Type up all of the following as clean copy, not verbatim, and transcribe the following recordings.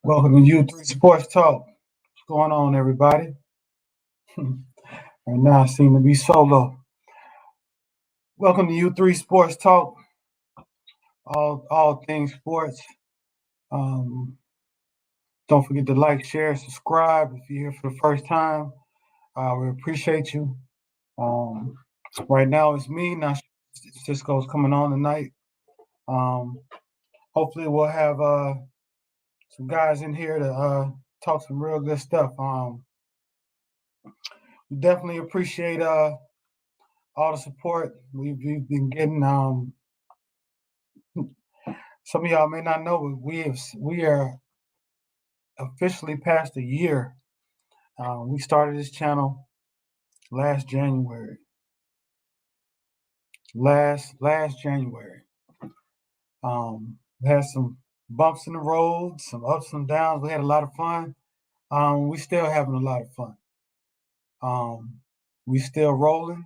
Welcome to U3 Sports Talk. What's going on, everybody? Right now, I seem to be solo. Welcome to U3 Sports Talk. All things sports. Um, don't forget to like, share, subscribe if you're here for the first time. We appreciate you. Um, right now, it's me. Not sure if Cisco's coming on tonight. Um, hopefully, we'll have some guys in here to talk some real good stuff. We definitely appreciate all the support we've been getting. Some of y'all may not know, but we are officially past a year. We started this channel last January. Last January. We had some bumps in the road, some ups and downs. We had a lot of fun. We still having a lot of fun. We still rolling.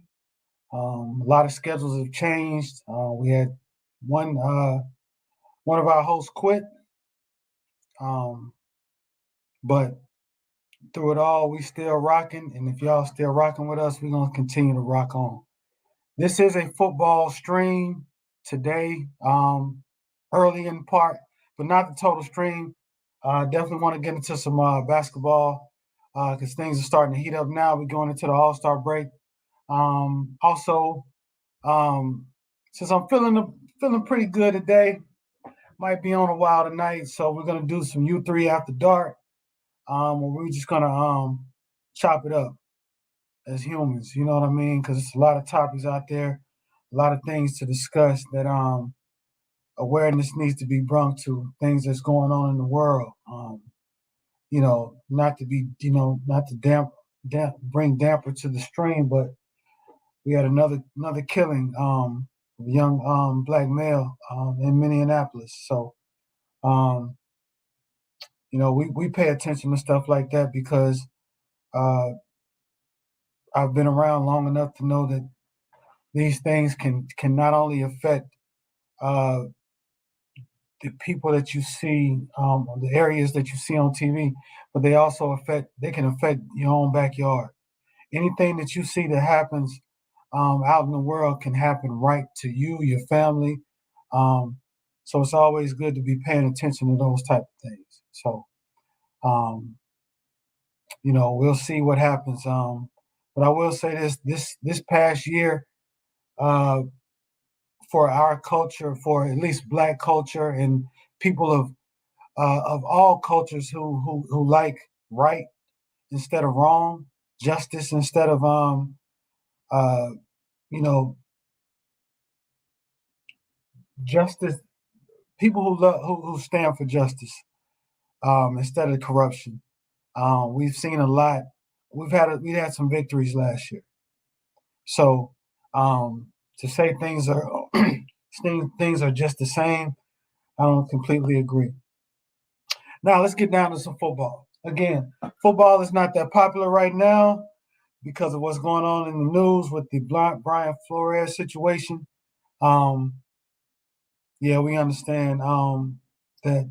A lot of schedules have changed. We had one one of our hosts quit. Um, but through it all, we still rocking. And if y'all still rocking with us, we're gonna continue to rock on. This is a football stream today, early in part, but not the total stream. Definitely want to get into some basketball because things are starting to heat up now. We're going into the All-Star break. Also, um, since I'm feeling pretty good today, might be on a while tonight, so we're gonna do some U3 after dark. Or we're just gonna chop it up as humans. You know what I mean? Because it's a lot of topics out there, a lot of things to discuss that awareness needs to be brought to things that's going on in the world. Not to be, not to bring damper to the stream, but we had another killing of a young black male in Minneapolis. So um, we pay attention to stuff like that because uh, I've been around long enough to know that these things can not only affect uh, the people that you see, the areas that you see on TV, but they can affect your own backyard. Anything that you see that happens out in the world can happen right to you, your family. Um, so it's always good to be paying attention to those type of things. So um, we'll see what happens. But I will say this past year, uh, for our culture, for at least Black culture, and people of all cultures who like right instead of wrong, justice instead of uh, you know justice. People who stand for justice instead of corruption. We've seen a lot. We had some victories last year. So to say things are things are just the same, I don't completely agree. Now let's get down to some football. Again, football is not that popular right now because of what's going on in the news with the Brian Flores situation. Um, yeah, we understand that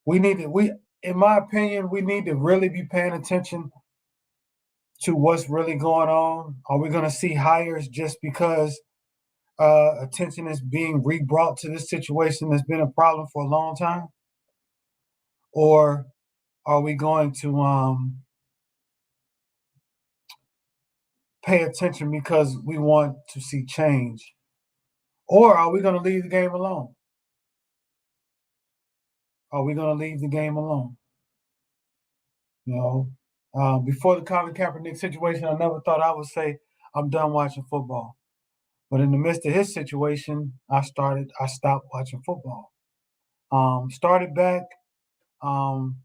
in my opinion, we need to really be paying attention to what's really going on. Are we going to see hires just because attention is being re-brought to this situation that's been a problem for a long time? Or are we going to pay attention because we want to see change? Or are we going to leave the game alone? Are we going to leave the game alone? You know, before the Colin Kaepernick situation, I never thought I would say I'm done watching football. But in the midst of his situation, I stopped watching football. Started back um,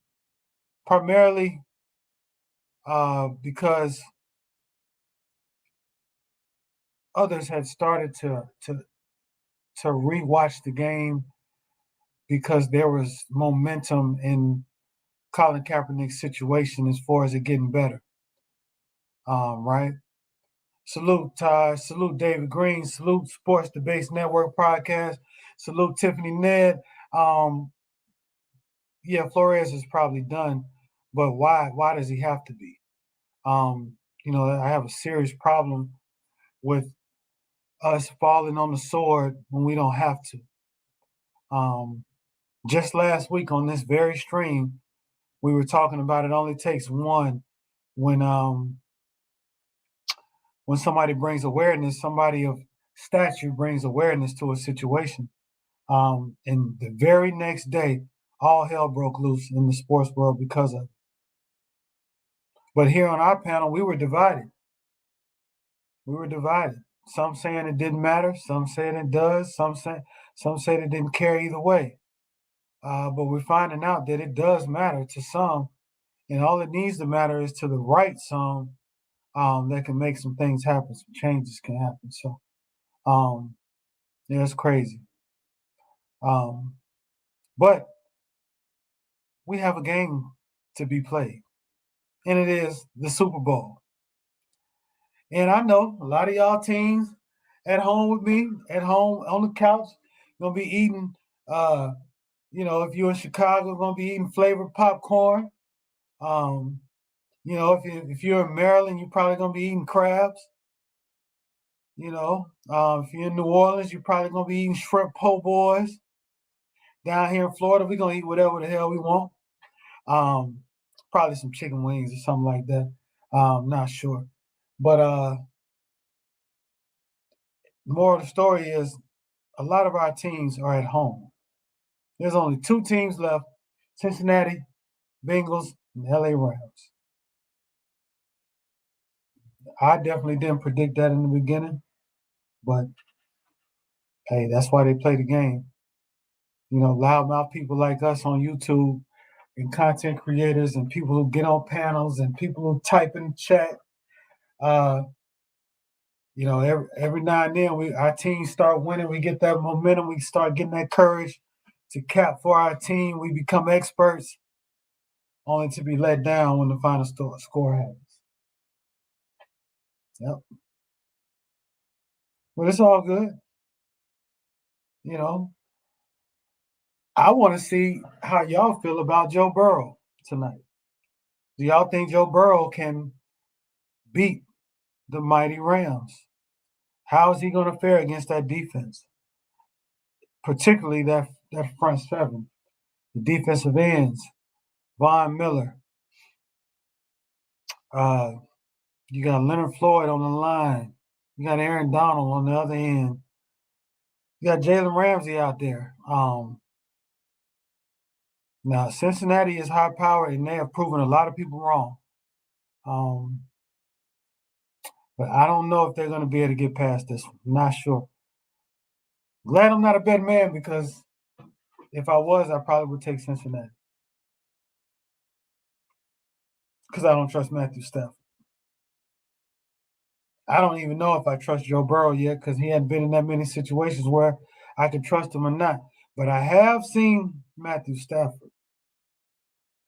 primarily because others had started to rewatch the game because there was momentum in Colin Kaepernick's situation as far as it getting better. Right? Salute Ty, salute David Green, salute Sports Debates Network podcast, salute Tiffany Ned. yeah, Flores is probably done, but why does he have to be? I have a serious problem with us falling on the sword when we don't have to. Um, just last week on this very stream, we were talking about it only takes one when when somebody brings awareness, somebody of stature brings awareness to a situation. And the very next day, all hell broke loose in the sports world because of it. But here on our panel, we were divided. We were divided. Some saying it didn't matter, some saying it does, some said it didn't care either way. But we're finding out that it does matter to some, and all it needs to matter is to the right some that can make some things happen, some changes can happen. So, um, yeah, it's crazy. Um, but we have a game to be played, and it is the Super Bowl. And I know a lot of y'all teens at home with me, at home on the couch, gonna be eating. Uh, if you're in Chicago, gonna be eating flavored popcorn. Um, if you're in Maryland, you're probably gonna be eating crabs. If you're in New Orleans, you're probably gonna be eating shrimp po' boys. Down here in Florida, we're gonna eat whatever the hell we want. Um, Probably some chicken wings or something like that. Not sure. But the moral of the story is a lot of our teams are at home. There's only two teams left: Cincinnati Bengals and LA Rams. I definitely didn't predict that in the beginning, but hey, that's why they play the game. Loudmouth people like us on YouTube and content creators and people who get on panels and people who type in chat. Uh, every now and then our teams start winning. We get that momentum. We start getting that courage to cap for our team. We become experts, only to be let down when the final score happens. Yep. But it's all good. You know, I want to see how y'all feel about Joe Burrow tonight. Do y'all think Joe Burrow can beat the mighty Rams? How is he going to fare against that defense, particularly that front seven, the defensive ends, Von Miller? Uh, you got Leonard Floyd on the line. You got Aaron Donald on the other end. You got Jalen Ramsey out there. Now, Cincinnati is high powered, and they have proven a lot of people wrong. Um, but I don't know if they're going to be able to get past this one. Not sure. Glad I'm not a bet man because if I was, I probably would take Cincinnati because I don't trust Matthew Stafford. I don't even know if I trust Joe Burrow yet because he hadn't been in that many situations where I can trust him or not. But I have seen Matthew Stafford,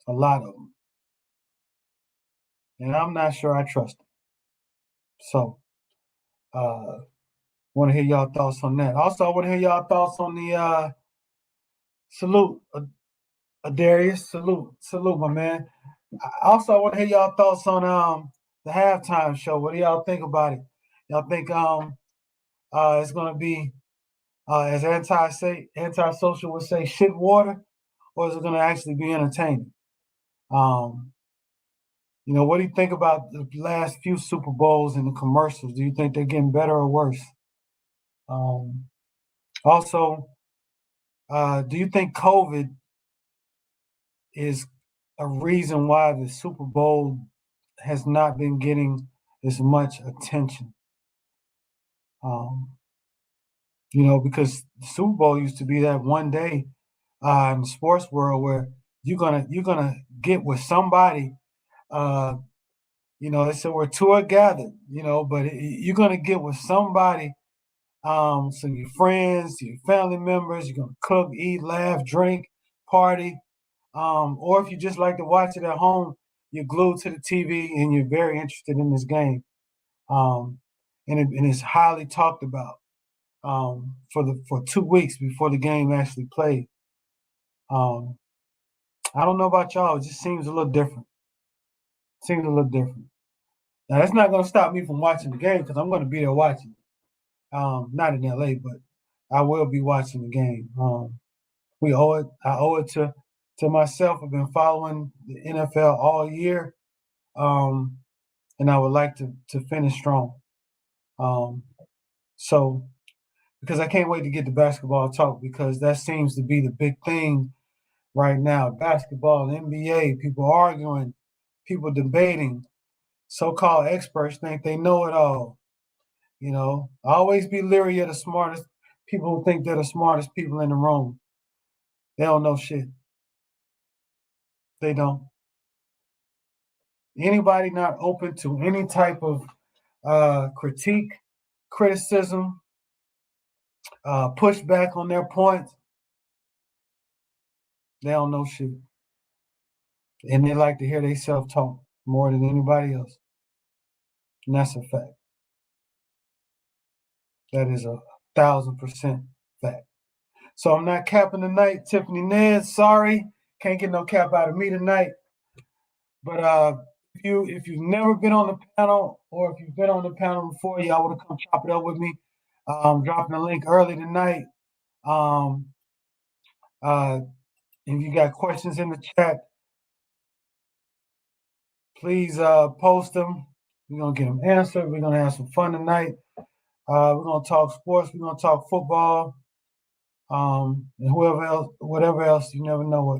a lot of them, and I'm not sure I trust him. So, want to hear y'all thoughts on that. Also, I want to hear y'all thoughts on the salute, Darius. Salute, my man. Also, I want to hear y'all thoughts on the halftime show. What do y'all think about it? Y'all think it's going to be as antisocial would say shit water, or is it going to actually be entertaining? What do you think about the last few Super Bowls and the commercials? Do you think they're getting better or worse? Also, do you think COVID is a reason why the Super Bowl has not been getting as much attention? Because the Super Bowl used to be that one day in the sports world where you're gonna get with somebody. They said where two are gathered. But you're gonna get with somebody. So your friends, your family members, you're gonna cook, eat, laugh, drink, party. Or if you just like to watch it at home, you're glued to the TV and you're very interested in this game. And it's highly talked about for 2 weeks before the game actually played. Um, I don't know about y'all. It just seems a little different. Seems a little different. Now that's not going to stop me from watching the game because I'm going to be there watching. Not in LA, but I will be watching the game. We owe it. I owe it to myself. I've been following the NFL all year, and I would like to finish strong. Um, so because I can't wait to get to basketball talk because that seems to be the big thing right now. Basketball, NBA, people arguing, people debating. So-called experts think they know it all. You know, always be leery of the smartest people who think they're the smartest people in the room. They don't know shit. They don't. Anybody not open to any type of critique, criticism, pushback on their points, they don't know shit. And they like to hear they self-talk more than anybody else. And that's a fact. That is 1,000% fact. So I'm not capping tonight. Tiffany Ned, sorry. Can't get no cap out of me tonight. But if you've never been on the panel or if you've been on the panel before, y'all would have come chop it up with me. Dropping the link early tonight. Um, if you got questions in the chat, please post them. We're gonna get them answered. We're gonna have some fun tonight. We're gonna talk sports. We're gonna talk football. And whatever else, you never know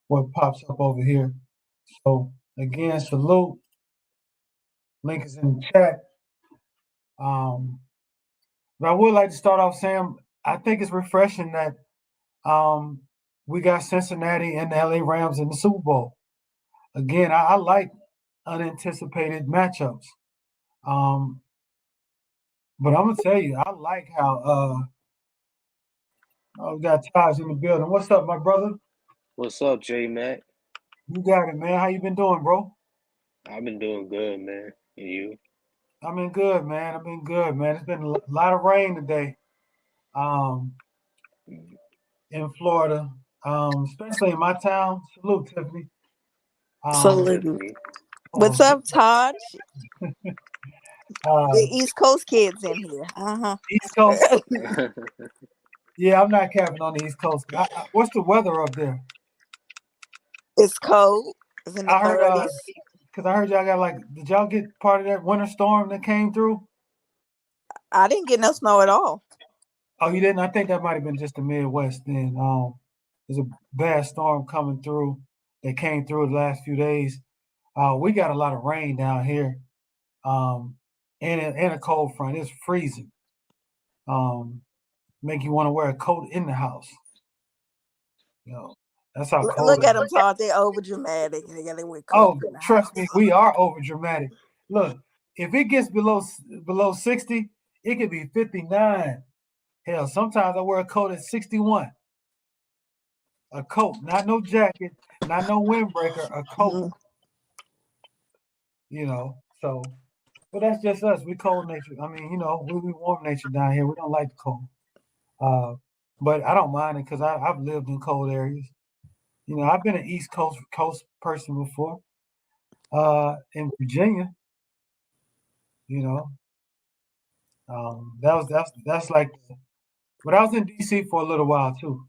what pops up over here. So again, salute. Link is in the chat. But I would like to start off, Sam. I think it's refreshing that we got Cincinnati and the LA Rams in the Super Bowl. Again, I like unanticipated matchups. Um, but I'm gonna tell you, I like how we got Taj in the building. What's up, my brother? What's up, J Mac? You got it, man. How you been doing, bro? I've been doing good, man. And you? I've been good, man. I've been good, man. It's been a lot of rain today, um, in Florida, especially in my town. Salute, Tiffany. Salute. What's Oh, up, Todd? The uh, East Coast kids in here. East Coast. Yeah, I'm not capping on the East Coast. What's the weather up there? It's cold. It's in the I heard, 30s. because I heard y'all got did y'all get part of that winter storm that came through? I didn't get no snow at all. Oh, you didn't? I think that might have been just the Midwest then. There's a bad storm coming through that came through the last few days. We got a lot of rain down here, and a cold front. It's freezing. Make you want to wear a coat in the house. You know, that's how cold Look it at is. them, Todd. They're over dramatic. They with Oh, in the trust house. me, we are over dramatic. Look, if it gets below 60, it could be 59. Hell, sometimes I wear a coat at 61. A coat, not no jacket, not no windbreaker, a coat. Mm-hmm. You know, so but that's just us. We cold nature. I mean, we warm nature down here. We don't like the cold. But I don't mind it because I've lived in cold areas. I've been an East Coast person before. In Virginia, you know, that's like. But I was in DC for a little while too.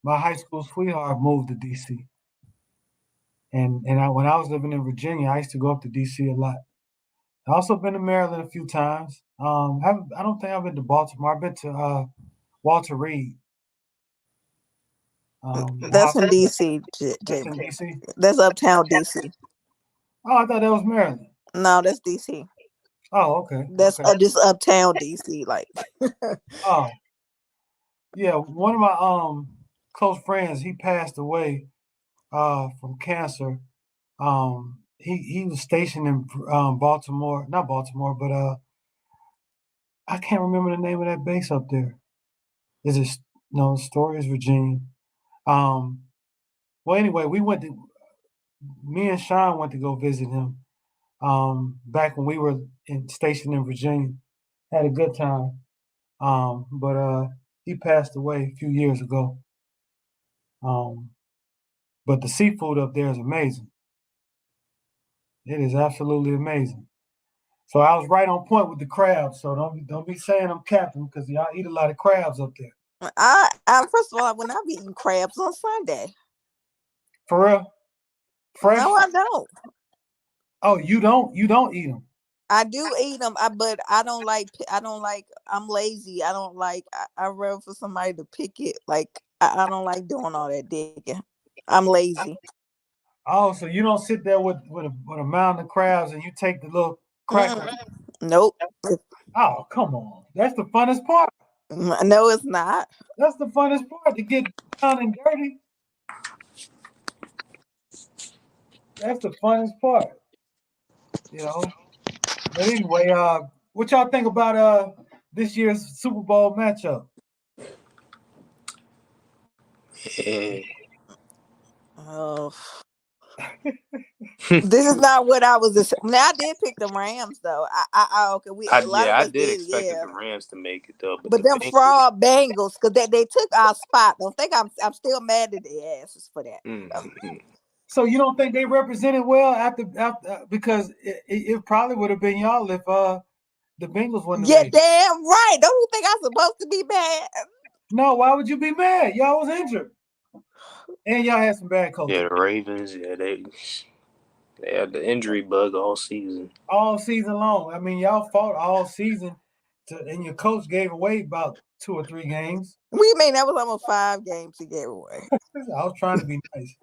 My high school sweetheart moved to DC, and when I was living in Virginia, I used to go up to DC a lot. I also been to Maryland a few times. I don't think I've been to Baltimore. I've been to Walter Reed. The That's in hospital. D.C. That's in DC. That's uptown D.C. Oh, I thought that was Maryland. No, that's D.C. Oh, okay. That's Okay. just uptown D.C. Like. Oh, yeah. One of my close friends, he passed away from cancer. He was stationed in Baltimore, not Baltimore, but I can't remember the name of that base up there. Is it no? Story is Virginia. Um, well, anyway, me and Sean went to go visit him. Back when we were stationed in Virginia, had a good time. But he passed away a few years ago. But the seafood up there is amazing. It is absolutely amazing. So I was right on point with the crabs. So don't be saying I'm capping because y'all eat a lot of crabs up there. I first of all, when I'm eating crabs on Sunday. For real? Fresh? No, I don't. Oh, you don't eat them. I do eat them, but I don't like. I'm lazy. I don't like. I rather for somebody to pick it. Like I don't like doing all that digging. I'm lazy. Oh, so you don't sit there with a mound of crabs and you take the little cracker. Nope. Oh, come on. That's the funnest part. No, it's not. That's the funnest part, to get down and dirty. That's the funnest part. You know. But anyway, what y'all think about this year's Super Bowl matchup? Yeah. Oh. This is not what I was. Now I did pick the Rams though. Okay. A lot of I us did did, expect yeah. the Rams to make it though, But the them Bengals, fraud Bengals, because they took our spot. Don't think I'm still mad at their asses for that. So you don't think they represented well after because it probably would have been y'all if the Bengals wouldn't have made it. Damn right. Don't you think I'm supposed to be mad? No, why would you be mad? Y'all was injured. And y'all had some bad coaching. Yeah, the Ravens, they had the injury bug all season. All season long. I mean, y'all fought all season and your coach gave away about 2 or 3 games. We mean that was almost 5 games he gave away. I was trying to be nice.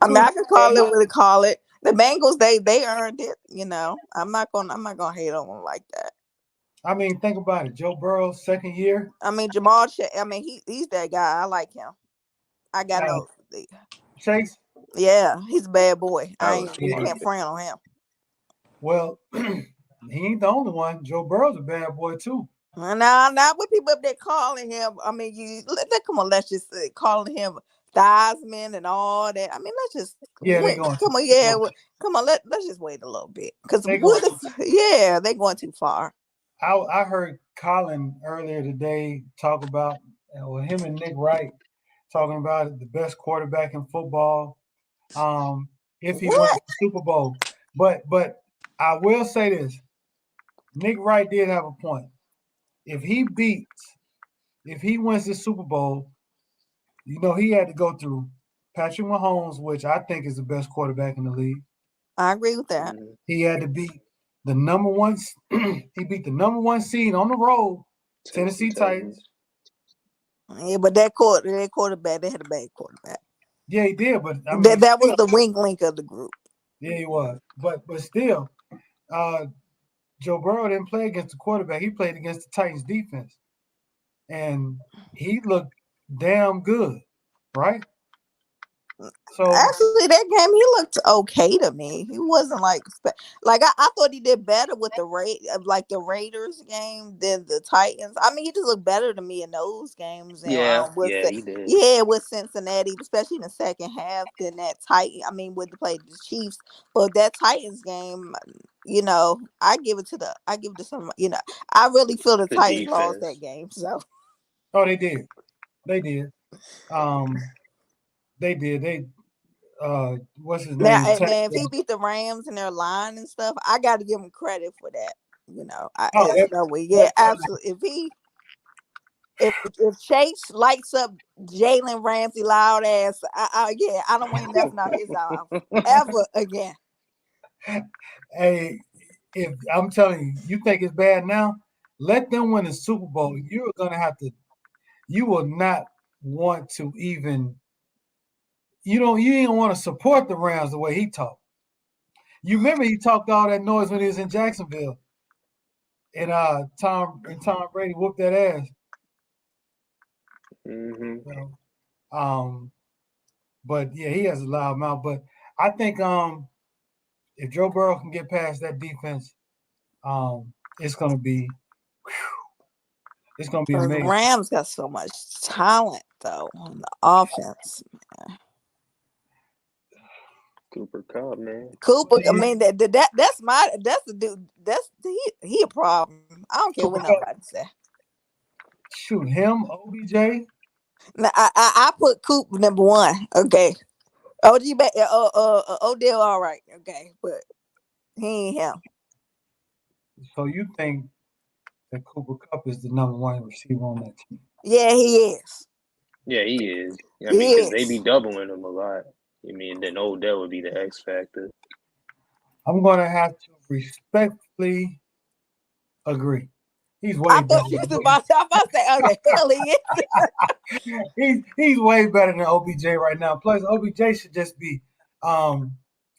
I mean, I can call it what they call it. The Bengals, they earned it. You know, I'm not gonna hate on them like that. I mean, think about it. Joe Burrow, second year. I mean, Jamal. I mean, he's that guy. I like him. I got no. Chase. Yeah, he's a bad boy. You can't friend on him. Well, he ain't the only one. Joe Burrow's a bad boy too. No, not with people up there calling him. I mean, let's just say calling him Theismann and all that. I mean, let's just come on. Let's just wait a little bit because they're going too far. I heard Colin earlier today talk about him and Nick Wright talking about the best quarterback in football. If he wins the Super Bowl, but I will say this: Nick Wright did have a point. If he wins the Super Bowl, he had to go through Patrick Mahomes, which I think is the best quarterback in the league. I agree with that. He had to beat the number one. He beat the number 1 seed on the road, Tennessee Titans. Yeah, but that quarterback, they had a bad quarterback. Yeah, he did, but I mean, that was the wing link of the group. Yeah, he was, but still, Joe Burrow didn't play against the quarterback. He played against the Titans defense, and he looked damn good, right? So actually, that game he looked okay to me. He wasn't like I thought he did better with the Raiders game than the Titans. I mean, he just looked better to me in those games. He did. Yeah, with Cincinnati, especially in the second half, than that Titan. I mean, with the Chiefs, but that Titans game, I give it to some. I really feel the Titans defense lost that game. So. Oh, they did. They did. They did. What's his name? Now, if he beat the Rams and their line and stuff, I got to give him credit for that. Absolutely. If Chase lights up Jalen Ramsey loud ass, I don't want nothing out his mouth ever again. Hey, if I'm telling you think it's bad now, let them win the Super Bowl. You're gonna have to. You will not want to even. You ain't want to support the Rams the way he talked. You remember he talked all that noise when he was in Jacksonville, and Tom Brady whooped that ass. Mm-hmm. But yeah, he has a loud mouth. But I think if Joe Burrow can get past that defense, it's gonna be amazing. The Rams got so much talent though on the offense, man. Cooper Kupp, man. I mean that's the dude. He a problem. I don't care what nobody say. Shoot him, OBJ. Now, I put Coop number one. Okay. Odell, all right. Okay, but he ain't him. So you think that Cooper Kupp is the number one receiver on that team? Yeah, he is. Yeah, he is. I mean, because they be doubling him a lot. I mean, then Odell would be the X factor. I'm going to have to respectfully agree. He's way I better. thought you was about to say, oh, the hell he is. he's way better than OBJ right now. Plus, OBJ should just be,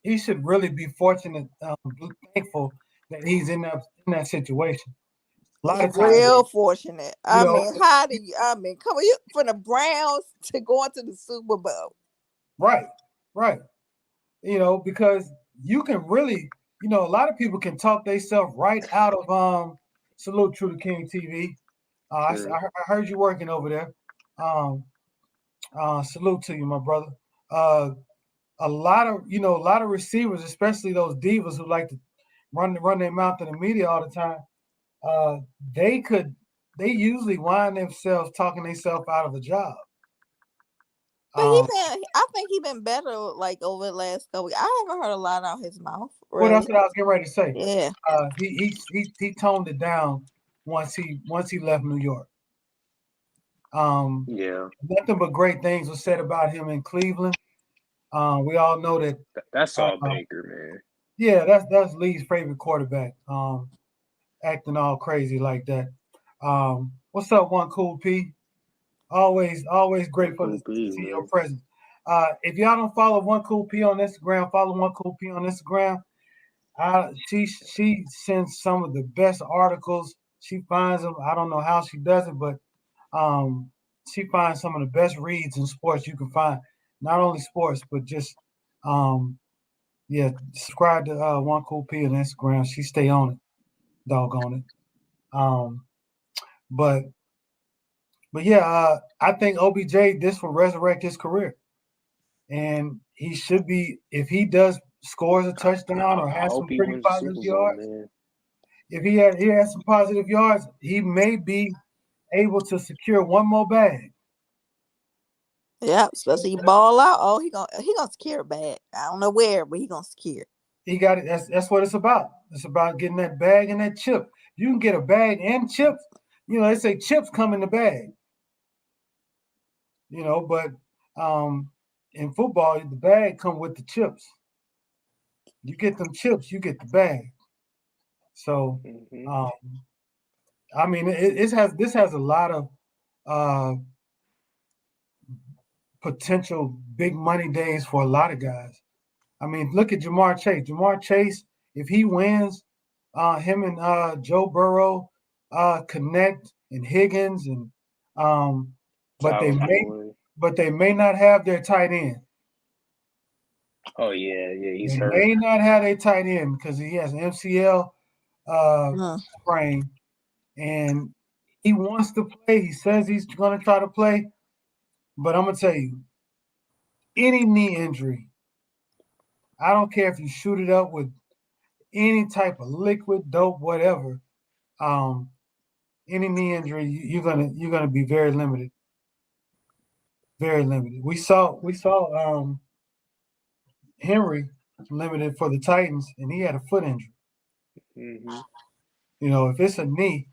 he should really be fortunate, thankful that he's in that situation. A lot of times, real fortunate. I mean, how do you? I mean, come on, you from the Browns to going to the Super Bowl. Right. Because you can really, a lot of people can talk themselves right out of Salute True to King TV. I heard you working over there. Salute to you, my brother. A lot of receivers, especially those divas who like to run their mouth in the media all the time. They usually wind themselves talking themselves out of a job. But I think he been better like over the last couple weeks. I haven't heard a lot out his mouth. Really. Well, that's what I was getting ready to say. Yeah. He toned it down once he left New York. Yeah. Nothing but great things were said about him in Cleveland. We all know that. That's all Baker, man. Yeah, that's Lee's favorite quarterback. Acting all crazy like that. What's up, One Cool P? Always grateful to see your presence. If y'all don't follow One Cool P on Instagram, follow One Cool P on Instagram. She sends some of the best articles. She finds them. I don't know how she does it, but she finds some of the best reads in sports you can find. Not only sports, but just subscribe to One Cool P on Instagram. She stay on it, doggone it. But yeah, I think OBJ, this will resurrect his career. And he should be, if he does scores a touchdown or has some pretty positive yards, if he has some positive yards, he may be able to secure one more bag. Yeah, especially ball out. Oh, he gonna secure a bag. I don't know where, but he gonna secure. He got it. That's what it's about. It's about getting that bag and that chip. You can get a bag and chips. They say chips come in the bag. But in football, the bag come with the chips. You get them chips, you get the bag. So, I mean, this has a lot of potential big money days for a lot of guys. I mean, look at Jamar Chase. Jamar Chase, if he wins, him and Joe Burrow connect, and Higgins, and but they may not have their tight end. Oh yeah, he's hurt. They may not have a tight end because he has an MCL sprain, and he wants to play. He says he's going to try to play, but I'm going to tell you, any knee injury, I don't care if you shoot it up with any type of liquid, dope, whatever. Any knee injury, you're gonna be very limited. Very limited. We saw Henry limited for the Titans, and he had a foot injury. If it's a knee,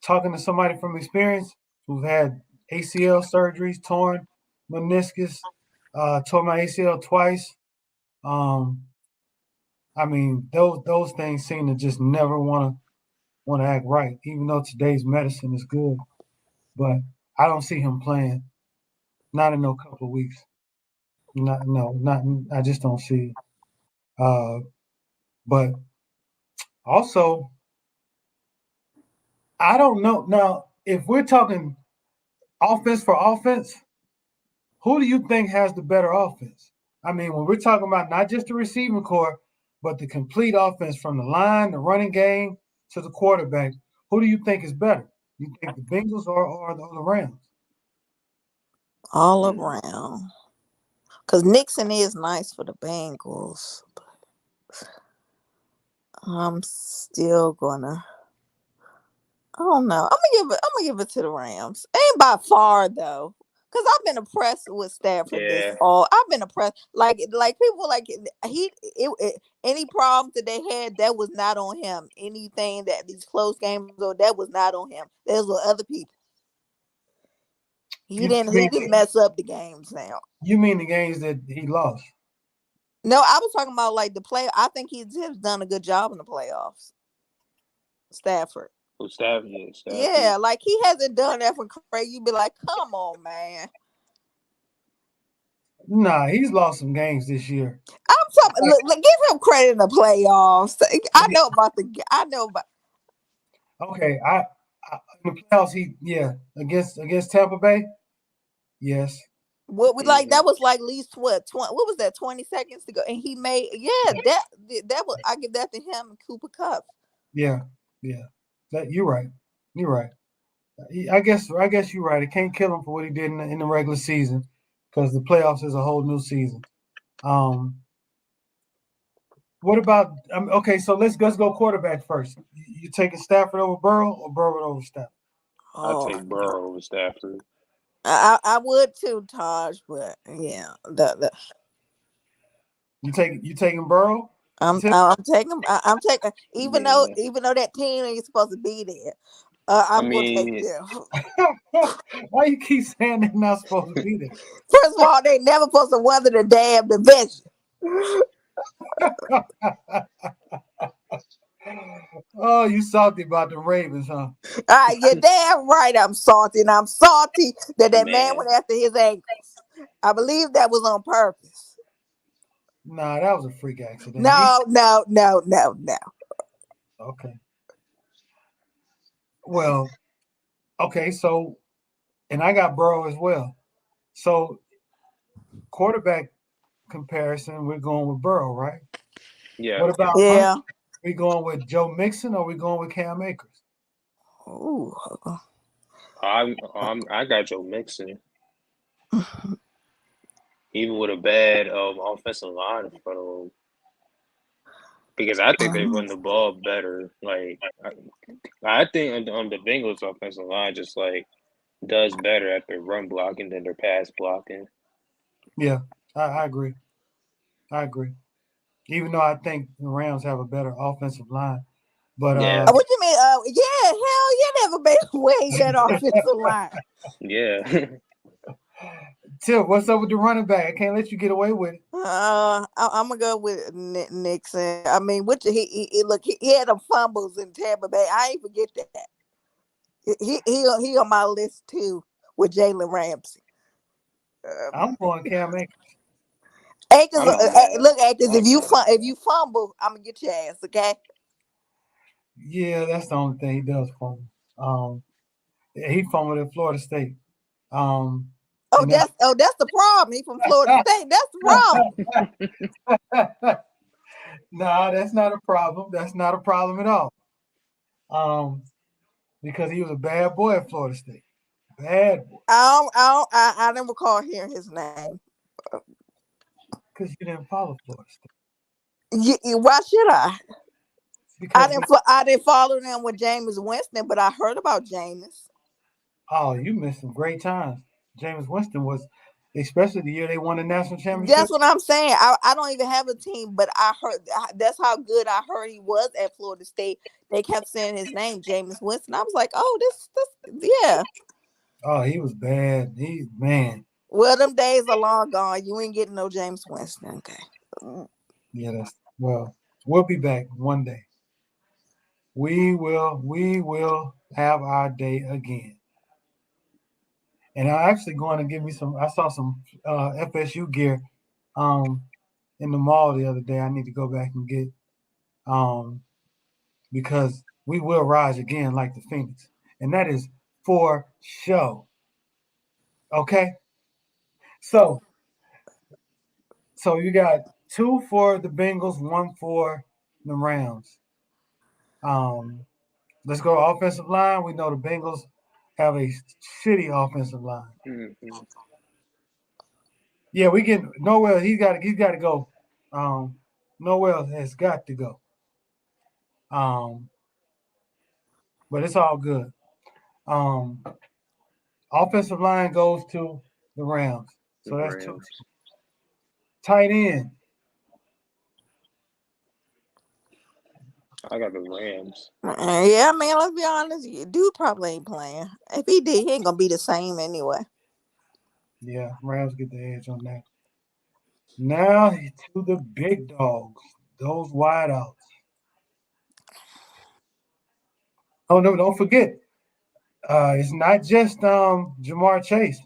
talking to somebody from experience who's had ACL surgeries, torn meniscus, tore my ACL twice. I mean, those things seem to just never want to act right, even though today's medicine is good. But I don't see him playing. Not in no couple of weeks. Not. I just don't see it. But also, I don't know. Now, if we're talking offense for offense, who do you think has the better offense? I mean, when we're talking about not just the receiving core, but the complete offense from the line, the running game to the quarterback, who do you think is better? You think the Bengals or the Rams? All around. Because Nixon is nice for the Bengals. I'm still gonna. Oh no, I'm gonna give it to the Rams. Ain't by far though, because I've been impressed with Stafford. I've been impressed. Like people like any problems that they had, that was not on him. Anything that these close games or that was not on him. Those were other people. He didn't mess up the games. Now you mean the games that he lost? No, I was talking about like the play. I think he's done a good job in the playoffs. Stafford. Yeah, like he hasn't done that for Craig. You'd be like, come on, man. Nah, he's lost some games this year. I'm talking. Look, give him credit in the playoffs. I know about. Okay, in the playoffs, against Tampa Bay, yes. What we like that was like at least what was that 20 seconds to go, and he made that was I give that to him and Cooper Kupp. Yeah. You're right. I guess you're right. It can't kill him for what he did in the regular season, because the playoffs is a whole new season. What about okay? So let's go quarterback first. You taking Stafford over Burrow or Burrow over Stafford? I'll take Burrow over Stafford. I would too, Taj, but yeah, you taking Burrow? I'm taking even though that team ain't supposed to be there. I'm gonna take them. Why you keep saying they're not supposed to be there? First of all, they never supposed to weather the damn division. Oh, you salty about the Ravens, huh? You're damn right. I'm salty, and I'm salty that man went after his ankles. I believe that was on purpose. Nah, that was a freak accident. No. Okay. Well, okay, so, and I got Burrow as well. So, quarterback comparison, we're going with Burrow, right? Yeah. What about Hunt? We going with Joe Mixon or we going with Cam Akers? Ooh. I got Joe Mixon. Even with a bad offensive line in front of him. Because I think they run the ball better. Like I think the Bengals offensive line just like does better at their run blocking than their pass blocking. Yeah, I agree. Even though I think the Rams have a better offensive line. But what you mean? Yeah, hell, you never made way better offensive line. Yeah. Tip, what's up with the running back? I can't let you get away with it. I'm gonna go with Nixon. I mean, he had them fumbles in Tampa Bay. I ain't forget that. He on my list too with Jalen Ramsey. I'm going Cam Akers. Look, Akers. If you fumble, I'm gonna get your ass. Okay. Yeah, that's the only thing he does fumble. He fumbled at Florida State. That's the problem. He from Florida State. That's the problem. No, that's not a problem. That's not a problem at all. Because he was a bad boy at Florida State. Bad boy. I never recall hearing his name. Because you didn't follow Florida State. Why should I? Because I didn't follow them with Jameis Winston, but I heard about Jameis. Oh, you missed some great times. Jameis Winston was, especially the year they won the national championship. That's what I'm saying. I don't even have a team, but I heard that's how good I heard he was at Florida State. They kept saying his name, Jameis Winston. I was like, oh, this, yeah. Oh, he was bad. Man. Well, them days are long gone. You ain't getting no Jameis Winston. Okay. Yeah, we'll be back one day. We will have our day again. And I'm actually going to give me some. I saw some FSU gear in the mall the other day. I need to go back and get because we will rise again like the Phoenix, and that is for show. Okay, so you got 2 for the Bengals, 1 for the Rams. Let's go offensive line. We know the Bengals have a shitty offensive line. Mm-hmm. Yeah, we get Noel. He's got to go. Noel has got to go. But but it's all good. Um, Offensive line goes to the Rams, so that's two. Rams. Tight end. I got the Rams. Yeah, man. Let's be honest. Dude probably ain't playing. If he did, he ain't gonna be the same anyway. Yeah, Rams get the edge on that. Now to the big dogs, those wideouts. Oh no, don't forget. It's not just Jamar Chase.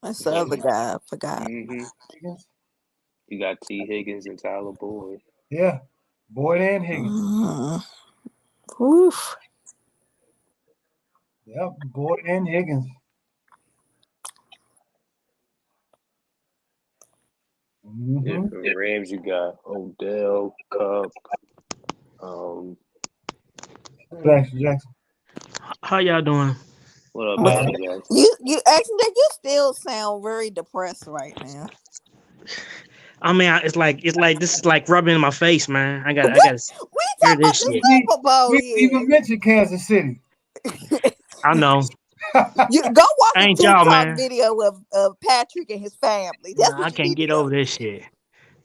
That's the other guy. I forgot. Mm-hmm. You got T. Higgins and Tyler Boyd. Yeah, Boyd and Higgins. Oof. Yep, Boyd and Higgins. Yeah, for the Rams, you got Odell, Cup. Jackson. How y'all doing? What up, Jackson? You actually, you still sound very depressed right now. I mean, it's like this is like rubbing in my face, man. I got. We talking about the Super Bowl. We even mentioned Kansas City. I know. You go watch a TikTok man. video of Patrick and his family. That's what I can't get over this shit.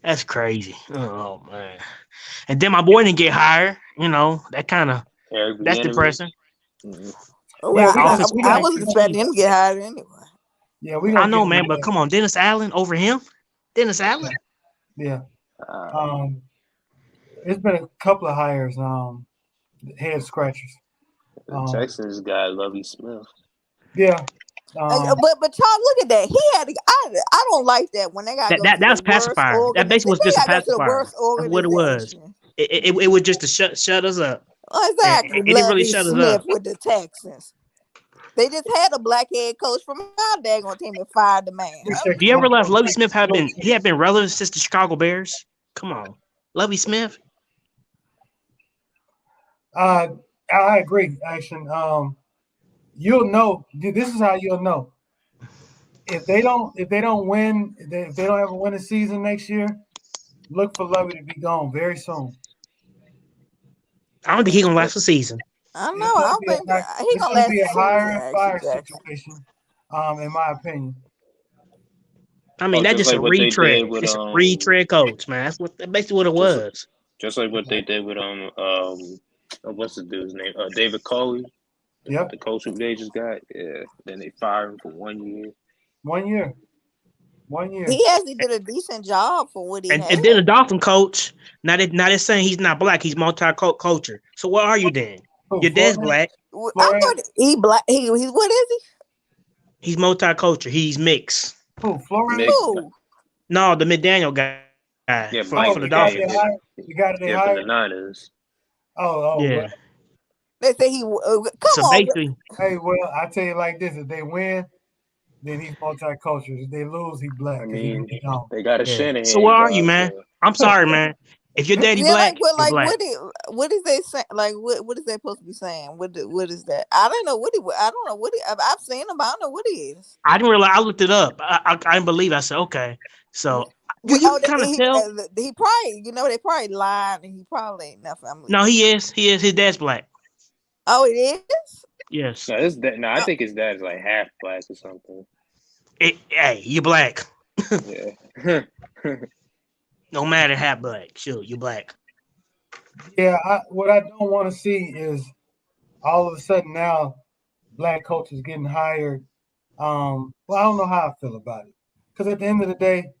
That's crazy. Oh man. And then my boy didn't get hired. You know, that kind of that's depressing. Mm-hmm. Well, I was expecting him to get hired anyway. Yeah, I know, man, but come on, Dennis Allen over him. Dennis Allen. Yeah. It's been a couple of hires. Head scratchers. Texans guy Lovie Smith. Yeah. But Charles, look at that. He had. I don't like that when they got that's pacifier. That basically was just a pacifier. That's what it was. It was just to shut us up. Exactly. It didn't really shut us up with the Texans. They just had a black head coach from our daggone team and fired the man. Do you ever realize Lovie Smith had been relevant since the Chicago Bears? Come on, Lovie Smith. I agree, Action. You'll know. This is how you'll know. If they don't win, if they don't ever win a season next year, look for Lovie to be gone very soon. I don't think he's gonna last the season. I know. I don't think he's gonna last be a hire and fire situation, in my opinion. I mean, that's just like a retread. It's a retread coach, man. That's basically what it was. Just like what they did with what's the dude's name? David Culley. Yep. The coach who they just got. Yeah. Then they fired him for 1 year. 1 year. He actually did a decent job for what he had. And then the Dolphin coach. Now they're saying he's not black. He's multi-culture. So what are you then? Your dad's black. I thought he black. He what is he? He's multi-culture. He's mixed. Who? Florida? No, the McDaniel guy. Yeah, for the Dolphins. You got it. Yeah, for the Niners. Oh, yeah. But they say he. Come on. Basically, hey, well, I tell you like this: if they win, then he's multicultural. If they lose, he's black. I mean, they got a Shanahan. So where are you, man? I'm sorry, man. If your daddy black, like black. What is they saying? Like what is they supposed to be saying? What is that? I don't know what he. I don't know what he. I've seen him, but I don't know what he is. I didn't realize. I looked it up. I didn't believe. I said okay. So you kind of tell. He probably, they probably lied, and he probably ain't nothing. No, he is. He is. His dad's black. Oh, it is. Yes. No, I think his dad's like half black or something. Hey, you black. Yeah. No matter how black, sure, you black. Yeah, what I don't want to see is all of a sudden now black coaches getting hired. Well, I don't know how I feel about it. Because at the end of the day,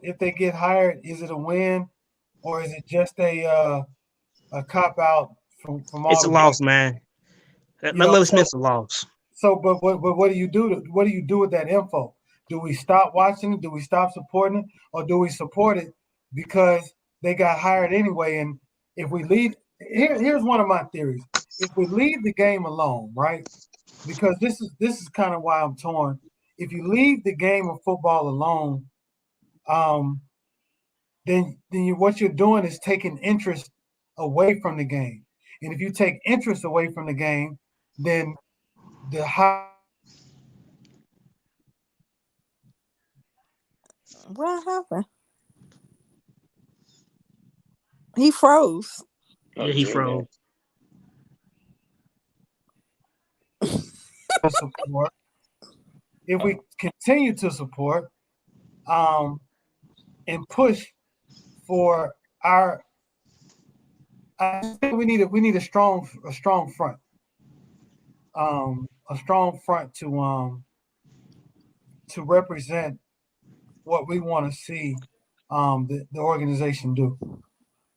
if they get hired, is it a win or is it just a cop out from all? It's a loss, man. Lovie Smith's a loss. So, but what do you do? What do you do with that info? Do we stop watching it? Do we stop supporting it? Or do we support it because they got hired anyway? And if we leave, here's one of my theories. If we leave the game alone, right? Because this is kind of why I'm torn. If you leave the game of football alone, then what you're doing is taking interest away from the game. And if you take interest away from the game, then the high. What happened? He froze. Yeah, he froze. support, if we continue to support, and push for our, I think we need a strong front, a strong front to represent what we want to see the organization do.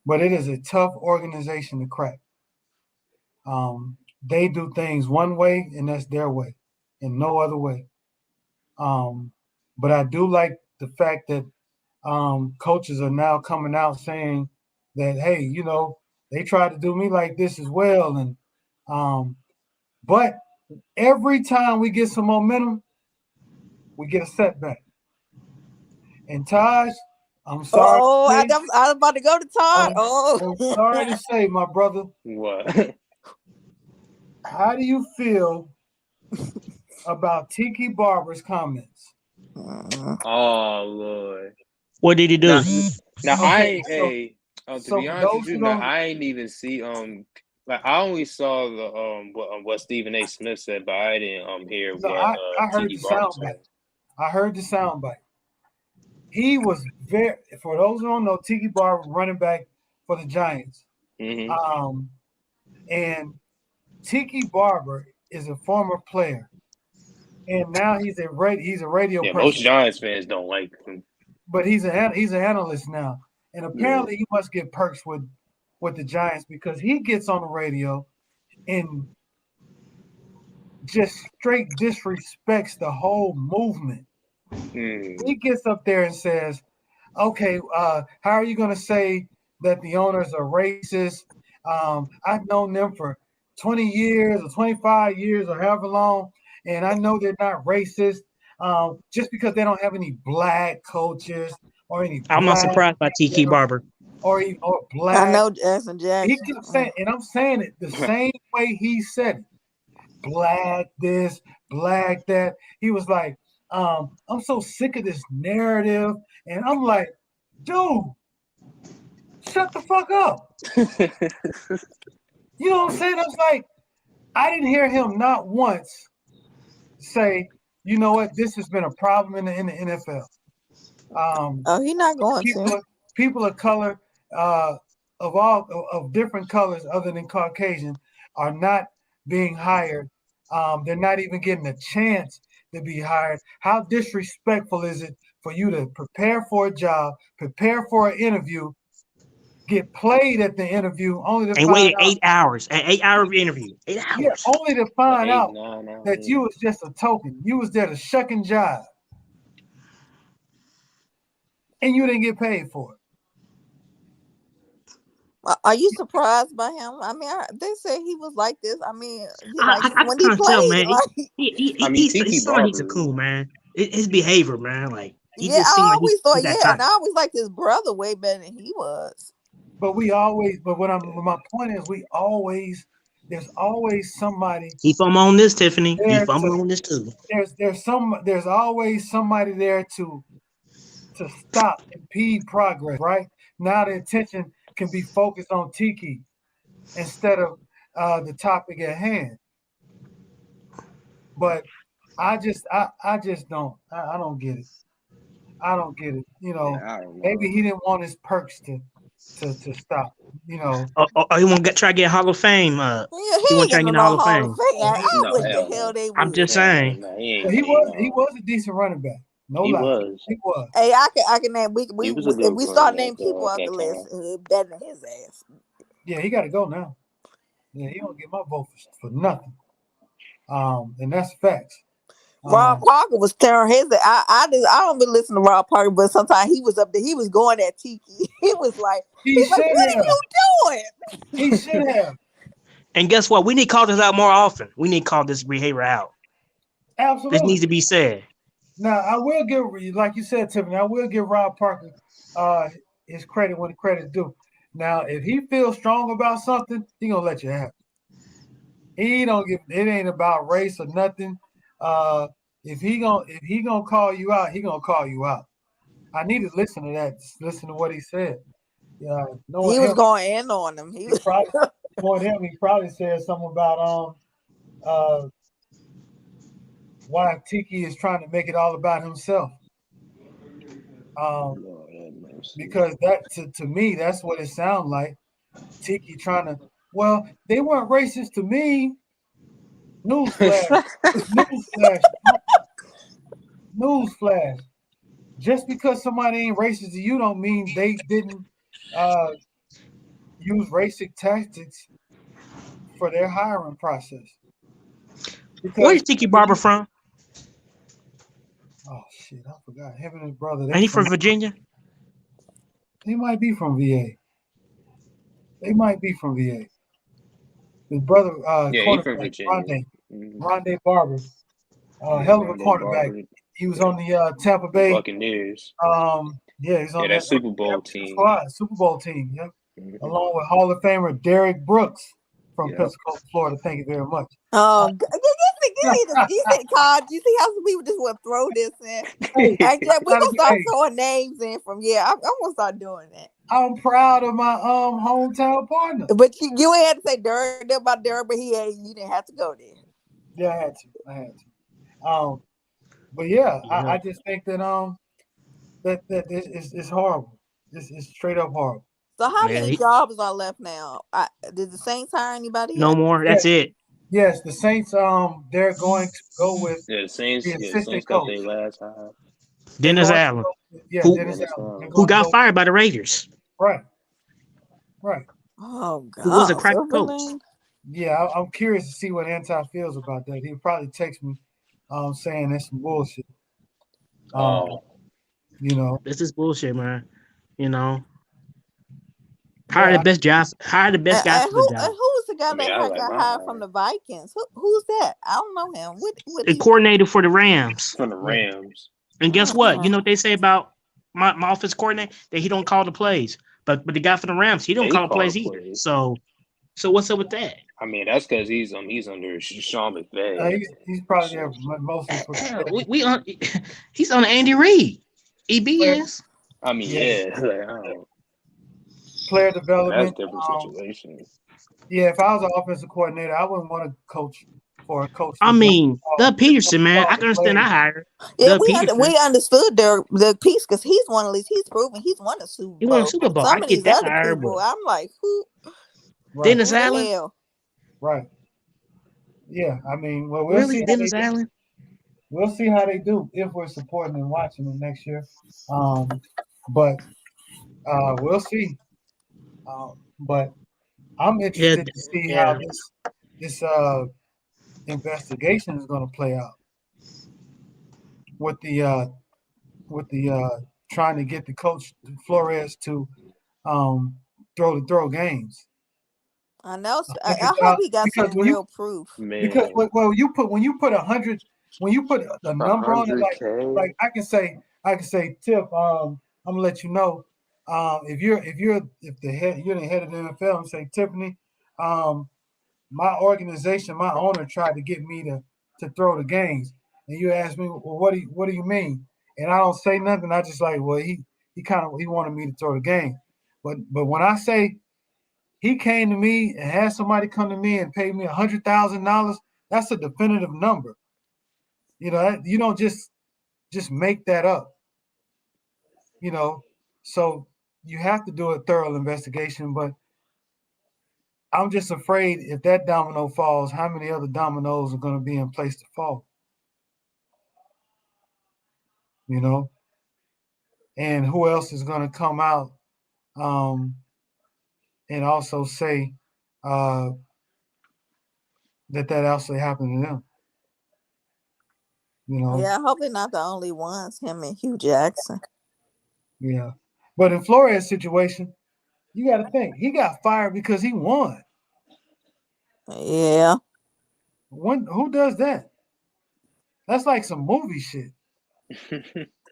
But it is a tough organization to crack. They do things one way, and that's their way, and no other way. But I do like the fact that coaches are now coming out saying that, hey, they tried to do me like this as well. And but every time we get some momentum, we get a setback. And Taj, I'm sorry. Oh, I was about to go to Todd. I'm sorry to say, my brother. What? How do you feel about Tiki Barber's comments? Oh Lord. What did he do? Now Okay, to be honest with you, I ain't even see like I only saw the what Stephen A. Smith said, but I didn't hear what I heard Tiki the Barber soundbite. said. I heard the soundbite. He was for those who don't know, Tiki Barber running back for the Giants. Mm-hmm. And Tiki Barber is a former player, and now he's a radio person. Most Giants fans don't like him, but he's an analyst now, and apparently he must get perks with the Giants because he gets on the radio and just straight disrespects the whole movement. He gets up there and says, okay, how are you going to say that the owners are racist? I've known them for 20 years or 25 years or however long, and I know they're not racist. Just because they don't have any black coaches or any I'm not surprised by Tiki Barber. Or black. I know Jackson. He kept saying, and I'm saying it the same way he said it. Black this, black that. He was like, I'm so sick of this narrative. And I'm like, dude, shut the fuck up. You know what I'm saying? I was like, I didn't hear him not once say, you know what, this has been a problem in the NFL. He's not going to. People of color, of different colors other than Caucasian, are not being hired. They're not even getting a chance to be hired. How disrespectful is it for you to prepare for a job, prepare for an interview, get played at the interview, only to wait 8 hours, an 8-hour interview, 8 hours, yeah, only to find out that you was just a token. You was there to shuck and jive, and you didn't get paid for it. Are you surprised by him? I mean, they say he was like this. I mean, I when can't tell, man. He's a cool man. His behavior, man, like I always thought, and I always liked his brother way better than he was. But my point is, there's always somebody. If I'm on this, Tiffany, if I'm on this too. There's always somebody there to stop, impede progress. Right now, the attention can be focused on Tiki instead of the topic at hand. But I just don't get it. I don't get it. Maybe he didn't want his perks to stop. He want to try to get Hall of Fame. He want to try to get Hall of Fame. What the hell they would. I'm just saying. He was a decent running back. No lie. He was. Hey, I can name. If we start naming people off the list, better than his ass. Yeah, he got to go now. Yeah, he don't get my vote for nothing. And that's facts. Rob Parker was tearing his. I don't really listen to Rob Parker, but sometimes he was up there. He was going at Tiki. He was like, "What are you doing?" He should have. And guess what? We need to call this out more often. We need to call this behavior out. Absolutely, this needs to be said. Now, I will give, like you said, Tiffany, I will give Rob Parker his credit when the credit's due. Now, if he feels strong about something, he gonna let you have it. He don't give. It ain't about race or nothing. If he gonna call you out, he gonna call you out. I need to listen to that. Listen to what he said. Yeah, he was going in on him. He probably said something about why Tiki is trying to make it all about himself. Because that to me, that's what it sounds like. Tiki trying to. Well, they weren't racist to me. Newsflash. Newsflash. Just because somebody ain't racist to you don't mean they didn't use racist tactics for their hiring process. Where's Tiki Barber from? Oh shit, I forgot. Him and his brother. Ain't he from Virginia? He might be from VA. They might be from VA. His brother, he from Virginia. Rondé Barber, hell of a cornerback. He was on the Tampa Bay Buccaneers. He's on that Super Bowl team. Squad, Super Bowl team, yeah. Along with Hall of Famer Derek Brooks from Pensacola, Florida. Thank you very much. Oh, you see how some people just want to throw this in? We're gonna start throwing names in from. I'm gonna start doing that. I'm proud of my hometown partner. But you ain't had to say Derek about Derek, but you didn't have to go there. Yeah, I had to. But yeah, I just think that that it's horrible. It's straight up horrible. So how many jobs are left now? Did the Saints hire anybody? No more. That's it. Yes, the Saints. They're going to go with the Saints. The Saints got their last hire. Dennis Allen. Dennis Allen. Who got fired by the Raiders? Right. Oh God. Who was a crack coach? Yeah, I'm curious to see what Anti feels about that. He'll probably text me, saying that's some bullshit. This is bullshit, man. Hire the best guy for the job. Who was the guy that got hired from the Vikings? Who's that? I don't know him. The coordinator for the Rams. From the Rams. And guess what? You know what they say about my offense coordinator? That he don't call the plays. But the guy for the Rams, he don't call the plays either. So what's up with that? I mean, that's because he's under Sean McVay. He's probably there mostly for he's on Andy Reid. EB is. I mean, player development. That's a different situation. Yeah, if I was an offensive coordinator, I wouldn't want to coach for a coach. I mean, Doug Peterson, man. I can understand that hire. Yeah, we understood the piece because he's won at least. He's proven he's won a Super Bowl. He won a Super Bowl. Some I of get these that other hire, people, but I'm like, who? Dennis Allen. Right. Yeah, I mean, well, we'll see. Dennis Allen. We'll see how they do if we're supporting and watching them next year. But we'll see. But I'm interested to see how this investigation is going to play out with the trying to get the coach Flores to throw games. I know. I hope he got some real proof. Man. Because when you put 100, when you put a number on it, like I can say, Tiff, I'm gonna let you know. If you're the head of the NFL, and say, Tiffany, my organization, my owner tried to get me to throw the games, and you ask me, well, what do you mean? And I don't say nothing. I just like, well, he wanted me to throw the game, but when I say he came to me and had somebody come to me and pay me $100,000, that's a definitive number. You don't just make that up. So you have to do a thorough investigation, but I'm just afraid if that domino falls, how many other dominoes are going to be in place to fall? And who else is going to come out and also say that actually happened to them? Yeah, I hope they're not the only ones, him and Hugh Jackson. Yeah. But in Flores' situation, you got to think, he got fired because he won. Yeah. Who does that? That's like some movie shit.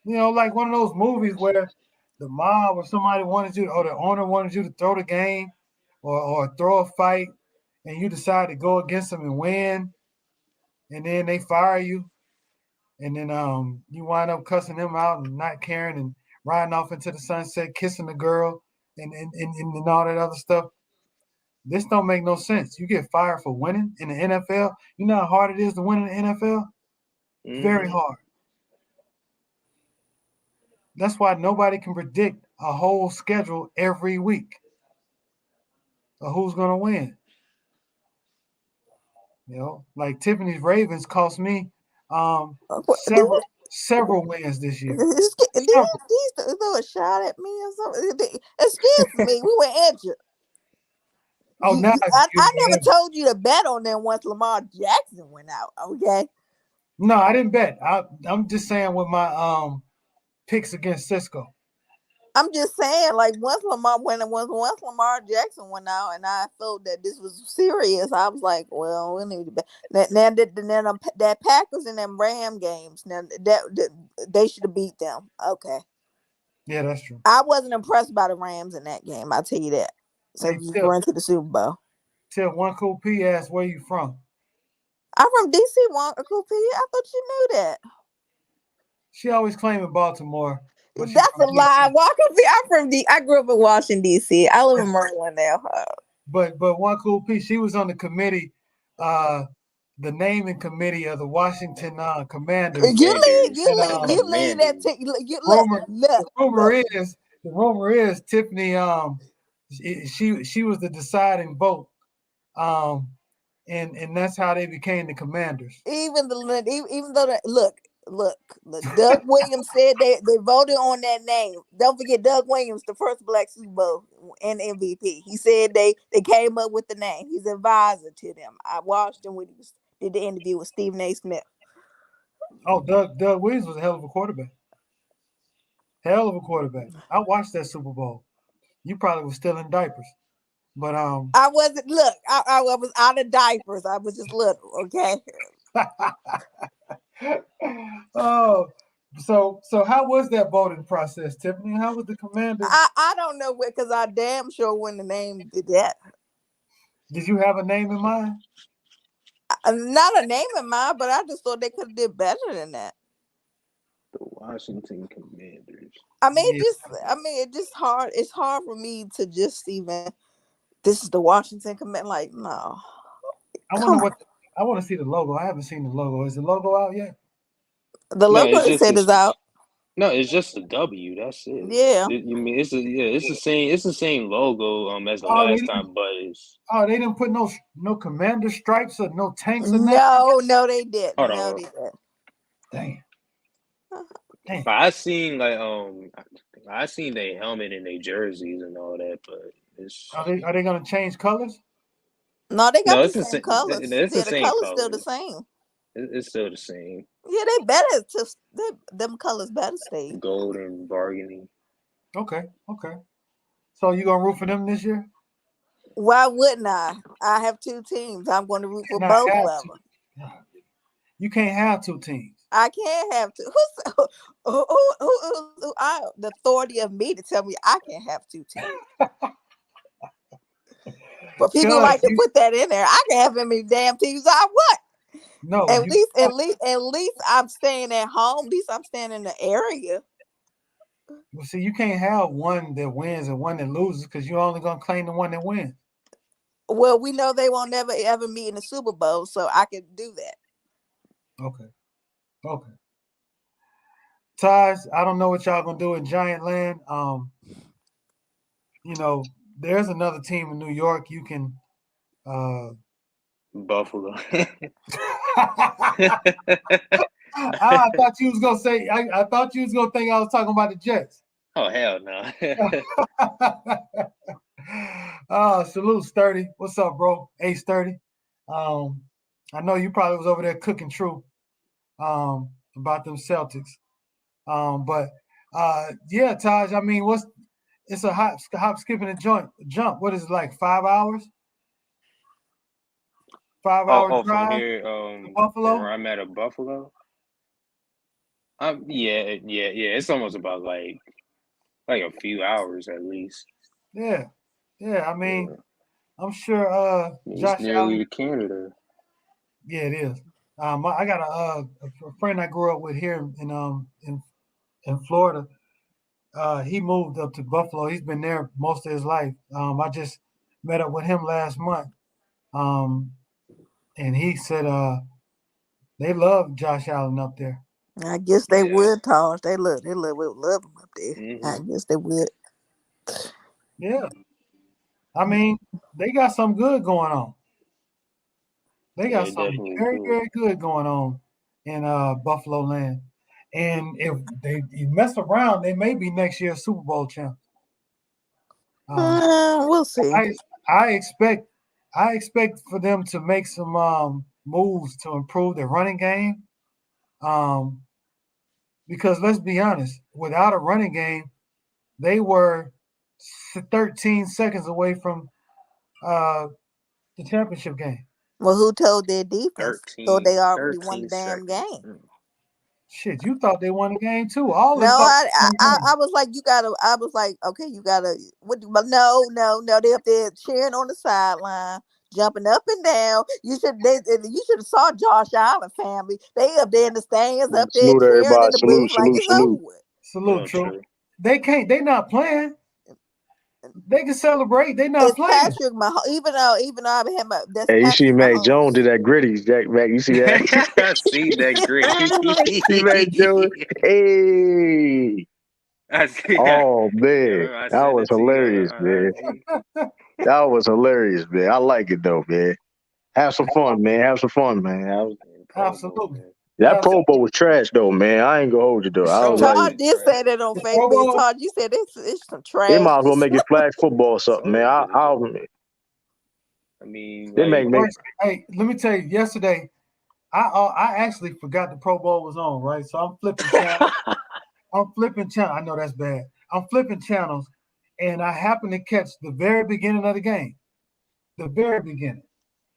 Like one of those movies where the mob or somebody wanted you, or the owner wanted you to throw the game or throw a fight, and you decide to go against them and win, and then they fire you, and then you wind up cussing them out and not caring and riding off into the sunset, kissing the girl, and all that other stuff. This don't make no sense. You get fired for winning in the NFL. You know how hard it is to win in the NFL? Very hard. That's why nobody can predict a whole schedule every week of who's going to win. You know, like Tiffany's Ravens cost me several wins this year. Did he throw a shot at me or something? Excuse me, we were injured. Oh, now I never told you to bet on them once Lamar Jackson went out. Okay. No, I didn't bet. I'm just saying with my picks against Cisco. I'm just saying, like once Lamar Jackson went out, and I felt that this was serious, I was like, well, we need to bet. Now that Packers and them Ram games, now that they should have beat them. Okay. Yeah, that's true. I wasn't impressed by the Rams in that game. I'll tell you that. So we're into the Super Bowl. Till one cool P asked, where you from? I'm from DC, one cool P. I thought you knew that. She always claiming Baltimore. That's a lie. I grew up in Washington, D.C. I live in Maryland now. But one cool P, she was on the committee, the naming committee of the Washington Commanders. You leave that. The rumor is Tiffany. She was the deciding vote. And that's how they became the Commanders. Even though look, Doug Williams said they voted on that name. Don't forget Doug Williams, the first Black Super Bowl and MVP. He said they came up with the name. He's an advisor to them. I watched him when he did the interview with Stephen A. Smith. Oh, Doug Williams was a hell of a quarterback. Hell of a quarterback. I watched that Super Bowl. You probably were still in diapers. But I wasn't. Look, I was out of diapers. I was just little. Okay. Oh, so how was that voting process, Tiffany? How was the Commanders? I don't know, because I damn sure when the name did that. Did you have a name in mind? Not a name in mind, but I just thought they could have did better than that. The Washington Commanders. It's just hard. It's hard for me to just even. This is the Washington Command. Like, no. I want to see the logo. I haven't seen the logo. Is the logo out yet? The logo is out. No, it's just a W. That's it. Yeah. It's the same logo as the last time, but it's. Oh, they didn't put no commander stripes or no tanks or nothing? No, they did. Hold on. Damn. But I seen their helmet and their jerseys and all that, but it's. Are they gonna change colors? No, they got the same colors. The color's still the same. It's still the same. Yeah, they better them colors better stay. Gold and burgundy. Okay. So you gonna root for them this year? Why wouldn't I? I have two teams. I'm going to root for both of them. You can't have two teams. I can't have two. Who the authority of me to tell me I can't have two teams? But people like to put that in there. I can have how many damn teams I want. No, at least I'm staying at home. At least I'm staying in the area. Well, see, you can't have one that wins and one that loses because you're only gonna claim the one that wins. Well, we know they won't never ever meet in the Super Bowl, so I can do that. Okay. Taj, I don't know what y'all gonna do in Giant Land. There's another team in New York. You can Buffalo. I thought you was gonna say. I thought you was gonna think I was talking about the Jets. Oh hell no! Salute, Sturdy. What's up, bro? Ace Sturdy. I know you probably was over there cooking true about them Celtics. But yeah, Taj. I mean, it's a hop, skip, and a jump. What is it, like 5 hours? 5 hour drive from here, to Buffalo. Where I'm at Buffalo. Yeah. It's almost about like a few hours at least. Yeah. I mean, I'm sure. Josh nearly Allen, to Canada. Yeah, it is. I got a friend I grew up with here in Florida. He moved up to Buffalo. He's been there most of his life. I just met up with him last month. And he said They love Josh Allen up there. I guess they would, Tosh. They would love him up there. Mm-hmm. I guess they would. Yeah. I mean, they got something good going on. They got something very, very good going on in Buffalo land. And if you mess around, they may be next year's Super Bowl champs. We'll see. I expect for them to make some moves to improve their running game. Because let's be honest, without a running game, they were 13 seconds away from the championship game. Well, who told their defense? So they already won the damn seconds. game. Shit, you thought they won the game too. No, I was like, you gotta. I was like, okay, you gotta. But no. They up there cheering on the sideline, jumping up and down. You should have saw Josh Allen family. They up there in the stands, up there cheering in the booth like it's over with. Salute, true. They can't. They not playing. They can celebrate. They not playing. Patrick Mahomes, even though I had my. Hey, you see Mac Jones did that gritty, Jack Mac. You see that? I see that gritty. See Mac Jones? Hey. I see oh man, that was hilarious, man. That was hilarious, man. I like it though, man. Have some fun, man. Absolutely. That Pro Bowl was trash, though, man. I ain't gonna hold you, though. Todd did say that on Facebook. Todd, you said it's some trash. They might as well make it flag football or something, man. I mean, they make. Hey, let me tell you. Yesterday, I actually forgot the Pro Bowl was on, right? So I'm flipping channels. I know that's bad. I'm flipping channels, and I happened to catch the very beginning of the game. The very beginning,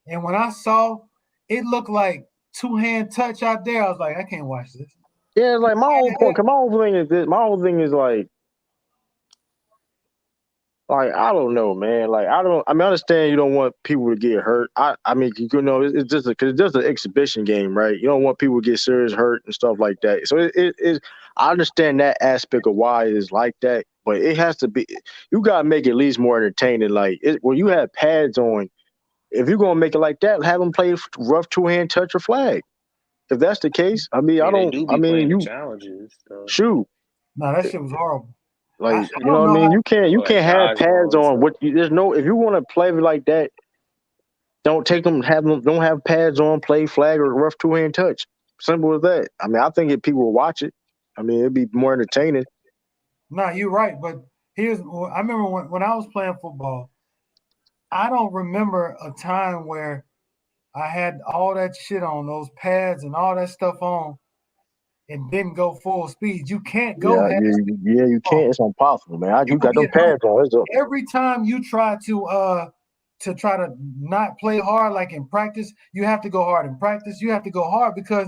and when I saw, it looked like two-hand touch out there. I was like, I can't watch this. Yeah, it's like my whole point. My whole thing is this. My whole thing is like I don't know, man. I understand you don't want people to get hurt. I mean, you know, it's just because it's just an exhibition game, right? You don't want people to get serious hurt and stuff like that. So I understand that aspect of why it is like that, but it has to be. You gotta make it at least more entertaining. When you have pads on. If you're gonna make it like that, have them play rough two-hand touch or flag. If that's the case, I mean, you challenges. So. Shoot. No, that shit was horrible. You know what I mean? You can't have pads on. If you want to play like that, don't have pads on, play flag or rough two-hand touch. Simple as that. I mean, I think people will watch it. I mean, it'd be more entertaining. No, you're right, but I remember when I was playing football. I don't remember a time where I had all that shit on, those pads and all that stuff on, and didn't go full speed. You can't go. Yeah, you can't. It's impossible, man. You got them pads on. Every time you try to not play hard like in practice, you have to go hard in practice. You have to go hard because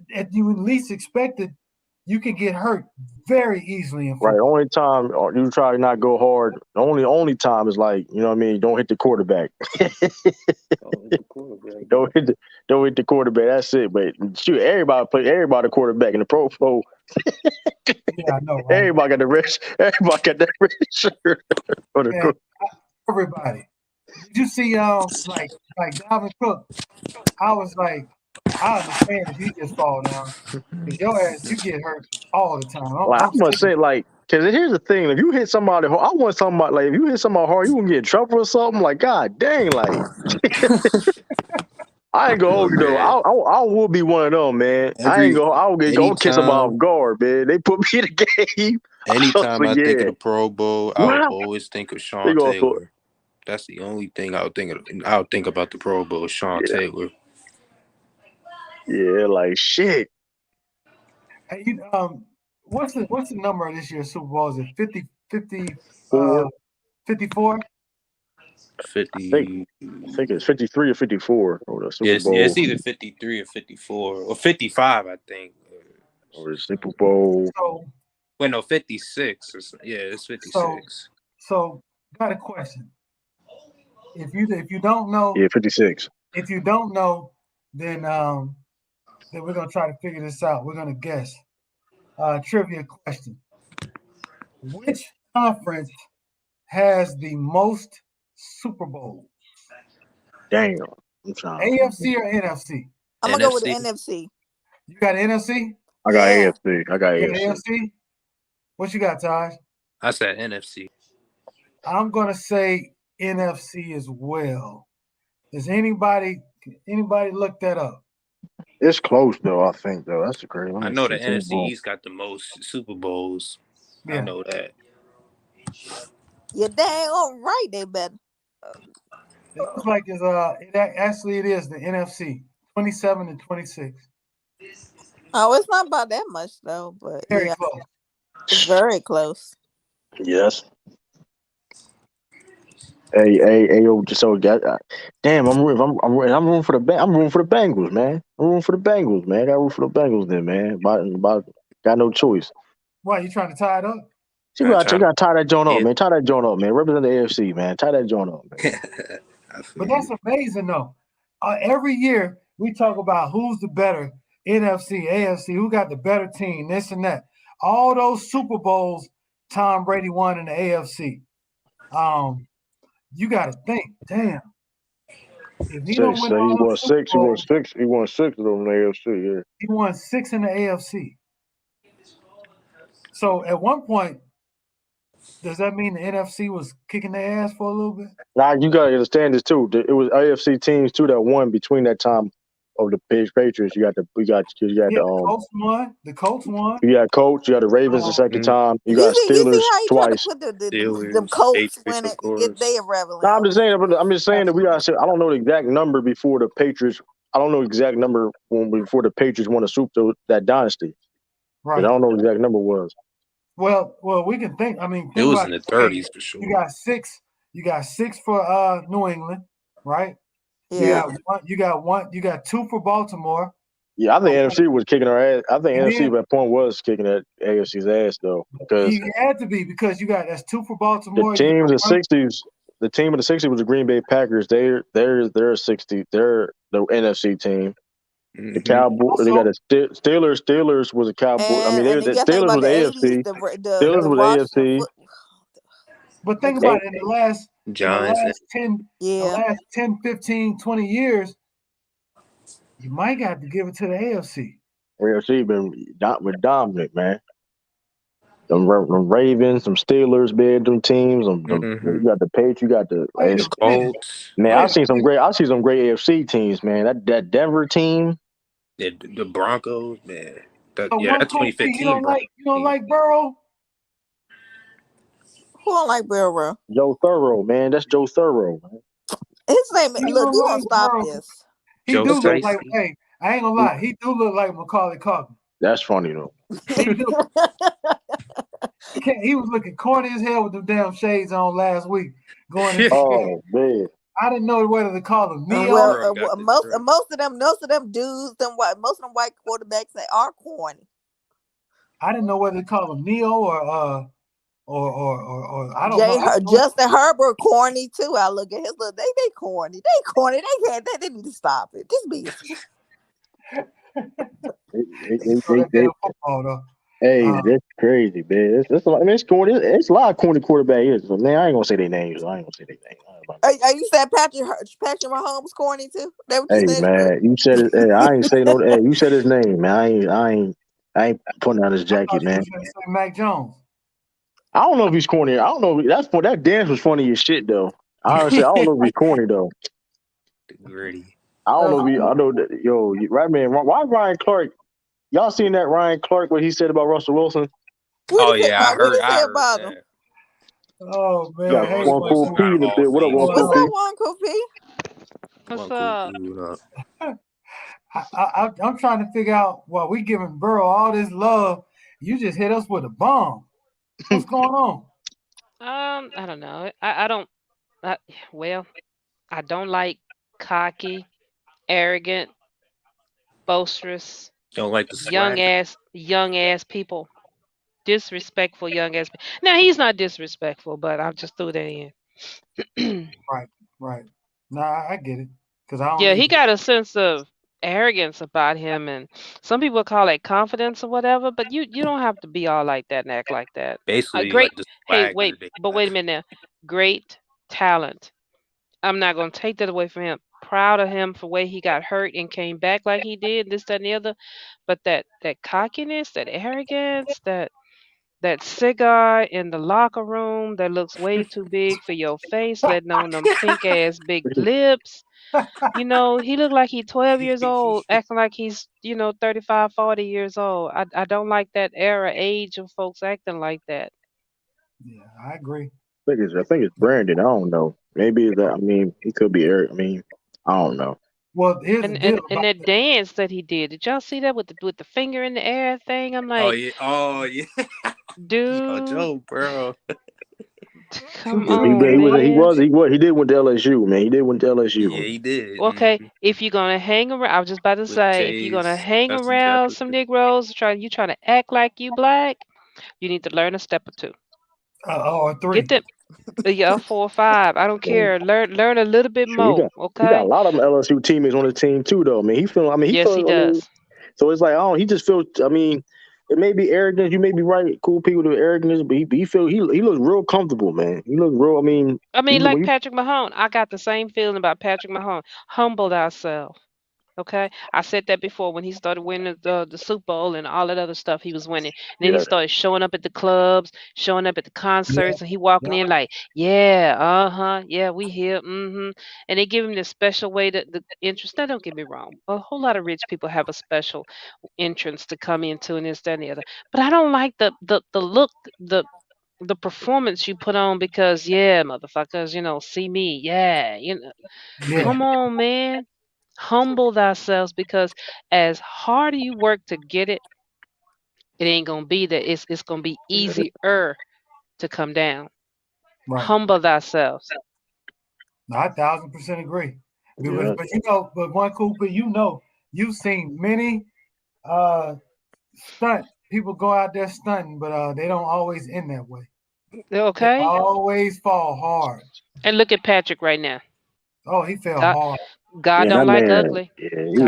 if you at least expect it, you can get hurt very easily. Right. The only time you try to not go hard, the only time is you know what I mean, don't hit the quarterback. Don't hit the quarterback. That's it. But shoot, everybody quarterback in the Pro Bowl. Yeah, I know. Right? Everybody got that red shirt. Everybody. Did you see like Dalvin Cook? I was like, I understand if you just fall down. Because your ass, you get hurt all the time. I'm gonna say because here's the thing: if you hit somebody hard, I want somebody if you hit somebody hard, you gonna get in trouble or something. God dang, I ain't gonna hold you though. I will be one of them, man. I'll get kiss them off guard, man. They put me in the game. Anytime I think of the Pro Bowl, I'll always think of Sean Taylor. That's the only thing I'll think about the Pro Bowl, Sean Taylor. Yeah, shit. Hey, what's the number of this year's Super Bowl? Is it 50, 54? 50. I think it's 53 or 54 or the Super Bowl. Yeah, it's either 53 or 54 or 55, I think. Or the Super Bowl. Wait, no, 56. It's 56. So got a question. If you don't know, 56. If you don't know, then we're gonna try to figure this out. We're gonna guess. Trivia question: which conference has the most Super Bowls? Damn. AFC or NFC? I'm gonna go with the NFC. You got NFC? I got AFC. I got AFC. What you got, Taj? I said NFC. I'm gonna say NFC as well. Does anybody look that up? It's close though. I think though. That's the crazy. I know the NFC East got the most Super Bowls. Yeah. I know that. You're dang all right. They better. It looks like it is the NFC 27 and 26. Oh, it's not about that much though, but very close. It's very close. Yes. Hey, yo, so damn, I'm rooting for the Bengals, man. I'm rooting for the Bengals, man. I got to root for the Bengals, then, man. Got no choice. Why you trying to tie it up? You got to tie that joint up, man. Tie that joint up, man. Represent the AFC, man. Tie that joint up, man. But that's amazing, though. Every year we talk about who's the better NFC, AFC, who got the better team, this and that. All those Super Bowls Tom Brady won in the AFC. You got to think, damn. If he don't win he won six. He won six of them in the AFC. Yeah. He won 6 in the AFC. So at one point, does that mean the NFC was kicking their ass for a little bit? Nah, you gotta understand this too. It was AFC teams too that won between that time of the Patriots. You got the Colts won. You got Colts. You got the Ravens the second time. You got Steelers twice. The Colts win it and get their revenue. No, I'm just saying that we got. I don't know the exact number before the Patriots. I don't know the exact number before the Patriots won the Super that dynasty. Right. I don't know what the exact number was. Well, we can think. I mean, it was in the 30s for sure. You got six for New England, right? Yeah. You got 2 for Baltimore. Yeah, I think NFC was kicking our ass. I think NFC at that point was kicking that AFC's ass though, because he had to be because that's 2 for Baltimore. The team of the '60s was the Green Bay Packers. They're 60. They're the NFC team. Mm-hmm. The Cowboys. They got the Steelers. Steelers was a Cowboy. The Steelers was the AFC. Steelers was AFC. But think about it, in the last 10, 15, 20 years, you might have to give it to the AFC. AFC been dominant, man. Them Ravens, some Steelers, them teams. You got the Patriots, you got the Colts. Man, I see some great AFC teams, man. That Denver team. The Broncos, man. That 2015. You don't like Burrow? Who don't like Burrow? Joe Burrow, man. That's Joe Burrow, man. His name. Look, you gonna stop this? He do look like. Hey, I ain't gonna lie. He do look like Macaulay Culkin. That's funny though. He do. He was looking corny as hell with them damn shades on last week. Oh man. I didn't know whether to call them Neo. Most of them dudes, most of them white quarterbacks, they are corny. I didn't know whether to call them Neo or I don't know. Justin Herbert corny too. I look at his look. They corny. They corny. They need to stop it. This be. Hey, that's crazy, man. It's corny. It's a lot of corny quarterbacks. Man, I ain't gonna say their names. Are you saying Patrick Mahomes corny too? Hey, man, you said it. Hey, I ain't say no. Hey, you said his name, man. I ain't putting on his jacket, man. Mac Jones. I don't know if he's corny. I don't know. That dance was funny as shit, though. Honestly, I don't know if he's corny though. Gritty. I don't know if he. I know that. Yo, right, man. Why Ryan Clark? Y'all seen that Ryan Clark? What he said about Russell Wilson? I heard about him. Oh man, hey, what up, Juan P? What's up? I'm trying to figure out why we giving Burrow all this love. You just hit us with a bomb. What's going on? I don't know. I don't like cocky, arrogant, boisterous, don't like the young ass people. Disrespectful young ass people. Now he's not disrespectful, but I just threw that in. Right. Nah, I get it. He got a sense of arrogance about him, and some people call it confidence or whatever, but you don't have to be all like that and act like that. Basically, wait a minute now. Great talent. I'm not gonna take that away from him. proud of him for the way he got hurt and came back like he did, this, that, and the other. But that cockiness, that arrogance, that cigar in the locker room that looks way too big for your face, letting on them pink ass big lips. He looked like he's 12 years old, acting like he's, 35, 40 years old. I don't like that age of folks acting like that. Yeah, I agree. I think it's Brandon. I don't know. Maybe that. I mean, he could be Eric. I mean, I don't know. Well, here's the deal. And that dance that he did y'all see that with the finger in the air thing? I'm like, oh yeah, dude, Joe Burrow. Come on, man. He did went to LSU, man. He did went to LSU. Yeah, he did. Okay, if you're gonna hang around, I was just about to say, if you're gonna hang around some Negroes, trying to act like you black, you need to learn a step or two. Or 3. Get them, 4 or 5. I don't care. Learn a little bit more. Okay. He got a lot of LSU teammates on the team too, though. I mean, yes, he does. So it's like, he just feels. I mean, it may be arrogance. You may be right. Cool people do arrogance, but he looks real comfortable, man. He looks real. I mean, like Patrick Mahomes. I got the same feeling about Patrick Mahomes. Humble thyself. Okay, I said that before when he started winning the Super Bowl and all that other stuff he was winning. And then he started showing up at the clubs, showing up at the concerts, and he walking in like, yeah, we here, and they give him this special way the entrance. Now, don't get me wrong, a whole lot of rich people have a special entrance to come into, and this, that, and the other. But I don't like the look, the performance you put on because motherfuckers, see me, come on, man. Humble thyself, because as hard as you work to get it, it ain't gonna be that. It's gonna be easier to come down. Right. Humble thyself. I 1,000% agree. Yeah. But one cool thing, you've seen many stunt people go out there stunting, but they don't always end that way. Okay. They always fall hard. And look at Patrick right now. Oh, he fell hard. God don't like ugly. Yeah, he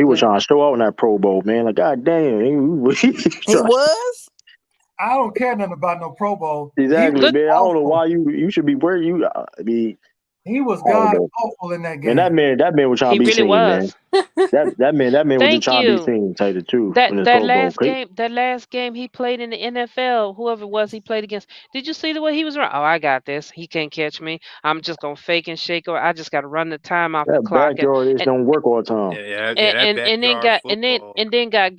was trying to show out in that Pro Bowl, man. Like, God damn, he was. I don't care nothing about no Pro Bowl. Exactly, man. I don't know why you should be where you. I mean, he was god awful in that game. And that man was trying to be seen, man. That man was trying to be seen. Tell you the truth. That last game he played in the NFL, whoever it was he played against. Did you see the way he was running? Oh, I got this. He can't catch me. I'm just gonna fake and shake, or I just got to run the time off the clock. Backyard don't work all the time. And then got.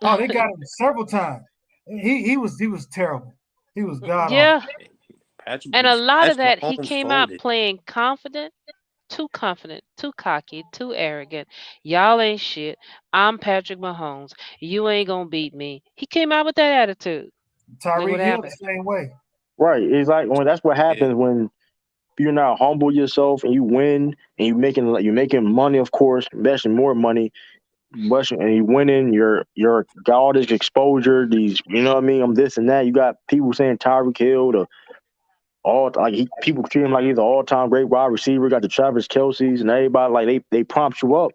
Oh, they got him several times. He was terrible. He was god. Yeah. And a lot of that, he came out playing confident, too cocky, too arrogant. Y'all ain't shit. I'm Patrick Mahomes. You ain't gonna beat me. He came out with that attitude. Tyreek Hill the same way. Right. It's like that's what happens when you're not humble yourself and you win and you're making money, of course, investing more money. And you winning, your got all this exposure, these, you know what I mean? I'm this and that. You got people saying Tyreek Hill, people treat him like he's an all-time great wide receiver. Got the Travis Kelce's and everybody, like they prompt you up.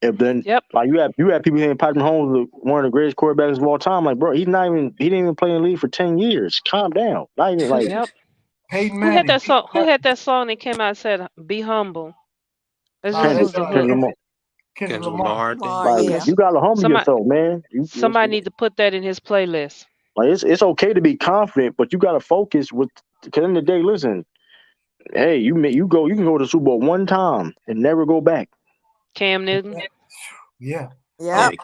And then like you have people saying Patrick Mahomes one of the greatest quarterbacks of all time. Like, bro, he didn't even play in the league for 10 years. Calm down. Not even like Peyton Manning. Who had that song that came out and said, "Be humble"? Kendrick Lamar. You gotta humble yourself, man. Somebody need to put that in his playlist. Like it's okay to be confident, but you gotta focus because in the day, listen, hey, you can go to the Super Bowl one time and never go back. Cam Newton. Yeah.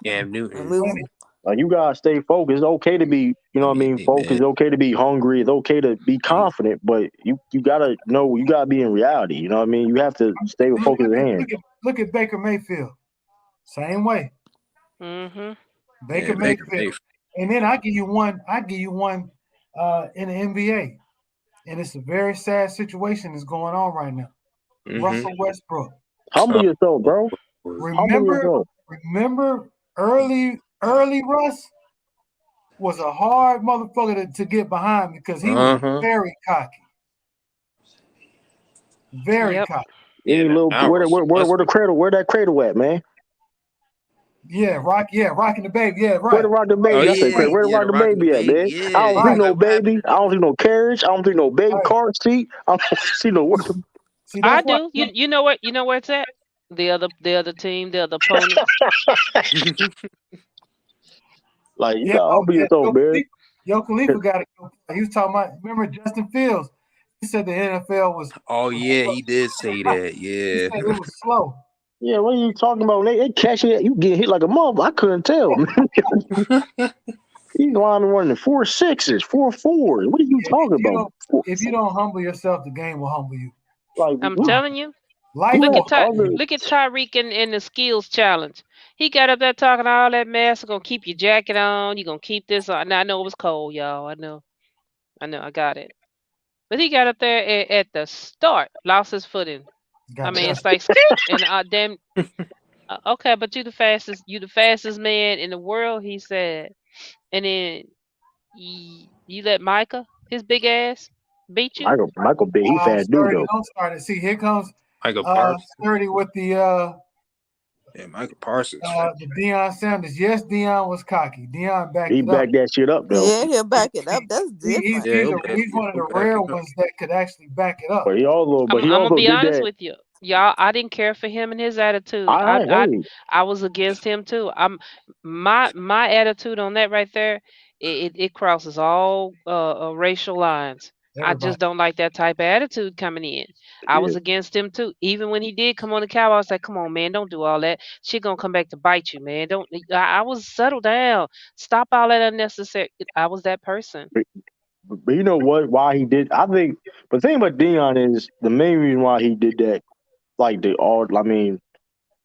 Cam Newton. Like you gotta stay focused. It's okay to be, you know what I mean, focused. It's okay to be hungry. It's okay to be confident, but you gotta know you gotta be in reality. You know what I mean? You have to stay with focus at hand. Look at Baker Mayfield. Same way. Mm-hmm. Baker Mayfield. And then I give you one in the NBA. And it's a very sad situation that's going on right now. Russell Westbrook. Humble yourself, bro. Remember early Russ was a hard motherfucker to get behind because he was very cocky. Very cocky. Where that cradle at, man? Rocking the baby. Yeah, right. Where the rock the baby? Where the rock the baby at, man? Yeah. I don't see no baby. I don't see no carriage. I don't see no baby car seat. I don't see no. See, that's why. You know what? You know where it's at? The other team, the other opponents. Like, you got humble yourself, man. Yo, Khalifa got it. He was talking about. Remember Justin Fields? He said the NFL was. Oh yeah, he did say that. Yeah, he said it was slow. Yeah, what are you talking about? They catch it. You get hit like a mother. I couldn't tell. He's running 4 6s, 4 4s. What are you talking about? If you don't humble yourself, the game will humble you. Like, I'm telling you. Look at Tyreek in the skills challenge. He got up there talking all that mess. Gonna keep your jacket on. You gonna keep this on. Now I know it was cold, y'all. I know. I got it. But he got up there at the start, lost his footing. I mean, it's like and damn. Okay, but you the fastest man in the world, he said. And then you let Micah, his big ass, beat you. Michael big, he fast dude though. Don't start it. See, here comes Michael Parsons. 30 with the Michael Parsons. The Deion Sanders. Yes, Deion was cocky. Deion backed that shit up though. Yeah, he'll back it up. That's different. He's one of the rare ones that could actually back it up. But I'm gonna be honest with you. Y'all, I didn't care for him and his attitude. I was against him too. My attitude on that right there, it crosses all racial lines. Everybody. I just don't like that type of attitude coming in. I was against him too. Even when he did come on the Cowboys, I was like, "Come on, man, don't do all that. Shit gonna come back to bite you, man. Don't." I was settle down. Stop all that unnecessary. I was that person. But you know what? Why he did? I think. But the thing about Deion is the main reason why he did that. Like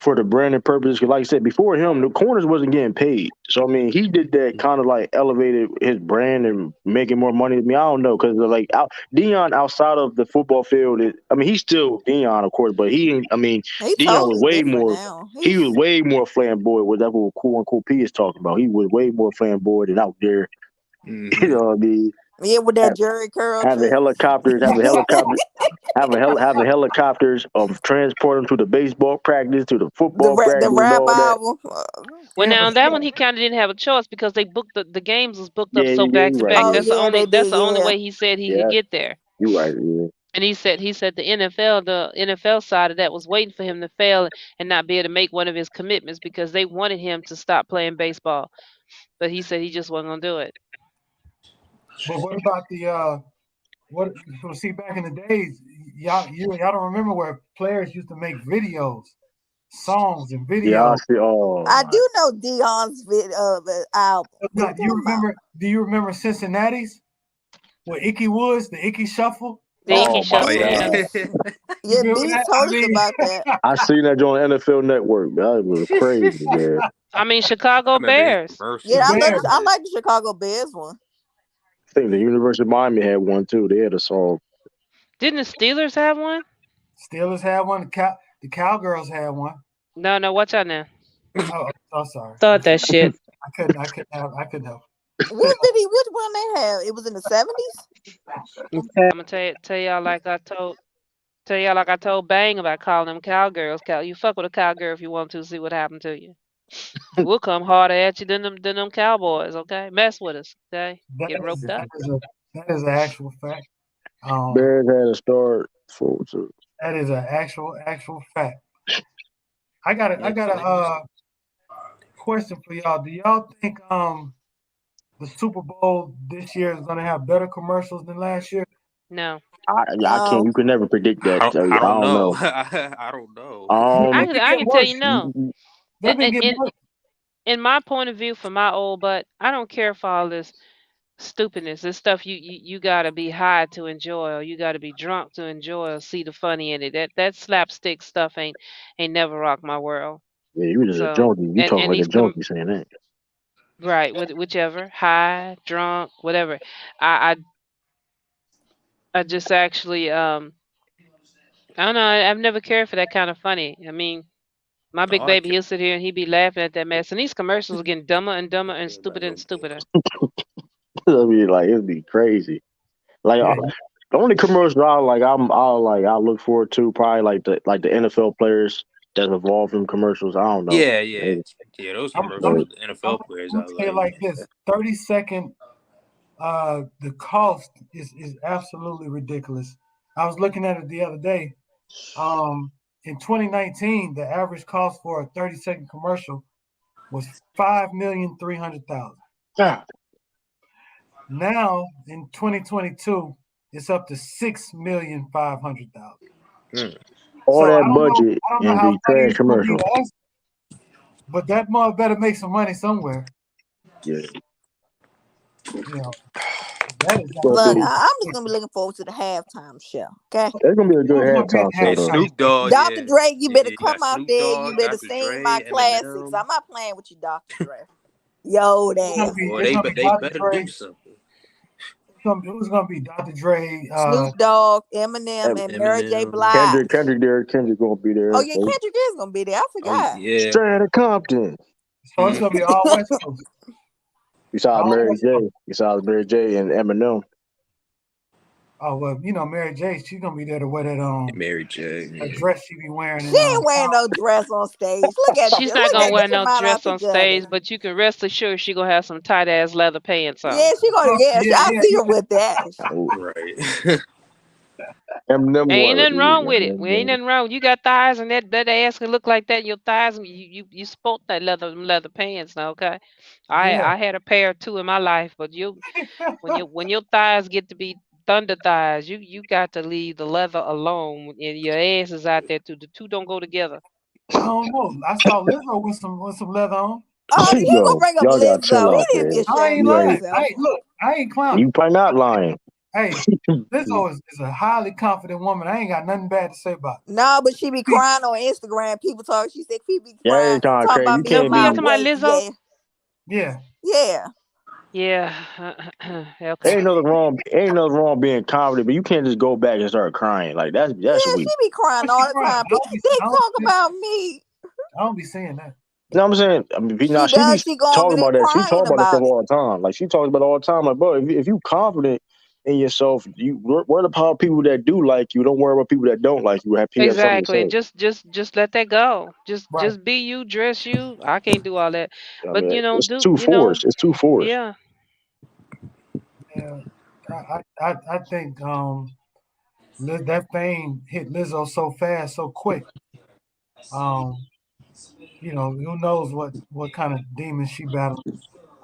for the branding purposes, because like I said, before him, the corners wasn't getting paid. So, I mean, he did that kind of like elevated his brand and making more money. I mean, I don't know, because like Deion outside of the football field, he's still Deion, of course, but he Deion was way more, he was way more flamboyant with that what Cool Uncle P is talking about. He was way more flamboyant and out there, you know what I mean? Yeah, with that Jerry curl. Having helicopters of transport them to the baseball practice, to the football practice. The rap album. Well, now that one he kind of didn't have a choice because they booked the games was booked up back to back. That's the only way he said he could get there. You're right. Yeah. And he said the NFL side of that was waiting for him to fail and not be able to make one of his commitments because they wanted him to stop playing baseball, but he said he just wasn't gonna do it. But what about see back in the days, y'all don't remember where players used to make videos, songs and videos. Yeah, I do know Deion's album. Do you remember Cincinnati's with Icky Woods, the Icky Shuffle? The Icky Shuffle, yeah. Yeah, Beast told us about that. I seen that on NFL Network. That was crazy, man. I mean, Chicago Bears. Yeah, I like the Chicago Bears one. I think the University of Miami had one too. They had a song. Didn't the Steelers have one? Steelers had one. The Cowgirls had one. No, watch out now. Oh, sorry. Thought that shit. I couldn't help. Which one they have? It was in the 70s? I'm gonna tell y'all like I told Bang about calling them cowgirls. You fuck with a cowgirl if you want to see what happened to you. We'll come harder at you than them Cowboys, okay? Mess with us, okay? Get roped up. That is an actual fact. Bears had a start for too. That is an actual fact. I got a question for y'all. Do y'all think the Super Bowl this year is gonna have better commercials than last year? No. I can't. You can never predict that. I don't know. I don't know. I can tell you no. In my point of view, for my old butt, I don't care for all this stupidness. This stuff you gotta be high to enjoy, or you gotta be drunk to enjoy, or see the funny in it. That slapstick stuff ain't never rocked my world. Yeah, you just a junkie. You talking like a junkie saying that. Right, whichever, high, drunk, whatever. I just actually I don't know. I've never cared for that kind of funny. I mean, my big baby, he'll sit here and he'd be laughing at that mess. And these commercials are getting dumber and dumber and stupider and stupider. It'd be crazy. Like the only commercials I look forward to probably like the NFL players that evolve from commercials. I don't know. Yeah. Those commercials, the NFL players. I'm say like this: 30-second. The cost is absolutely ridiculous. I was looking at it the other day. In 2019, the average cost for a 30-second commercial was $5,300,000. Yeah. Now in 2022, it's up to $6,500,000. All So that budget I don't know and how the funny trash it's gonna be commercial. to us, but that mother better make some money somewhere. Yeah. You know, that is Look, I'm just gonna be looking forward to the halftime show. Okay, it's gonna be a good halftime show. Snoop Dogg, Dr. Dre, you better come out Snoop there. Dogg, You better Dr. sing Dre, my classics. Eminem. I'm not playing with you, Dr. Dre. Yo, damn. Well, they better do something. Who's gonna be Dr. Dre? Snoop Dogg, Eminem, and Mary J. Blige. Kendrick gonna be there. Oh yeah, Kendrick is gonna be there. I forgot. Oh, yeah. Straight out of Compton. So it's gonna be all West Coast. Besides Mary J. and Eminem. Oh well, you know Mary J. She's gonna be there to wear that Mary J. that dress she be wearing. She ain't wearing no dress on stage. Look at She's not gonna wear no dress on stage, but you can rest assured she gonna have some tight ass leather pants on. Yeah, she gonna. Yeah, I see her with that. Right. Ain't nothing wrong with it. Ain't nothing wrong. You got thighs and that ass can look like that. Your thighs, you sport that leather pants now, okay? I had a pair or two in my life, but when your thighs get to be thunder thighs, you got to leave the leather alone, and your ass is out there too. The two don't go together. I don't know. I saw Lizzo with some leather on. Oh, you gonna bring up Lizzo? He didn't get I ain't lying. I ain't clowning. You probably not lying. Hey, Lizzo is a highly confident woman. I ain't got nothing bad to say about it. No, but she be crying on Instagram. People talk. She said she be crying. Yeah, talking about me on my weight. Lizzo? Yeah. Yeah. Okay. Ain't nothing wrong being confident, but you can't just go back and start crying. Like that's weak. She be crying all the time. They talk about me. I don't be saying that. You know what I'm saying? I mean, she talking about that. She talking about that stuff all the time. Like she talks about it all the time. Like, bro, if you confident in yourself, you worry about people that do like you. Don't worry about people that don't like you. Exactly. Just let that go. Just be you, dress you. I can't do all that. But it's too forced. It's too forced. Yeah. Yeah. I think that fame hit Lizzo so fast, so quick. You know, who knows what kind of demons she battled.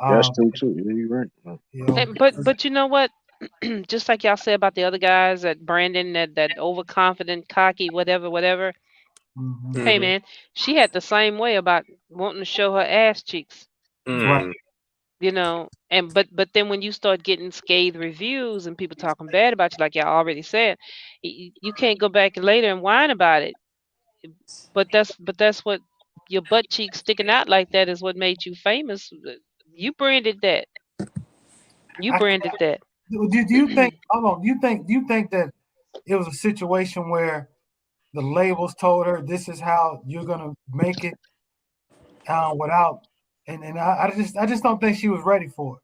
That's true too. Yeah, you're right. You know, but you know what? Just like y'all said about the other guys, that Brandon, that overconfident, cocky, whatever. Mm-hmm. Hey man, she had the same way about wanting to show her ass cheeks. Right. You know, but then when you start getting scathed reviews and people talking bad about you, like y'all already said, you can't go back later and whine about it. But that's what your butt cheeks sticking out like that is what made you famous. You branded that. Do you think? Hold on. Do you think that it was a situation where the labels told her this is how you're gonna make it without? And I just don't think she was ready for it.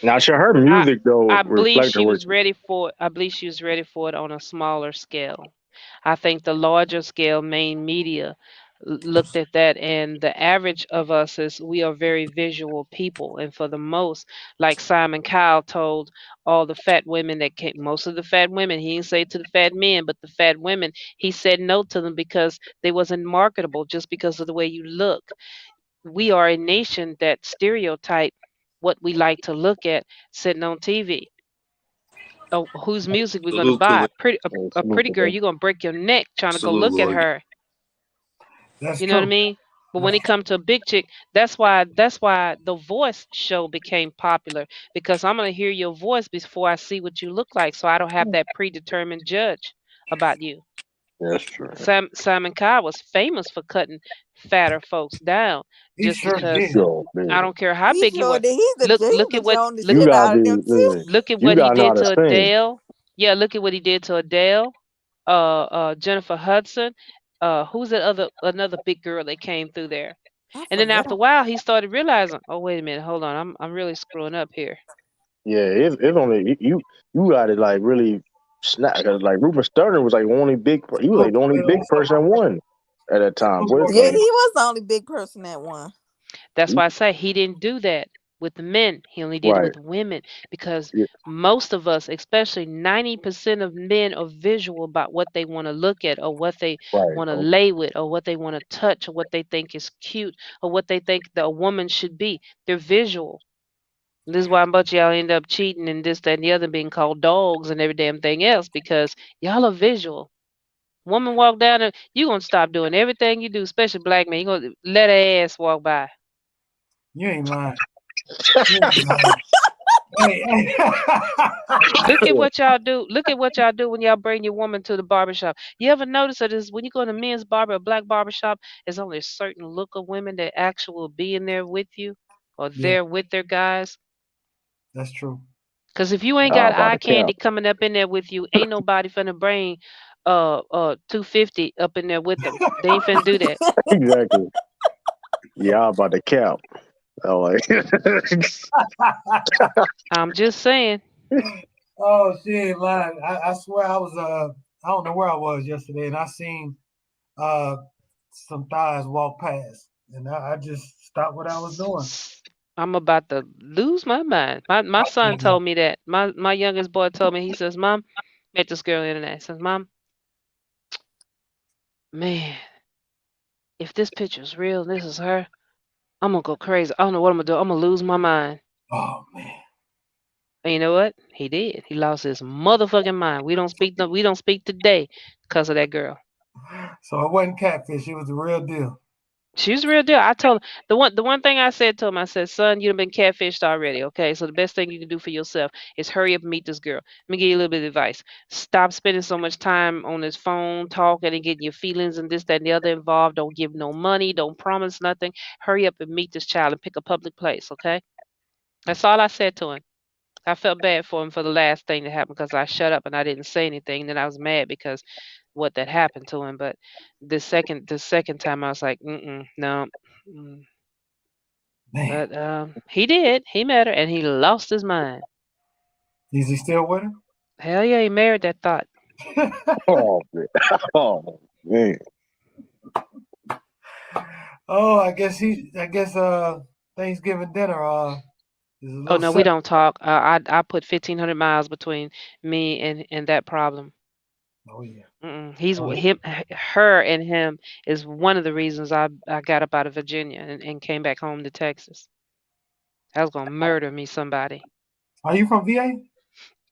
Now, her music though. I believe she was ready for it. I believe she was ready for it on a smaller scale. I think the larger scale main media looked at that, and the average of us is we are very visual people, and for the most, like Simon Cowell told all the fat women that came, most of the fat women, he didn't say to the fat men, but the fat women, he said no to them because they wasn't marketable just because of the way you look. We are a nation that stereotype what we like to look at sitting on TV. Oh, whose music we're going to buy? A pretty girl, you're going to break your neck trying to go look at her. That's you know what I mean? But when it comes to a big chick, that's why the Voice show became popular, because I'm going to hear your voice before I see what you look like, so I don't have that predetermined judge about you. That's true. Simon Cowell was famous for cutting fatter folks down. Just because I don't care how big you are. Look at what he did to Adele. Yeah, look at what he did to Adele. Jennifer Hudson. Who's another big girl that came through there? And then after a while, he started realizing, oh wait a minute, hold on, I'm really screwing up here. Yeah, it's only you got to like really snap. Cause like Rupert Sterling was like only big. He was like the only big person that won at that time. Yeah, he was the only big person that won. That's why I say he didn't do that. with the men. He only did it with women because most of us, especially 90% of men, are visual about what they want to look at or what they want to lay with or what they want to touch or what they think is cute or what they think that a woman should be. They're visual. This is why a bunch of y'all end up cheating and this, that, and the other, being called dogs and every damn thing else because y'all are visual. Woman walk down and you gonna stop doing everything you do, especially black men. You gonna let her ass walk by. You ain't lying. You ain't lying. Hey. Look at what y'all do. Look at what y'all do when y'all bring your woman to the barbershop. You ever notice that is when you go to men's barber or black barbershop, there's only a certain look of women that actually will be in there with you or there with their guys. That's true. Because if you ain't got eye candy coming up in there with you, ain't nobody finna bring 250 up in there with them. They ain't finna do that. Exactly. Yeah, about the cap. I'm just saying. Oh, she ain't lying. I swear I was I don't know where I was yesterday, and I seen some thighs walk past, and I just stopped what I was doing. I'm about to lose my mind. My son told me that. My youngest boy told me, he says, Mom, met this girl the other night. He says, Mom, man, if this picture's real and this is her, I'm gonna go crazy. I don't know what I'm gonna do. I'm gonna lose my mind. Oh man. And you know what? He did. He lost his motherfucking mind. We don't speak today because of that girl. So it wasn't catfish, it was the real deal. She was the real deal. I told him the one thing I said to him, I said, son, you've been catfished already. Okay. So the best thing you can do for yourself is hurry up and meet this girl. Let me give you a little bit of advice. Stop spending so much time on this phone talking and getting your feelings and this, that, and the other involved. Don't give no money. Don't promise nothing. Hurry up and meet this child and pick a public place. Okay. That's all I said to him. I felt bad for him for the last thing that happened because I shut up and I didn't say anything. And then I was mad because what that happened to him. But the second time I was like, no. But he did. He met her and he lost his mind. Is he still with her? Hell yeah, he married that thought. Oh man. Oh man. Oh, I guess Thanksgiving dinner oh no, we don't talk. I put 1,500 miles between me and that problem. Oh yeah. Her and him is one of the reasons I got up out of Virginia and came back home to Texas. I was gonna murder me somebody. Are you from VA?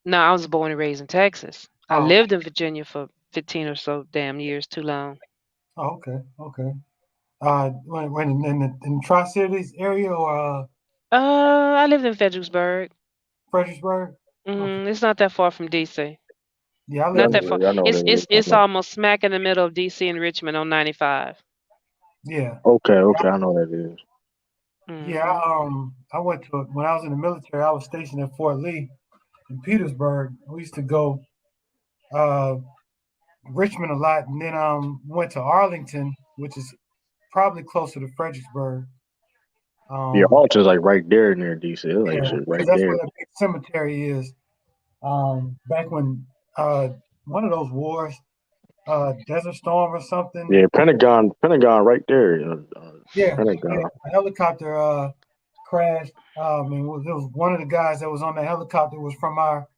No, I was born and raised in Texas. I lived in Virginia for 15 or so damn years, too long. Oh, okay. When in the Tri-Cities area or I lived in Fredericksburg. Fredericksburg? Okay. It's not that far from DC. Yeah, not that far. It's almost smack in the middle of DC and Richmond on 95. Yeah. Okay, I know what that is. Mm-hmm. Yeah, I went to when I was in the military. I was stationed at Fort Lee in Petersburg. We used to go Richmond a lot, and then went to Arlington, which is probably closer to Fredericksburg. Arlington's like right there near DC. Like right that's there. where the big cemetery is. Back when one of those wars, Desert Storm or something. Yeah, Pentagon right there. Pentagon. A helicopter crashed. It was one of the guys that was on the helicopter was from our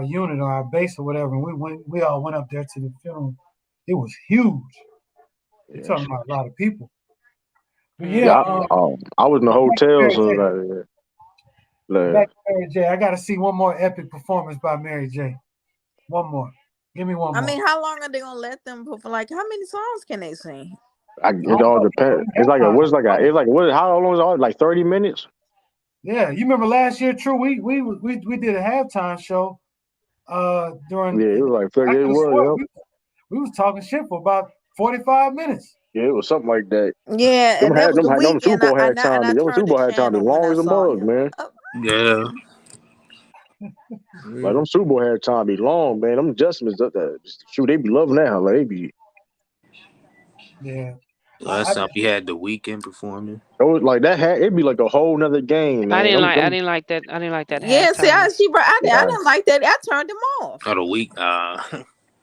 unit or our base or whatever. And we all went up there to the funeral. It was huge. You're talking about a lot of people. But I was in the hotel, so back to Mary J. I got to see one more epic performance by Mary J. One more. Give me one more. I mean, how long are they gonna let them perform? Like, how many songs can they sing? It all depends. It's like how long is it? Like 30 minutes? Yeah, you remember last year, True? We did a halftime show. During it was like 30. We was talking shit for about 45 minutes. Yeah, it was something like that. Yeah, and that was the weekend. Super Bowl halftime. Them Super Bowl halftime as long as a mug, man. Yeah. Like them Super Bowl halftime be long, man. Them adjustments, they be loving that. Like they be. Yeah. Last time we had the weekend performing. It was like that. It'd be like a whole nother game, man. I didn't like that. Yeah, see, I didn't like that. I turned them off. Oh, the week.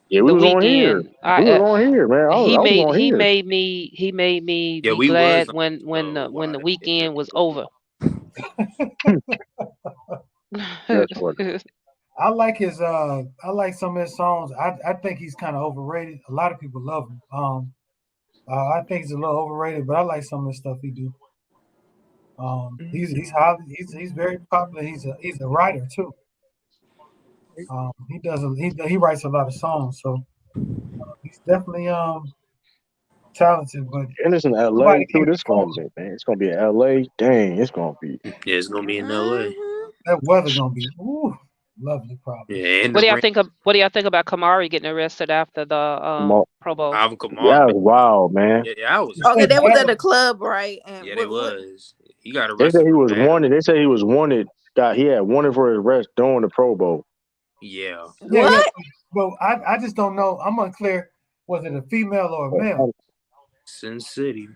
Yeah, we was on here. We was on here, man. He made me be glad when the weekend was over. That's funny. I like his I like some of his songs. I think he's kind of overrated. A lot of people love him. I think he's a little overrated, but I like some of the stuff he do. He's very popular. He's a writer too. He writes a lot of songs, so he's definitely talented. But and it's in LA too. This gonna be, man. It's gonna be in LA. Dang, it's gonna be. Yeah, it's gonna be in LA. That weather gonna be lovely, probably. Yeah, and what do y'all think of? What do y'all think about Kamari getting arrested after the Pro Bowl? Yeah, wild, man. Yeah, I was. Okay, that was at the club, right? And yeah, it was. He got arrested. They said he was wanted. They said he was wanted. He had wanted for his arrest during the Pro Bowl. Yeah. What? But I just don't know. I'm unclear. Was it a female or a male? Cincinnati.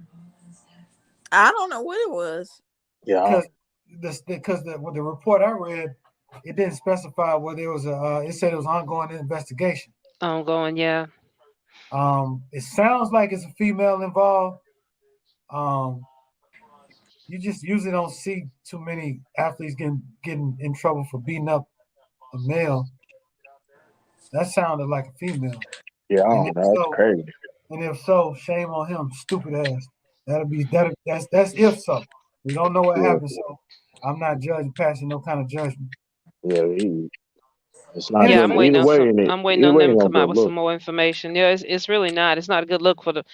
I don't know what it was. Yeah. Because the report I read, it didn't specify whether it was it said it was ongoing investigation. Ongoing, yeah. It sounds like it's a female involved. You just usually don't see too many athletes getting in trouble for beating up a male. That sounded like a female. Yeah, that's crazy. And if so, shame on him, stupid ass. That's if so. We don't know what happened, so I'm not passing no kind of judgment. Yeah, it's not. Yeah, good. I'm waiting Either way, I'm waiting on them to come out with some more information. Yeah, it's really not. It's not a good look for the.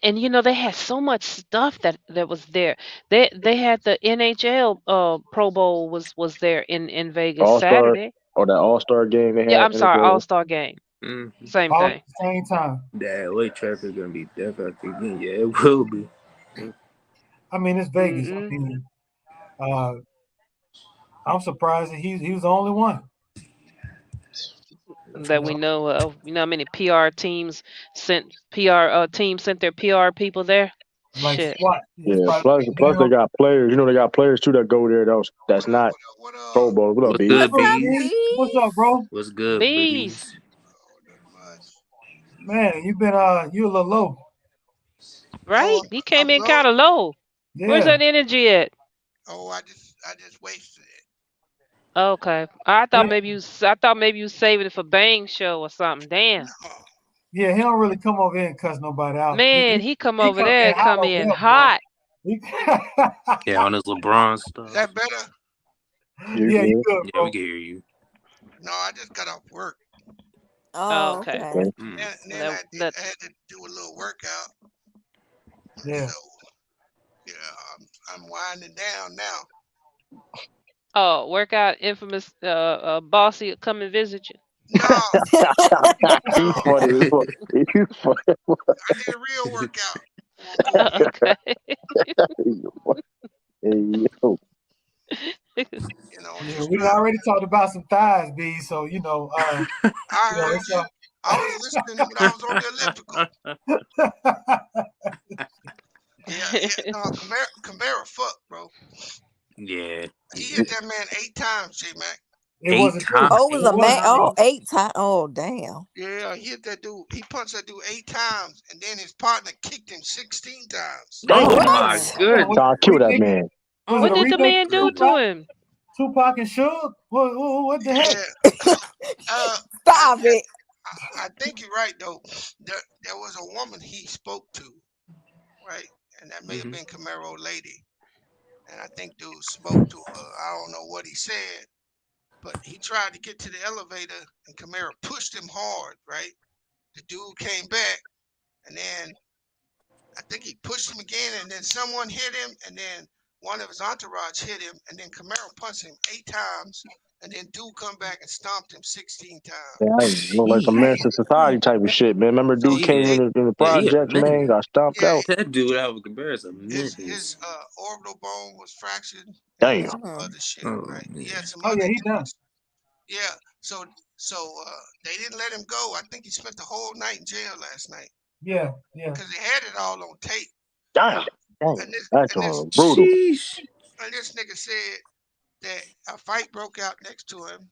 And they had so much stuff that was there. They had the NHL Pro Bowl was there in Vegas All-Star, Saturday. Or that All-Star game they had. Yeah, I'm sorry, All-Star game. Mm-hmm. Same all thing. At the same time. That LA traffic gonna be definitely again. Yeah, it will be. I mean, it's Vegas. I mean, I'm surprised that he was the only one that we know of. You know how many PR teams sent their PR people there? Like Shit. SWAT. Yeah. Plus they got players. They got players too that go there. That's not Pro Bowl. What up, good, Bees? What's up, bro? What's good, Bees? Man, you a little low. Right? He came in kind of low. Yeah. Where's that energy at? Oh, I just wasted it. Okay. I thought maybe you was saving it for Bang show or something. Damn. Yeah, he don't really come over here and cuss nobody out. Man, he come over there and come in hot. Yeah, on his LeBron stuff. Is that better? Yeah, you good, bro. Yeah, we can hear you. No, I just got off work. Oh, okay. And then I had to do a little workout. Yeah. So, I'm winding down now. Oh, workout infamous Bossy come and visit you. No. He's funny. I did a real workout. Okay. We already talked about some thighs, B. So I heard you. I was listening when I was on the elliptical. No, Kamara fuck, bro. Yeah. He hit that man 8 times, J-Mac. It was a man. Oh, 8 times. Oh, damn. Yeah, he hit that dude. He punched that dude 8 times, and then his partner kicked him 16 times. Oh my goodness! I'll kill that man. What did the man do to him? Tupac and Suge? What the heck? Stop it. I think you're right, though. There was a woman he spoke to, right? And that may have been Camaro lady. And I think dude spoke to her. I don't know what he said, but he tried to get to the elevator, and Camaro pushed him hard, right? The dude came back, and then I think he pushed him again, and then someone hit him, and then one of his entourage hit him, and then Camaro punched him 8 times, and then dude come back and stomped him 16 times. Yeah, like a menace to society type of shit, man. Remember, dude came in the project, man, got stomped out. That dude out of comparison, his orbital bone was fractured. Damn. Other shit, right? He had some. He done. Yeah. So they didn't let him go. I think he spent the whole night in jail last night. Yeah. Because they had it all on tape. Damn. That's brutal. And this nigga said that a fight broke out next to him,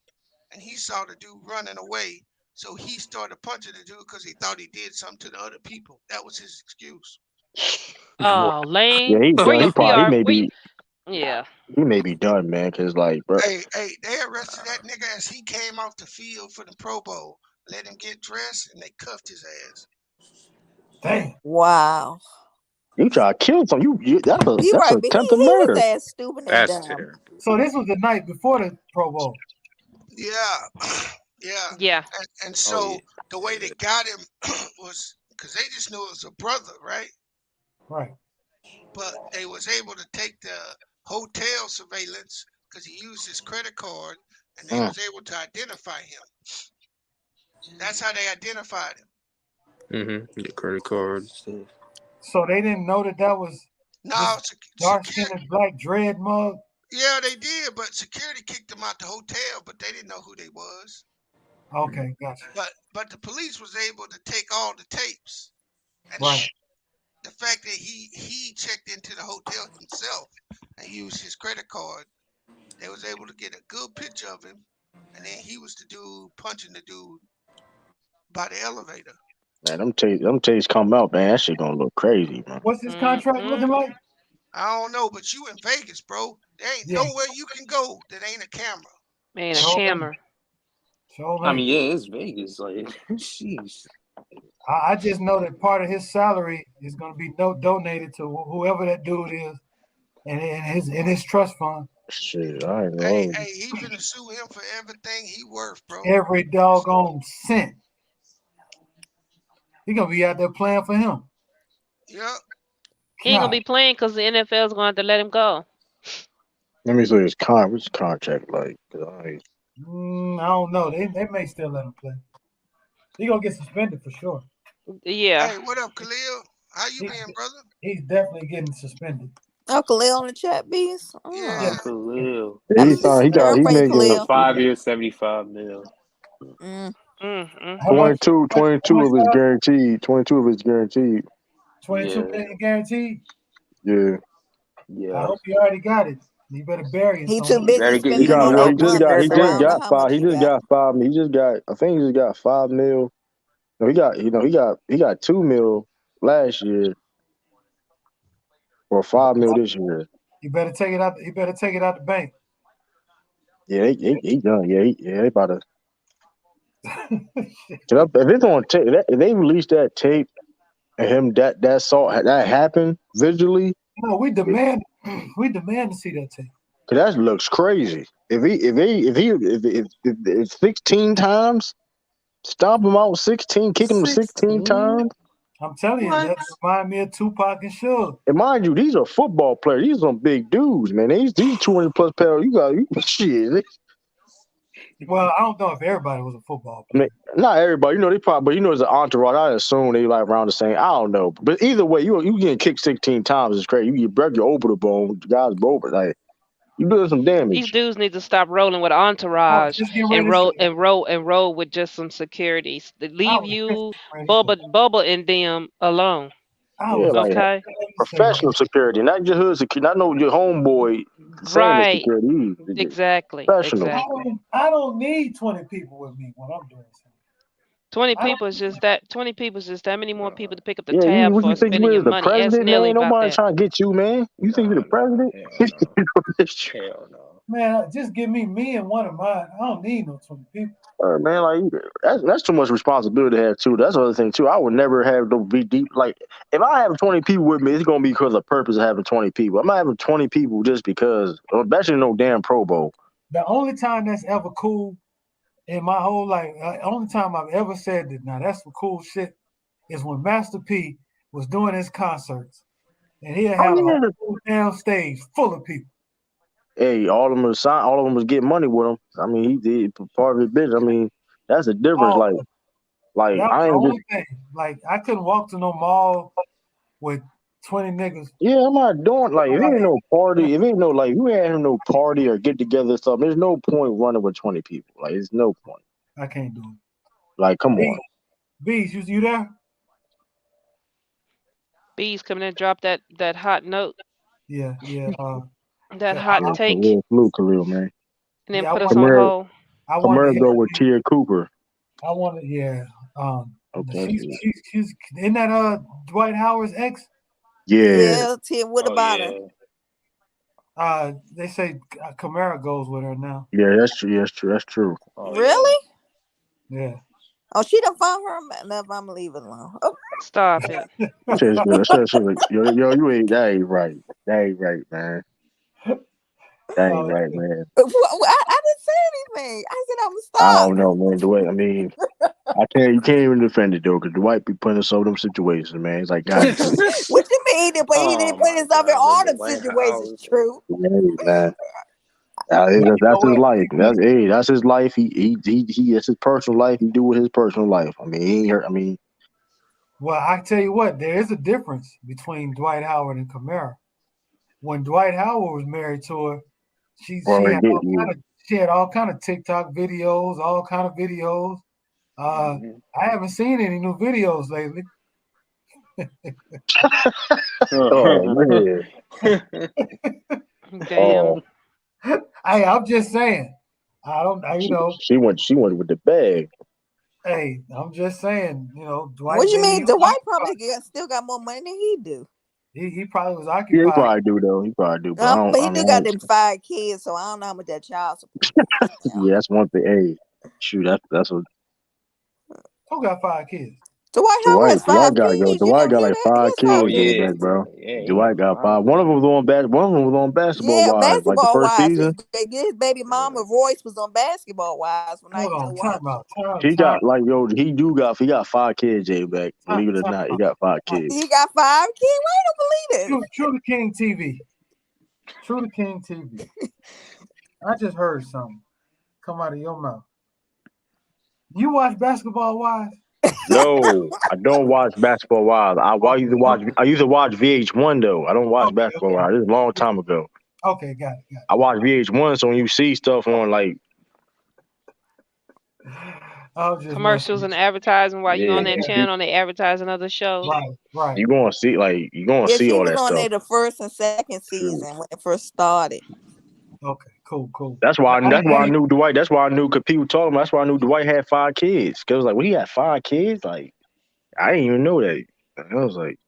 and he saw the dude running away, so he started punching the dude because he thought he did something to the other people. That was his excuse. Oh, lame. Yeah, he may be. Yeah. He may be done, man. Cause like, bro, Hey, they arrested that nigga as he came off the field for the Pro Bowl. Let him get dressed, and they cuffed his ass. Damn. Wow. you try to kill someone. That's right, but attempted his murder. ass stupid and That's dumb. terrible. So this was the night before the Pro Bowl. Yeah, yeah. Yeah. And so the way they got him was because they just knew it was a brother, right? Right. But they was able to take the hotel surveillance because he used his credit card, and they was able to identify him. That's how they identified him. The credit card stuff. So they didn't know that was dark skinned black dread mug. Yeah, they did, but security kicked them out the hotel, but they didn't know who they was. Okay, gotcha. But the police was able to take all the tapes. And right. The fact that he checked into the hotel himself and used his credit card, they was able to get a good picture of him, and then he was the dude punching the dude by the elevator. Man, them tapes come out, man. That shit gonna look crazy, man. What's his contract looking like? I don't know, but you in Vegas, bro. There ain't nowhere you can go that ain't a camera. Man, a camera. So I mean, yeah, it's Vegas. Like, sheesh. I just know that part of his salary is going to be donated to whoever that dude is, and in his trust fund. Shit, I ain't know. Hey, he finna sue him for everything he worth, bro. Every doggone cent. He gonna be out there playing for him. Yep. He ain't gonna be playing because the NFL is gonna have to let him go. Let me see his contract like. I don't know. They may still let him play. He gonna get suspended for sure. Yeah. Hey, what up, Khalil? How you been, brother? He's definitely getting suspended. Oh, Khalil on the chat, bees. Yeah, Khalil. He making 5 years, 75 mil. 22 of his guaranteed. 22 of his guaranteed. 22 million guaranteed. Yeah. Yeah. I hope he already got it. He better bury it. He too busy spending on He those just got 5. He just got 5. I think he just got 5 mil. No, he got 2 mil last year. Or 5 mil this year. You better take it out. He better take it out the bank. Yeah, he done. Yeah, they about to. If it's on tape, if they release that tape and him that happened visually. No, we demand to see that tape. Cause that looks crazy. If 16 times, stomp him out 16, kick him 16 times. I'm telling you, that remind me of Tupac and Suge. And mind you, these are football players. These are some big dudes, man. These 200+ pounds. You shit. Well, I don't know if everybody was a football player. I mean, not everybody. They probably, but as an entourage, I assume they like around the same. I don't know, but either way, you getting kicked 16 times is crazy. You break your over the bone, the guy's over. Like you doing some damage. These dudes need to stop rolling with entourage and roll with just some securities. Leave you, Bubba, and them alone. Okay, professional security, not your hood security. Not know your homeboy. Right. Security. Exactly. Professional. I don't need 20 people with me when I'm doing something. 20 people is just that. 20 people is just that many more people to pick up the tab for spending your money. Ask Nelly about nobody that. Trying to get you, man. You think you're the president? Hell no. Man, just give me and one of mine. I don't need no 20 people. Man, like that's too much responsibility to have too. That's the other thing too. I would never have to be deep. Like if I have 20 people with me, it's gonna be because of the purpose of having 20 people. I'm not having 20 people just because. Especially no damn Pro Bowl. The only time that's ever cool in my whole life, the only time I've ever said that, now that's some cool shit, is when Master P was doing his concerts, and he had a whole damn stage full of people. Hey, all of them was getting money with him. I mean, he did part of his business. I mean, that's the difference. Like I ain't just thing. Like I couldn't walk to no mall with 20 niggas. Yeah, I'm not doing if it ain't no party, if it ain't no you ain't having no party or get together or something. There's no point running with 20 people. Like, there's no point. I can't do it. Like, come on. Bees, you there? Bees coming in, drop that hot note. Yeah. That hot take. Khalil, man. And then put us on hold. I'm gonna go with Tia Cooper. I want to, yeah. Okay. She's isn't that Dwight Howard's ex? Yeah. Tia, what about her? They say Kamara goes with her now. Yeah, that's true. That's true. Oh, really? Yeah. Oh, she done found her. Never, I'm leaving alone. Oh. Stop it. Yo, you ain't. That ain't right. That ain't right, man. That ain't right, man. I didn't say anything. I said I'm gonna stop. I don't know, man. Dwight, I mean, you can't even defend it though, because Dwight be putting us over them situations, man. It's like, God, what you mean? He didn't put himself in all them situations. True. Man. That's his life. That's his life. He that's his personal life. He do with his personal life. I mean, he ain't hurt. I mean, well, I tell you what, there is a difference between Dwight Howard and Kamara. When Dwight Howard was married to her, she had all kind of TikTok videos, all kind of videos. I haven't seen any new videos lately. Oh man! Damn. Hey, I'm just saying. She went with the bag. Hey, I'm just saying. Dwight. What you mean? Dwight probably still got more money than he do. He probably was occupied. Yeah, he probably do though. He probably do. But he do got them 5 kids, so I don't know how much that child support. Yeah, that's one thing. Hey, shoot, that's what. Who got 5 kids? Dwight Howard kids. Dwight got like 5 kids, bro. Dwight got 5. One of them was on Basketball Wives, Basketball like the first Wives. season. His baby mama Royce was on Basketball Wives when Hold on, time out. He got he got 5 kids, Jay back. Believe it or not, he got 5 kids. He got 5 kids. Why you don't believe it? True to King TV. True to King TV. I just heard something come out of your mouth. You watch Basketball Wives? No, I don't watch Basketball Wives. I used to watch VH1 though. I don't watch Basketball Wives. This is a long time ago. Okay, got it. I watch VH1, so when you see stuff on like commercials and advertising while you're on that channel, they advertising other shows. Right. You're gonna see see all that stuff. She was on there the first and second season when it first started. Okay, cool. That's why I knew Dwight. That's why I knew, because people talking about. That's why I knew Dwight had 5 kids. Cause it was like, well, he had 5 kids. Like, I didn't even know that. I was like,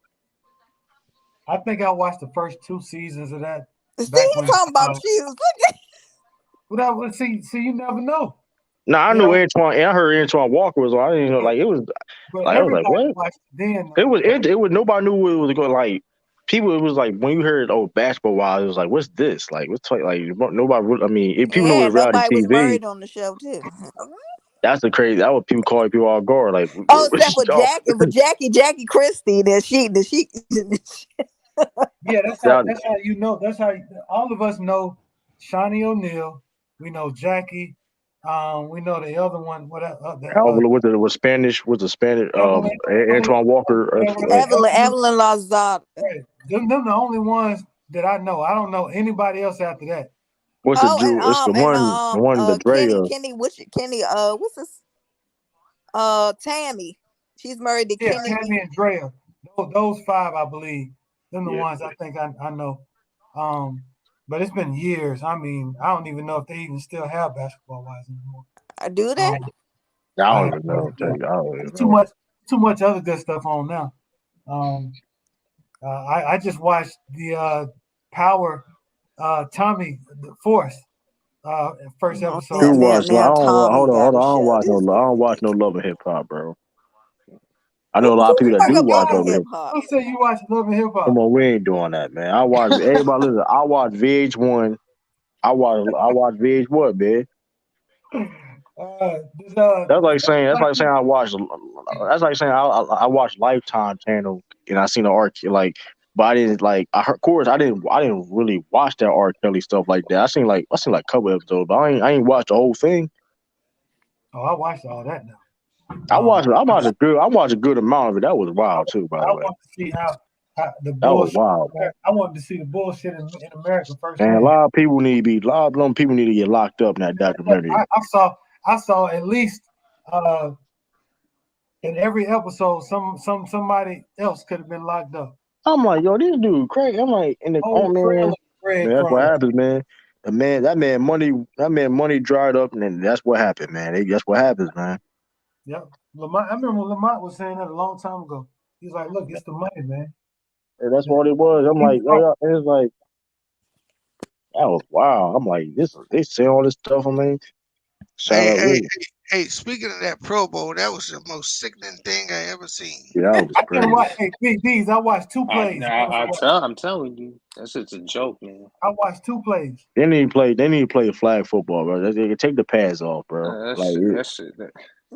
I think I watched the first 2 seasons of that. See, he talking about you. Well, see, you never know. No, I knew Antoine. I heard Antoine Walker was on. I didn't know, like, it was. Like, I was like, what? It was nobody knew what it was going. Like, people, it was like when you heard Basketball Wives, it was like, what's this? Like, like nobody. I mean, people know it's reality TV. Was married on the show too. That's the crazy. That what people call people all guard. Like, except for Jackie Christie. Yeah, that's how you know. That's how all of us know. Shawnee O'Neal. We know Jackie. We know the other one. Was Spanish? Was the Spanish? Antoine Walker. Evelyn Lazard. Right. Them the only ones that I know. I don't know anybody else after that. What's the Jew? It's the one the Drea. Kenny. What's this? Tammy. She's married to Kenny. Tammy and Drea. Those 5, I believe. Them the ones I think I know. But it's been years. I mean, I don't even know if they even still have Basketball Wives anymore. Do they? I don't even know. Too much other good stuff on now. I just watched the Power Tommy Force first episode. Hold on. I don't watch no Love and Hip Hop, bro. I know a lot of people that do watch Love and Hip Hop. Who say you watch Love and Hip Hop? Come on, we ain't doing that, man. I watch everybody. Listen, I watch VH1. I watch VH1, man. That's like saying I watch. That's like saying I watch Lifetime channel and I seen the R. Like, but I didn't like. Of course, I didn't really watch that R. Kelly stuff like that. I seen like a couple episodes, but I ain't watched the whole thing. Oh, I watched all that now. I watched a good amount of it. That was wild too, by the way. I want to see how the bullshit. That was wild. I wanted to see the bullshit in America first. And a lot of people need to get locked up in that documentary. I saw at least in every episode somebody else could have been locked up. I'm like, yo, this dude crazy. I'm like, man, that's what happens, man. That man money dried up, and then that's what happened, man. That's what happens, man. Yep. Lamont, I remember Lamont was saying that a long time ago. He's like, look, it's the money, man. And that's what it was. I'm like, it's like, That was wild. I'm like, they say all this stuff. I mean, shout out. Hey, speaking of that Pro Bowl, that was the most sickening thing I ever seen. Yeah, that was crazy. I watched 2 plays. I'm telling you, that's just a joke, man. I watched 2 plays. They need to play flag football, bro. They can take the pads off, bro. That shit.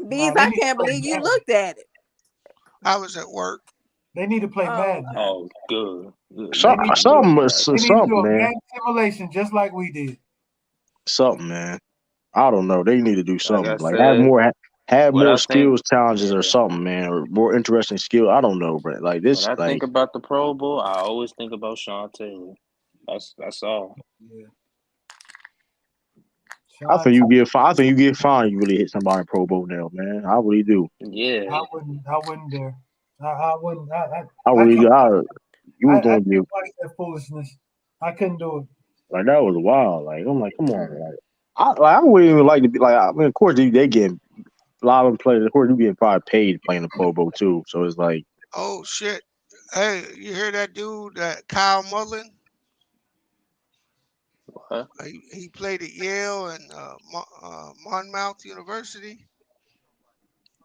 Bees, I can't believe you looked at it. I was at work. They need to play Madden. Oh, good. Something, man. Simulation just like we did. Something, man. I don't know. They need to do something. Like have more skills challenges or something, man, or more interesting skill. I don't know, bro. Like this. When I think about the Pro Bowl, I always think about Sean Taylor. That's all. Yeah. I think you get fined. You really hit somebody in Pro Bowl now, man. I really do. Yeah. I wouldn't dare. I wouldn't. I really do. You was gonna give that foolishness. I couldn't do it. Like that was wild. Like I'm like, come on, I wouldn't even like to be like. I mean, of course they get a lot of them players. Of course, you get probably paid playing the Pro Bowl too. So it's like, oh shit! Hey, you hear that dude, that Kyle Mullen? What? He played at Yale and Monmouth University.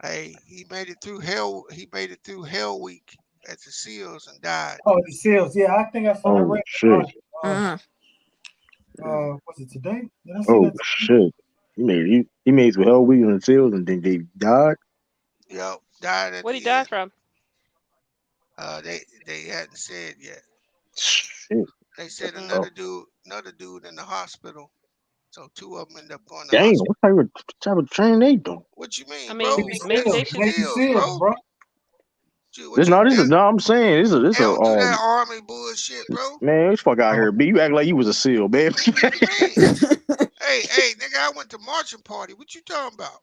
Hey, he made it through hell. He made it through Hell Week at the SEALs and died. Oh, the SEALs. Yeah, I think I saw oh shit. Was it today? Shit. He made some Hell Week on the SEALs and then they died. Yep, died. What he died from? They hadn't said yet. Shit. They said another dude in the hospital. So 2 of them end up going to Damn, hospital. what type of training they doing? What you mean, I mean, bro? medication. SEALs, bro. I'm saying this they don't do that army bullshit, bro. Man, this fuck out here, B. You act like you was a SEAL, man. hey, nigga, I went to marching party. What you talking about?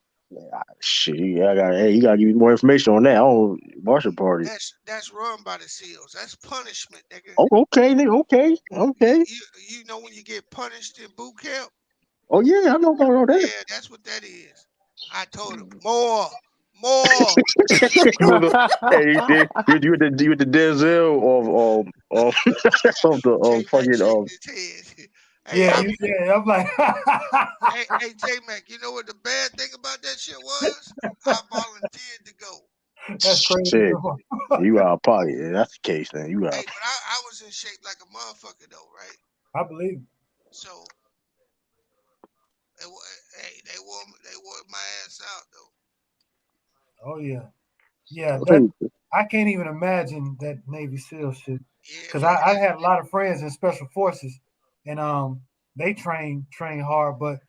Shit, you gotta give me more information on that. Oh, marching party. That's run by the SEALs. That's punishment, nigga. Oh, okay, nigga. Okay. You know when you get punished in boot camp? Oh yeah, I know about all that. Yeah, that's what that is. I told him more. Hey, you with the Denzel of the fucking Yeah, I'm like, hey, J-Mac, you know what the bad thing about that shit was? I volunteered to go. That's crazy. Shit. You out of pocket. Yeah, that's the case, then. You out. Hey, but I was in shape like a motherfucker, though, right? I believe. So, they wore my ass out, though. Oh yeah. I can't even imagine that Navy SEAL shit. Because I had a lot of friends in Special Forces, and they train hard, but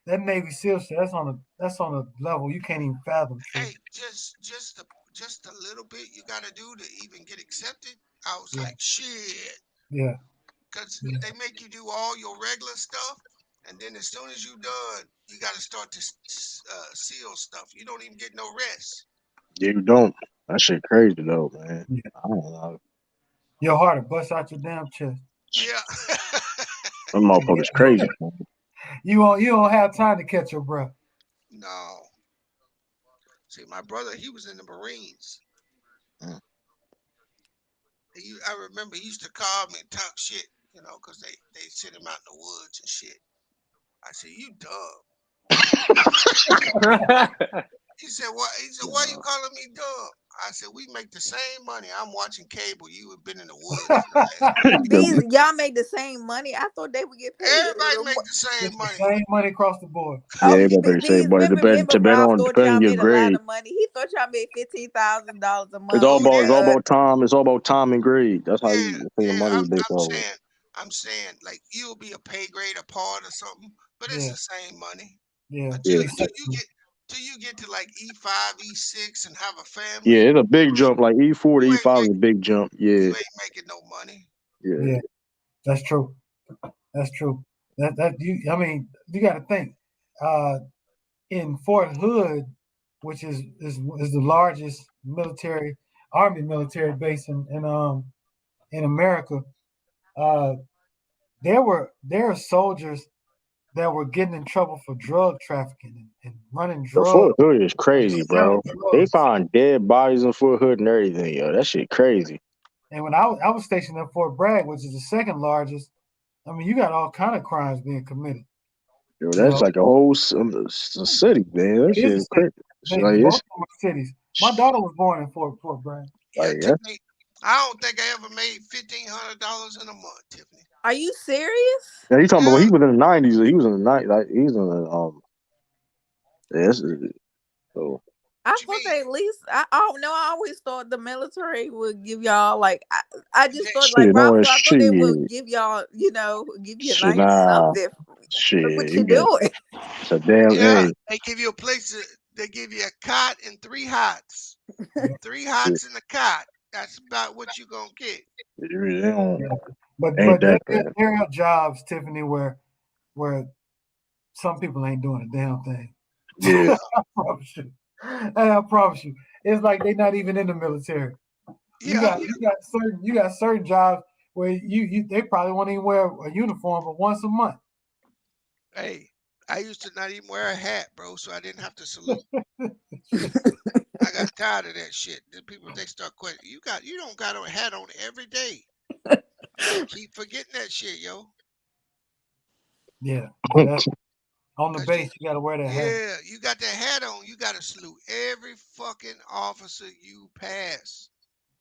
that Navy SEAL shit, that's on a level you can't even fathom. Hey, just a little bit you gotta do to even get accepted. I was like, shit. Yeah. Because they make you do all your regular stuff, and then as soon as you're done, you gotta start to SEAL stuff. You don't even get no rest. Yeah, you don't. That shit crazy though, man. Yeah. I don't know. Your heart will bust out your damn chest. Yeah. That motherfucker's crazy. You don't have time to catch your breath. No. See, my brother, he was in the Marines. I remember he used to call me and talk shit, because they sent him out in the woods and shit. I said, you dumb. He said, what? He said, why you calling me dumb? I said, we make the same money. I'm watching cable. You have been in the woods. Y'all make the same money? I thought they would get paid. Everybody make the same money. Same money across the board. Yeah, everybody make the same money. Depending on your grade. He thought y'all made $15,000 a month. It's all about time. It's all about time and grade. That's how the money is based off. I'm saying, like, you'll be a pay grade apart or something, but it's the same money. Yeah. Till you get to like E5, E6 and have a family. Yeah, it's a big jump. Like E4 to E5 is a big jump. Yeah. You ain't making no money. Yeah. That's true. That's true. You got to think. In Fort Hood, which is the largest Army military base in America, there are soldiers that were getting in trouble for drug trafficking and running drugs. Fort Hood is crazy, bro. They find dead bodies in Fort Hood and everything, yo. That shit crazy. And when I was stationed in Fort Bragg, which is the second largest, I mean, you got all kind of crimes being committed. Yo, that's like a whole city, man. That shit is crazy. Both of them cities. My daughter was born in Fort Bragg. Yeah, Tiffany. I don't think I ever made $1,500 in a month, Tiffany. Are you serious? Yeah, he's talking about he was in the 90s. He was in the 90s. Like, he's in the so. I thought they at least. I don't know. I always thought the military would give y'all like. I just thought like Rob. I thought they would give y'all, give you a nice something. Shit, look what you doing. It's a damn. Hey. They give you a place. They give you a cot and 3 hots. 3 hots in the cot. That's about what you gonna get. But there are jobs, Tiffany, where some people ain't doing a damn thing. Yeah. I promise you. It's like they're not even in the military. You got certain jobs where they probably won't even wear a uniform but once a month. Hey, I used to not even wear a hat, bro, so I didn't have to salute. I got tired of that shit. The people, they start questioning. You don't got a hat on every day. Keep forgetting that shit, yo. Yeah. On the base, you got to wear that hat. Yeah, you got that hat on. You got to salute every fucking officer you pass.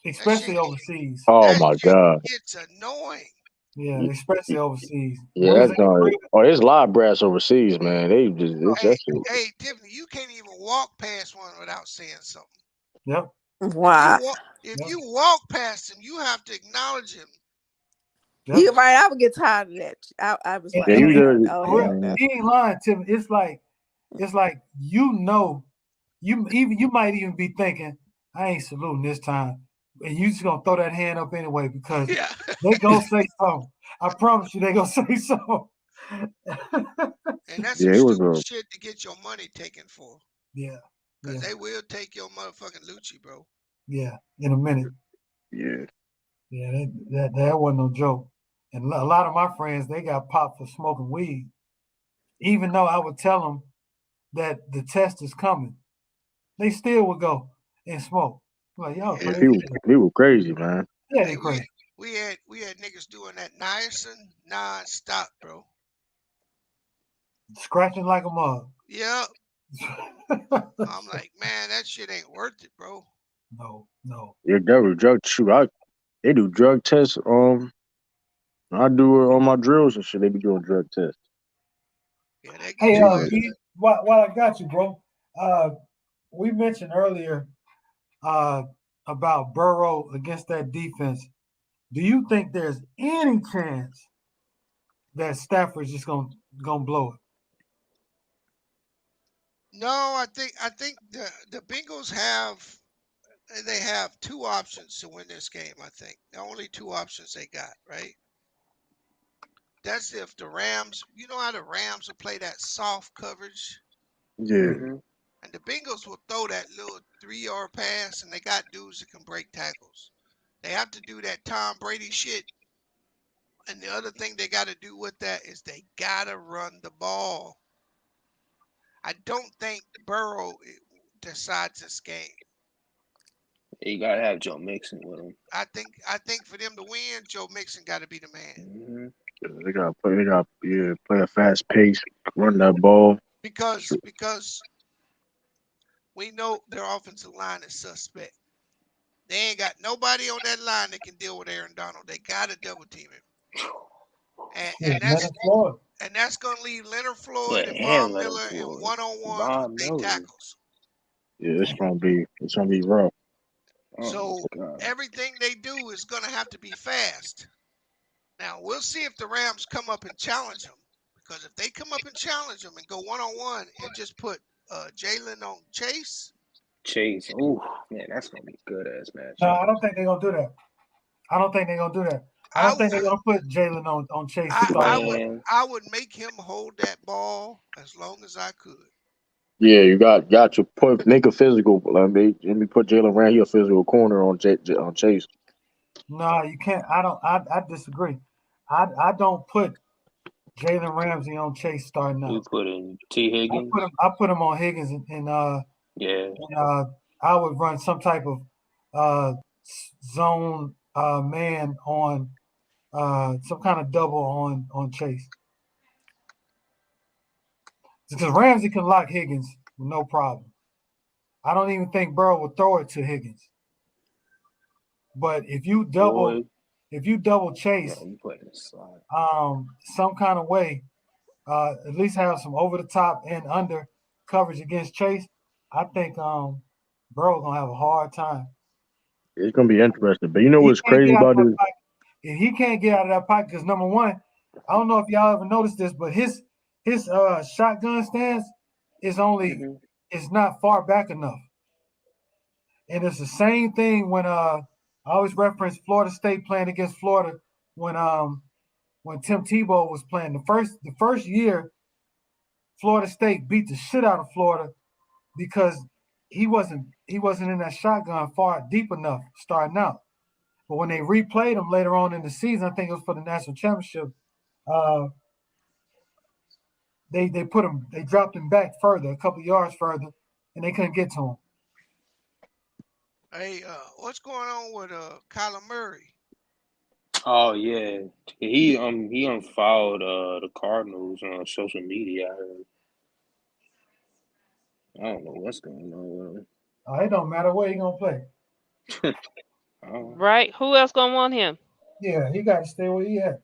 Especially overseas. Oh, my God. It's annoying. Yeah, especially overseas. Yeah, it's live brass overseas, man. They just hey, Tiffany, you can't even walk past one without saying something. Yep. Wow. If you walk past him, you have to acknowledge him. Yep. You're right. I would get tired of that. I was like, he ain't lying, Tiffany. It's like you might even be thinking, I ain't saluting this time. And you just gonna throw that hand up anyway because they gonna say something. I promise you, they gonna say something. And that's some stupid shit to get your money taken for. Yeah, because they will take your motherfucking Lucci, bro. Yeah, in a minute. Yeah, that wasn't no joke. And a lot of my friends, they got popped for smoking weed, even though I would tell them that the test is coming. They still would go and smoke. Like, y'all crazy. People crazy, man. Yeah, they crazy. We had niggas doing that niacin non-stop, bro. Scratching like a mug. Yeah. I'm like, man, that shit ain't worth it, bro. No. Yeah, that was drug shoot. They do drug tests. I do it on my drills and shit. They be doing drug tests. Yeah, hey, while I got you, bro. We mentioned earlier about Burrow against that defense. Do you think there's any chance that Stafford's just gonna blow it? No, I think the Bengals have 2 options to win this game. I think the only 2 options they got, right? That's if the Rams, you know how the Rams will play that soft coverage. Yeah. Mm-hmm. And the Bengals will throw that little 3-yard pass, and they got dudes that can break tackles. They have to do that Tom Brady shit. And the other thing they got to do with that is they got to run the ball. I don't think Burrow decides this game. You got to have Joe Mixon with him. I think for them to win, Joe Mixon got to be the man. Mm-hmm. They got to play a fast pace, run that ball. Because we know their offensive line is suspect. They ain't got nobody on that line that can deal with Aaron Donald. They got to double team him. And that's going to leave Leonard Floyd and Von Miller in one-on-ones with 8 tackles. Yeah, it's gonna be rough. So everything they do is going to have to be fast. Now we'll see if the Rams come up and challenge them. Because if they come up and challenge them and go one-on-one and just put Jalen on Chase. Oh man, that's gonna be a good ass match. No, I don't think they're gonna do that. I don't think they're gonna put Jalen on Chase. I would make him hold that ball as long as I could. Yeah, you got to make a physical. Let me put Jalen Ramsey a physical corner on Chase. No, you can't. I disagree. I don't put Jalen Ramsey on Chase starting out. You put in T. Higgins. I put him on Higgins and I would run some type of zone man on some kind of double on Chase. Because Ramsey can lock Higgins with no problem. I don't even think Burrow would throw it to Higgins. But if you double Chase, some kind of way, at least have some over the top and under coverage against Chase, I think Burrow's gonna have a hard time. It's gonna be interesting. But you know what's crazy about this? If he can't get out of that pocket, because number one, I don't know if y'all ever noticed this, but his shotgun stance is only it's not far back enough. And it's the same thing when I always reference Florida State playing against Florida when Tim Tebow was playing. The first year, Florida State beat the shit out of Florida because he wasn't in that shotgun far deep enough starting out. But when they replayed him later on in the season, I think it was for the national championship, they dropped him back further, a couple yards further, and they couldn't get to him. Hey, what's going on with Kyler Murray? Oh yeah, he unfollowed the Cardinals on social media. I don't know what's going on with him. It don't matter where he gonna play. Right? Who else gonna want him? Yeah, he got to stay where he at.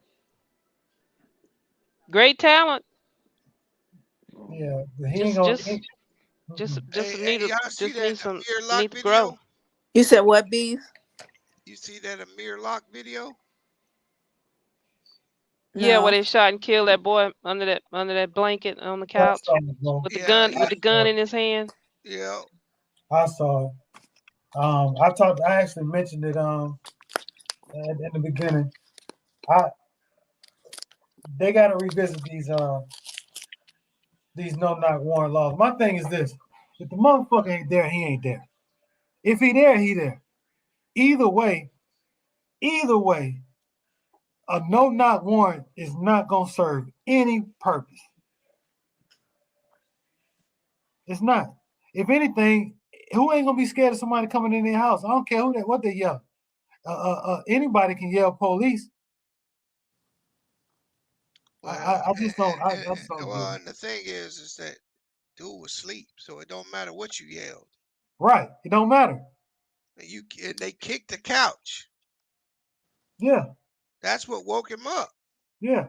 Great talent. Yeah, he ain't gonna. Just need some need to grow. You said what, B? You see that Amir Lock video? Yeah, where they shot and killed that boy under that blanket on the couch with the gun in his hand. Yeah, I saw it. I actually mentioned it in the beginning. They got to revisit these no-knock warrant laws. My thing is this: if the motherfucker ain't there, he ain't there. If he there, he there. Either way, a no-knock warrant is not gonna serve any purpose. It's not. If anything, who ain't gonna be scared of somebody coming in their house? I don't care what they yell. Anybody can yell police. I just don't. And the thing is that dude was asleep, so it don't matter what you yelled. Right, it don't matter. And they kicked the couch. Yeah, that's what woke him up. Yeah,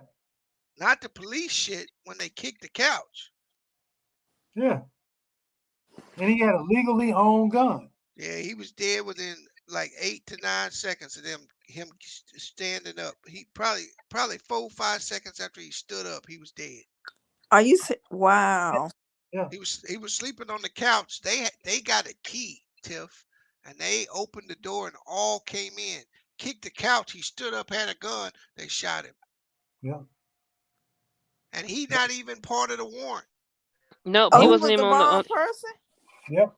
not the police shit when they kicked the couch. Yeah, and he had a legally owned gun. Yeah, he was dead within like 8 to 9 seconds of him standing up. He probably 4-5 seconds after he stood up, he was dead. Are you wow? Yeah. He was sleeping on the couch. They got a key, Tiff, and they opened the door and all came in. Kicked the couch. He stood up, had a gun. They shot him. Yeah. And he not even part of the warrant. Nope, he wasn't even on the person. Yep.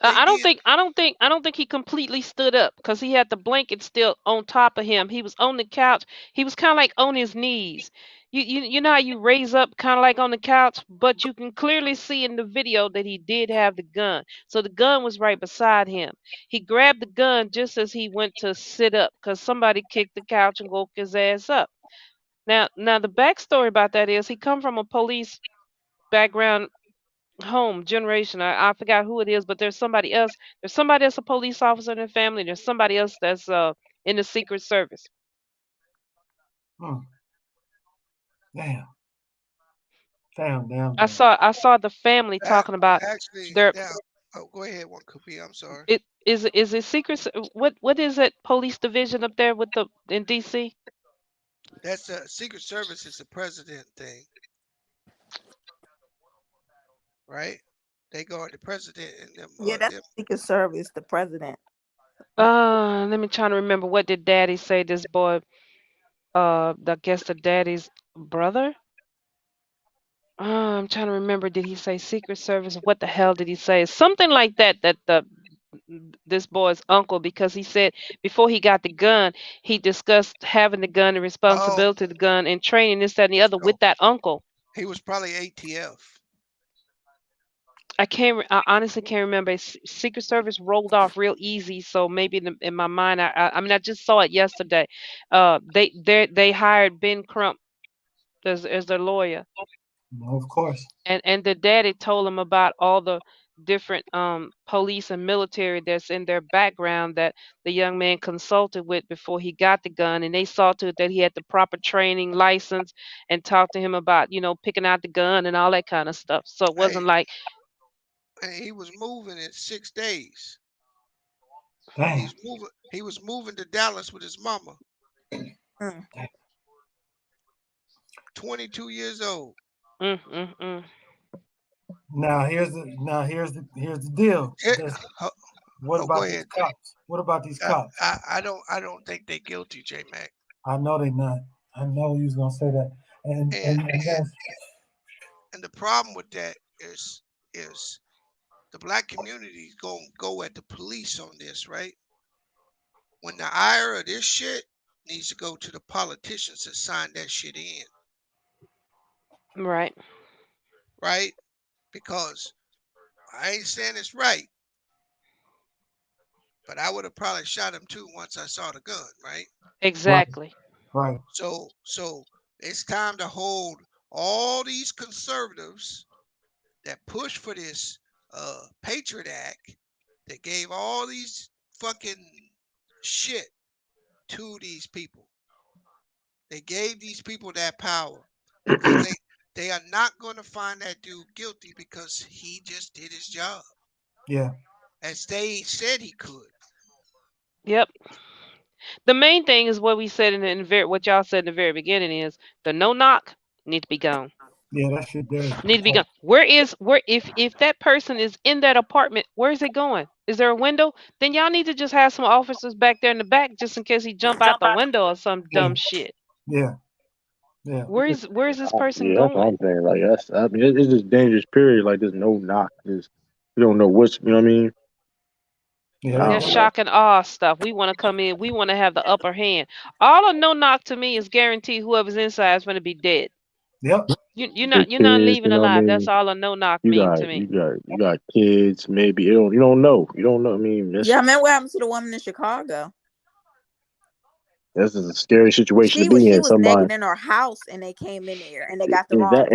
I don't think he completely stood up because he had the blanket still on top of him. He was on the couch. He was kind of like on his knees. You know how you raise up kind of like on the couch, but you can clearly see in the video that he did have the gun. So the gun was right beside him. He grabbed the gun just as he went to sit up because somebody kicked the couch and woke his ass up. Now the backstory about that is he come from a police background home generation. I forgot who it is, but there's somebody else. There's somebody that's a police officer in their family. There's somebody else that's in the Secret Service. Damn. I saw the family talking about their. Go ahead, one copy. I'm sorry. Is it Secret? What is it? Police division up there with in DC? That's a Secret Service. Is the president thing. Right? They guard the president and them. Yeah, that's Secret Service, the president. Let me try to remember. What did Daddy say? This boy, I guess the daddy's brother. I'm trying to remember. Did he say Secret Service? What the hell did he say? Something like that. That this boy's uncle, because he said before he got the gun, he discussed having the gun, the responsibility of the gun, and training this, that, and the other with that uncle. He was probably ATF. I honestly can't remember. Secret Service rolled off real easy, so maybe in my mind, I mean, I just saw it yesterday. They hired Ben Crump as their lawyer, Of course. and the daddy told him about all the different police and military that's in their background that the young man consulted with before he got the gun, and they saw to it that he had the proper training license and talked to him about picking out the gun and all that kind of stuff. So it wasn't like he was moving in 6 days. Damn. He was moving to Dallas with his mama. 22 years old. Now here's the deal. What about these cops? What about these cops? I don't think they're guilty, J Mac. I know they're not. I know you was gonna say that. And the problem with that is the black community is gonna go at the police on this, right? When the ire of this shit needs to go to the politicians to sign that shit in. Right. Right? Because I ain't saying it's right, but I would have probably shot him too once I saw the gun, right? Exactly. Right. So it's time to hold all these conservatives that push for this Patriot Act that gave all these fucking shit to these people. They gave these people that power because they are not going to find that dude guilty because he just did his job. Yeah. As they said he could. Yep. The main thing is what we said what y'all said in the very beginning is the no knock need to be gone. Yeah, that shit there. Need to be gone. If that person is in that apartment, where is it going? Is there a window? Then y'all need to just have some officers back there in the back just in case he jump out the window or some dumb shit. Yeah. Yeah. Where's this person That's what going? I'm saying. Like it's just dangerous. Period. Like there's no knock. You don't know what's. You know what I mean? Yeah. That's shock and awe stuff. We want to come in. We want to have the upper hand. All a no knock to me is guaranteed whoever's inside is going to be dead. Yep. You're not leaving alive. That's all a no knock mean to me. You got kids. Maybe you don't know. You don't know. I mean, yeah, man. What happened to the woman in Chicago? This is a scary situation to be in. She was naked in her house, and they came in there, and they got the wrong house.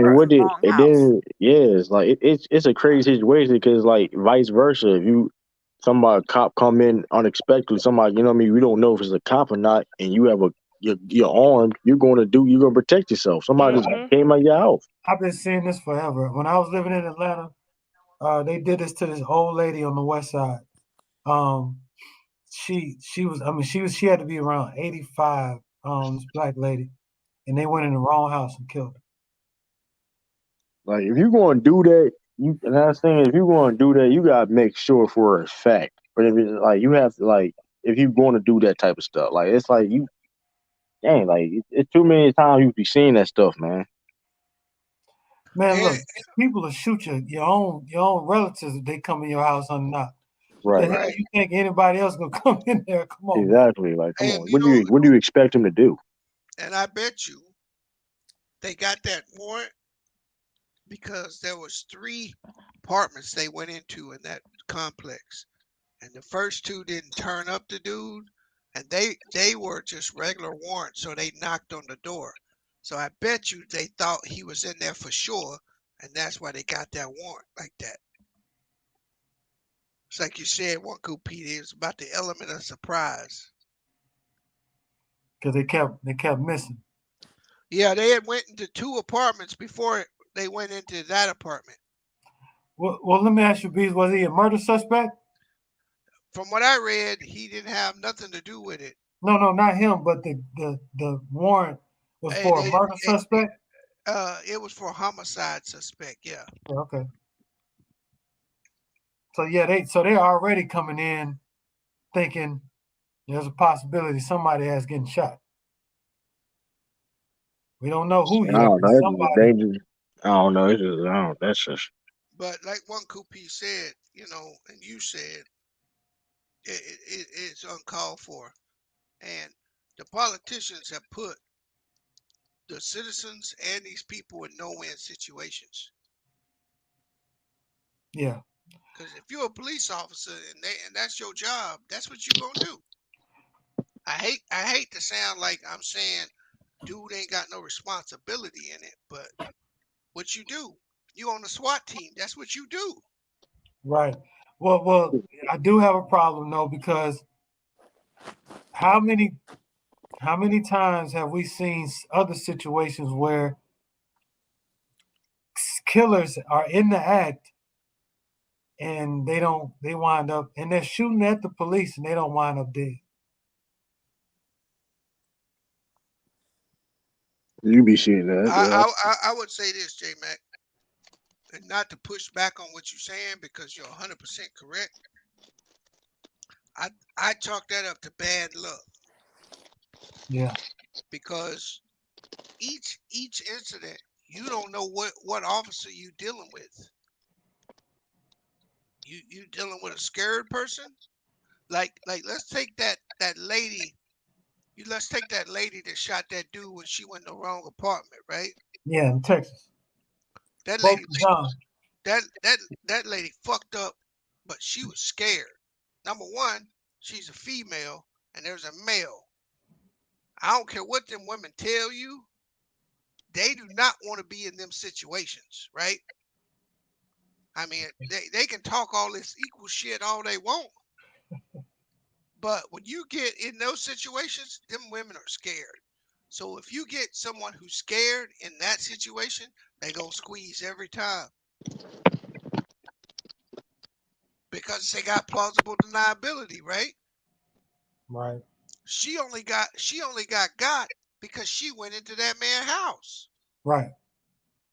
It's like it's a crazy situation because like vice versa. If somebody cop come in unexpectedly, somebody, you know what I mean, we don't know if it's a cop or not, and you have you're armed, you're gonna protect yourself. Somebody just came out your house. I've been seeing this forever. When I was living in Atlanta, they did this to this old lady on the west side. She had to be around 85, this black lady, and they went in the wrong house and killed her. Like if you're gonna do that, and I'm saying if you're gonna do that, you gotta make sure for a fact. But if it's like you have to if you're gonna do that type of stuff, like it's like it's too many times you be seeing that stuff, man. Man, look, people will shoot your own relatives if they come in your house unnocked. Right. The hell you think anybody else gonna come in there? Come on. Exactly. Man. Like, come on. What do you expect them to do? And I bet you they got that warrant because there was 3 apartments they went into in that complex, and the first 2 didn't turn up the dude, and they were just regular warrants, so they knocked on the door. So I bet you they thought he was in there for sure, and that's why they got that warrant like that. It's like you said, one Pete, it was about the element of surprise. Because they kept missing. Yeah, they had went into 2 apartments before they went into that apartment. Well, let me ask you, Bees, was he a murder suspect? From what I read, he didn't have nothing to do with it. No, not him, but the warrant was for a murder suspect? It was for a homicide suspect, yeah. Okay. So yeah, they're already coming in thinking there's a possibility somebody has getting shot. We don't know who yet. I don't know. I don't know. That's just. But like one P said, and you said, it's uncalled for, and the politicians have put the citizens and these people in no-win situations. Yeah. Because if you're a police officer and that's your job, that's what you're gonna do. I hate to sound like I'm saying dude ain't got no responsibility in it, but what you do, you on the SWAT team. That's what you do. Right. Well, I do have a problem though, because how many times have we seen other situations where killers are in the act and they wind up, and they're shooting at the police and they don't wind up dead? You be seeing that. I would say this, J Mac, and not to push back on what you're saying because you're 100% correct. I chalk that up to bad luck. Yeah. Because each incident, you don't know what officer you dealing with. You dealing with a scared person? Like let's take that lady. Let's take that lady that shot that dude when she went in the wrong apartment, right? Yeah, in Texas. That Both lady John. that lady fucked up, but she was scared. Number one, she's a female and there's a male. I don't care what them women tell you, they do not want to be in them situations, right? I mean, they can talk all this equal shit all they want. But when you get in those situations, them women are scared. So if you get someone who's scared in that situation, they gonna squeeze every time. Because they got plausible deniability, right? Right. She only got because she went into that man's house. Right.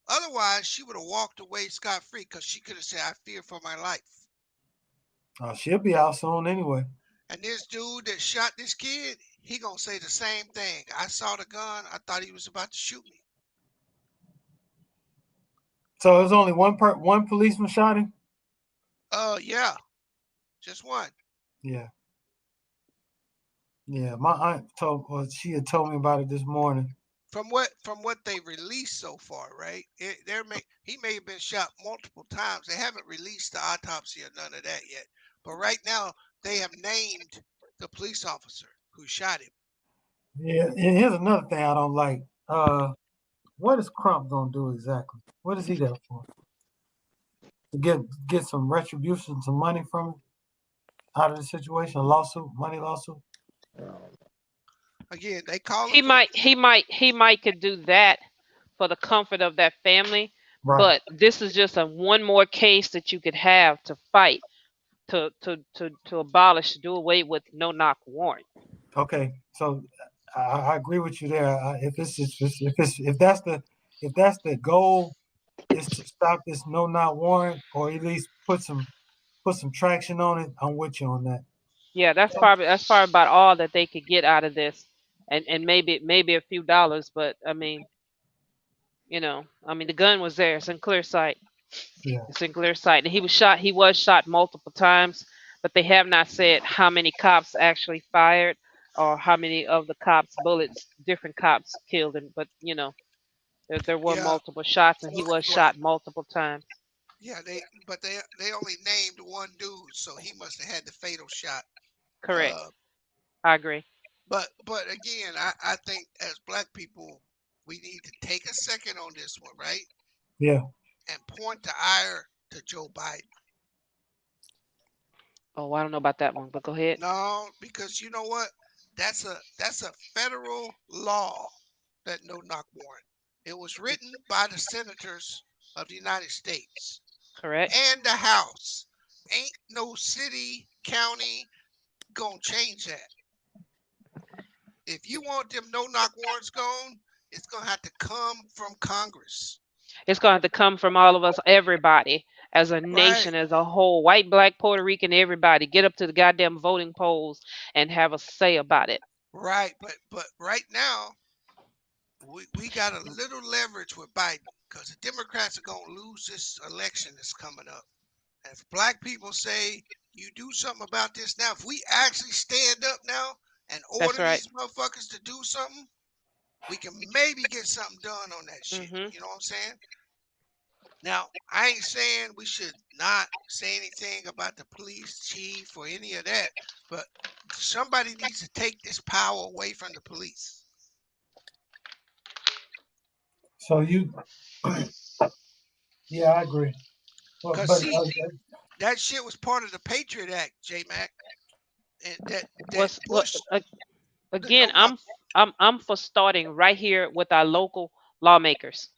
Otherwise, she would have walked away scot-free because she could have said, I fear for my life. She'll be out soon anyway. And this dude that shot this kid, he gonna say the same thing. I saw the gun. I thought he was about to shoot me. So there's only one policeman shot him? Yeah. Just one. Yeah. Yeah. My aunt she had told me about it this morning. From what they released so far, right? He may have been shot multiple times. They haven't released the autopsy or none of that yet. But right now they have named the police officer who shot him. Yeah, and here's another thing I don't like. What is Crump gonna do exactly? What is he there for? To get some retribution, some money from it out of the situation, a money lawsuit? Again, they call he might could do that for the comfort of that family. Right. But this is just one more case that you could have to fight to abolish, to do away with no knock warrant. Okay, so I agree with you there. If that's the goal, is to stop this no knock warrant, or at least put some traction on it, I'm with you on that. Yeah, that's probably about all that they could get out of this, and maybe a few dollars. But I mean, the gun was there. It's in clear sight. Yeah. It's in clear sight. And he was shot multiple times, but they have not said how many cops actually fired or how many of the cops' bullets different cops killed him. But there were multiple shots, and he was shot multiple times. Yeah, they only named one dude, so he must have had the fatal shot. Correct. I agree. But again, I think as black people, we need to take a second on this one, right? Yeah. And point the ire to Joe Biden. Oh, I don't know about that one, but go ahead. No, because you know what? That's a federal law, that no knock warrant. It was written by the senators of the United States. Correct. And the House. Ain't no city, county gonna change that. If you want them no knock warrants gone, it's gonna have to come from Congress. It's going to have to come from all of us, everybody, as a nation, as a whole, white, black, Puerto Rican, everybody. Get up to the goddamn voting polls and have a say about it. Right, but right now, we got a little leverage with Biden because the Democrats are going to lose this election that's coming up. And if black people say, you do something about this now, if we actually stand up now and order these motherfuckers to do something, we can maybe get something done on that shit. You know what I'm saying? Now, I ain't saying we should not say anything about the police chief or any of that, but somebody needs to take this power away from the police. So you, yeah, I agree. Well, Because, but see, that shit was part of the Patriot Act, J-Mac. And that Bush, again, no knock. I'm for starting right here with our local lawmakers.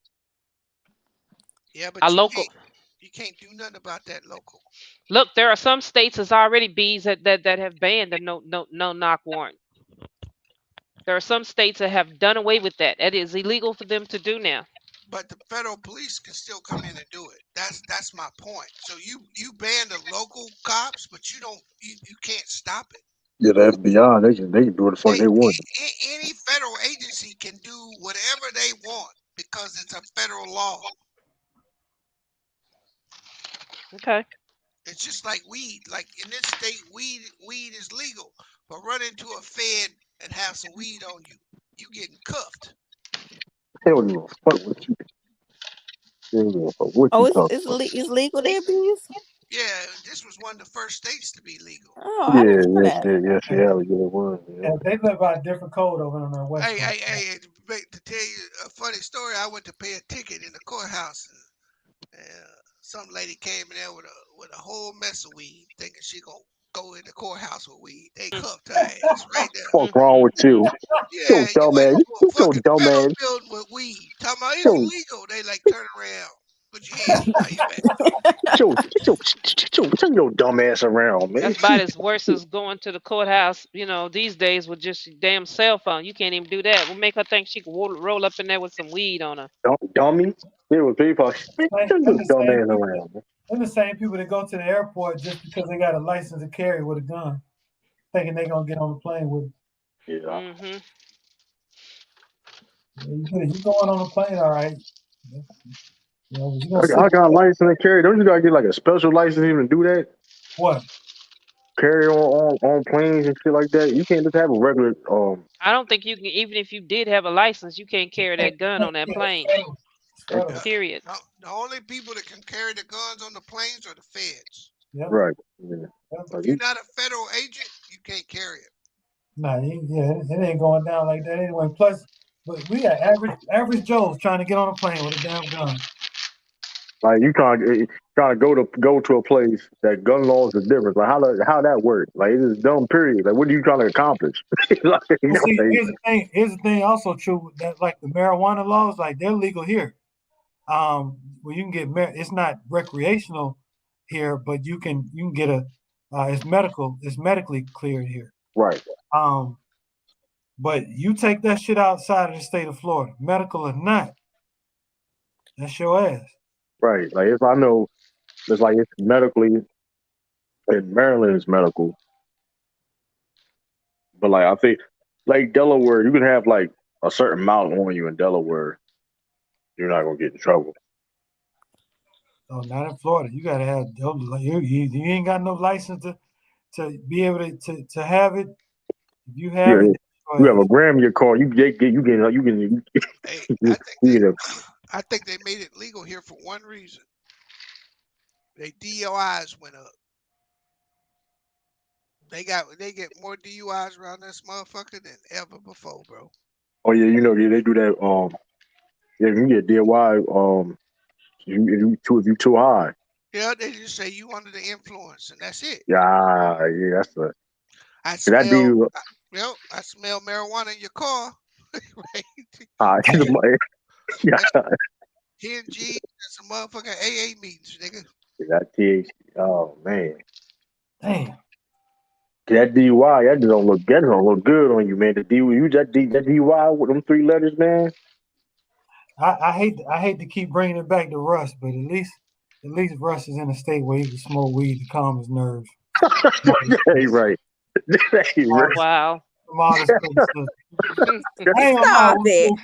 Yeah, but Our local. You can't do nothing about that local. Look, there are some states that's already bees that have banned the no knock warrant. There are some states that have done away with that. It is illegal for them to do now. But the federal police can still come in and do it. That's my point. So you ban the local cops, but you can't stop it. Yeah, the FBI, they can do what the fuck they want. Any federal agency can do whatever they want because it's a federal law. Okay. It's just like weed. Like in this state, weed is legal. But run into a Fed and have some weed on you, you getting cuffed. Hell no, fuck what you. It's legal there, Bees? Yeah, this was one of the first states to be legal. Oh, I didn't know that. It was. Yeah, they live by a different code over on the west. Hey, to tell you a funny story, I went to pay a ticket in the courthouse, and some lady came in there with a whole mess of weed, thinking she gonna go in the courthouse with weed. They cuffed her ass right there. What's wrong with you? Yeah, you went to a fucking federal building with weed. Talking about it's illegal. They like turn around, put your hands behind your back. Turn your dumb ass around, man. That's about as worse as going to the courthouse, these days with just your damn cell phone. You can't even do that. We'll make her think she can roll up in there with some weed on her. Dummy. There was people. Turn your dumb ass around, man. They're the same people that go to the airport just because they got a license to carry with a gun, thinking they're going to get on the plane with it. Yeah. Mm-hmm. You going on the plane, all right. I got a license to carry. Don't you got to get like a special license even to do that? What? Carry on planes and shit like that. You can't just have a regular. I don't think you can. Even if you did have a license, you can't carry that gun on that plane. Period. The only people that can carry the guns on the planes are the feds. Yep. Right. Yeah. If you're not a federal agent, you can't carry it. Nah, it ain't going down like that anyway. Plus, but we got average Joes trying to get on a plane with a damn gun. Like you trying to go to a place that gun laws are different. Like how that works? Like it's just dumb. Period. Like what are you trying to accomplish? See, here's the thing. Also true that like the marijuana laws, like they're legal here. Well, you can get it's not recreational here, but you can get it's medically cleared here. Right. But you take that shit outside of the state of Florida, medical or not, that's your ass. Right. Like if I know, it's like it's medically in Maryland is medical, but like I think like Delaware, you can have like a certain amount on you in Delaware. You're not gonna get in trouble. Oh, not in Florida. You gotta have you ain't got no license to be able to have it. If you have it, you have a gram in your car. You get. I think they made it legal here for one reason. Their DUIs went up. They get more DUIs around this motherfucker than ever before, bro. Oh yeah, they do that. If you get DUI, if you too high. Yeah, they just say you under the influence, and that's it. Yeah, that's the. I smell marijuana in your car. Right? Yeah. TNG and some motherfucking AA meetings, nigga. That THC. Oh man. Damn. That DUI, that don't look good on you, man. The DUI with them 3 letters, man. I hate to keep bringing it back to Russ, but at least Russ is in a state where he can smoke weed to calm his nerves. Hey, right. Wow.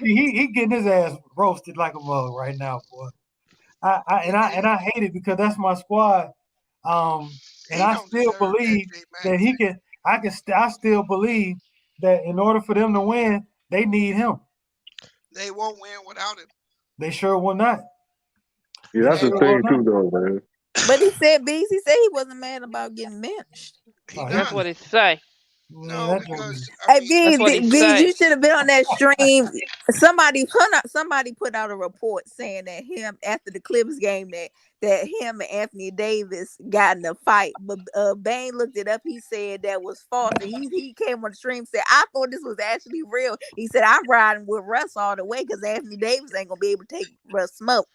He getting his ass roasted like a mug right now, boy. I hate it because that's my squad. And I still believe that he can. I still believe that in order for them to win, they need him. They won't win without him. They sure will not. Yeah, that's the thing too, though, man. But he said he wasn't mad about getting benched. That's what he say. No, because hey, that's what he say. you should have been on that stream. Somebody put out a report saying that him after the Clippers game that him and Anthony Davis got in a fight. But Bane looked it up. He said that was false. And he came on the stream and said, I thought this was actually real. He said, I'm riding with Russ all the way because Anthony Davis ain't gonna be able to take Russ smoke.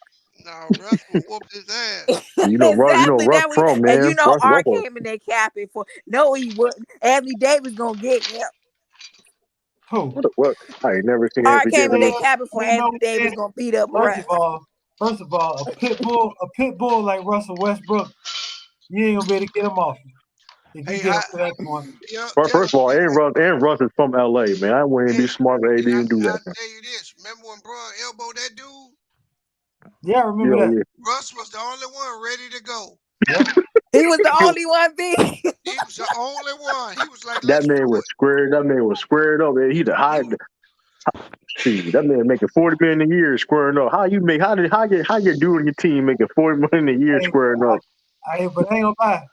No, Russ will whoop his ass. Russ from, man. And R came in there capping for no, he wouldn't. Anthony Davis gonna get him. What? I ain't never seen R came in there capping for Anthony Davis gonna beat up Russ. First of all, a pit bull like Russell Westbrook, you ain't gonna be able to get him off you. If you get up to that point. First of all, Russ is from LA, man. I wouldn't be smart for AD and do that. I'll tell you this. Remember when Bron elbowed that dude? Yeah, I remember that. Yeah. Russ was the only one ready to go. Yep. He was the only one, B. He was the only one. He was like, that man was squared up. Man. He the high. See, that man making $40 million a year squaring up. How you dude on your team making $40 million a year squaring up? But I ain't gonna lie.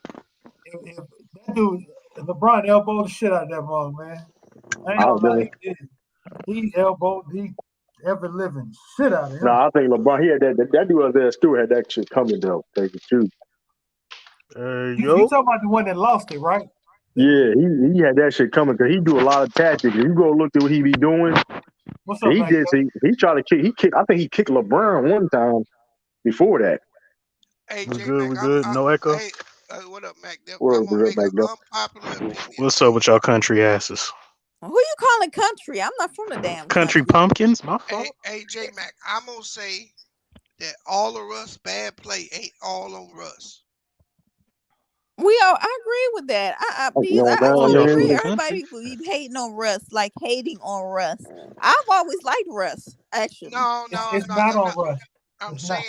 If that dude LeBron elbowed the shit out of that mug, man. I ain't gonna lie. He elbowed the ever living shit out of him. No, I think LeBron, he had that dude out there, Stewart had that shit coming though. Take it too. You talking about the one that lost it, right? Yeah, he had that shit coming because he do a lot of tactics. You go look at what he be doing. What's up, he tried to kick. I think he kicked LeBron one time before that. Hey, we good. No echo. Hey, what up, Mac? I'm gonna make an unpopular opinion. What's up with y'all country asses? Who you calling country? I'm not from the damn country pumpkins. My fault. Hey, J Mac, I'm gonna say that all of Russ bad play ain't all on Russ. I agree with that. I agree. Everybody be hating on Russ, like hating on Russ. I've always liked Russ, actually. No, it's not on Russ. I'm saying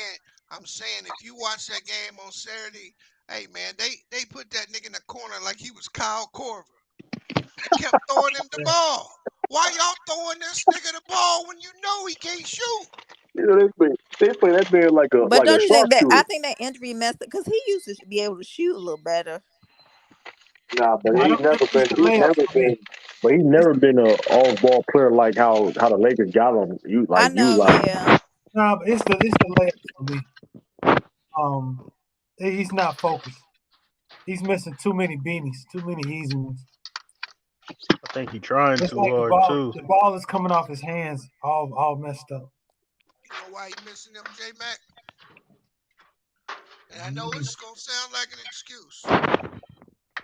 if you watch that game on Saturday, hey man, they put that nigga in the corner like he was Kyle Korver. They kept throwing him the ball. Why y'all throwing this nigga the ball when you know he can't shoot? You know, they play that man like a But don't you think that shooter. I think that injury messed up because he used to be able to shoot a little better. Nah, but he's never been an off-ball player like how the Lakers got him. Yeah. Nah, but it's the layup for me. He's not focused. He's missing too many beanies, too many easy ones. I think he's trying too hard too. The ball is coming off his hands, all messed up. You know why he missing them, J Mac? And I know it's gonna sound like an excuse.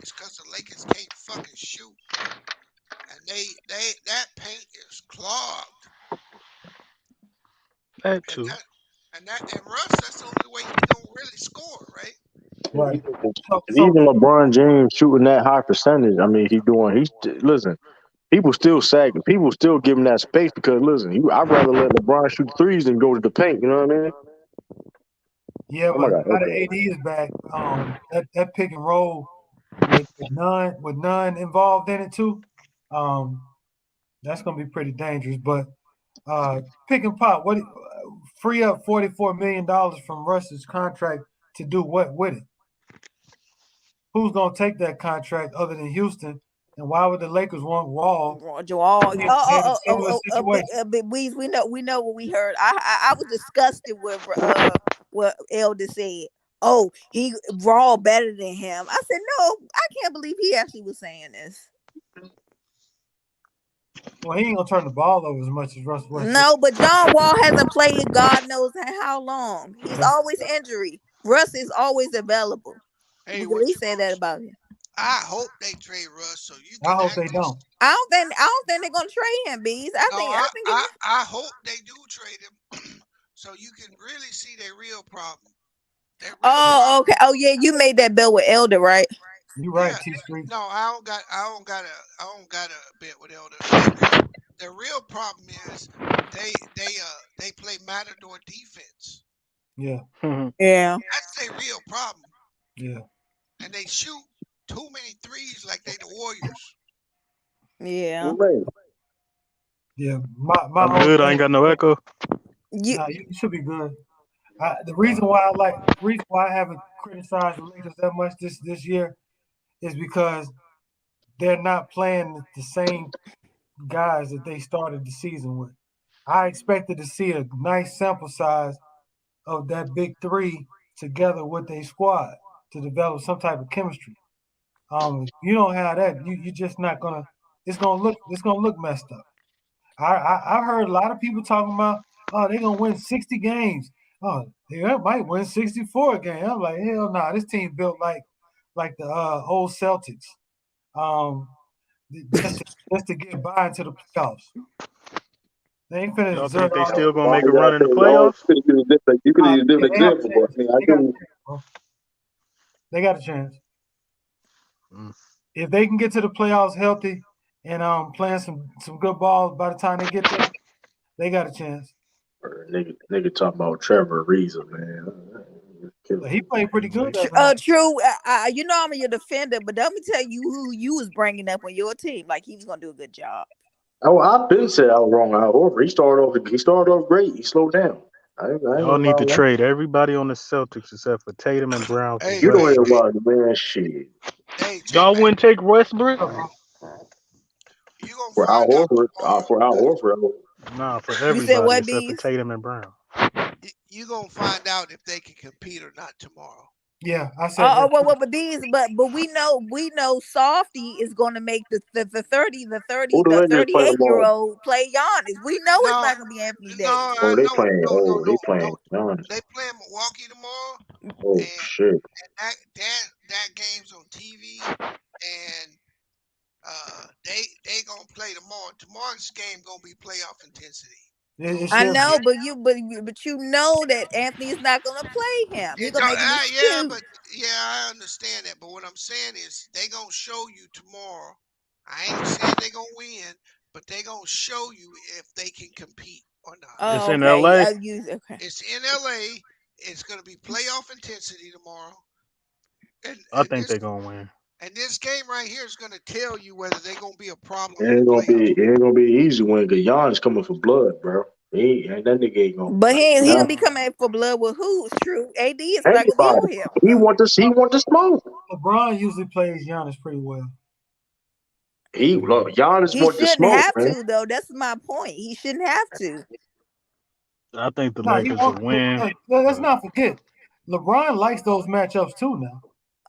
It's because the Lakers can't fucking shoot, and that paint is clogged. That too. And Russ, that's the only way he don't really score, right? Right. Even LeBron James shooting that high percentage. I mean, listen. People still sagging. People still giving that space because listen, I'd rather let LeBron shoot threes than go to the paint. You know what I mean? Yeah, but now that AD is back, that pick and roll with none involved in it too, that's gonna be pretty dangerous. But pick and pop, free up $44 million from Russ's contract to do what with it? Who's gonna take that contract other than Houston? And why would the Lakers want Wall? We know what we heard. I was disgusted with what Elder said. Oh, he Raw better than him. I said, no, I can't believe he actually was saying this. Well, he ain't gonna turn the ball over as much as Russ Westbrook. No, but John Wall hasn't played God knows how long. He's always injury. Russ is always available. Hey, we say that about him. I hope they trade Russ so you can. I hope they don't. I don't think they're gonna trade him, Bees. I hope they do trade him so you can really see their real problem. Okay. Oh yeah, you made that bet with Elder, right? You right, T-Street. No, I don't got a bet with Elder. The real problem is they play matador defense. Yeah. Yeah. That's their real problem. Yeah. And they shoot too many threes like they the Warriors. Yeah. Yeah. I'm good. I ain't got no echo. You should be good. The reason why I haven't criticized the Lakers that much this year is because they're not playing the same guys that they started the season with. I expected to see a nice sample size of that big three together with a squad to develop some type of chemistry. If you don't have that, you're just not gonna. It's gonna look messed up. I heard a lot of people talking about, oh, they're gonna win 60 games. Oh, they might win 64 games. I'm like, hell no, this team built like the old Celtics. Just to get by into the playoffs. They ain't finna Y'all exert think they all still that. gonna make a run in the playoffs? You could use a different example, but I mean, I think They got a chance. Mm. If they can get to the playoffs healthy and playing some good ball by the time they get there, they got a chance. Nigga talking about Trevor Ariza, man. He played pretty good. True. You know I'm your defender, but let me tell you who you was bringing up on your team. Like he was gonna do a good job. Oh, I've been said I was wrong. However, he started off great. He slowed down. Y'all need to trade everybody on the Celtics except for Tatum and Brown. Hey, you don't hear about the man shit. Hey, y'all wouldn't take Westbrook? You gonna For Al find out Horford, for Al Horford. Nah, for You said everybody what, except for Bees? Tatum and Brown. You gonna find out if they can compete or not tomorrow. Yeah, I said that. But these, but we know Softy is going to make the 38-year-old play Giannis. We know it's not going to be Anthony Davis. No, they playing. They playing. They playing Milwaukee tomorrow. Oh shit! And that game's on TV, and they gonna play tomorrow. Tomorrow's game gonna be playoff intensity. I know, but you know that Anthony is not gonna play him. He's gonna make an excuse. I understand that. But what I'm saying is they gonna show you tomorrow. I ain't saying they gonna win, but they gonna show you if they can compete or not. It's in LA. It's in LA. It's gonna be playoff intensity tomorrow. I think they're gonna win. And this game right here is going to tell you whether they're going to be a problem. It ain't gonna be an easy win because Giannis coming for blood, bro. That nigga ain't gonna. But he gonna be coming for blood with who's true. AD is not gonna be on him. He want to smoke. LeBron usually plays Giannis pretty well. Giannis want to smoke. He shouldn't have to though. That's my point. He shouldn't have to. I think the Lakers will win. Let's not forget, LeBron likes those matchups too now.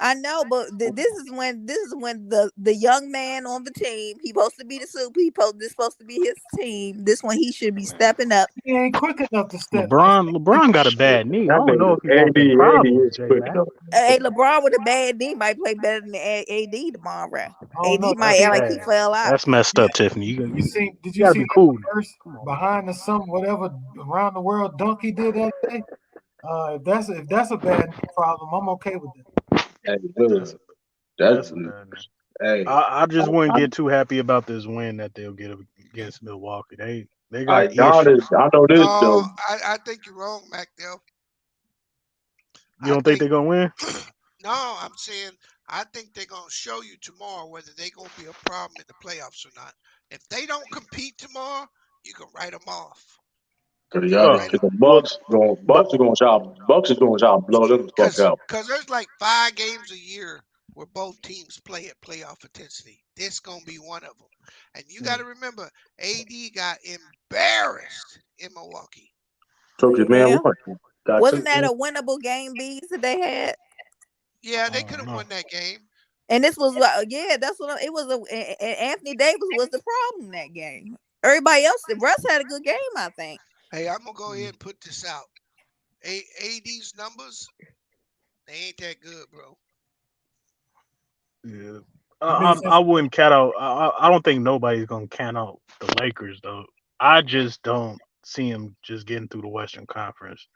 I know, but this is when the young man on the team, he's supposed to be the soup. This is supposed to be his team. This one he should be stepping up. He ain't quick enough to step. LeBron got a bad knee. I don't know if he's problems. Hey, LeBron with a bad knee might play better than AD tomorrow. AD might act like he fell out. That's messed up, Tiffany. Did you see the first behind the sun whatever around the world dunk he did that day? If that's a bad problem, I'm okay with it. Hey, I just wouldn't get too happy about this win that they'll get against Milwaukee. They got issues. I know this though. I think you're wrong, MacDell. You don't think they're gonna win? No, I'm saying I think they're gonna show you tomorrow whether they're gonna be a problem in the playoffs or not. If they don't compete tomorrow, you can write them off. Because the Bucks are going to try to blow them the fuck out. Because there's like 5 games a year where both teams play at playoff intensity. This gonna be one of them. And you got to remember, AD got embarrassed in Milwaukee. Wasn't that a winnable game, Bees, that they had? Yeah, they could have won that game. And this was that's what it was. Anthony Davis was the problem in that game. Everybody else, the Russ had a good game, I think. Hey, I'm gonna go ahead and put this out. AD's numbers, they ain't that good, bro. Yeah, I wouldn't count out. I don't think nobody's gonna count out the Lakers though. I just don't see them just getting through the Western Conference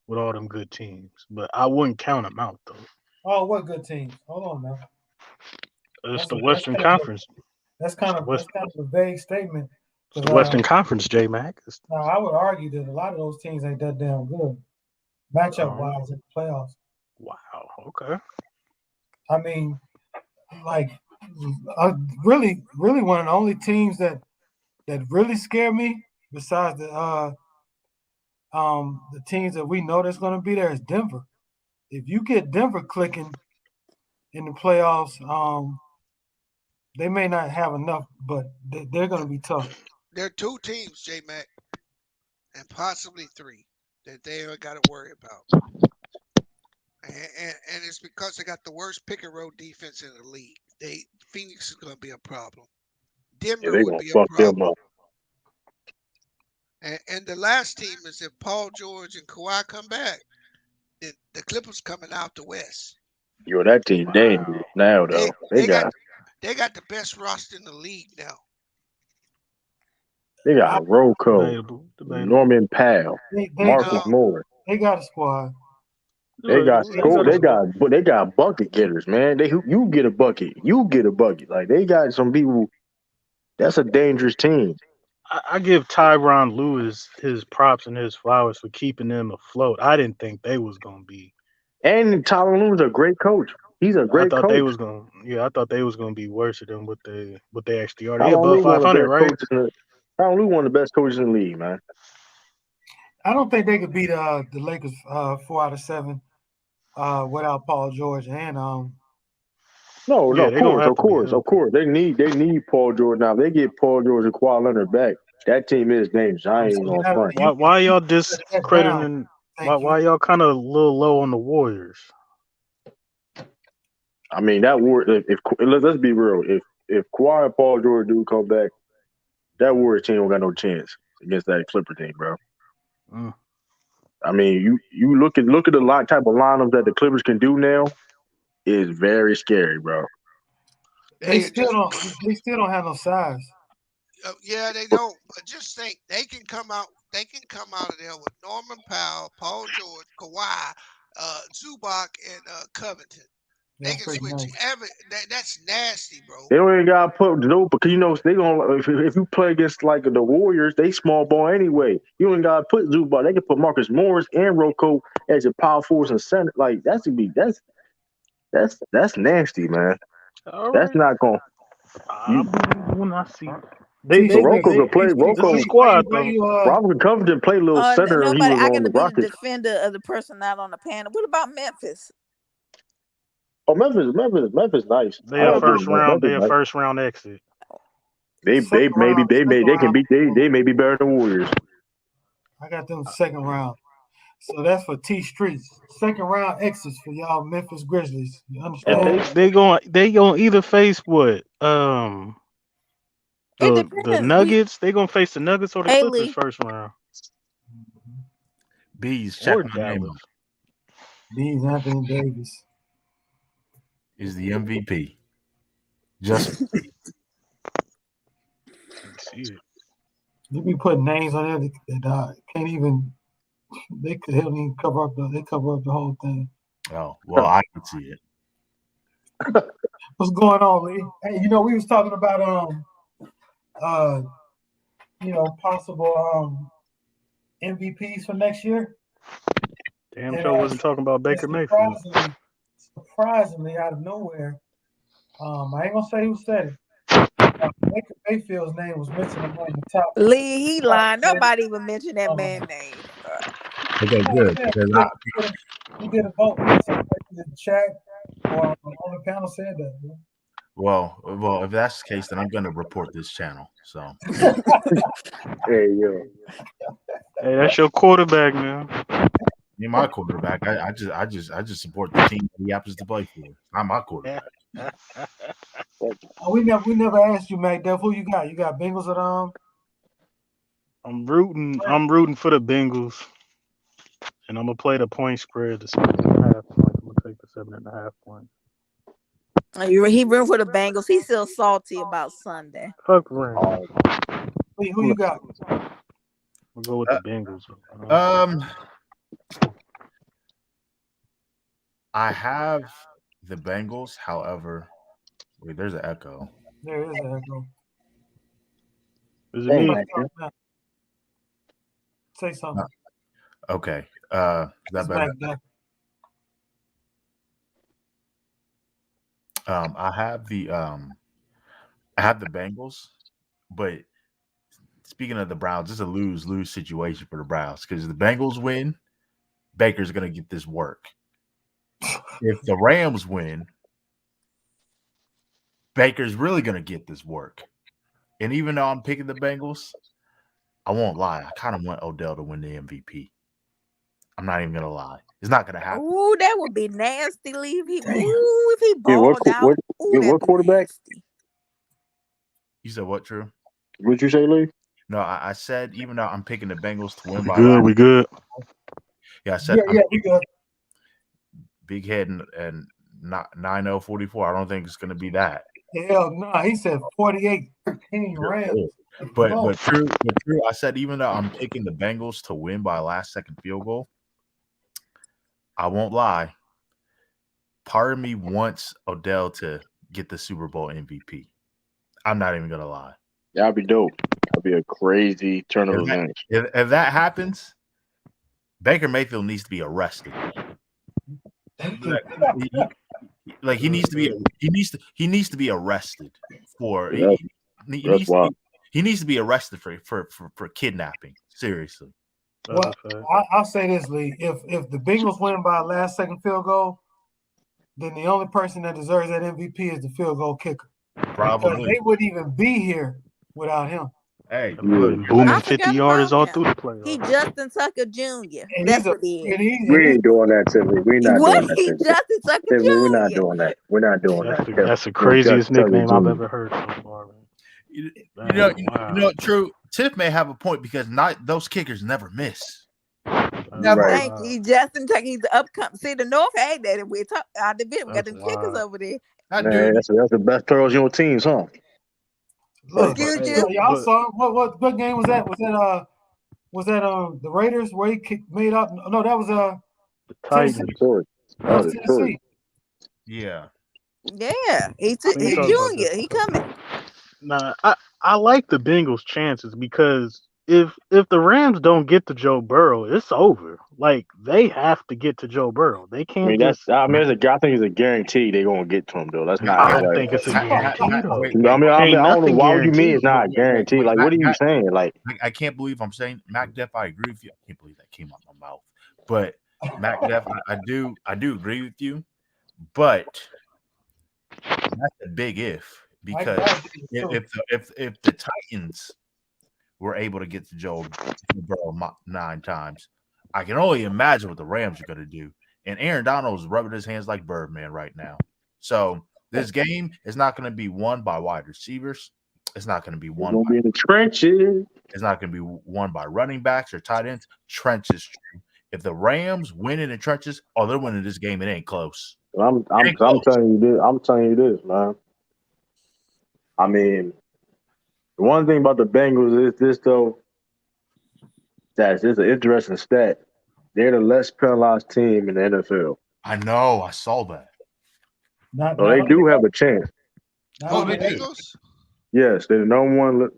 with all them good teams. But I wouldn't count them out though. Oh, what good teams? Hold on now. It's the Western Conference. That's kind of a vague statement. It's the Western Conference, J-Mac. No, I would argue that a lot of those teams ain't that damn good, matchup-wise in the playoffs. Wow. Okay. I mean, like, really one of the only teams that really scare me, besides the the teams that we know that's going to be there is Denver. If you get Denver clicking in the playoffs, they may not have enough, but they're going to be tough. There are 2 teams, J-Mac, and possibly 3 that they got to worry about. And it's because they got the worst pick and roll defense in the league. Phoenix is going to be a problem. Denver would be a problem. And the last team is if Paul George and Kawhi come back, then the Clippers coming out the West. Yo, that team dangerous now though. They got the best roster in the league now. They got Rocco, Norman Powell, Marcus Moore. They got a squad. They got bucket getters, man. You get a bucket. Like they got some people. That's a dangerous team. I give Tyronn Lewis his props and his flowers for keeping them afloat. I didn't think they was gonna be. And Tyronn Lewis is a great coach. He's a great coach. I thought they was gonna be worse than what they actually are. They above 500, right? Tyronn Lue one of the best coaches in the league, man. I don't think they could beat the Lakers 4 out of 7 without Paul George and of course. They need Paul George now. If they get Paul George and Kawhi Leonard back, that team is dangerous. I ain't gonna front. Why y'all discrediting? Why y'all kind of a little low on the Warriors? I mean that let's be real. If Kawhi and Paul George do come back, that Warriors team don't got no chance against that Clipper team, bro. I mean, you look at the type of lineup that the Clippers can do now is very scary, bro. They still don't have no size. Yeah, they don't. But just think, they can come out of there with Norman Powell, Paul George, Kawhi, Zubac, and Covington. They can switch that's nasty, bro. They don't even got to put because they gonna if you play against like the Warriors, they small ball anyway. You ain't got to put Zubac. They can put Marcus Morris and Rocco as your power forwards and center. Like that's nasty, man. That's not going. When I see Rocco can play. Rocco squad though. Robert Covington played a little center. Nobody, he was I on got the to be Rockets. the defender of the person not on the panel. What about Memphis? Oh, Memphis, nice. They a first round exit. They may be better than Warriors. I got them second round. So that's for T Streets. Second round exits for y'all Memphis Grizzlies. You understand? They gonna either face what? The Nuggets. They gonna face the Nuggets or the Clippers first round. Bees, check my name. Bees Anthony Davis is the MVP. Just you be putting names on there that can't even. They could help me cover up the whole thing. Oh well, I can see it. What's going on, Lee? Hey, we was talking about possible MVPs for next year. Damn sure wasn't talking about Baker Mayfield. Surprisingly, out of nowhere, I ain't gonna say who said it. Baker Mayfield's name was mentioned among the top. Lee, he lying. Nobody even mentioned that man's name. Okay, good. You get a vote. In the chat or on the panel said that. Bro. Well, if that's the case, then I'm going to report this channel. So, hey, yo, hey, that's your quarterback, man. You're my quarterback. I just support the team he happens to play for. Not my quarterback. We never asked you, Mac Duff, who you got? You got Bengals at I'm rooting for the Bengals, and I'm gonna play the point spread, the 7.5 points. I'm gonna take the 7.5 points. He rooting for the Bengals. He's still salty about Sunday. Fuck Rams. Who you got? We'll go with the Bengals. I have the Bengals. However, wait, there's an echo. There is an echo. Is it me? Say something. Okay. Is that better? I have the Bengals, but speaking of the Browns, it's a lose-lose situation for the Browns because the Bengals win, Baker's going to get this work. If the Rams win, Baker's really going to get this work. And even though I'm picking the Bengals, I won't lie. I kind of want Odell to win the MVP. I'm not even going to lie. It's not going to happen. Ooh, that would be nasty. If he balled out. What quarterback? Nasty. You said what, True? What'd you say, Lee? No, I said even though I'm picking the Bengals to win by we good. Yeah, I said we good. Big head and not 9044. I don't think it's going to be that. Hell no, he said 48-13 Rams. But true. I said even though I'm picking the Bengals to win by a last-second field goal, I won't lie. Part of me wants Odell to get the Super Bowl MVP. I'm not even gonna lie. That'd be dope. That'd be a crazy turn of events. If that happens, Baker Mayfield needs to be arrested. Like he needs to be arrested for he needs to be arrested for kidnapping. Seriously. Well, I'll say this, Lee. If the Bengals win by a last-second field goal, then the only person that deserves that MVP is the field goal kicker. Probably. Because they wouldn't even be here without him. Hey, booming 50-yarders all through the playoffs. He Justin Tucker Jr. And That's what he is. We ain't doing that, Tiffany. We're not doing that. He Justin Tucker Tiffany, Jr. we're not doing that. We're not doing that. That's the craziest nickname I've ever heard so far. You know, True. Tiff may have a point because those kickers never miss. Never. Right. He Justin Tucker. He's the upcoming. See, the North had that. We talk our division. We got them kickers over there. Man, that's the best players on your teams, huh? Look, y'all saw what game was that? Was that the Raiders where he made up? No, that was the Titans. Tennessee. Yeah. Yeah, he's junior. He coming. Nah, I like the Bengals' chances because if the Rams don't get to Joe Burrow, it's over. Like they have to get to Joe Burrow. They can't. I think it's a guarantee they're gonna get to him though. That's not. I don't think it's a guarantee. I don't know why would you mean it's not a guarantee. Like, what are you saying? Like, I can't believe I'm saying Mac Def. I agree with you. I can't believe that came out of my mouth. But Mac Def, I do agree with you. But that's a big if. Because if the Titans were able to get to Joe Burrow 9 times, I can only imagine what the Rams are going to do. And Aaron Donald's rubbing his hands like Birdman right now. So this game is not going to be won by wide receivers. It's not going to be won by the trenches. It's not going to be won by running backs or tight ends. Trenches. If the Rams win in the trenches, they're winning this game. It ain't close. I'm telling you this. I'm telling you this, man. I mean, the one thing about the Bengals is this, though. That's just an interesting stat. They're the less penalized team in the NFL. I know. I saw that. So they do have a chance. The Bengals? Yes, they're the number one.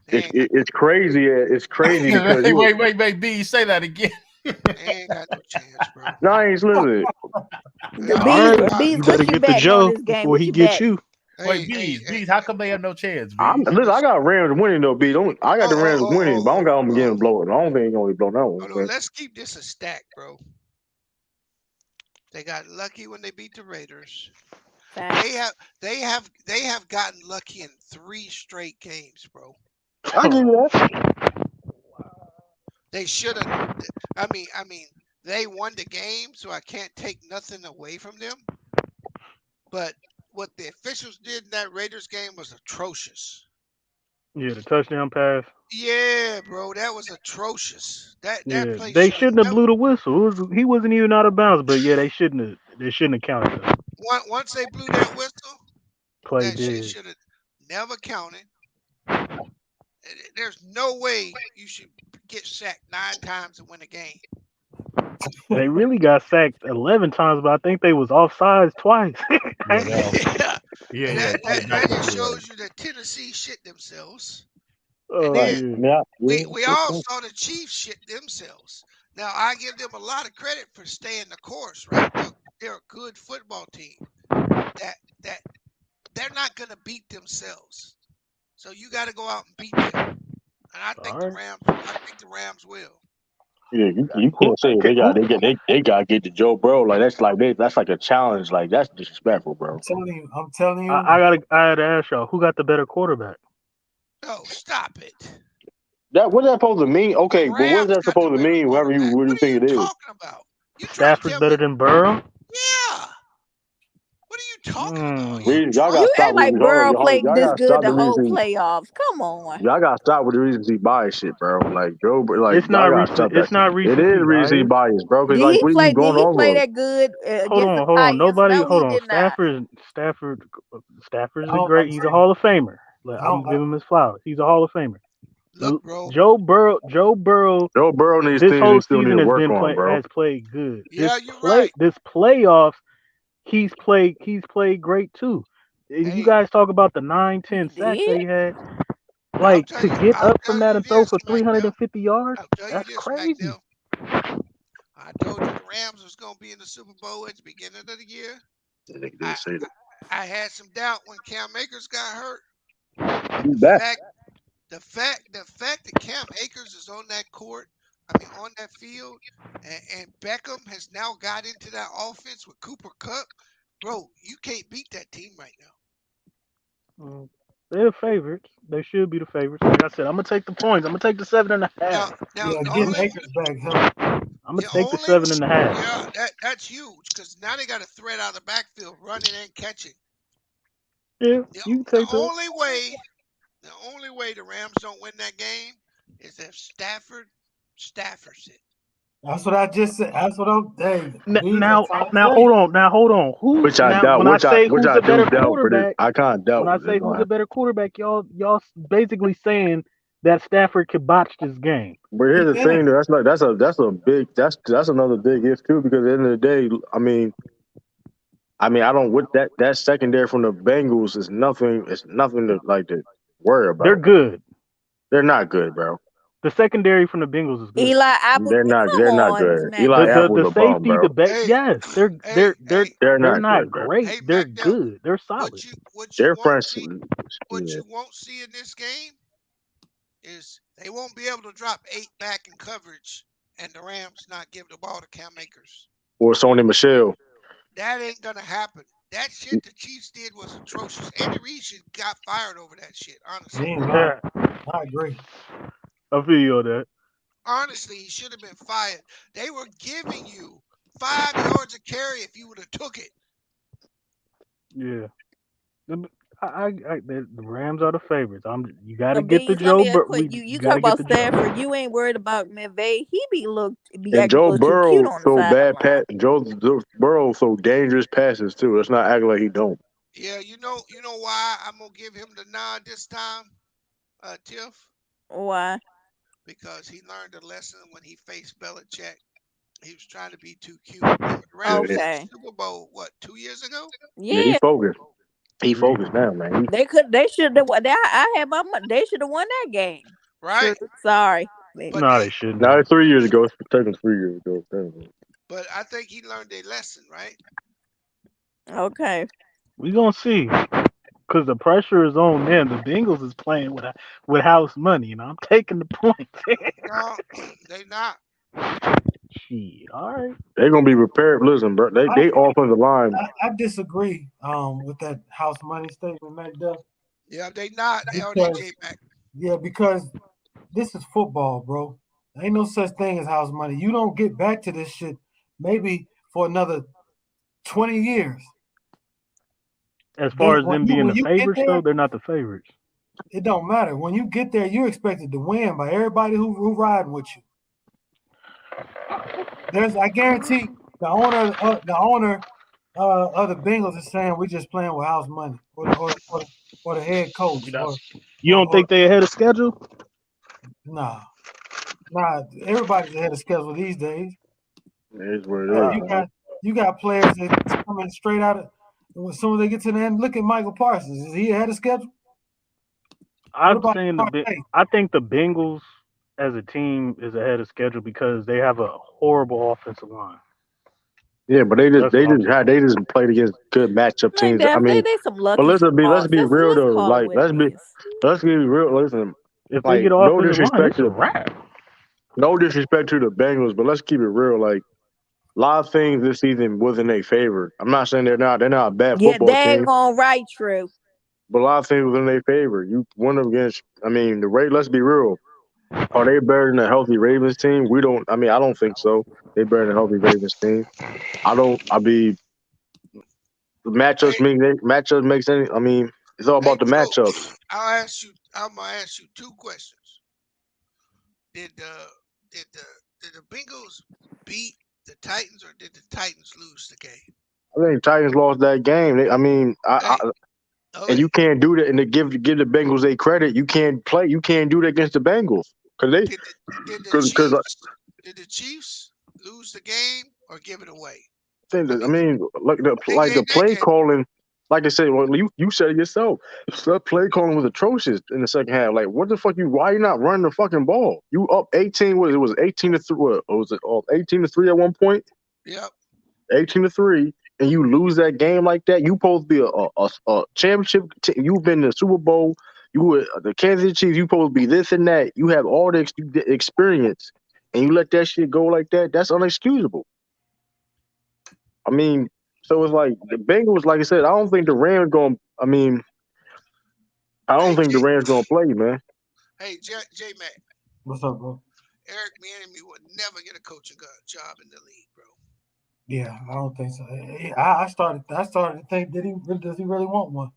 It's crazy. It's crazy because wait, B, say that again. They ain't got no chance, bro. No, I ain't listening. B, you better get to Joe before he gets you. Wait, Bees, how come they have no chance? Listen, I got Rams winning though, B. I got the Rams winning, but I don't got them getting blown. I don't think they're gonna be blown out. Let's keep this a stack, bro. They got lucky when they beat the Raiders. They have gotten lucky in 3 straight games, bro. I give you that. They should have. I mean, they won the game, so I can't take nothing away from them. But what the officials did in that Raiders game was atrocious. Yeah, the touchdown pass. Yeah, bro, that was atrocious. That play they shouldn't have blew the whistle. He wasn't even out of bounds, but yeah, they shouldn't have counted that. Once they blew that whistle, play that shit should have never counted. There's no way you should get sacked 9 times and win a game. They really got sacked 11 times, but I think they was offsides twice. That just shows you that Tennessee shit themselves. And then we all saw the Chiefs shit themselves. Now I give them a lot of credit for staying the course, right? They're a good football team. That they're not gonna beat themselves. So you got to go out and beat them. And I think the Rams will. Yeah, you can't say they got to get to Joe Burrow that's like a challenge. Like that's disrespectful, bro. I'm telling you. I had to ask y'all who got the better quarterback. No, stop it. What's that supposed to mean? Okay, but what's that supposed to mean? Whatever you think it is. What are you talking about? Stafford's better than Burrow? Yeah. What are you talking about? You act like Burrow played this good the whole playoffs. Come on. Y'all gotta stop with the recency bias shit, bro. Like Joe, like it's not recent. It's not recency. It is recency bias, bro. Because Did what he play with? that good Hold against on, the hold on. Nobody, No, hold on. did not. Stafford's a great. He's a Hall of Famer. I'm giving him his flowers. He's a Hall of Famer. Look, bro. Joe Burrow needs this whole still season need to has work been on, bro. has played good. Yeah, you're right. This playoffs, he's played great too. You guys talk about the 9-10 sacks that he had. Like to get up from that and throw for 350 yards, that's crazy. I told you the Rams was gonna be in the Super Bowl at the beginning of the year. I had some doubt when Cam Akers got hurt. The fact that Cam Akers is on that court, on that field, and Beckham has now got into that offense with Cooper Kupp, bro, you can't beat that team right now. They're the favorites. They should be the favorites. Like I said, I'm gonna take the points. I'm gonna take the 7.5. Getting Akers back help. I'm gonna take the 7.5. Yeah, that's huge because now they got a threat out of the backfield, running and catching. Yeah, you can take the only way the Rams don't win that game is if Staffords it. That's what I just said. That's what I'm saying. Now hold on. Who? Which I doubt. When I say who's a better quarterback, I can't doubt. When I say who's a better quarterback, y'all basically saying that Stafford could botch this game. But here's the thing, though. That's another big if too, because at the end of the day, I don't with that secondary from the Bengals is nothing. It's nothing to worry about. They're good. They're not good, bro. The secondary from the Bengals is good. Eli Apple. They're not good. Eli Apple's the a safety, bum, bro. Yes, they're not great. Hey, they're good. They're solid. What you won't see in this game is they won't be able to drop 8 back in coverage and the Rams not give the ball to Cam Akers. Or Sony Michel. That ain't gonna happen. That shit the Chiefs did was atrocious. Andy Reid got fired over that shit, honestly. I agree. I feel you on that. Honestly, he should have been fired. They were giving you 5 yards a carry if you would have took it. Yeah. The Rams are the favorites. You got to get the Joe Burrow. You talk about Stafford. You ain't worried about McVay. He be Joe Burrow so bad. Joe Burrow so dangerous passes too. Let's not act like he don't. Yeah, you know why I'm gonna give him the nod this time, Tiff? Why? Because he learned a lesson when he faced Belichick. He was trying to be too cute. The Rams in the Super Bowl, 2 years ago? Yeah, he focused. He focused now, man. They should have. I had my money. They should have won that game. Right? Sorry. No, they shouldn't. No, 3 years ago. It's taken 3 years ago. But I think he learned a lesson, right? Okay. We gonna see, because the pressure is on them. The Bengals is playing with house money, and I'm taking the points. No, they not. Shit, all right. They're gonna be prepared. Listen, bro. They offensive line. I disagree. With that house money statement, Mac Duff. Yeah, they not. They on their J back. Yeah, because this is football, bro. There ain't no such thing as house money. You don't get back to this shit maybe for another 20 years. As far as them being the favorites, though, they're not the favorites. It don't matter. When you get there, you're expected to win by everybody who riding with you. I guarantee the owner of the Bengals is saying we're just playing with house money, or the head coach. You don't think they ahead of schedule? Nah. Everybody's ahead of schedule these days. It is what it is. You got players that coming straight out of. As soon as they get to the end, look at Michael Parsons. Is he ahead of schedule? I think the Bengals as a team is ahead of schedule because they have a horrible offensive line. Yeah, but they just played against good matchup teams. I mean, they some lucky but let's be real let's though. call Like it what it is. let's be real. Listen, If they like get an offensive line, it's a wrap. no disrespect to the Bengals, but let's keep it real. Like a lot of things this season wasn't their favor. I'm not saying they're not a bad Yeah, football they're team, going right, true. but a lot of things was in their favor. You won against. I mean, the Ravens. Let's be real. Are they better than a healthy Ravens team? We don't. I mean, I don't think so. They better than a healthy Ravens team. I don't. I be Hey, matchups makes any. I mean, it's all hey, about the Joe. matchups. I'm gonna ask you two questions. Did the Bengals beat the Titans or did the Titans lose the game? I think Titans lost that game. I mean, Hey, and you can't do that. And to give the Bengals a credit, you can't play. You can't do that against the Bengals because did the because Chiefs lose the game or give it away? I mean, They like the gave that play game. calling. Like I said, well, you said it yourself. The play calling was atrocious in the second half. Like, what the fuck? Why you not running the fucking ball? You up 18? What it was 18-3? What was it? 18-3 at one point. Yep. 18-3, and you lose that game like that. You supposed to be a championship. You've been to the Super Bowl. You were the Kansas City Chiefs. You supposed to be this and that. You have all the experience, and you let that shit go like that. That's unexcusable. I mean, so it's like the Bengals. Like I said, I don't think the Rams going. I mean, I don't think the Rams going to play, man. Hey, J Mac. What's up, bro? Eric Bieniemy would never get a coaching job in the league, bro. Yeah, I don't think so. I started to think, does he really want one?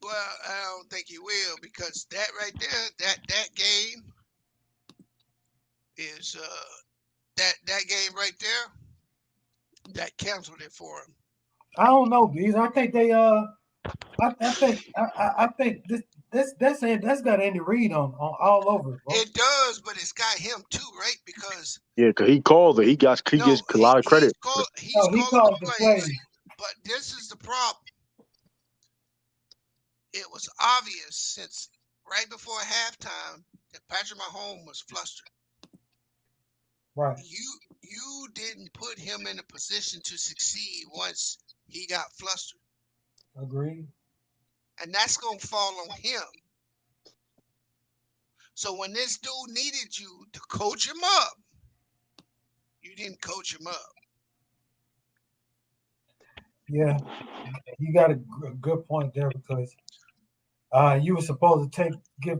Well, I don't think he will because that right there, that game is that game right there that canceled it for him. I don't know, Bees. I think they I think that's got Andy Reid on all over it, bro. It does, but it's got him too, right? Because because he calls it. He gets a lot of credit. He's he calling the the plays. But this is the problem. It was obvious since right before halftime that Patrick Mahomes was flustered. Right. You didn't put him in a position to succeed once he got flustered. Agreed. And that's gonna fall on him. So when this dude needed you to coach him up, you didn't coach him up. Yeah, you got a good point there because you were supposed to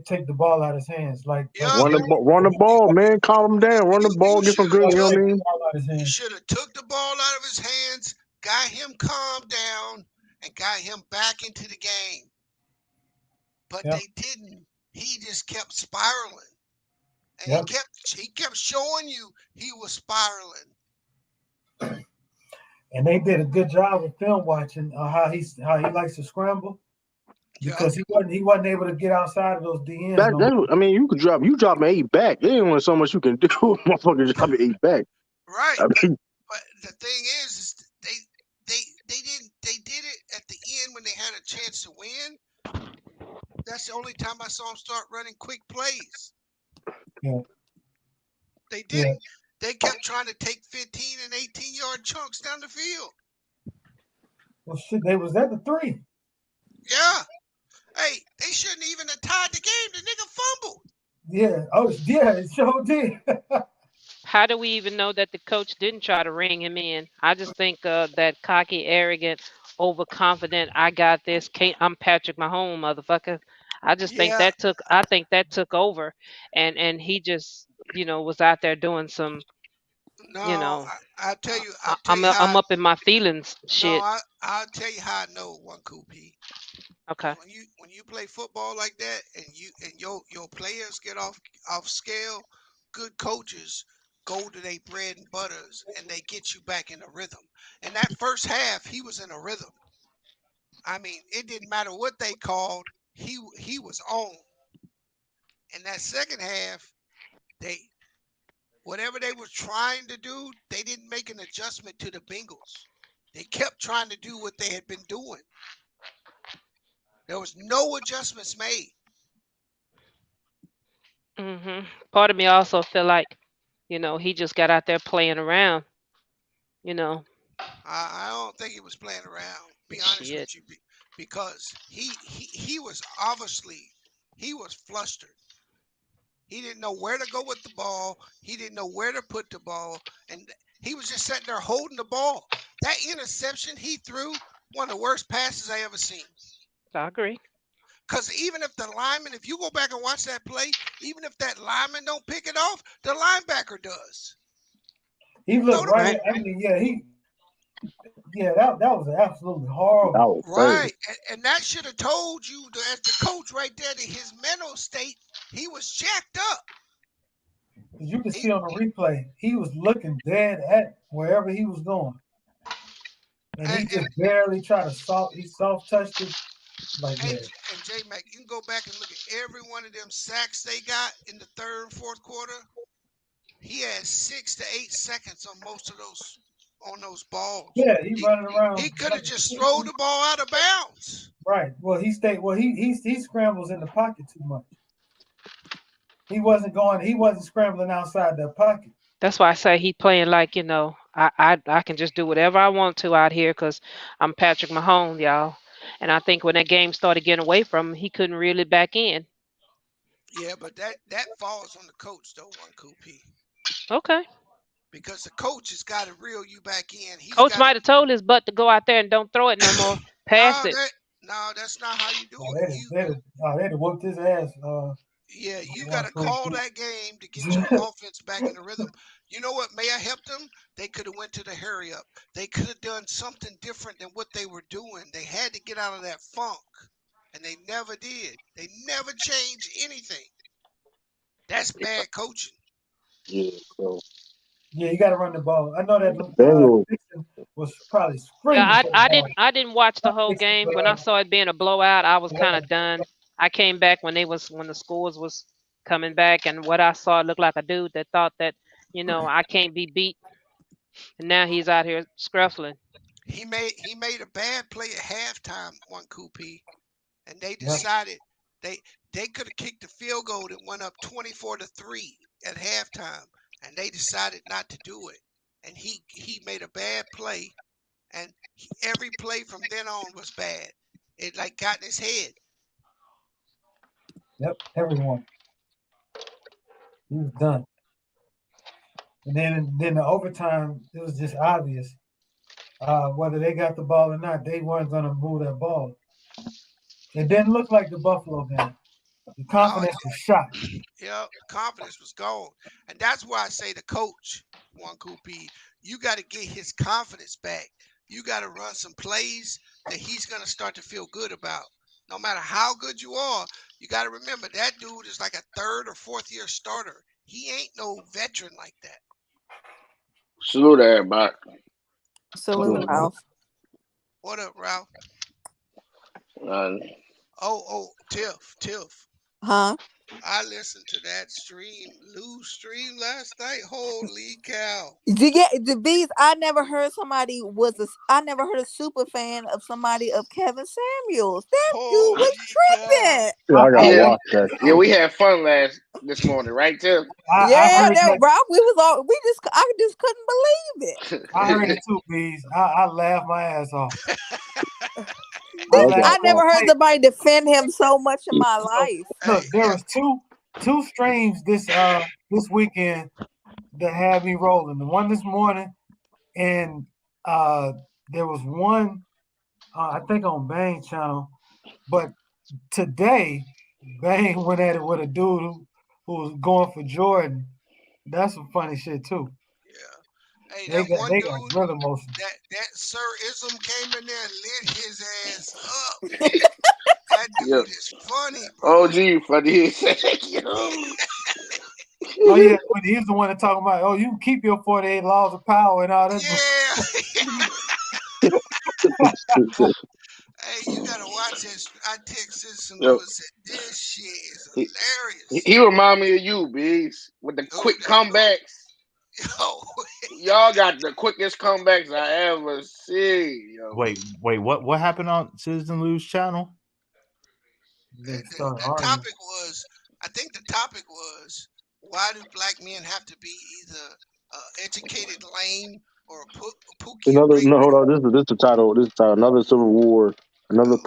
take the ball out of his hands, like run the ball, man. Calm him down. Run the ball. Get some good. You know what I mean? You should have took the ball out of his hands, got him calmed down, and got him back into the game. But they didn't. He just kept spiraling, and he kept showing you he was spiraling. And they did a good job of film watching how he likes to scramble because he wasn't able to get outside of those DNs. I mean, you drop an 8 back. There ain't only so much you can do. Motherfucker drop an 8 back. Right. I mean, but the thing is they did it at the end when they had a chance to win. That's the only time I saw them start running quick plays. Yeah. They didn't. Yeah. They kept trying to take 15 and 18-yard chunks down the field. Well, shit, they was at the 3. Yeah. Hey, they shouldn't even have tied the game. The nigga fumbled. Yeah. Oh, yeah, it sure did. How do we even know that the coach didn't try to ring him in? I just think that cocky, arrogant, overconfident, I got this, I'm Patrick Mahomes, motherfucker. I just think that took over, and he just was out there doing some. No, I'll tell you. I'm up in my feelings. Shit. No, I'll tell you how I know one cool P. Okay. When you play football like that and your players get off scale, good coaches go to their bread and butters and they get you back in a rhythm. And that first half, he was in a rhythm. I mean, it didn't matter what they called, he was on. And that second half, whatever they were trying to do, they didn't make an adjustment to the Bengals. They kept trying to do what they had been doing. There was no adjustments made. Part of me also feel like, he just got out there playing around. I don't think he was playing around. Be honest Shit. with you, because he was obviously he was flustered. He didn't know where to go with the ball. He didn't know where to put the ball, and he was just sitting there holding the ball. That interception he threw, one of the worst passes I ever seen. I agree. Because even if the lineman, if you go back and watch that play, even if that lineman don't pick it off, the linebacker does. He looked right. I mean, that was absolutely horrible. Right, and that should have told you, as the coach right there, that his mental state, he was jacked up. You can see on the replay, he was looking dead at wherever he was going, and he just barely tried to soft touched it like that. And J Mac, you can go back and look at every one of them sacks they got in the third and fourth quarter. He had 6 to 8 seconds on most of those balls. Yeah, he running around. He could have just thrown the ball out of bounds. Right. Well, he scrambles in the pocket too much. He wasn't scrambling outside that pocket. That's why I say he playing like, I can just do whatever I want to out here because I'm Patrick Mahomes, y'all. And I think when that game started getting away from him, he couldn't reel it back in. Yeah, but that falls on the coach, though, one P. Okay. Because the coach has got to reel you back in. Coach might have told his butt to go out there and don't throw it no more. Pass it. No, that's not how you do it. They'd have whooped his ass. Yeah, you got to call that game to get your offense back in the rhythm. You know what may have helped them? They could have went to the hurry up. They could have done something different than what they were doing. They had to get out of that funk, and they never did. They never changed anything. That's bad coaching. Yeah, so. Yeah, you got to run the ball. I know that was probably screaming. Yeah, I didn't watch the whole game. When I saw it being a blowout, I was kind of done. I came back when the scores was coming back, and what I saw looked like a dude that thought that I can't be beat, and now he's out here scruffling. He made a bad play at halftime, one P, and they decided they could have kicked the field goal that went up 24-3 at halftime, and they decided not to do it. And he made a bad play, and every play from then on was bad. It got in his head. Yep, everyone. He was done. And then the overtime, it was just obvious. Whether they got the ball or not, they weren't going to move that ball. It didn't look like the Buffalo game. The confidence was shot. Yeah, confidence was gone. And that's why I say the coach, one P, you got to get his confidence back. You got to run some plays that he's going to start to feel good about. No matter how good you are, you got to remember that dude is like a third or fourth year starter. He ain't no veteran like that. Salute everybody. Salute, Ralph. What up, Ralph? Tiff. Huh? I listened to that Lou's stream last night. Holy cow! The bees. I never heard a super fan of somebody of Kevin Samuels. That dude was tripping. Yeah, I gotta watch that. Yeah, we had fun this morning, right, Tiff? Ralph. I just couldn't believe it. I heard it too, bees. I laughed my ass off. I never heard somebody defend him so much in my life. Look, there was two streams this weekend that had me rolling. The one this morning, and there was one I think on Bang's channel. But today, Bang went at it with a dude who was going for Jordan. That's some funny shit too. Hey, they got real emotion. That Sir Ism came in there and lit his ass up. That dude is funny, bro. Oh, gee, funny. Oh yeah, when he's the one that talking about, you can keep your 48 laws of power and all that. Yeah. Hey, you gotta watch this. I texted some dude and said, this shit is hilarious. He remind me of you, Bees, with the quick comebacks. Yo. Y'all got the quickest comebacks I ever see. Yo. Wait, what happened on Citizen Lou's channel? The topic was, I think the topic was, why do black men have to be either educated lame or Pookie Another Ray. no, hold on. This is the title. This is the title. Another Civil War. Another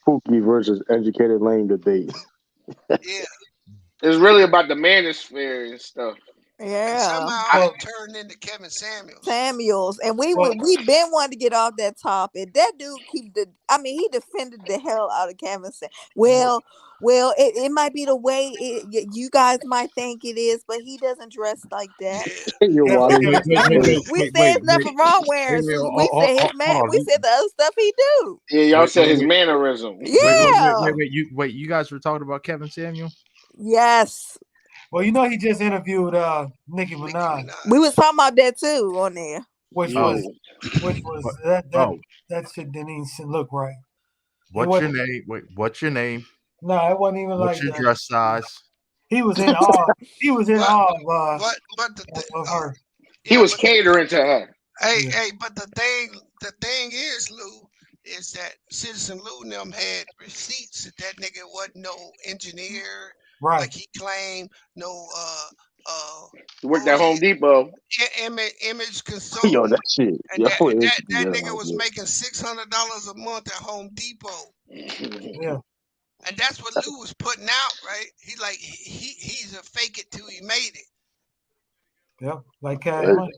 Pookie versus educated lame debate. Yeah. It's really about the manosphere and stuff. And Yeah. somehow it turned into Kevin Samuels. And we been wanting to get off that topic. That dude he defended the hell out of Kevin Samuels. Well, it might be the way you guys might think it is, but he doesn't dress like that. We said nothing wrong wearing suits. We said his man. We said the other stuff he do. Yeah, y'all said his mannerism. Yeah. Wait, you guys were talking about Kevin Samuel? Yes. Well, he just interviewed Nicki Minaj. We was talking about that too on there. Which was that shit didn't even look right. What's your name? Wait, what's your name? No, it wasn't even what's like your that. dress size? He was in awe. He was in awe of her. He was catering to her. Hey, but the thing is, Lou, is that Citizen Lou and them had receipts that nigga wasn't no engineer, right? Like he claimed, no He worked at Home Depot. Image consultant. Yo, that shit. And that nigga was making $600 a month at Home Depot. Yeah. And that's what Lou was putting out, right? He's like he's a fake it till he made it. Yep, like Cash Money.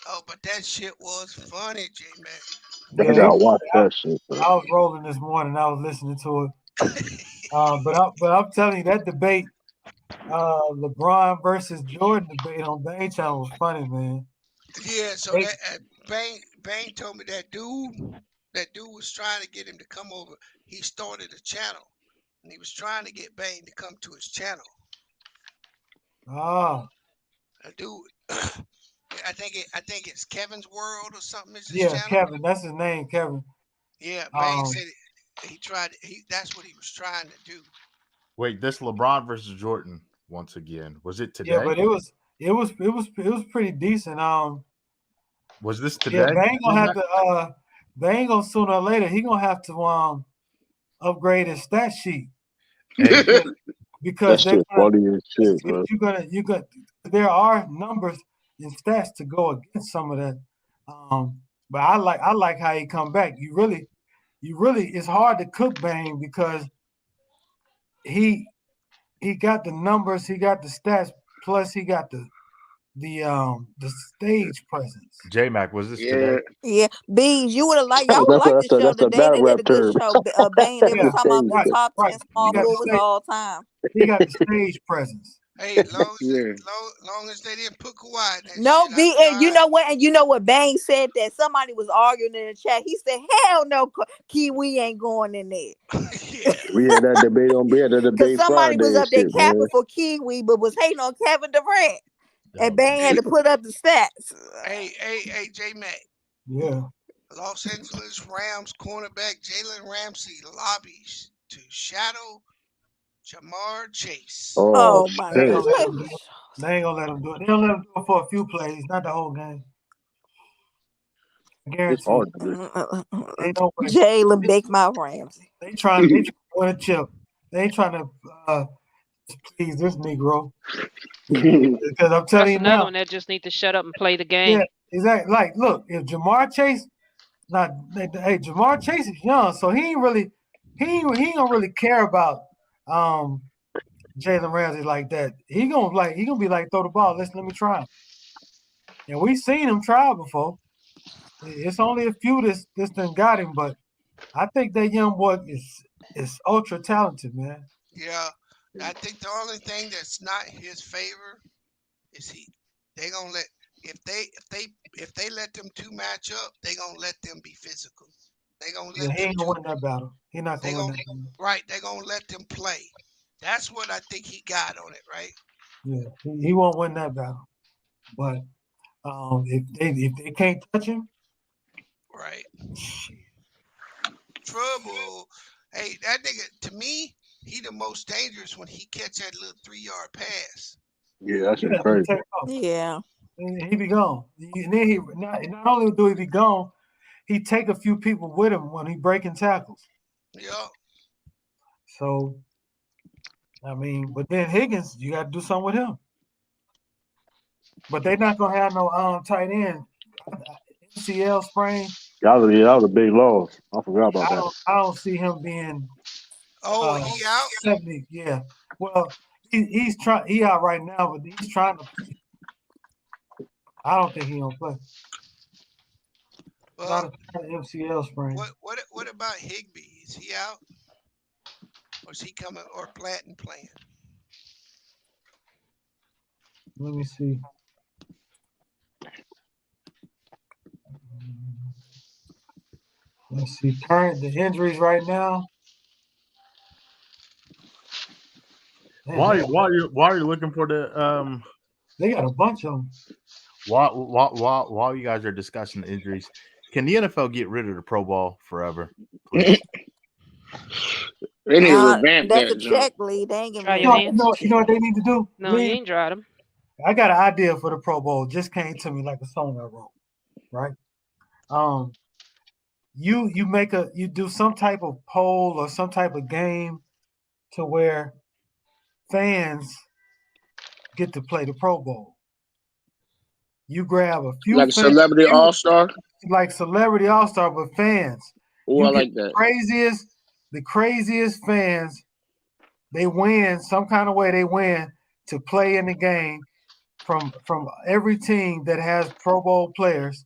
Oh, but that shit was funny, J-Man. Yeah, I gotta watch that shit. Bro. I was rolling this morning. I was listening to it. But I'm telling you, that debate, LeBron versus Jordan debate on Bang Channel was funny, man. Yeah, so that Bang told me that dude was trying to get him to come over. He started a channel, and he was trying to get Bang to come to his channel. Ah. A dude, I think it's Kevin's World or something. Is his yeah, channel? Kevin. That's his name, Kevin. Yeah, Bang said he tried. That's what he was trying to do. Wait, this LeBron versus Jordan once again. Was it today? Yeah, but it was pretty decent. Was this today? Yeah, Bang gonna have to. Bang gonna sooner or later he gonna have to upgrade his stat sheet. Because that shit funny as shit, bro. You got there are numbers and stats to go against some of that. But I like how he come back. You really it's hard to cook Bang because he got the numbers, he got the stats, plus he got the stage presence. J-Mac, was this today? Yeah, Bees, you would have liked. Y'all would like the show today. They did a good show. Bang, they was talking about the top 10 small forwards all time. He got the stage presence. Hey, long as they didn't put Kawhi. No, B, and you know what? And you know what? Bang said that somebody was arguing in the chat. He said, "Hell no, Kiwi ain't going in there." We had that debate on because somebody Friday was up there shit, capping man. for Kiwi, but was hating on Kevin Durant. And Bang had to put up the stats. Hey, J-Mac. Yeah. Los Angeles Rams cornerback Jalen Ramsey lobbies to shadow Jamar Chase. Oh my goodness. They ain't gonna let him do it. They don't let him do it for a few plays, not the whole game. I guarantee you. Jalen Big Mouth Ramsey. They trying to win a chip. They ain't trying to please this Negro. Because I'm telling you another now, one that just need to shut up and play the game. Yeah, exactly. Like, look, if Jamar Chase, Jamar Chase is young, so he ain't gonna really care about Jalen Ramsey like that. He gonna be like, throw the ball. Let me try him. And we've seen him try before. It's only a few this thing got him, but I think that young boy is ultra talented, man. Yeah, I think the only thing that's not his favor is they gonna let if they let them two match up, they gonna let them be physical. They gonna let he ain't gonna win that battle. He not gonna win that battle. Right, they gonna let them play. That's what I think he got on it, right? Yeah, he won't win that battle. But if they can't touch him, right. Trouble. Hey, that nigga, to me, he the most dangerous when he catch that little 3-yard pass. Yeah, that's crazy. Yeah. And he be gone. And then he not only do he be gone, he take a few people with him when he breaking tackles. Yeah. So, I mean, but then Higgins, you got to do something with him. But they're not gonna have no tight end. MCL sprain. That was a big loss. I forgot about that. I don't see him being. He out. 70. Yeah. Well, he's trying. He out right now, but he's trying to play. I don't think he gonna play. Well, not an MCL sprain. What about Higbee? Is he out? Or is he coming or Blanton playing? Let me see. Let's see. The injuries right now. While you're looking for the they got a bunch of them. While you guys are discussing the injuries, can the NFL get rid of the Pro Bowl forever, please? They need to revamp that's that. A check, Lee. They ain't giving you know what they need to do? No, Lee, you ain't dried them. I got an idea for the Pro Bowl. Just came to me like a song I wrote. Right? You do some type of poll or some type of game to where fans get to play the Pro Bowl. You grab a few like Celebrity All-Star? Like Celebrity All-Star, but fans. Oh, I like that. The craziest fans, they win some kind of way. They win to play in the game from every team that has Pro Bowl players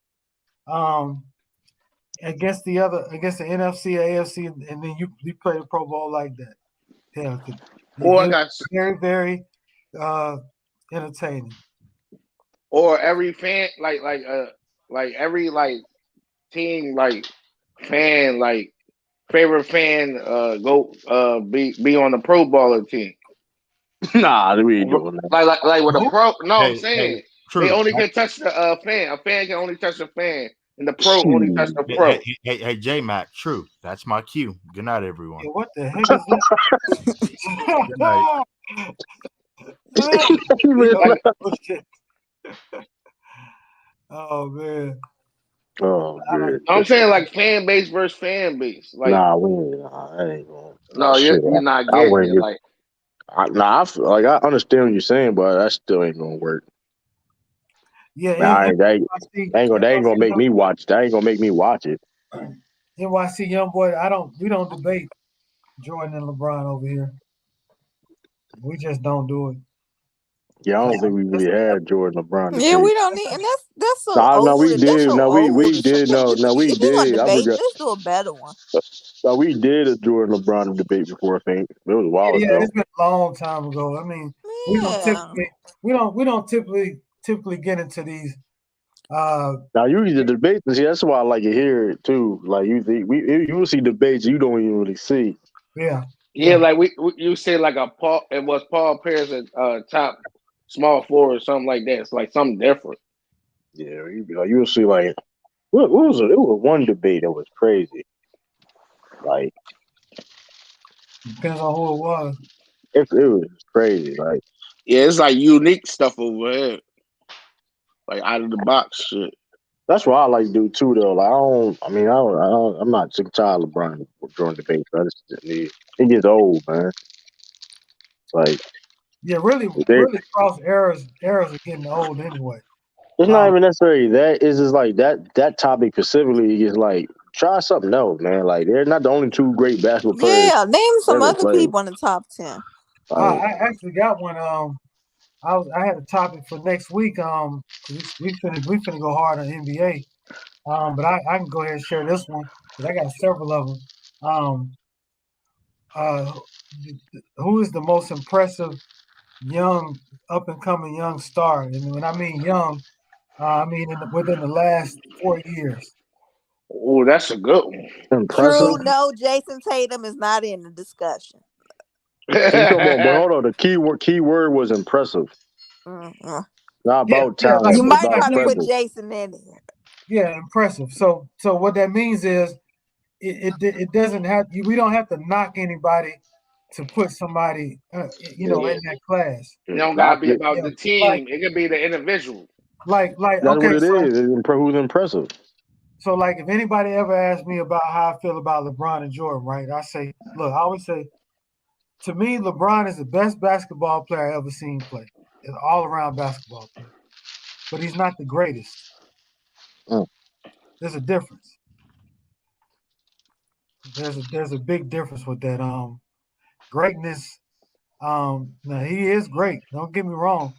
against the NFC, AFC, and then you play the Pro Bowl like that. Yeah, I got very, very entertaining. Or every fan like every team fan favorite fan go be on the Pro Bowler team. Nah, we ain't doing that. Like with a pro. No, I'm saying true. They only can touch the fan. A fan can only touch a fan, and the pro only touch the pro. Hey, J Mac, true. That's my cue. Good night, everyone. Yeah, what the heck is that? Good night. Oh man. Oh man. I'm saying like fan base versus fan base. Like I ain't going. No, you're not getting it. I understand what you're saying, but that still ain't gonna work. Yeah, they ain't gonna make me watch. That ain't gonna make me watch it. NYC young boy, we don't debate Jordan and LeBron over here. We just don't do it. Yeah, I don't think we really had Jordan LeBron. Yeah, we don't need, and that's so old. No, we did. No, we did. No, we did. Debate, let's do a better one. No, we did a Jordan LeBron debate before. I think it was a while ago. Yeah, it's been a long time ago. I mean, we don't typically get into these. Now usually the debates, see, that's why I like to hear it too. Like you will see debates you don't even really see. Yeah, like you say like it was Paul Pierce at top small forward or something like that. It's like something different. Yeah, you'll see like what was it? It was one debate that was crazy. Like depends on who it was. It was crazy. Like it's like unique stuff over here. Like out of the box shit. That's what I like to do too, though. Like I'm not sick and tired of LeBron during debates. It gets old, man. It's like really cross eras are getting old anyway. It's not even necessarily that. It's just like that topic specifically is like try something else, man. Like they're not the only two great basketball players. Yeah, name some other people in the top 10. I actually got one. I had a topic for next week. We finna go hard on NBA. But I can go ahead and share this one because I got several of them. Who is the most impressive young up and coming young star? And when I mean young, I mean within the last 4 years. Oh, that's a good one. Impressive. True. No, Jason Tatum is not in the discussion. Hold on. The key word was impressive. Mm-hmm. Not about talent. You might have to put Jason in there. Yeah, impressive. So what that means is it doesn't have we don't have to knock anybody to put somebody in that class. It don't gotta be about the team. It could be the individual. Like that's what it is. Who's impressive? So like if anybody ever asks me about how I feel about LeBron and Jordan, right? I always say, to me, LeBron is the best basketball player I ever seen play. An all-around basketball player. but he's not the greatest. There's a difference. There's a big difference with that. Greatness. Now he is great. Don't get me wrong.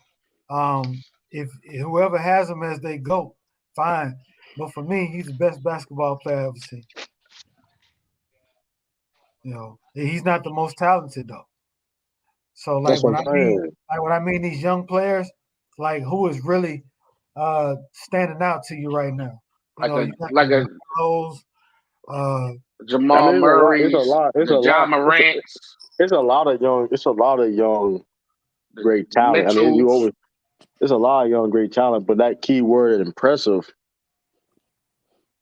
If whoever has him as they GOAT, fine. But for me, he's the best basketball player I've ever seen. You know, he's not the most talented though. So like when I mean these young players, like who is really standing out to you right now? You know, Jamal Murray, John Morant. It's a lot of young great talent. I mean, there's a lot of young great talent, but that key word impressive.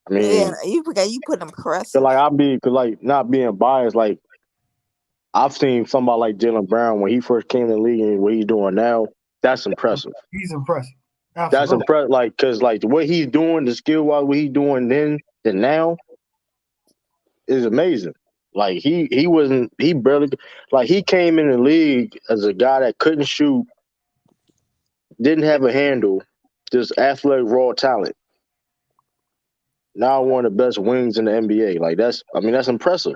I mean, you put impressive. Not being biased, like I've seen somebody like Jaylen Brown when he first came in the league and what he's doing now. That's impressive. He's impressive. Absolutely. That's impressive. Like, cause like what he's doing, the skill wise, what he's doing then and now is amazing. Like he barely, like he came in the league as a guy that couldn't shoot, didn't have a handle, just athletic raw talent. Now one of the best wings in the NBA. Like that's impressive.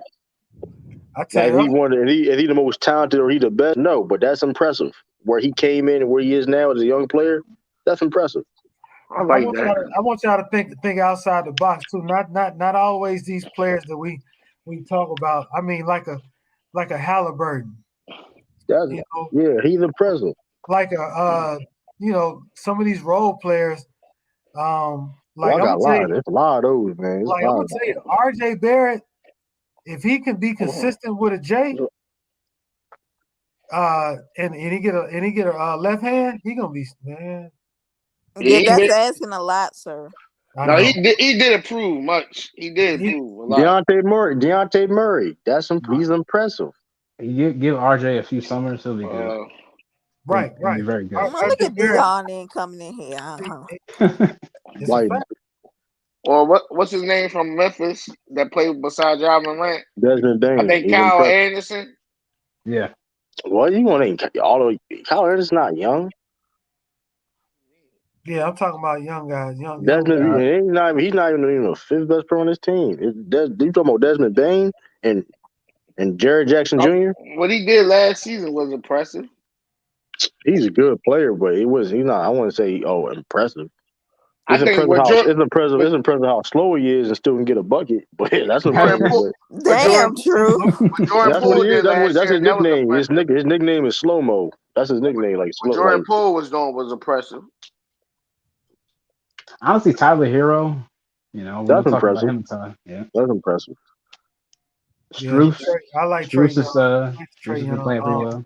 I tell you, is he the most talented or he the best? No, but that's impressive. Where he came in and where he is now as a young player, that's impressive. I want y'all to think outside the box too. Not always these players that we talk about. I mean, like a Halliburton. Yeah, he's impressive. Like some of these role players. There's a lot of those, man. Like I'm gonna tell you, RJ Barrett, if he can be consistent with a J, and he get a left hand, he gonna be man. Yeah, that's asking a lot, sir. No, he did improve much. He did improve a lot. Deontay Murray, he's impressive. You give RJ a few summers, he'll be good. Right. He'll be very good. Look at Dion coming in here. Or what's his name from Memphis that played beside John Morant? Desmond Bain. I think Kyle Anderson. Yeah. Well, you want to Kyle Anderson's not young. Yeah, I'm talking about young guys. Young Desmond, he's not even the fifth best player on this team. You talking about Desmond Bain and Jared Jackson Jr.? What he did last season was impressive. He's a good player, but he's not. I want to say, impressive. It's impressive how slow he is and still can get a bucket. But that's impressive. Damn true. That's what he is. That's his nickname. His nickname is Slow Mo. That's his nickname. Like what Jordan Poole was doing was impressive. Honestly, Tyler Hero, that's impressive. Yeah, that's impressive. Strus, I like Strus has been playing pretty well.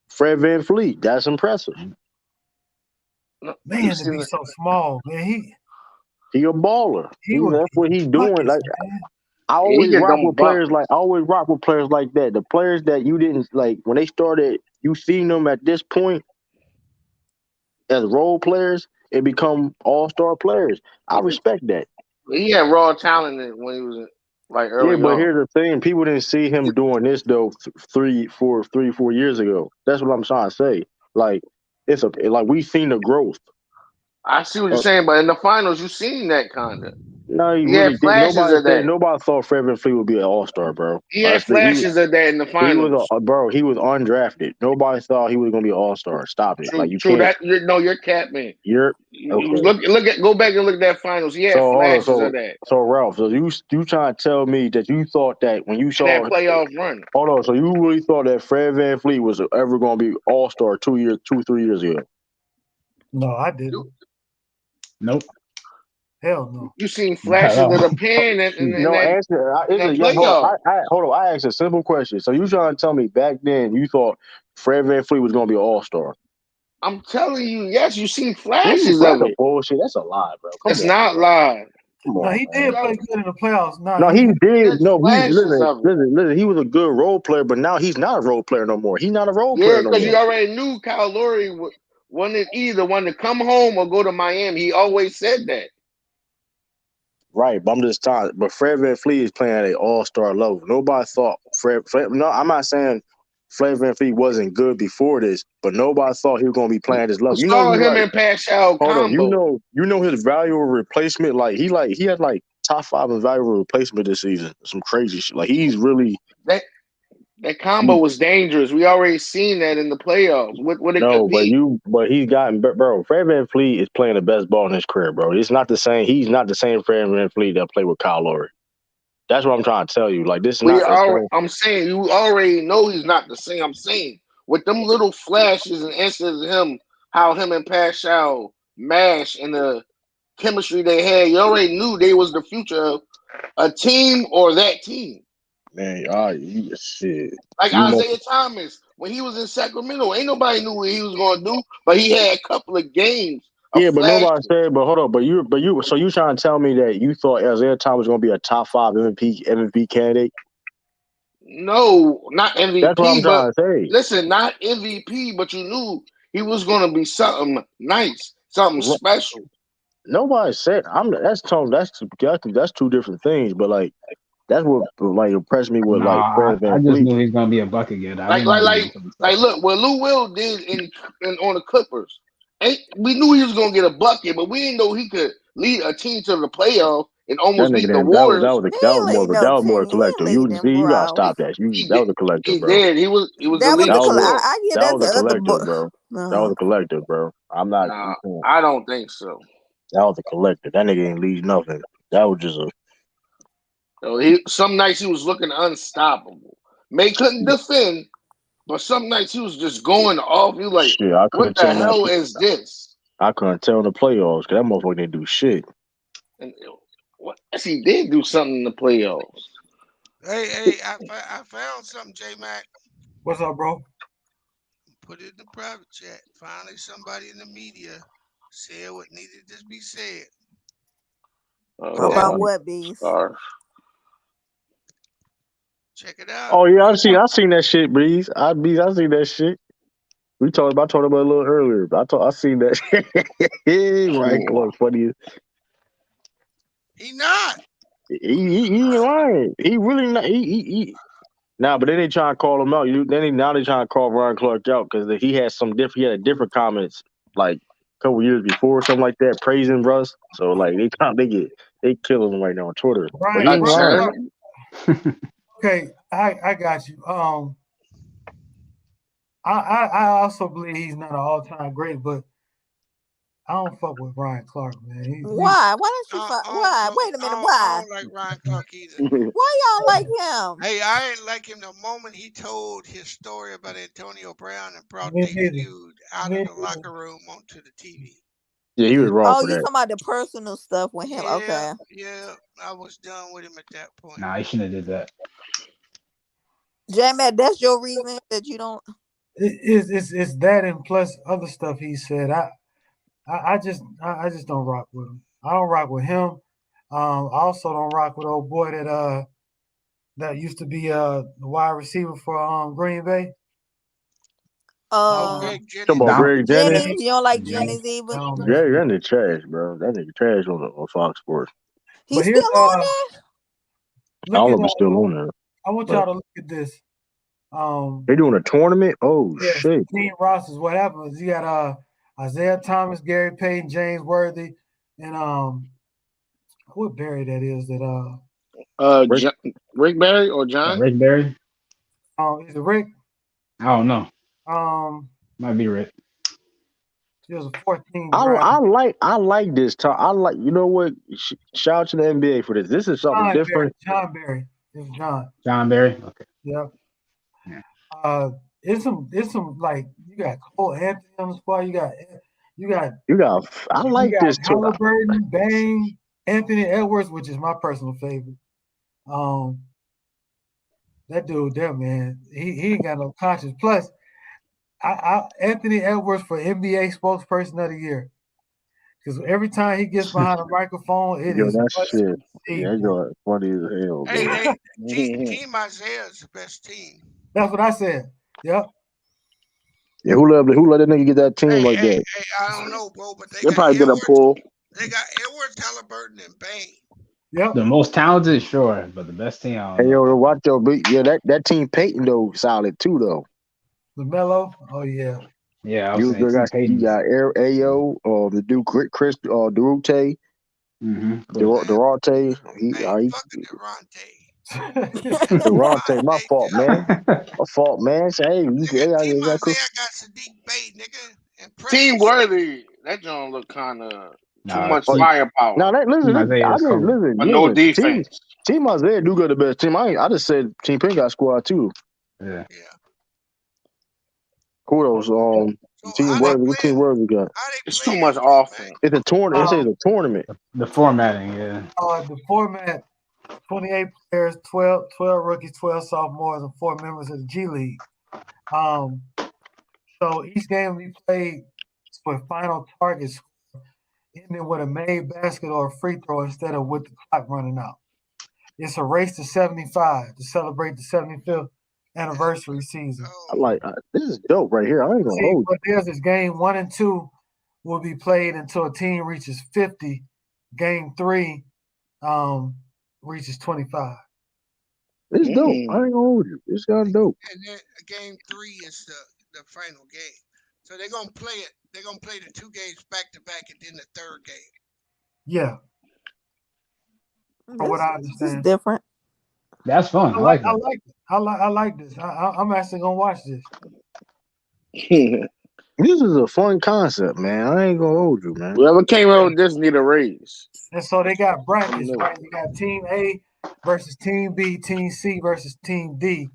Fred VanVleet, that's impressive. Man, to be so small, man. He a baller. That's what he's doing. Like I always rock with players like that. The players that you didn't like when they started, you seen them at this point as role players and become all-star players. I respect that. He had raw talent when he was like early. Yeah, but here's the thing: people didn't see him doing this though 3-4 years ago. That's what I'm trying to say. Like we've seen the growth. I see what you're saying, but in the finals, you seen that kind of. No, he really didn't. Nobody thought Fred VanVleet would be an all-star, bro. He had flashes of that in the finals. He was undrafted. Nobody thought he was going to be an all-star. Stop it. You're cat man. You're okay. Go back and look at that finals. He had flashes of that. So Ralph, so you trying to tell me that you thought that when you saw that playoff run? Hold on. So you really thought that Fred VanVleet was ever going to be all-star 3 years ago? No, I didn't. Nope. Hell no. You seen flashes of the pen hold on. I asked a simple question. So you trying to tell me back then you thought Fred VanVleet was going to be an all-star? I'm telling you, yes, you seen flashes of it. Bullshit. That's a lie, bro. It's not lie. No, he did play good in the playoffs. No, he did. No, listen. He was a good role player, but now he's not a role player no more. He's not a role player no more. Yeah, because you already knew Kyle Lowry wanted either to come home or go to Miami. He always said that. Right, but I'm just talking. But Fred VanVleet is playing at an all-star level. Nobody thought Fred. No, I'm not saying Fred VanVleet wasn't good before this, but nobody thought he was going to be playing this level. You saw him and Pascal combo. You know his valuable replacement. He had like top 5 in valuable replacement this season. Some crazy shit. Like he's really that combo was dangerous. We already seen that in the playoffs. What it could be. But he's gotten, bro. Fred VanVleet is playing the best ball in his career, bro. It's not the same. He's not the same Fred VanVleet that played with Kyle Lowry. That's what I'm trying to tell you. Like this is not. I'm saying you already know he's not the same. I'm saying with them little flashes and instances of him, how him and Pascal mash and the chemistry they had, you already knew they was the future of a team or that team. Man, shit. Like Isaiah Thomas, when he was in Sacramento, ain't nobody knew what he was going to do, but he had a couple of games. Yeah, but nobody said. But hold on, but you. So you trying to tell me that you thought Isaiah Thomas was going to be a top 5 MVP candidate? No, not MVP. That's what I'm trying to say. Listen, not MVP, but you knew he was going to be something nice, something special. Nobody said. That's 2 different things. But like. That's what like impressed me with I just knew he was gonna be a bucket getter. Look what Lou Will did on the Clippers. We knew he was gonna get a bucket, but we didn't know he could lead a team to the playoff and almost beat the Warriors. That was more collective. You gotta stop that. That was a collective, bro. He was the leader. That was a collective, bro. That was a collective, bro. I'm not. I don't think so. That was a collective. That nigga ain't lead nothing. That was just a. Some nights he was looking unstoppable. May couldn't defend, but some nights he was just going off. You like, what the hell is this? I couldn't tell in the playoffs because that motherfucker didn't do shit. And he did do something in the playoffs. Hey, I found something, J-Mac. What's up, bro? Put it in the private chat. Finally, somebody in the media said what needed to be said. About what, Beast? Check it out. Oh yeah, I seen that shit, Breeze. I seen that shit. I talked about it a little earlier. I seen that shit. Right, Clark, funny. He not. He ain't lying. He really not. He. Nah, but then they trying to call him out. Now they trying to call Ryan Clark out because he had He had different comments like a couple years before, or something like that, praising Russ. So like they killing him right now on Twitter. Right. Okay, I got you. I also believe he's not an all-time great, but I don't fuck with Ryan Clark, man. Why? Why don't you fuck? Why? Wait a minute. Why? I don't like Ryan Clark either. Why y'all like him? Hey, I ain't like him the moment he told his story about Antonio Brown and brought the feud out of the locker room onto the TV. Yeah, he was wrong for that. You talking about the personal stuff with him? Okay. Yeah, I was done with him at that point. Nah, he shouldn't have did that. J-Mac, that's your reason that you don't. It's that and plus other stuff he said. I just don't rock with him. I don't rock with him. I also don't rock with old boy that used to be the wide receiver for Green Bay. Greg Jennings. You don't like Jennings even? Yeah, that nigga trash, bro. That nigga trash on Fox Sports. He's still on there? I don't know if he's still on there. I want y'all to look at this. They doing a tournament? Oh shit! Team rosters. What happens? You got Isaiah Thomas, Gary Payton, James Worthy, and what Barry that is that Rick Barry or John? Rick Barry. Is it Rick? I don't know. Might be Rick. It was a 14. I like this talk. You know what? Shout out to the NBA for this. This is something different. John Barry. It's John. John Barry. Okay. Yep. Yeah. It's some like you got Cole Anthony on the spot. You got. I like this too. Halliburton, Bang, Anthony Edwards, which is my personal favorite. That dude there, man, he ain't got no conscience. Plus, Anthony Edwards for NBA spokesperson of the year. Because every time he gets behind a microphone, it is that shit. Yeah, you're funny as hell. Hey, Team Isaiah is the best team. That's what I said. Yep. Yeah, who let that nigga get that team like that? Hey, I don't know, bro, but they probably did a pull. They got Edwards, Halliburton, and Bane. Yep. The most talented, sure, but the best team. Hey, yo, watch your beat. Yeah, that team Peyton though solid too though. LaMelo. Oh yeah. Yeah, I was saying he's you hating. got Ayo, the dude Chris Durante, Durante. Fuck Durante. Durante, my fault, man. My fault, man. Say, hey, you Nigga, Team got Isaiah got Sadiq Bey, nigga. And Team Precious. Worthy. That don't look kind of too much firepower. Now, listen. But no defense. Team Isaiah do got the best team. I just said Team Pink got squad too. Yeah. Kudos. Team Worthy. What Team Worthy got? It's too much offense. It's a tournament. It's a tournament. The formatting, yeah. The format: 28 players, 12 rookies, 12 sophomores, and 4 members of the G League. So each game we played for final targets ending with a made basket or a free throw instead of with the clock running out. It's a race to 75 to celebrate the 75th anniversary season. This is dope right here. I ain't gonna hold. But there's this game 1 and 2 will be played until a team reaches 50. Game 3 reaches 25. It's dope. I ain't gonna hold you. It's kind of dope. And then game 3 is the final game. So they're gonna play it. They're gonna play the 2 games back to back, and then the 3rd game. Yeah. From what I understand, it's different. That's fun. I like it. I like this. I'm actually gonna watch this. This is a fun concept, man. I ain't gonna hold you, man. Whoever came out with this need a raise. And so they got brackets, right? You got Team A versus Team B, Team C versus Team D,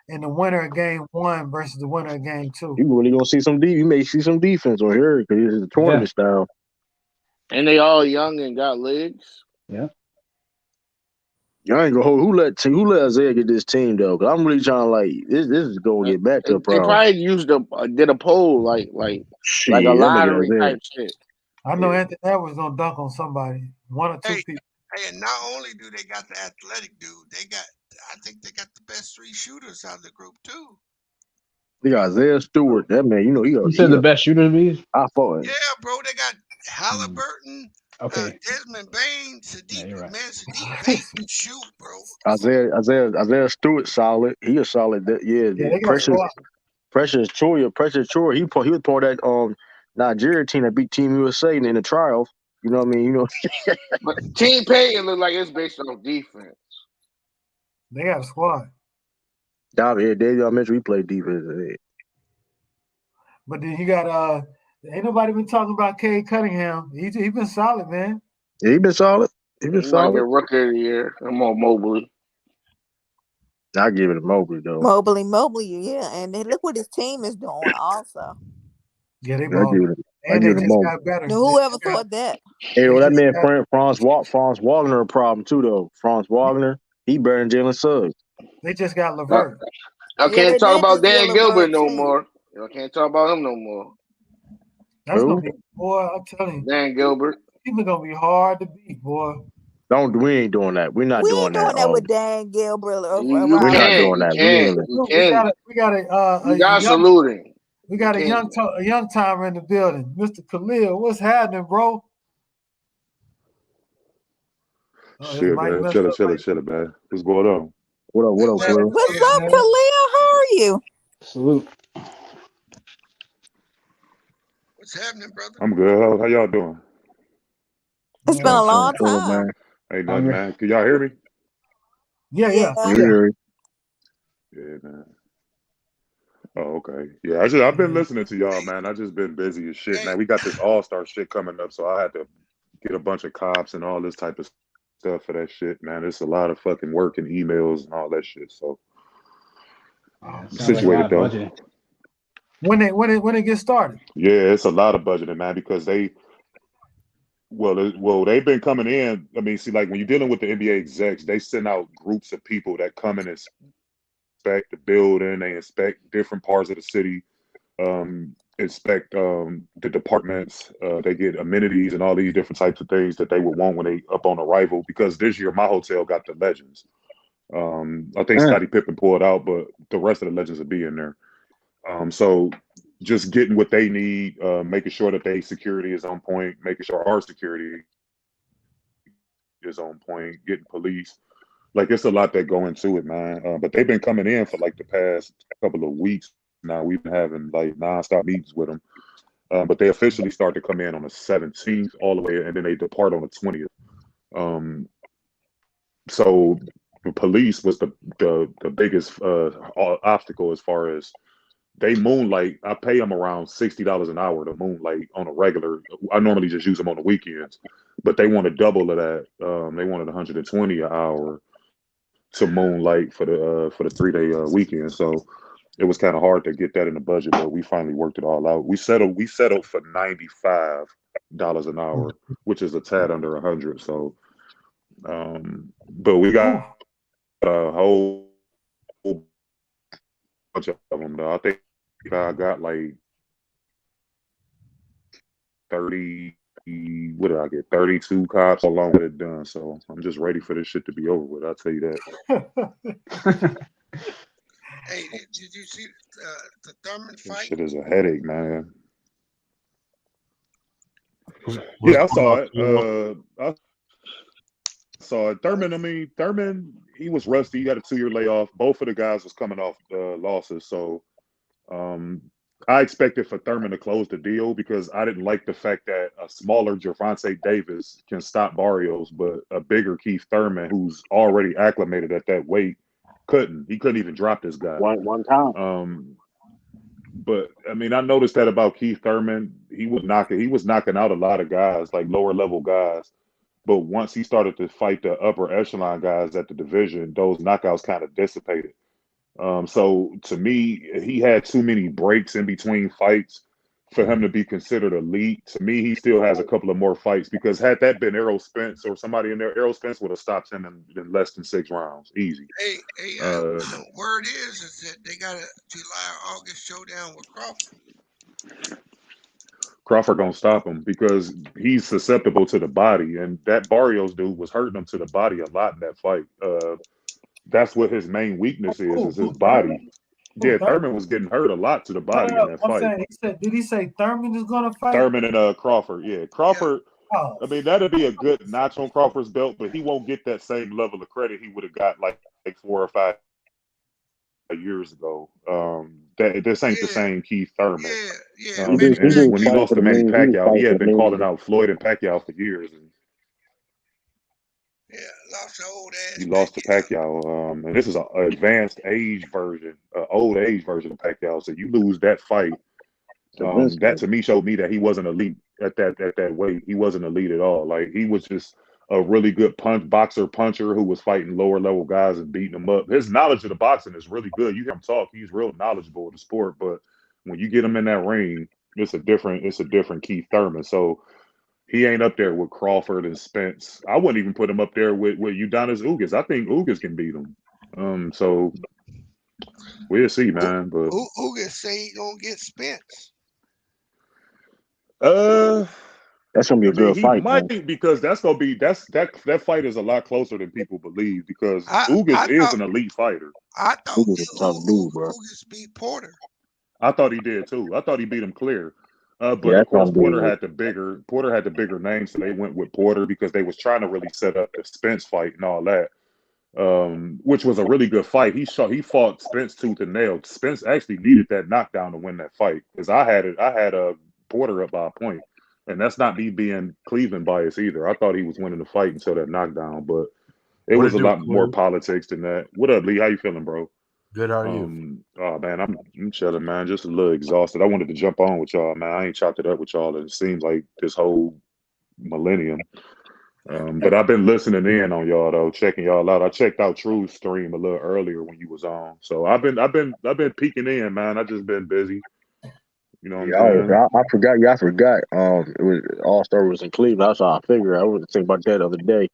and the winner of game 1 versus the winner of game 2. You really gonna see some you may see some defense on here because it's a tournament style. And they all young and got legs. Yeah. Y'all ain't gonna hold. Who let Isaiah get this team though? Because I'm really trying to this is gonna get back to a problem. They probably did a poll like a lottery type shit. I know Anthony Edwards gonna dunk on somebody, 1 or 2 people. Hey, and not only do they got the athletic dude, I think they got the best 3 shooters out of the group too. They got Isaiah Stewart. That man, You said the best shooter, Bees? I thought. Yeah, bro. They got Halliburton. Okay. Desmond Bain, Sadiq, you're right. man, Sadiq Bey can shoot, bro. Isaiah Stewart solid. He a solid. They Precious Choi. He was part of that Nigeria team that beat Team USA in the trials. You know what I mean? But Team Payton look like it's based on defense. They got a squad. David Elementary, we played defense. But then you got ain't nobody been talking about Cade Cunningham. He been solid, man. Yeah, he been solid. He might get rookie of the year. I'm on Mobley. I give it to Mobley though. Mobley, yeah. And then look what his team is doing also. Yeah, they just got better. Whoever thought that? Hey, that man Franz Wagner a problem too though. Franz Wagner, he better than Jalen Suggs. They just got LeVert. I can't talk about Dan Gilbert no more. I can't talk about him no more. That's gonna be, boy. I'm telling you, Dan Gilbert. He's gonna be hard to beat, boy. We ain't doing that. We're not doing that. We ain't doing that with Dan Gilbert. We're not doing that. We got saluting. We got a young timer in the building, Mr. Khalil. What's happening, bro? Shit, man. Chilling, man. What's going on? What up, Khalil? What's up, Khalil? How are you? Salute. What's happening, brother? I'm good. How y'all doing? It's been a long time. Man. Ain't nothing, man. Can y'all hear me? Yeah. Yeah, man. Oh, okay. Yeah, I've been listening to y'all, man. I just been busy as shit, man. We got this All-Star shit coming up, so I had to get a bunch of cops and all this type of stuff for that shit, man. It's a lot of fucking work and emails and all that shit. So situated though. When it gets started? Yeah, it's a lot of budgeting, man, because they've been coming in. I mean, see, like when you're dealing with the NBA execs, they send out groups of people that come and inspect the building, they inspect different parts of the city, inspect the departments, they get amenities and all these different types of things that they would want when they up on arrival. Because this year my hotel got the legends. I think Scottie Pippen pulled out, but the rest of the legends will be in there. So just getting what they need, making sure that their security is on point, making sure our security is on point, getting police. Like, it's a lot that go into it, man. But they've been coming in for like the past couple of weeks, now. We've been having like nonstop meetings with them. But they officially start to come in on the 17th all the way, and then they depart on the 20th. So the police was the biggest obstacle as far as they moonlight. I pay them around $60 an hour to moonlight on a regular. I normally just use them on the weekends, but they want to double of that. They wanted 120 an hour to moonlight for the 3-day weekend. So it was kind of hard to get that in the budget, but we finally worked it all out. We settled for $95 an hour, which is a tad under 100. So, but we got a whole bunch of them though. I think I got like 30. What did I get? 32 cops along with it done. So I'm just ready for this shit to be over with. I'll tell you that. Hey, did you see the Thurman fight? This shit is a headache, man. Yeah, I saw it. I saw it. Thurman, he was rusty. He had a 2-year layoff. Both of the guys was coming off losses. So I expected for Thurman to close the deal because I didn't like the fact that a smaller Gervonta Davis can stop Barrios, but a bigger Keith Thurman, who's already acclimated at that weight, couldn't. He couldn't even drop this guy. One time. But I mean, I noticed that about Keith Thurman. He was knocking out a lot of guys, like lower level guys. But once he started to fight the upper echelon guys at the division, those knockouts kind of dissipated. So to me, he had too many breaks in between fights for him to be considered elite. To me, he still has a couple of more fights because had that been Errol Spence or somebody in there, Errol Spence would have stopped him in less than 6 rounds, easy. Hey, word is that they got a July or August showdown with Crawford. Crawford gonna stop him because he's susceptible to the body, and that Barrios dude was hurting him to the body a lot in that fight. That's what his main weakness is his body. Yeah, Thurman was getting hurt a lot to the body in that fight. Did he say Thurman is going to fight? Thurman and Crawford. Yeah, Crawford. Yeah. I mean, that'd be a good notch on Crawford's belt, but he won't get that same level of credit he would have got like 4 or 5 years ago. This ain't the same Keith Thurman. And when he lost to Manny Pacquiao, he had been calling out Floyd and Pacquiao for years. Lost to old ass. He lost to Pacquiao, and this is an advanced age version, old age version of Pacquiao. So you lose that fight. That to me showed me that he wasn't elite at that weight. He wasn't elite at all. Like he was just a really good puncher who was fighting lower level guys and beating them up. His knowledge of the boxing is really good. You hear him talk; he's real knowledgeable of the sport. But when you get him in that ring, it's a different Keith Thurman. So. He ain't up there with Crawford and Spence. I wouldn't even put him up there with Udonis Ugas. I think Ugas can beat him. So we'll see, man. But Ugas say he gonna get Spence. That's gonna be a good fight. He might because that fight is a lot closer than people believe because Ugas is an elite fighter. I thought Ugas is a tough dude, bro. Ugas beat Porter. I thought he did too. I thought he beat him clear. But of course, Porter had the bigger name, so they went with Porter because they was trying to really set up the Spence fight and all that, which was a really good fight. He fought Spence tooth and nail. Spence actually needed that knockdown to win that fight because I had a Porter up by a point, and that's not me being Cleveland biased either. I thought he was winning the fight until that knockdown, but it was a lot more politics than that. What up, Lee? How you feeling, bro? Good, how are you? Oh man, I'm chilling, man. Just a little exhausted. I wanted to jump on with y'all, man. I ain't chopped it up with y'all. It seems like this whole millennium. But I've been listening in on y'all though, checking y'all out. I checked out True's stream a little earlier when you was on. So I've been peeking in, man. I just been busy. You know what I'm saying? I forgot. Yeah, I forgot. It was All-Star was in Cleveland. That's how I figured. I was thinking about that the other day.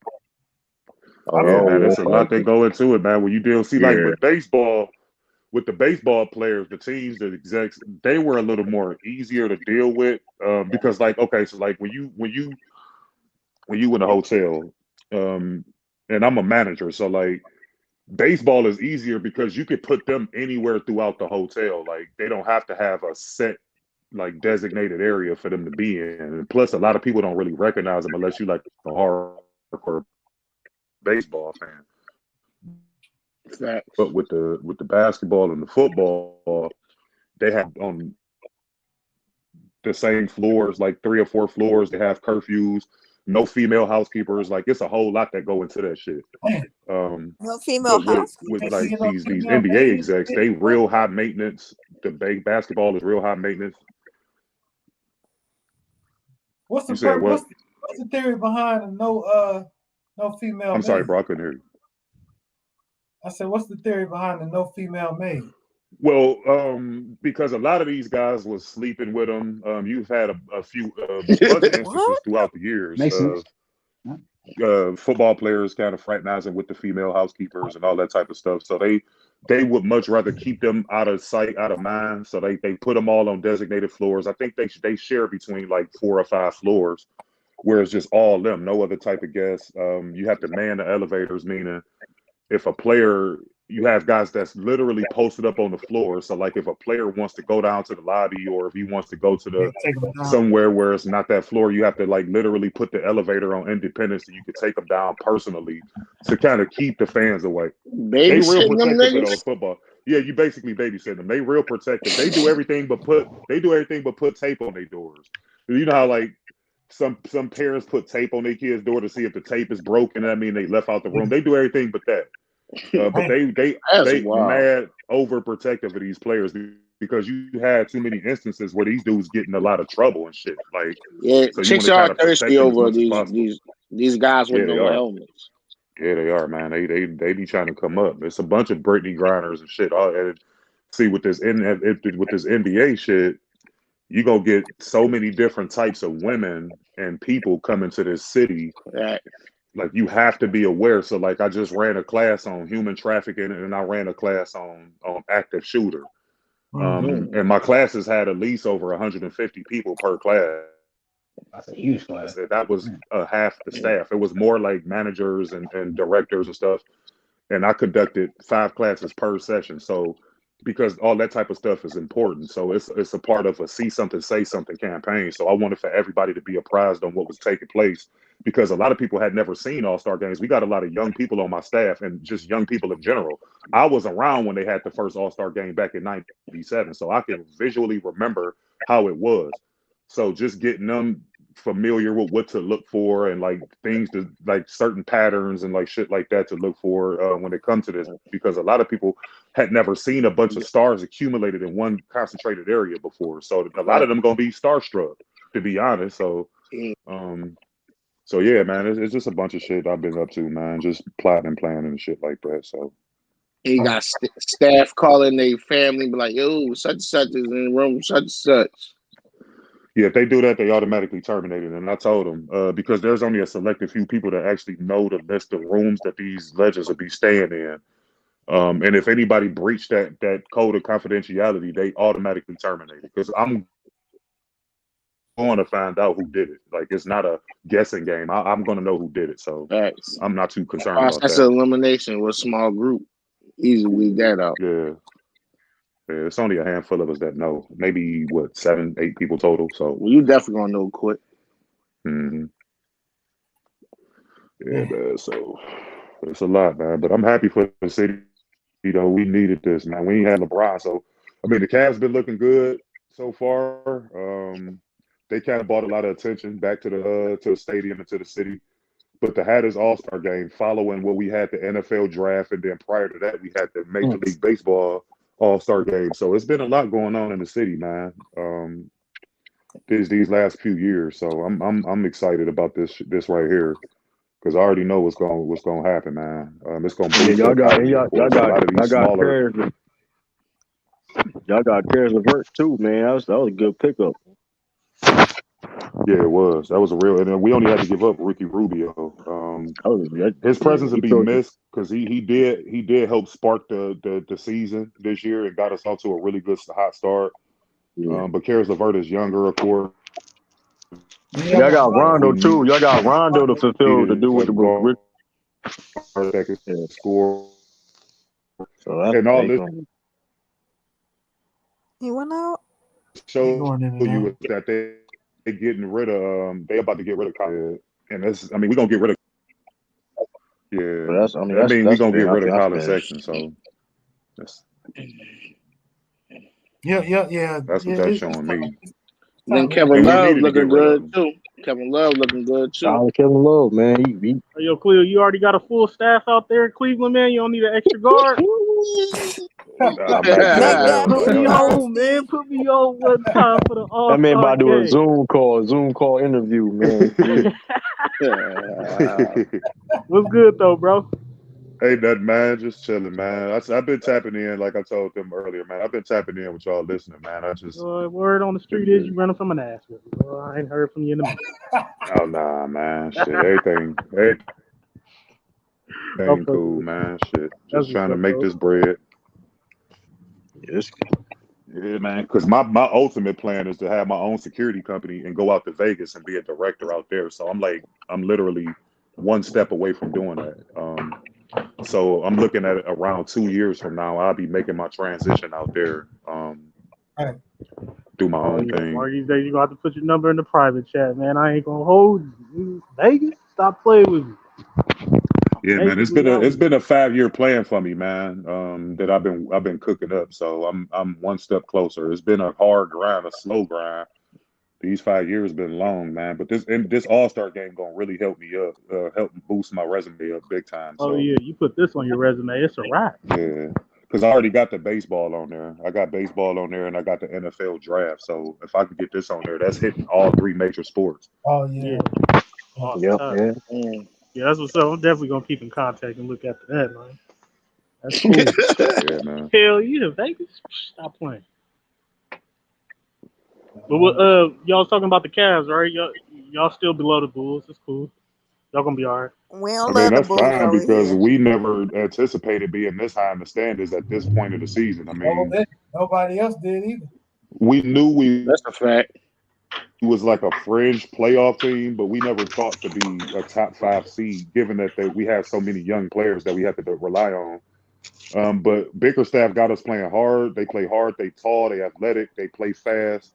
Man, there's a lot that go into it, man. When you deal, like with baseball, with the baseball players, the teams, the execs, they were a little more easier to deal with because, like, okay, so like when you in a hotel, and I'm a manager, so like baseball is easier because you could put them anywhere throughout the hotel. Like they don't have to have a set like designated area for them to be in. And plus, a lot of people don't really recognize them unless you like a hardcore baseball fan. But with the basketball and the football, they have on the same floors, like 3 or 4 floors. They have curfews, no female housekeepers. Like it's a whole lot that go into that shit. No female But with housekeepers. like these NBA execs, they real high maintenance. The basketball is real high maintenance. What's the theory behind the no female? I'm sorry, bro, I couldn't hear you. I said, what's the theory behind the no female maid? Well, because a lot of these guys was sleeping with them. You've had a bunch of instances throughout the years of football players kind of fraternizing with the female housekeepers and all that type of stuff. So they would much rather keep them out of sight, out of mind. So they put them all on designated floors. I think they share between like 4 or 5 floors, where it's just all them, no other type of guests. You have to man the elevators, meaning if a player, you have guys that's literally posted up on the floor. So like if a player wants to go down to the lobby, or if he wants to go to somewhere where it's not that floor, you have to like literally put the elevator on Independence, and you can take them down personally to kind of keep the fans away. They real protective of those football. Yeah, you basically babysit them. They real protective. They do everything but put tape on their doors. You know how like some parents put tape on their kids' door to see if the tape is broken. I mean, they left out the room. They do everything but that. But they mad overprotective of these players, because you had too many instances where these dudes get in a lot of trouble and shit. Like, so chicks are thirsty over these guys with no helmets. Yeah, they are, man. They be trying to come up. It's a bunch of Brittany Grinders and shit. See, with this NBA shit, you gonna get so many different types of women and people coming to this city. Right. Like you have to be aware. So like I just ran a class on human trafficking, and I ran a class on active shooter. And my classes had at least over 150 people per class. That's a huge class. That was half the staff. It was more like managers and directors and stuff. And I conducted 5 classes per session. So because all that type of stuff is important. So it's a part of a see something, say something campaign. So I wanted for everybody to be apprised on what was taking place, because a lot of people had never seen All-Star games. We got a lot of young people on my staff, and just young people in general. I was around when they had the first All-Star game back in 97. So I can visually remember how it was. So just getting them familiar with what to look for, and like things to like certain patterns and like shit like that to look for when it comes to this, because a lot of people had never seen a bunch of stars accumulated in one concentrated area before. So a lot of them gonna be starstruck, to be honest. So so yeah, man, it's just a bunch of shit I've been up to, man. Just plotting and planning and shit like that. So you got staff calling their family, be like, yo, such and such is in room such and such. Yeah, if they do that, they automatically terminate it. And I told them, because there's only a selected few people that actually know the list of rooms that these legends will be staying in. And if anybody breached that code of confidentiality, they automatically terminate it. Because I'm going to find out who did it. Like, it's not a guessing game. I'm going to know who did it. So I'm not too concerned about that. That's an elimination with a small group. Easily weed that out. Yeah. Yeah, it's only a handful of us that know. Maybe 7, 8 people total. So you definitely gonna know quick. Mm-hmm. Yeah, man. So it's a lot, man. But I'm happy for the city. You know, we needed this, man. We ain't had LeBron, so I mean, the Cavs been looking good so far. They kind of brought a lot of attention back to the stadium and to the city. But to have this All-Star game following what we had the NFL draft, and then prior to that, we had the Major League Baseball All-Star game. So it's been a lot going on in the city, man. These last few years. So I'm excited about this right here, because I already know what's going to happen, man. It's going to be y'all got Cares Levert too, man. That was a good pickup. Yeah, it was. That was a real. And we only had to give up Ricky Rubio. His presence would be missed, because he did help spark the season this year and got us off to a really good hot start. But Caris LeVert is younger, of course. Y'all got Rondo too. Y'all got Rondo to fulfill to do with the Rick. Score. So that's and all this. He went out. Show you is that they getting rid of. They about to get rid of Colin, and that's. I mean, we're gonna get rid of. Yeah, we're gonna get rid of Colin section. So that's. Yeah. That's what that's showing me. Then Kevin And we Love needed to get looking rid of good him. too. Kevin Love looking good too. Shout out to Kevin Love, man. Yo, Cleo, you already got a full staff out there in Cleveland, man. You don't need an extra guard. Mac Metcalf Put is me hurt, on, man. Steve. Put me on one time for the That All man Star about to do a game. Zoom call interview, man. What's good though, bro? Hey, that man, just chilling, man. I've been tapping in, like I told them earlier, man. I've been tapping in with y'all listening, man. I just Word on the street is you running from an ass whip. I ain't heard from you in a minute. oh nah, man. Shit, everything cool, man. Shit, just trying to make this bread. Yes. Yeah, man. Because my ultimate plan is to have my own security company and go out to Vegas and be a director out there. So I'm literally one step away from doing that. So I'm looking at it around 2 years from now. I'll be making my transition out there. Do my own thing. One of these days you gonna have to put your number in the private chat, man. I ain't gonna hold you. Vegas, stop playing with me. Yeah, man, it's been a 5-year plan for me, man. That I've been cooking up. So I'm one step closer. It's been a hard grind, a slow grind. These 5 years been long, man. But this All-Star game gonna really help me up, help boost my resume up big time. Oh So, yeah, you put this on your resume, it's a wrap. Yeah, because I already got the baseball on there. I got baseball on there, and I got the NFL draft. So if I could get this on there, that's hitting all 3 major sports. Oh yeah. Yep. Yeah, that's what's up. I'm definitely gonna keep in contact and look after that, man. That's cool. Yeah, man. Hell yeah, Vegas. Stop playing. But y'all was talking about the Cavs, right? Y'all still below the Bulls. It's cool. Y'all gonna be all right. We I don't mean, love the that's Bulls fine over because here. we never anticipated being this high in the standings at this point of the season. I mean, nobody else did either. We knew that's a fact. He was like a fringe playoff team, but we never thought to be a top 5 seed, given that we have so many young players that we have to rely on. But Bickerstaff got us playing hard. They play hard. They tall. They athletic. They play fast.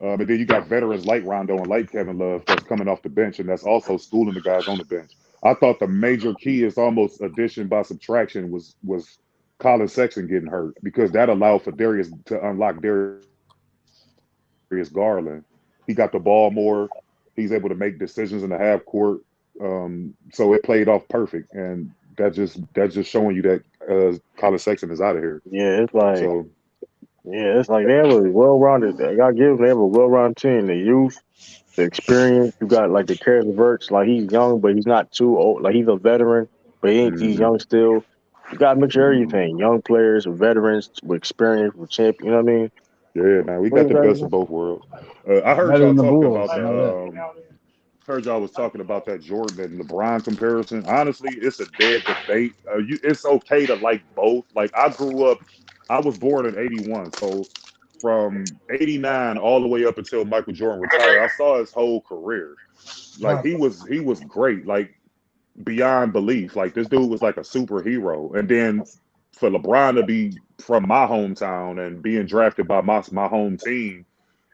And then you got veterans like Rondo and like Kevin Love that's coming off the bench, and that's also schooling the guys on the bench. I thought the major key is almost addition by subtraction was Colin Sexton getting hurt, because that allowed for Darius to unlock Darius Garland. He got the ball more. He's able to make decisions in the half court. So it played off perfect, and that's just showing you that Colin Sexton is out of here. Yeah, it's like they have a well-rounded. I gotta give them. They have a well-rounded team. The youth, the experience. You got like the Karis LeVert. Like he's young, but he's not too old. Like he's a veteran, but he's young still. You gotta mix everything. Young players, veterans with experience, with champion. You know what I mean? Yeah, man, we got the best of both worlds. I heard Better y'all than the talking Bulls. about I know that. heard y'all was talking about that Jordan and LeBron comparison. Honestly, it's a dead debate. It's okay to like both. Like I was born in '81, so from '89 all the way up until Michael Jordan retired, I saw his whole career. Like he was great, like beyond belief. Like this dude was like a superhero. And then for LeBron to be from my hometown and being drafted by my home team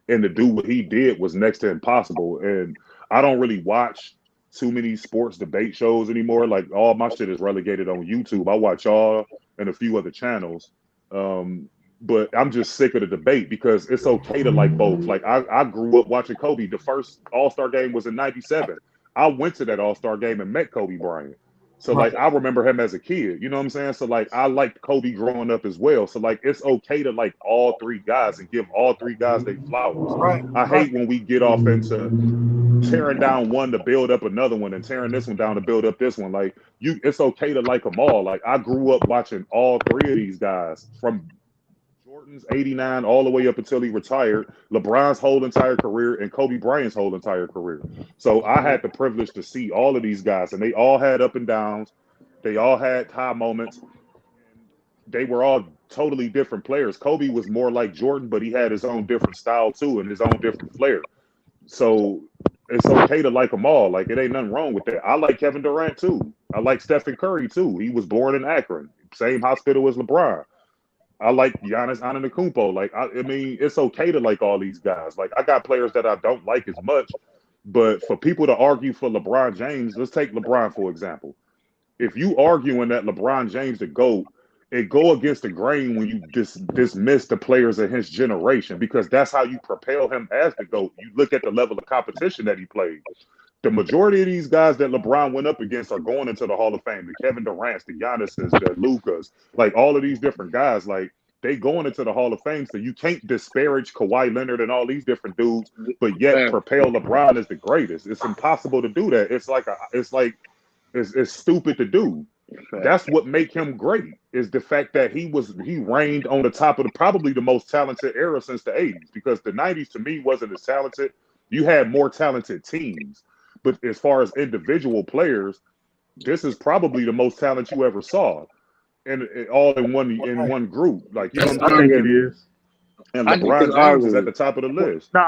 and to do what he did was next to impossible. And I don't really watch too many sports debate shows anymore. Like all my shit is relegated on YouTube. I watch y'all and a few other channels. But I'm just sick of the debate because it's okay to like both. Like I grew up watching Kobe. The first All-Star game was in '97. I went to that All-Star game and met Kobe Bryant. So like I remember him as a kid, you know what I'm saying? So like I liked Kobe growing up as well. So like it's okay to like all 3 guys and give all 3 guys their flowers. I hate when we get off into tearing down one to build up another one and tearing this one down to build up this one. Like it's okay to like them all. Like I grew up watching all 3 of these guys from Jordan's '89 all the way up until he retired, LeBron's whole entire career, and Kobe Bryant's whole entire career. So I had the privilege to see all of these guys, and they all had up and downs. They all had high moments. They were all totally different players. Kobe was more like Jordan, but he had his own different style too and his own different flair. So it's okay to like them all. Like it ain't nothing wrong with that. I like Kevin Durant too. I like Stephen Curry too. He was born in Akron, same hospital as LeBron. I like Giannis Antetokounmpo. Like, I mean, it's okay to like all these guys. Like, I got players that I don't like as much, but for people to argue for LeBron James, let's take LeBron, for example. If you arguing that LeBron James the GOAT it go against the grain when you dismiss the players of his generation, because that's how you propel him as the GOAT. You look at the level of competition that he played. The majority of these guys that LeBron went up against are going into the Hall of Fame. The Kevin Durant's, the Giannis's, the Lucas, like all of these different guys, like they going into the Hall of Fame. So you can't disparage Kawhi Leonard and all these different dudes, but yet propel LeBron as the greatest. It's impossible to do that. It's stupid to do. That's what make him great, is the fact that he reigned on the top of probably the most talented era since the 80s, because the 90s to me wasn't as talented. You had more talented teams. But as far as individual players, this is probably the most talent you ever saw, and all in one group. Like, you know what I'm saying? I think it is. And LeBron James is at the top of the list. No,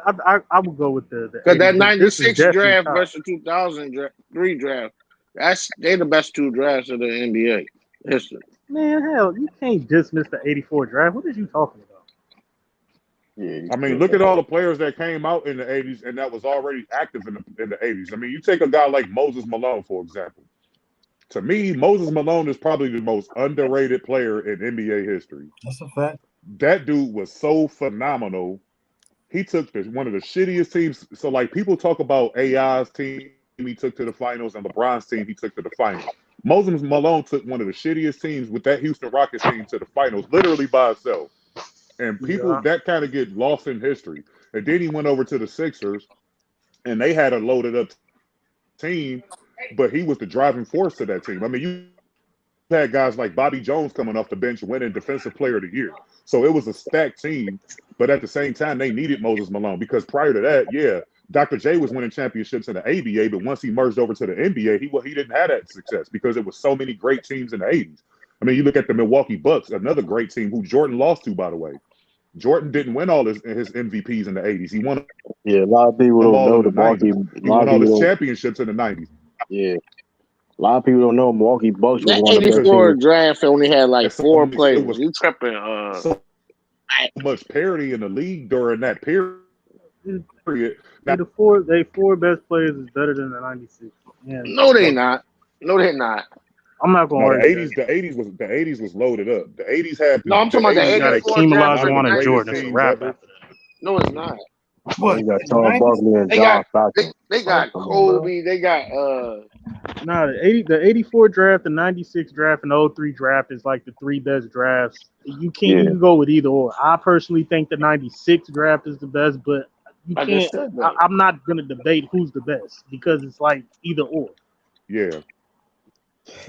I would go with the because that '96 draft versus 2003 draft. They're the best two drafts of the NBA history. Man, hell, you can't dismiss the '84 draft. What are you talking about? Yeah, I mean, look at all the players that came out in the 80s and that was already active in the 80s. I mean, you take a guy like Moses Malone, for example. To me, Moses Malone is probably the most underrated player in NBA history. That's a fact. That dude was so phenomenal. He took one of the shittiest teams. So, like, people talk about AI's team he took to the finals and LeBron's team he took to the finals. Moses Malone took one of the shittiest teams with that Houston Rockets team to the finals, literally by himself. And people that kind of get lost in history. And then he went over to the Sixers, and they had a loaded up team, but he was the driving force to that team. I mean, you had guys like Bobby Jones coming off the bench winning Defensive Player of the Year. So it was a stacked team, but at the same time, they needed Moses Malone, because prior to that, Dr. J was winning championships in the ABA, but once he merged over to the NBA, he didn't have that success because it was so many great teams in the 80s. I mean, you look at the Milwaukee Bucks, another great team who Jordan lost to, by the way. Jordan didn't win all his MVPs in the 80s. He won a lot of people don't know the Milwaukee. He won all his championships in the 90s. Yeah. A lot of people don't know Milwaukee Bucks was one of the 84 draft only had like 4 players. You tripping? So much parity in the league during that period. Now, the four best players is better than the '96. Yeah. No, they're not. No, they're not. I'm not going to argue. The 80s was loaded up. The 80s had. No, I'm talking about the 84 Hakeem Olajuwon and Jordan. It's a wrap after that. No, it's not. What? You got Charles Barkley and John Stockton. They got Kobe. They got the 84 draft, the 96 draft, and the 03 draft is like the 3 best drafts. You can go with either or. I personally think the 96 draft is the best, but you can't. I'm not gonna debate who's the best because it's like either or. Yeah.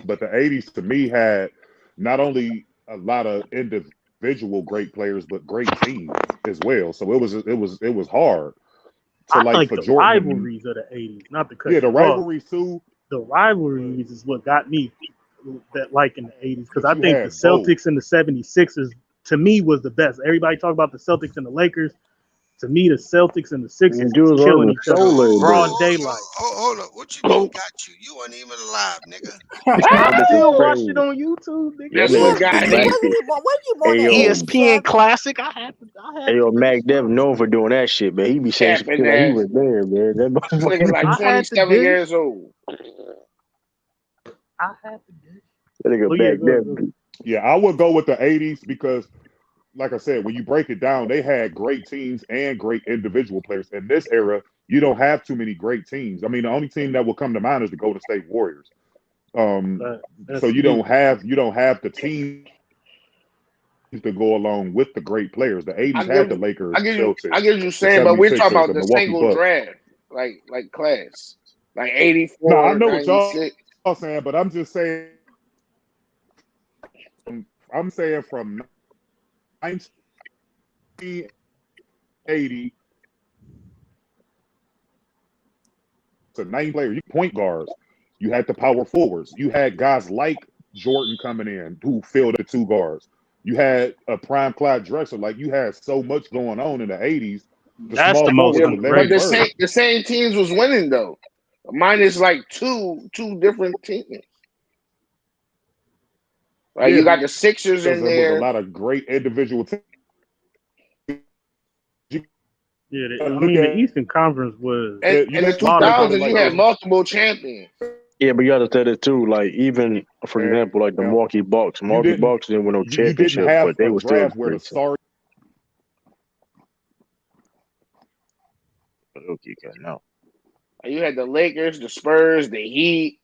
But the 80s to me had not only a lot of individual great players, but great teams as well. So it was hard. So like for the Jordan, rivalries of the 80s, not the cut. Yeah, the rivalries too. The rivalries is what got me that like in the 80s, because I think the Celtics and the 76ers to me was the best. Everybody talk about the Celtics and the Lakers. To me, the Celtics and the Sixers was killing each other. Broad daylight. Hold up. What you mean got you? You weren't even alive, nigga. I still watch it on YouTube, nigga. That's what got ESPN Classic. I had Hey, yo, Mac Dev known for doing that shit, man. He be saying shit like he was there, man. That nigga like 27 years old. I had to do. That nigga Mac Dev. Yeah, I would go with the 80s because, like I said, when you break it down, they had great teams and great individual players. In this era, you don't have too many great teams. I mean, the only team that will come to mind is the Golden State Warriors. So you don't have the team to go along with the great players. The 80s had the Lakers. I get you saying, but we're talking about the single draft, like class, like 84. No, I know what y'all saying, but I'm just saying. I'm saying from 1980 to 9 players, you point guards, you had the power forwards, you had guys like Jordan coming in who filled the 2 guards. You had a prime Clyde Drexler. Like, you had so much going on in the 80s. That's the most but the same teams was winning though. Minus like two different teams. Right, you got the Sixers in there. There was a lot of great individual teams. Yeah, the Eastern Conference was. In the 2000s, you had multiple champions. Yeah, but you got to say that too. Like even for example, like the Milwaukee Bucks. Milwaukee Bucks didn't win no championship, but they were still great. Okay, no. You had the Lakers, the Spurs, the Heat.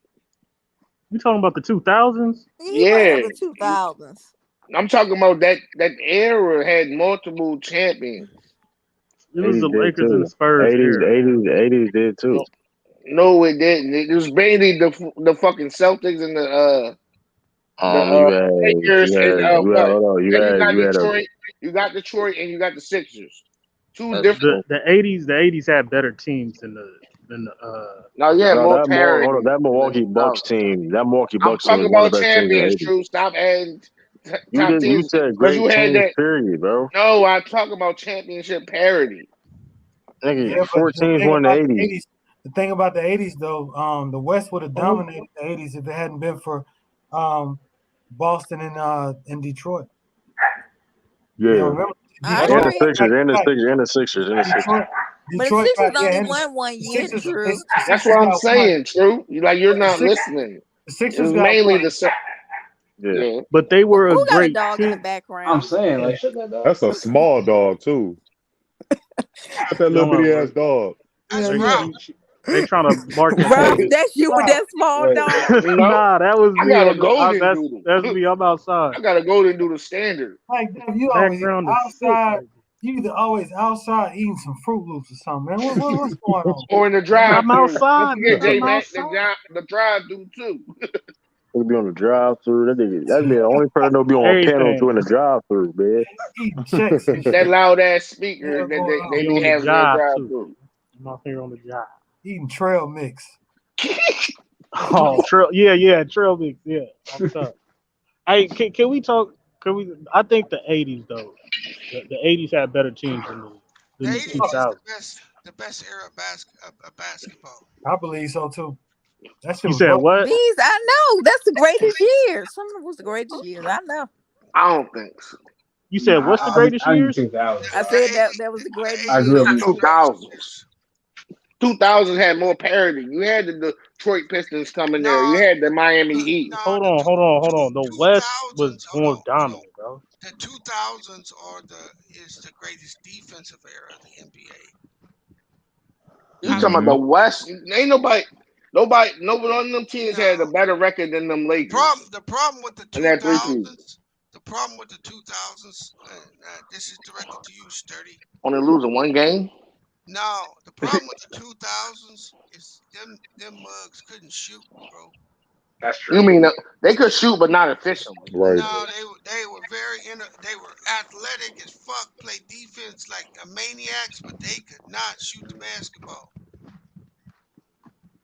You talking about the 2000s? Yeah, the 2000s. I'm talking about that era had multiple champions. It was the Lakers and the Spurs era. 80s did too. No, it didn't. It was mainly the fucking Celtics and the Lakers and what? You got Detroit and you got the Sixers. Two different. The 80s had better teams than the. That Milwaukee Bucks team. That Milwaukee Bucks team was one of the best teams in the 80s. True. Stop adding. You said great teams, period, bro. No, I'm talking about championship parity. Nigga, 4 teams won the 80s. The thing about the 80s, though, the West would have dominated the 80s if it hadn't been for Boston and Detroit. Yeah. And the Sixers. But the Sixers only won 1 year, Drew. That's what I'm saying, Drew. You're not listening. The Sixers got mainly one. Yeah, but they were Who a great got a dog in the background? I'm saying, like, shut that dog. That's a small dog too. That's that little bitty ass dog. They trying to mark Bro, that's you with that small dog. Nah, that was me. I got a golden doodle. That's me. I'm outside. I got a golden doodle standard. Like you always outside. You either always outside eating some Fruit Loops or something, man. What's going on? Or in the drive. I'm outside. The drive do too. He'll be on the drive-through. That'd be the only person that'll be on a panel to in the drive-through, man. That loud ass speaker that they be having in the drive-through. I'm out here on the job. Eating trail mix. Trail mix. Yeah, I'm sorry. Hey, can we talk? I think the 80s though. The 80s had better teams than the 2000s. The best era of basketball. I believe so too. You said what? These, I know. That's the greatest years. Some of was the greatest years. I know. I don't think so. You said what's the greatest years? I said that was the greatest I grew up in 2000s. 2000s had more parity. You had the Detroit Pistons coming there. You had the Miami Heat. Hold on. The West was more dominant, bro. The 2000s is the greatest defensive era of the NBA. You talking about the West? Ain't nobody. None of them teams had a better record than them Lakers. The problem with the 2000s. The problem with the 2000s. This is directed to you, Sturdy. Only losing one game. No, the problem with the 2000s is them mugs couldn't shoot, bro. That's true. You mean they could shoot, but not efficiently? Right. No, they were they were athletic as fuck, play defense like a maniacs, but they could not shoot the basketball.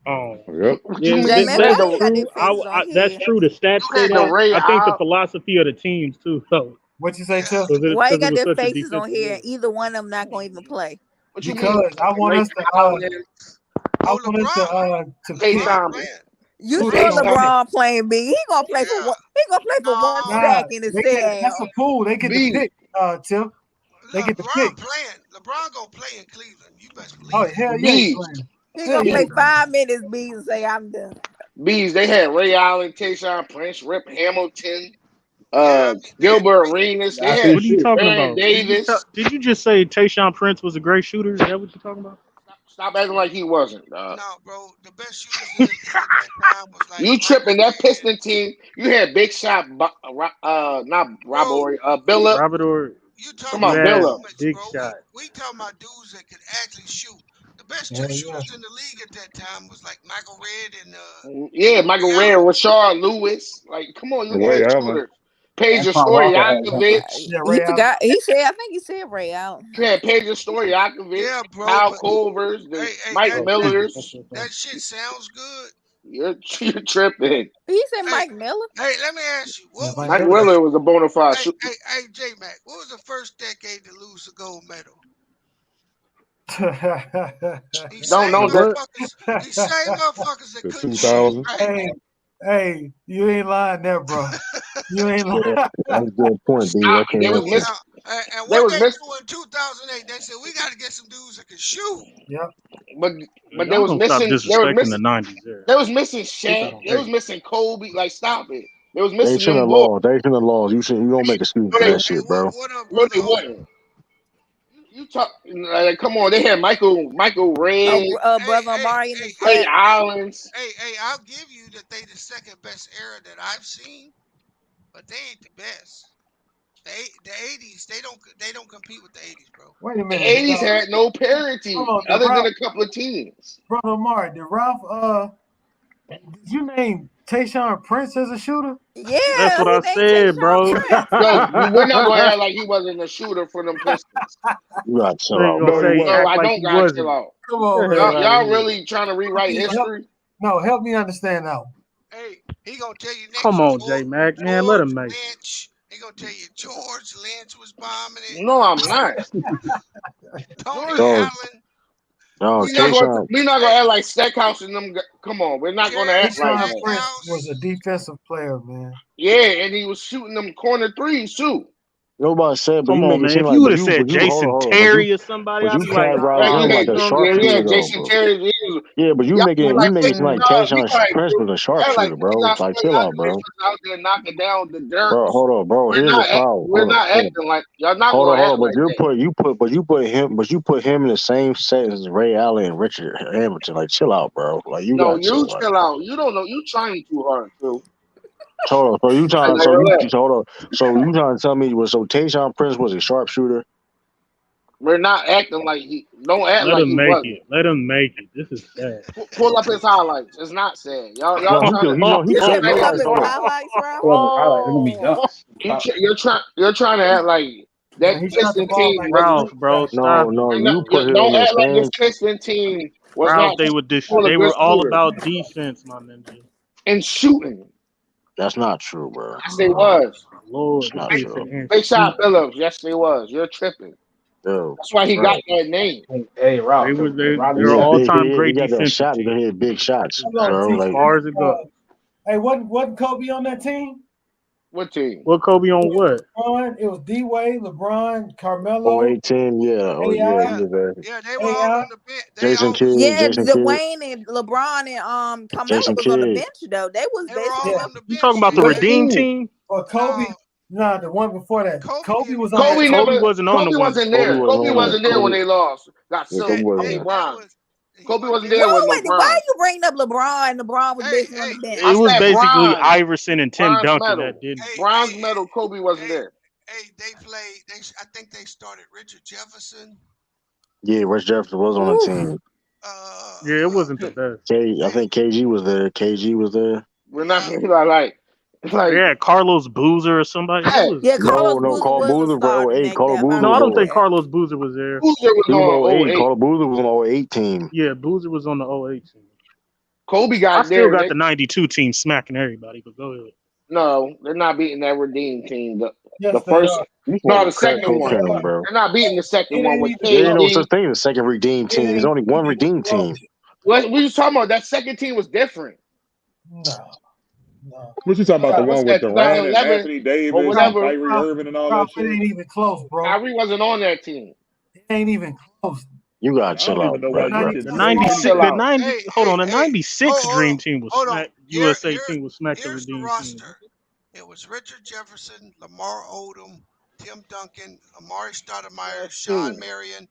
Oh, yep. That's true. The stats say that. I think the philosophy of the teams too. So what you say, Tiff? Why you got their faces on here? Either one of them not going to even play. Because I want us to pick. You saw LeBron playing big. He gonna play for one. He gonna play for one sack in his head. That's a pool. They get the pick, Tim. They get the pick. LeBron gonna play in Cleveland. You best believe. Oh hell yeah! He gonna play 5 minutes, Bees, and say I'm done. Bees. They had Ray Allen, Tayshaun Prince, Rip Hamilton, Gilbert Arenas. What are you talking about? Davis. Did you just say Tayshaun Prince was a great shooter? Is that what you're talking about? Stop acting like he wasn't. No, bro. The best shooters at that time was like you tripping. That Piston team. You had Big Shot. Not Rob Ory. Billa. Robert Ory. You talking about Billa? Big Shot. We talking about dudes that could actually shoot. The best two shooters in the league at that time was like Michael Redd and Michael Redd, Rashard Lewis. Like, come on, you had shooters. Pedro Stojakovic. I think he said Ray Allen. Yeah, Pedro Stojakovic, Kyle Culver's, Mike Miller's. That shit sounds good. You're tripping. He said Mike Miller. Hey, let me ask you. Mike Miller was a bona fide shooter. Hey, J-Mac, what was the first decade to lose a gold medal? These same motherfuckers that couldn't shoot. Hey, you ain't lying there, bro. You ain't lying. That's a good point, B. And They what was they missing. do in 2008, they said we got to get some dudes that can shoot. Yep. But they Y'all was gonna stop missing. disrespecting the '90s there. They was missing This Shaq. is They was great. missing Kobe. Like, stop it. They was They missing shouldn't them have boys. lost. They shouldn't have lost. You don't make excuse for that shit, bro. What up, No, brother? they wasn't. You talk like, come on. They had Michael Red, Brother Amari in the Ray chat. Islands. Hey, I'll give you that they the second best era that I've seen, but they ain't the best. The 80s, they don't compete with the 80s, bro. Wait a The minute. 80s had no parity other than a couple of teams. Brother Amari, did Ralph did you name Tayshaun Prince as a shooter? Yeah, that's what I said, bro. No, we're not gonna act like he wasn't a shooter for them Pistons. You got to chill They out, gonna bro. say No, act I like don't he gotta wasn't. chill out. Come on, man. Y'all really trying to rewrite history? No, help me understand now. Hey, he gonna tell you next. Come on, J Mac, man, let him make. Lynch. He gonna tell you George Lynch was bombing it. No, I'm not. Tony Allen. No, We're not gonna act like Stackhouse and them. Come on, we're not gonna act like Tayshaun that. Prince was a defensive player, man. Yeah, and he was shooting them corner threes too. Nobody said, but Come you make on, it man. seem If like you would but have said Jason hold on, Terry or somebody, but I'd you be like, categorize him like a sharpshooter, though, Jason bro. Terry. Yeah, but you making it seem like Tayshaun Prince was a Like, sharpshooter, bro. Like, chill out, bro. out there knocking down the dirt. Bro, hold on, bro. Here's the problem. We're not acting like y'all not Hold gonna on. act like that. You put him in the same set as Ray Allen and Richard Hamilton. Like, chill out, bro. Like, you No, got you chill out. chill out. You don't know. You trying too hard, too. Hold on. So you trying? Like, So you relax. hold on. So you trying to tell me Tayshaun Prince was a sharpshooter? We're not acting like he. Don't act let like him he make wasn't. it. Let him make it. This is sad. Pull up his highlights. It's not sad. Y'all No, trying to. he You said played. pull up his Hold on. highlights, Ralph? You're trying to act like that Piston team. Ralph, bro, stop No, it. you put him Don't in the act like this same. Piston team was Ralph, not. they They were all about defense, my ninja. and shooting. That's not true, bro. Yes, they was. Lord, It's not this true. nigga Big shot Phillips. Yes, they was. You're tripping. Dude, That's why he got that name. Hey, Ralph. They were all time great he got that defensive shot. team. He hit big shots, Hold on, bro. T. Like, As far as it goes. Hey, wasn't Kobe on that team? What team? What Kobe on what? It was D Wade, LeBron, Carmelo. 18, yeah. Oh, yeah, he was there. Yeah, they were all on the bench. Jason Kidd, Yeah, Jason Kidd. Dwayne and LeBron and Carmelo Jason was on the Kidd. bench though. They was basically on the You talking about the Redeem team? Or Kobe? No, the one before that. Kobe was on Kobe that. never. wasn't on the Kobe one. wasn't there. Kobe wasn't there when Kobe. they lost. Got Yeah, silked Kobe from wasn't LeBron. Kobe wasn't there with no Why Bron. are you bringing up LeBron? LeBron was basically on the bench. It was said basically bronze. Iverson and Tim Bronze Duncan medal. that didn't. Bronze medal. Kobe wasn't there. Hey, they played. I think they started Richard Jefferson. Yeah, Rich Jefferson was on the team. Yeah, it wasn't the best. I think KG was there. KG was there. We're not like. Yeah, Carlos Boozer or somebody. Yeah, Carlos No, Boozer Carl was Boozer a star for in 08. that. Carl Boozer No, I don't was think Carlos Boozer was there. Boozer was on 08. Carl Boozer was on 08 team. Yeah, Boozer was on the 08 team. Kobe got I still there. got the 92 team smacking everybody, but go ahead. No, they're not beating that Redeem team. The Yes, first. they No, the second cocaine, one. bro. They're not beating the second one with There ain't no KD. such thing as a second redeemed team. There's only one redeemed team. What we was talking about? That second team was different. No. What you talking about? The What's one with that, Durant and 2011 Anthony or Davis, whatever? Kyrie Irving, and all that It shit? ain't even close, bro. Kyrie wasn't on that team. It ain't even close. You gotta I chill don't out, even know bro. why you can The say 96, chill the out. 90, hold on, the 96 Dream Team was hold on. smack. USA team was smack the Here's the Redeem roster. team. It was Richard Jefferson, Lamar Odom, Tim Duncan, Amari Stoudemire, Sean Marion,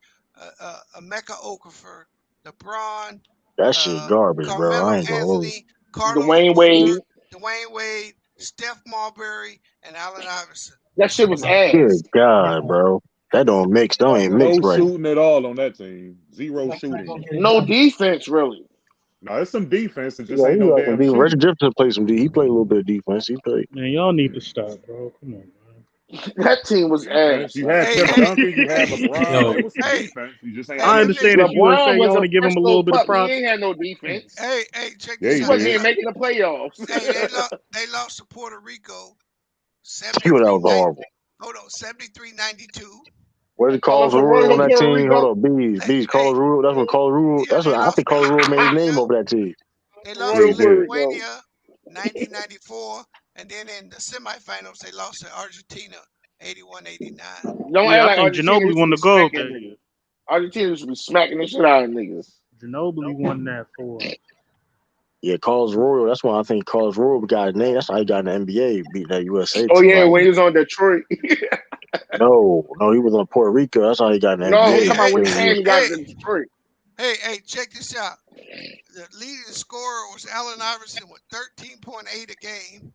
Emeka Okafor, LeBron, That shit garbage, bro. Carmelo I ain't gonna hold you. Anthony, Carlos Dwayne Boozer, Wade. Dwayne Wade, Steph Marbury, and Allen Iverson. That shit was ass. Good God, bro. That don't mix. Don't even mix No right. shooting at all on that team. Zero shooting. No defense, really. No, it's some defense. It just Yeah, ain't he no got some damn defense. shooting. Richard Jefferson played some D. He played a little bit of defense. He played. Man, y'all need to stop, bro. Come on, man. That team was ass. You had Tim Duncan. You had LeBron. It was some defense. You just ain't. I understand it's USA. Y'all want to give him a little bit of props. He ain't had no defense. Hey, check Yeah, this He out. wasn't even making the playoffs. Hey, they lost to Puerto Rico. That was horrible. Hold on, 73-92. Where's Carlos Rule on that team? Hold on, Bees. Carlos Rule. That's when Carlos Rule. That's when I think Carlos Rule made his name over that team. They lost to Lithuania 1994, and then in the semifinals they lost to Argentina 81-89. Don't Yeah, act I like think Argentina Ginobili used to won be the gold smacking that niggas. year. Argentina used to be smacking the shit out of niggas. Ginobili won that for us. Yeah, Carlos Royal. That's why I think Carlos Royal got a name. That's how he got in the NBA, beat that USA Oh team. yeah, when he was on Detroit. No, he was on Puerto Rico. That's how he got in the No, I'm NBA. talking about when Hey, he got to Detroit. Hey, check this out. The leading scorer was Allen Iverson with 13.8 a game.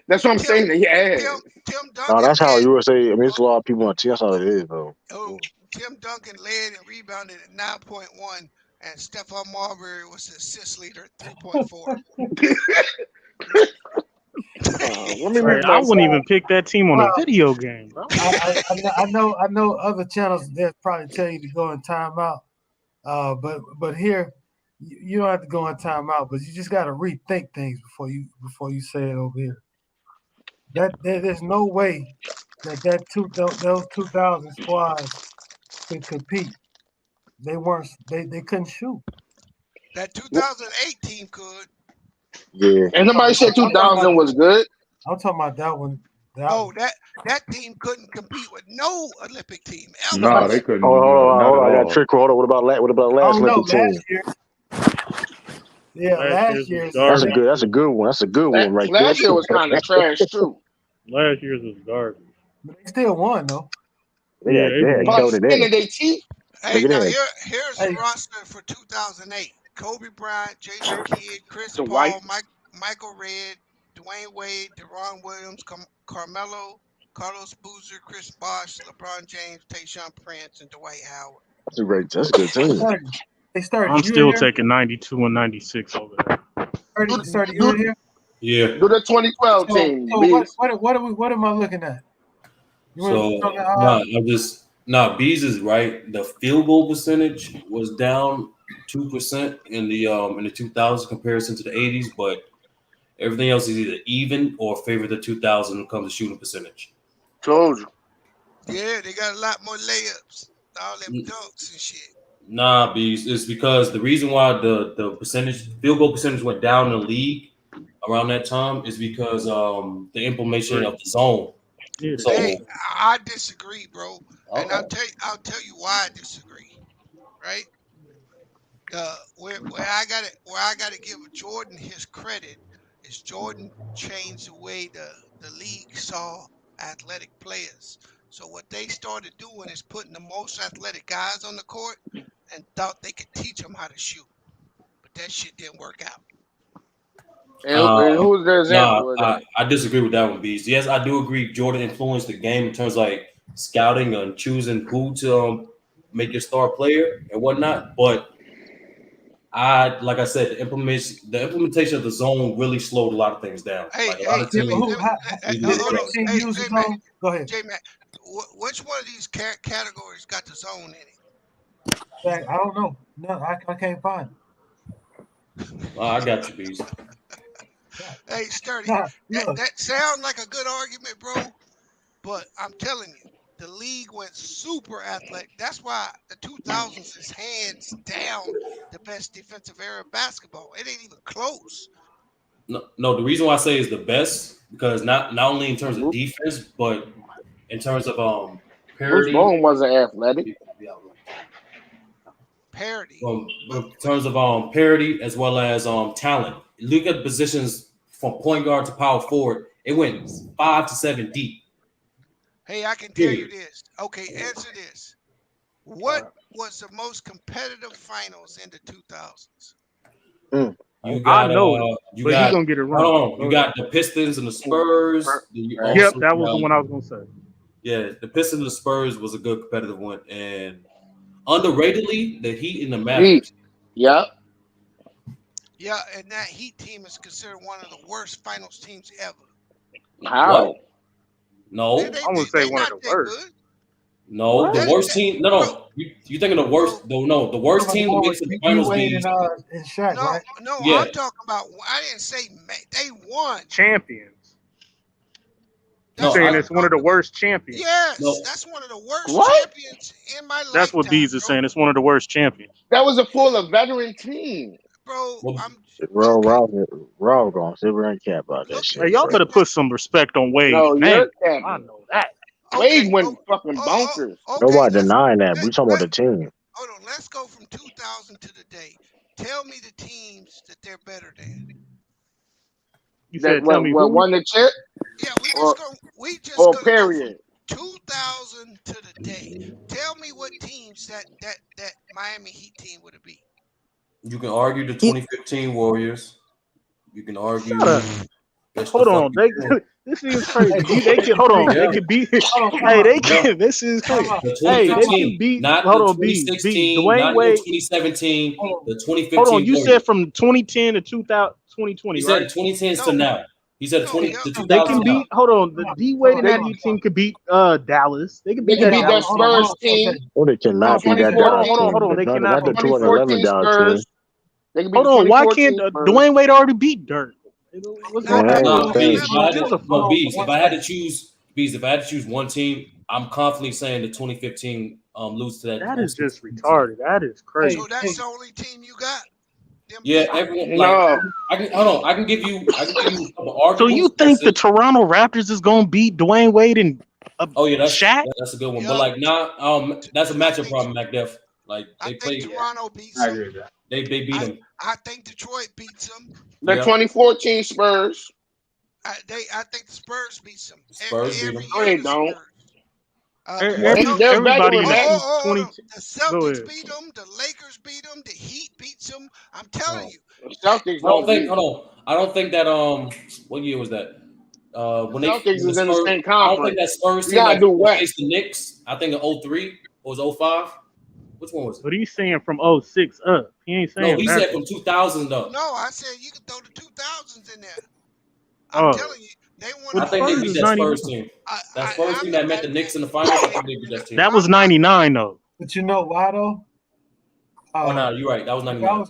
That's what I'm saying. That he had. Tim No, Duncan that's how led. USA. I mean, it's a lot of people on the team. That's how it is, though. Tim Duncan led and rebounded at 9.1, and Stephon Marbury was the assist leader at 3.4. Let me Right, I wouldn't even pick that team on a video game, bro. I know other channels they'll probably tell you to go in timeout. But here you don't have to go in timeout, but you just got to rethink things before you say it over here. There's no way those 2000 squads could compete. They weren't. They couldn't shoot. That 2008 team could. Yeah. And nobody said 2000 was good. I'm talking about that one. That team couldn't compete with no Olympic team ever. Nah, they couldn't. Hold on. Not at I got a all. trick. Hold on. What about last Olympic team? Last year. Yeah, last year's. That's a good one. That's a good one right there. Last year was kind of trash too. Last year's was garbage. But they still won though. They had killed it in. Hey, now here's the roster for 2008: Kobe Bryant, Jason Kidd, Chris Paul, Michael Redd, Dwayne Wade, Deron Williams, Carmelo, Carlos Boozer, Chris Bosh, LeBron James, Tayshaun Prince, and Dwight Howard. That's a good team. I'm still taking 92 and 96 over there. 30, you in here? Yeah. Do the 2012 team. What am I looking at? Bees is right. The field goal percentage was down 2% in the 2000s comparison to the 80s, but everything else is either even or favor the 2000 when it comes to shooting percentage. Told you. Yeah, they got a lot more layups, all them dunks and shit. Nah, Bees, it's because the reason why the field goal percentage went down in the league around that time is because the implementation of the zone. So, hey, I disagree, bro, and I'll tell you why I disagree. Right? Where I gotta give Jordan his credit is Jordan changed the way the league saw athletic players. So what they started doing is putting the most athletic guys on the court and thought they could teach them how to shoot, but that shit didn't work out. And who's their example of that? I disagree with that one, Beast. Yes, I do agree Jordan influenced the game in terms of like scouting and choosing who to make your star player and whatnot. But like I said, the implementation of the zone really slowed a lot of things down. Hey, go ahead. J-Mac, which one of these categories got the zone in it? I don't know. No, I can't find it. I got you, Beast. Hey, Sturdy, that sounds like a good argument, bro. But I'm telling you, the league went super athletic. That's why the 2000s is hands down the best defensive era of basketball. It ain't even close. No, the reason why I say is the best because not only in terms of defense, but in terms of parity. Bruce Bowen wasn't athletic. Parity. In terms of parity as well as talent. Look at the positions from point guard to power forward. It went 5 to 7 deep. Hey, I can tell you this. Okay, answer this. What was the most competitive finals in the 2000s? I know, but he's gonna get it wrong. You got the Pistons and the Spurs. Yep, that was the one I was gonna say. Yeah, the Pistons and the Spurs was a good competitive one, and underratedly, the Heat and the Mavericks. Yep. Yeah, and that Heat team is considered one of the worst finals teams ever. How? What? No, I'm gonna say one of the worst. Good. No, the worst team. No. You thinking the worst? No, the worst team that makes the finals be. No, yeah. I'm talking about. I didn't say they won. Champions. You're saying it's one of the worst champions. Yes, that's one of the worst champions in my life. That's what Bees is saying. It's one of the worst champions. That was a full veteran team. Bro, Raw gonna sit around and cap about that shit. Hey, y'all better put some respect on Wade. No, man, I know that. Wade went fucking bonkers. Nobody denying that. We talking about the team. Hold on. Let's go from 2000 to today. Tell me the teams that they're better than. You said tell me who won the chip? Yeah, we just gonna period. Go from 2000 to the day. Tell me what teams that Miami Heat team would have beat. You can argue the 2015 Warriors. You can argue. Hold on, this is crazy. They can hold on. They can beat. Hey, they can. This is crazy. Hey, they can beat. Not hold the on, 2016, Dwayne not Wade. the 2017, the 2015. Hold on, you Warriors. said from 2010 to 2020, He right? said 2010 to now. He said 20 to 2000. They can beat. Hold on, the D Wade and that Heat team could beat Dallas. They can beat that Spurs team. Oh, they cannot beat that Dallas team. Hold on. They cannot. Not the 2011 Dallas team. Hold on, why can't Dwayne Wade already beat Dirk? What's going on? If I had to choose one team, I'm confidently saying the 2015 lose to that. That is just retarded. That is crazy. So that's the only team you got. Yeah, everyone. Like, I can give you. So you think the Toronto Raptors is gonna beat Dwayne Wade and Shaq? That's a good one. But like, that's a matchup problem, MacDef. Like they played. Toronto beats them. They beat them. I think Detroit beats them. The 2014 Spurs. I think the Spurs beats them. Spurs beat them. No, they don't. Everybody in that 20. The Celtics beat them. The Lakers beat them. The Heat beats them. I'm telling you. Celtics I don't think that what year was that? When Celtics they was in the same conference. I don't think that Spurs team faced the Knicks. I think in 03 or was 05. Which one was it? But he's saying from 06 up. He ain't saying. No, he said from 2000 up. No, I said you can throw the 2000s in there. I'm telling you, they won. I think they beat that Spurs team. That Spurs team that met the Knicks in the finals. I think they beat that team. That was 99 though. But you know why though? Oh no, you're right. That was 99.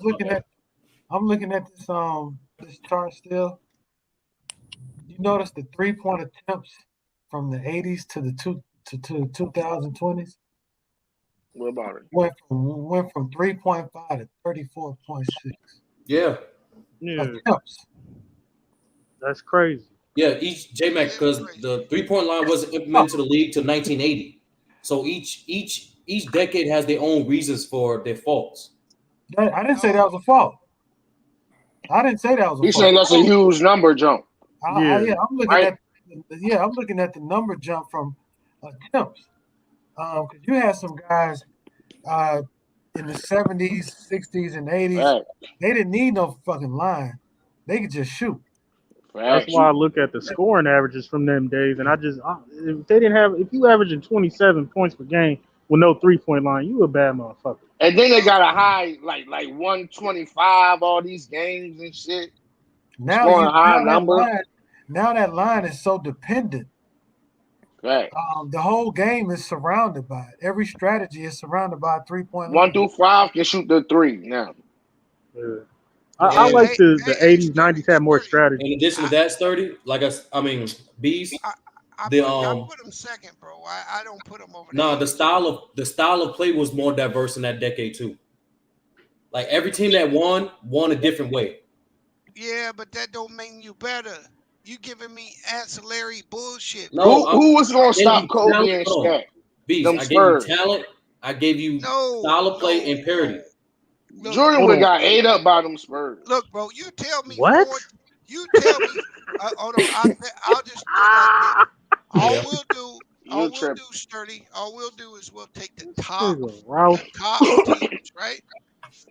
I'm looking at this chart still. You notice the 3-point attempts from the 80s to the 2020s. What about it? Went from 3.5 to 34.6. Yeah. Attempts. That's crazy. Yeah, each J-Mac, because the 3-point line wasn't implemented to the league till 1980. So each decade has their own reasons for their faults. I didn't say that was a fault. I didn't say that was a fault. He's saying that's a huge number jump. I'm looking at the number jump from attempts. Because you had some guys in the 70s, 60s, and 80s. Right. They didn't need no fucking line. They could just shoot. That's why I look at the scoring averages from them days, and if you averaging 27 points per game with no 3-point line, you a bad motherfucker. And then they got a high like 125 all these games and shit. Now that line is so dependent. Right. The whole game is surrounded by it. Every strategy is surrounded by a 3-point line. 1 through 5 can shoot the 3 now. Yeah. I like the 80s, 90s had more strategy. In addition to that, Sturdy, Bees. I put them second, bro. I don't put them over. No, the style of play was more diverse in that decade too. Like every team that won a different way. Yeah, but that don't make you better. You giving me ancillary bullshit. No, who was gonna stop Kobe and Shaq? Bees, I gave you talent. I gave you style of play and parity. Look, Jordan would got ate up by them Spurs. Look, bro, you tell me what? You tell me. Hold on, I'll just do it like this. All we'll do, Sturdy. All we'll do is we'll take the top teams, right?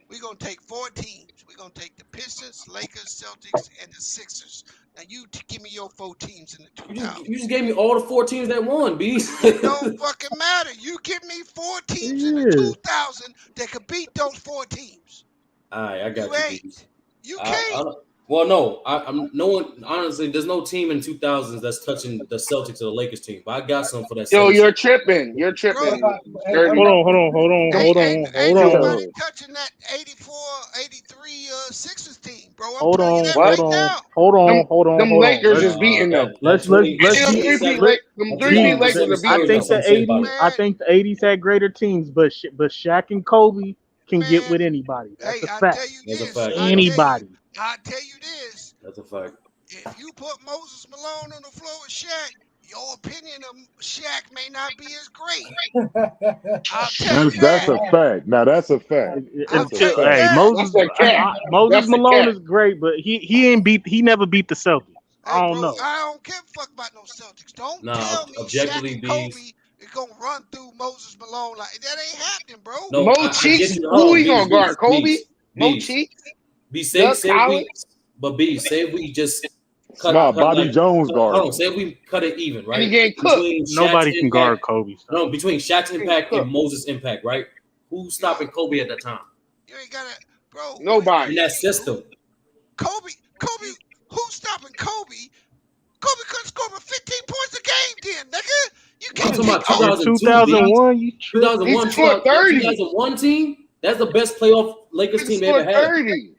We're gonna take 4 teams. We're gonna take the Pistons, Lakers, Celtics, and the Sixers. Now you give me your 4 teams in the 2000s. You just gave me all the 4 teams that won, B. It don't fucking matter. You give me 4 teams in the 2000 that could beat those 4 teams. All right, I got you. You can't. Well, no, I'm no one. Honestly, there's no team in 2000s that's touching the Celtics or the Lakers team. But I got some for that. Yo, you're tripping. You're tripping. Hold on. Ain't nobody touching that 84, 83 Sixers team, bro. Hold on. Them Lakers is beating them. Let's them 3 Lakers are beating I think the 80s had greater teams, but Shaq and Kobe can get with anybody. That's a fact. That's a fact. Anybody. I tell you this. That's a fact. If you put Moses Malone on the floor with Shaq, your opinion of Shaq may not be as great. I'll tell you That's that. a fact. Now that's a fact. I'll That's a tell you fact. Hey, that. Moses That's a cat. Moses That's a Malone cat. is great, but he never beat the Celtics. I Hey, don't bro, know. I don't give a fuck about no Celtics. Don't Nah, tell me Shaq objectively, and Bees. Kobe is gonna run through Moses Malone like that. Ain't happening, bro. No, Mo I get Cheeks. you. Who Hold on, he Bees, gonna guard? Kobe? Bees, Mo Bees. Cheeks? Be Doug say Collins? we just cut Nah, Bobby like Jones hold guard. on, say we cut it even, And he right? getting cooked. Between Nobody Shaq's can guard impact, Kobe. no, between Shaq's Getting impact and cooked. Moses' impact, right? Who's stopping Kobe at that time You ain't gotta, bro. Nobody. in that system? Kobe, who's stopping Kobe? Kobe couldn't score but 15 points a game then, nigga. You I'm can't talking take about Kobe. 2001, you tripping? 2001, He scored 30. 2001 team. That's the best playoff Lakers He team they ever scored had. 30.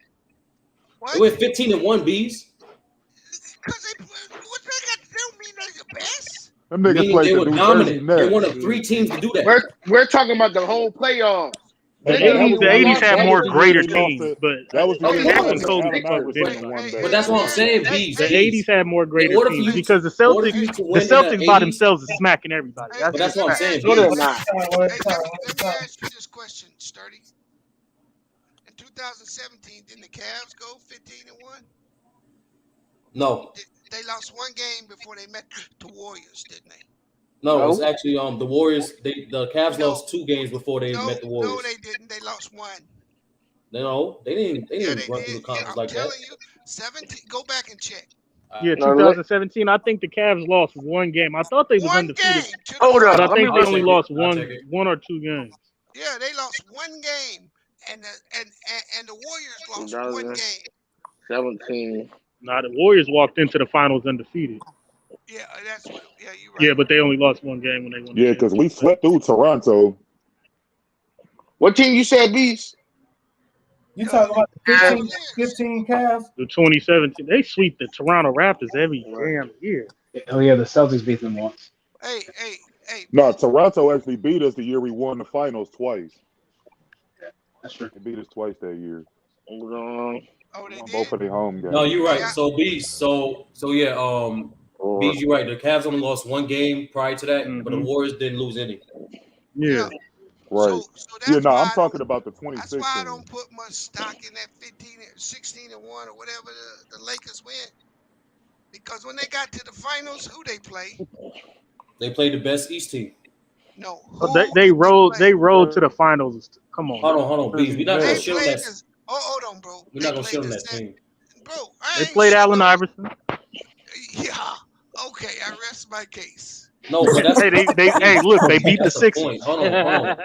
They went 15-1, Bees. Because what they got to do mean they're the best. Them niggas Meaning played they the were New Jersey dominant. They're Nets. one of 3 teams to do that. We're talking about the whole playoffs. The They got 80s, the one 80s loss. had That more was greater they lost teams, to- but That was the year Shaq when and Kobe Allen fuck with Iverson anybody. won that. But that's what I'm saying, Bees. The 80s had more greater order for teams you to- because the order for you Celtics, to the win in the Celtics by 80s. themselves is smacking everybody. Hey, That's But that's just what I'm fact. saying, No, they're Bees. not. Hey, let me ask you this question, Sturdy. In 2017, didn't the Cavs go 15-1? No, They lost one game before they met the Warriors, didn't they? no, it's No. actually the Warriors. The Cavs No. lost 2 games before they met the Warriors. No, they didn't. They lost one. No, they didn't. They Yeah, didn't they run did. through the Yeah, conference I'm like that. telling you, 17. Go back and check. Yeah, No, 2017. I think the Cavs lost one game. I thought they was One undefeated, game to the Hold but up. I finals. Let me think they I'll only check lost it. I'll check it. one or 2 games. Yeah, they lost one game, and the Warriors lost one game. 17. Nah, the Warriors walked into the finals undefeated. Yeah, that's what. Yeah, you're right. Yeah, but they only lost one game when they won. Yeah, because we swept through Toronto. What team you said, Beast? You talking about the 15 Cavs? The 2017, they sweep the Toronto Raptors every damn year. Oh yeah, the Celtics beat them once. Hey. No, Toronto actually beat us the year we won the finals twice. That's true. They beat us twice that year. Hold on. Oh, they did. Both of their home games. No, you're right. So Bees. So yeah. Bees, you're right. The Cavs only lost one game prior to that, but the Warriors didn't lose any. Yeah. Right. So that's no, why I'm talking about the That's 2016. why I don't put much stock in that 16-1 or whatever the Lakers win. Because when they got to the finals, who they play? They played the best East team. No. They rolled to the finals. Come on. Hold on, Bees. We're not gonna shit on that. Hold on, bro. We're not gonna shit on that team. Bro, They played Allen Iverson. Yeah. Okay, I rest my case. No, but that's hey, look, they beat the Sixers. Point. Hold on.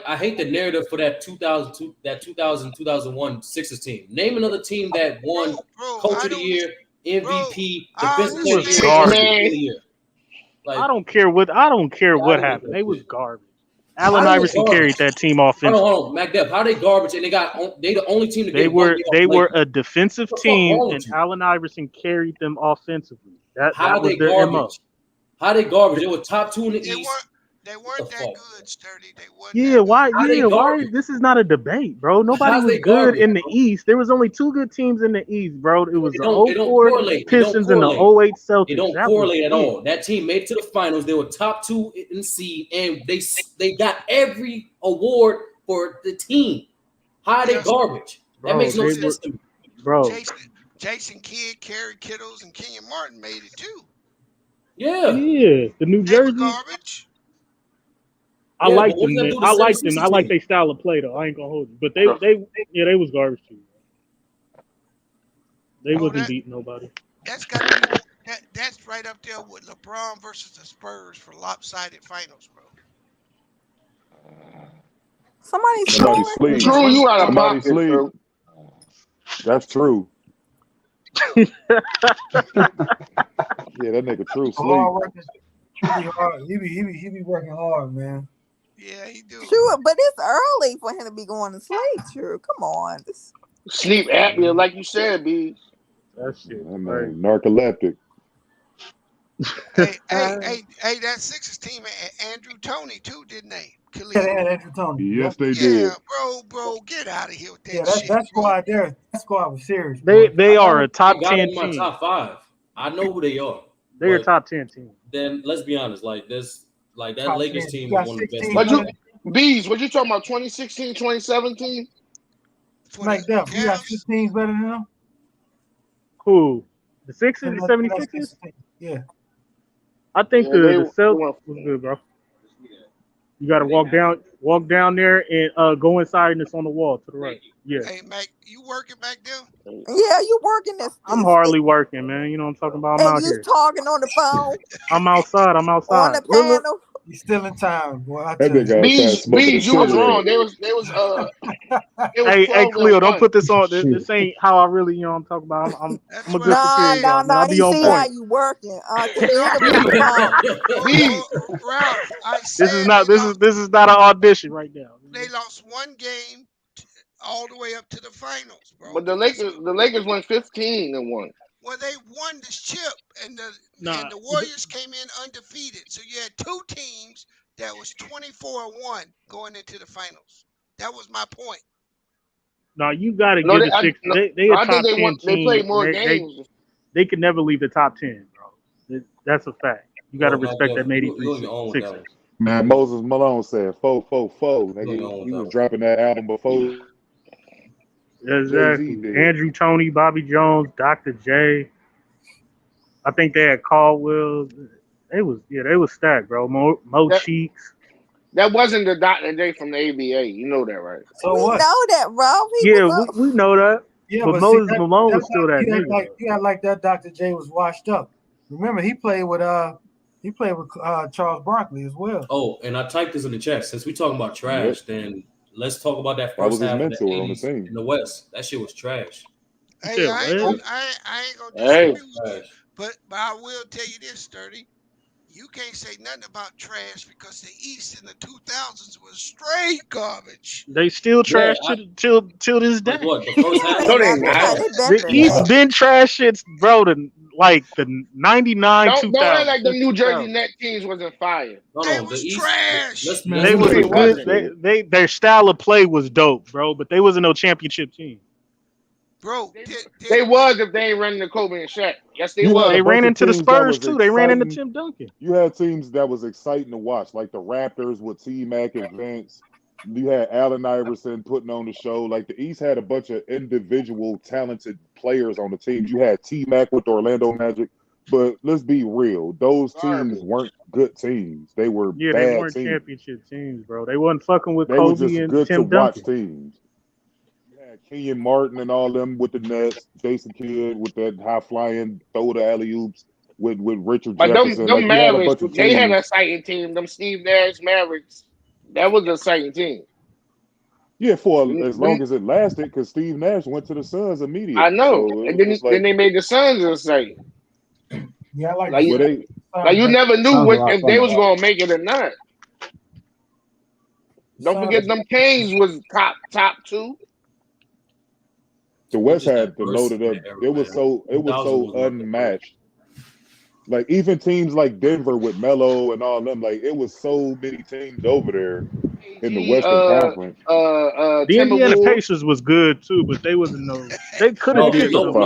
I hate the narrative for that 2001 Sixers team. Name another team that won Coach of the Year, MVP, Defensive Player of the Year. I don't care what happened. They was garbage. Allen Iverson carried that team offensively. Hold on, MacDev. How they garbage and they the only team to they get were a like, defensive team and Allen Iverson carried them offensively. That was their MO. How they garbage? They were top 2 in the East. They weren't that good, Sturdy. They weren't. Yeah, why? This is not a debate, bro. Nobody was good in the East. There was only 2 good teams in the East, bro. It was the 04 Pistons and the 08 Celtics. It don't correlate at all. That team made it to the finals. They were top 2 in seed, and they got every award for the team. How are they garbage? That makes no sense to me, bro. Jason Kidd, Kerry Kittles, and Kenyon Martin made it too. Yeah, the New Jersey garbage. I like them. I like them. I like their style of play though. I ain't gonna hold you, but they was garbage too. They wasn't beating nobody. That's got that's right up there with LeBron versus the Spurs for lopsided finals, bro. Somebody sleep. True, you out of Somebody pocket, sleep. bro. That's true. Yeah, that nigga true sleep. He be working hard, man. Yeah, he do. Sure, but it's early for him to be going to sleep. Sure, come on. Sleep apnea, like you said, B. That shit. Man, narcoleptic. hey, that Sixers team had Andrew Toney too, didn't they? Yeah, they had Andrew Toney. Yes, they did. Yeah, bro, get out of here with that shit. That squad there, that squad was serious. They are a top got 10 in my team. top 5. I know who they are. They're a top 10 team. Then let's be honest, like this, like that Top Lakers 10. team You was got one of the 16 best. But what you talking about? 2016, 2017? Like that. You got 16s better than them? Who? The Sixers, the 76ers? Yeah. I think the Celtics was good, bro. You got to walk down there and go inside, and it's on the wall to the right. Yeah. Hey, Mac, you working back there? Yeah, you working this. I'm hardly working, man. You know what I'm talking about? I'm And out you here. talking on the phone. I'm outside. On the panel. You still in time, boy. I That tell nigga you. outside smoking a Bees, you was wrong. cigarette. Hey, Cleo, don't 12-1. put this on. This ain't how I really, you know, I'm talking about. I'm a good security guy. Man. I'll be He on see how point. you working. Can you hit him with the phone? Ralph, I said This is not an audition right now. They lost one game all the way up to the finals, bro. But the Lakers went 15-1. Well, they won this chip, and the Warriors came in undefeated. So you had two teams that was 24-1 going into the finals. That was my point. No, you got to give the Sixers. They a top 10 team. They played more games. They could never leave the top 10, bro. That's a fact. You got to respect that 83 Sixers. Man, Moses Malone said 4-4-4. Nigga, he was dropping that album before. Exactly. Andrew Toney, Bobby Jones, Dr. J. I think they had Caldwell. They was stacked, bro. Mo Cheeks. That wasn't the Dr. J from the ABA. You know that, right? So we what? know that, Ralph. We know that. Yeah, but Moses Malone was still that nigga. You had like that Dr. J was washed up. Remember, he played with Charles Barkley as well. Oh, and I typed this in the chat. Since we talking about trash, then let's talk about that first half of the 80s in the West. That shit was trash. Hey, I ain't gonna disagree with you, but I will tell you this, Sturdy. You can't say nothing about trash because the East in the 2000s was straight garbage. They still trash till this day. Like what, the first half? No, they not. The East been trash shit, bro. Like the 99, 2000. Don't act like the New Jersey Net teams wasn't fire. They was trash. They was good. Their style of play was dope, bro. But they wasn't no championship team. Bro, they was if they ain't running the Kobe and Shaq. Yes, they was. They ran into the Spurs too. They ran into Tim Duncan. You had teams that was exciting to watch, like the Raptors with T-Mac and Vince. You had Allen Iverson putting on the show. Like the East had a bunch of individual talented players on the teams. You had T-Mac with the Orlando Magic. But let's be real, those teams weren't good teams. They were bad they weren't teams. Championship teams, bro. They wasn't fucking with They Kobe were just and good Tim to Duncan. watch teams. Kenyon Martin and all them with the Nets, Jason Kidd with that high flying throw the alley oops with Richard Jefferson. Them Mavericks, they had an exciting team. Them Steve Nash Mavericks, that was an exciting team. Yeah, for as long as it lasted, because Steve Nash went to the Suns immediately. I know, so and then they made the Suns exciting. Yeah, like you never knew if they was gonna make it or not. Don't forget them Canes was top two. The West had to load it up. It was so unmatched. Like even teams like Denver with Melo and all them, like it was so many teams over there in the Western Conference. The Indiana Pacers was good too, but they wasn't no. They could have did no, they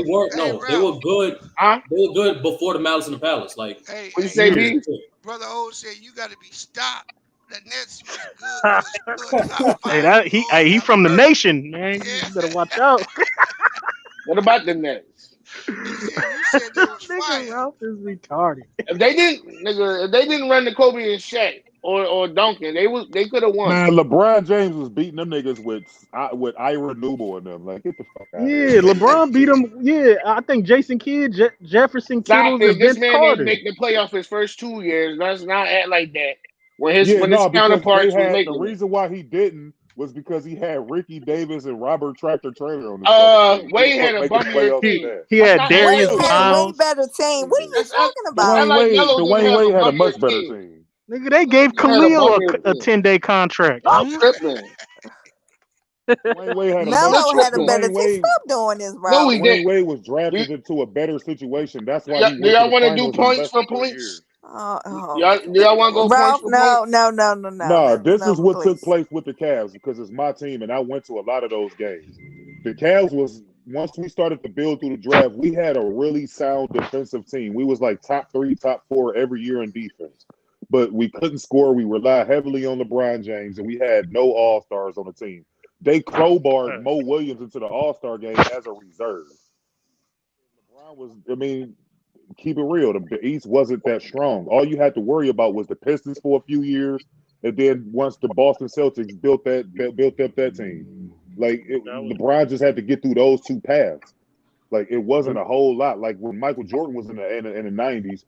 weren't. No, they were good. They were good before the Malice in the Palace. Like, what you say, B? Brother O said you got to be stopped. The Nets was good. He from the nation, man. You better watch out. What about the Nets? You said they was fire. Ralph is retarded. If they didn't run the Kobe and Shaq or Duncan, they could have won. Man, LeBron James was beating them niggas with Ira Newborn and them. Like, get the fuck out of here. Yeah, LeBron beat him. Yeah, I think Jason Kidd, Jefferson Kittles, and Vince Carter. Didn't make the playoff his first 2 years. Let's not act like that. When his counterparts were making the reason why he didn't was because he had Ricky Davis and Robert Tractor Trailer on the team. Wade had a bummer team. He had Darius Miles. Way better team. What are you talking about? Dwayne Wade had a much better team. Nigga, they gave Khalil a 10-day contract. I'm tripping. Melo had a better team. Stop doing this, bro. No, he didn't. Dwayne Wade was drafted into a better situation. That's why. Do y'all want to do points for points? Do y'all want to go Ralph, points for points? No. No, this is what took place with the Cavs because it's my team and I went to a lot of those games. The Cavs was once we started to build through the draft, we had a really sound defensive team. We was like top 3, top 4 every year in defense. But we couldn't score. We relied heavily on LeBron James, and we had no all-stars on the team. They crowbarred Mo Williams into the all-star game as a reserve. LeBron was, I mean, keep it real. The East wasn't that strong. All you had to worry about was the Pistons for a few years, and then once the Boston Celtics built up that team, like LeBron just had to get through those two paths. Like it wasn't a whole lot. Like when Michael Jordan was in the 90s,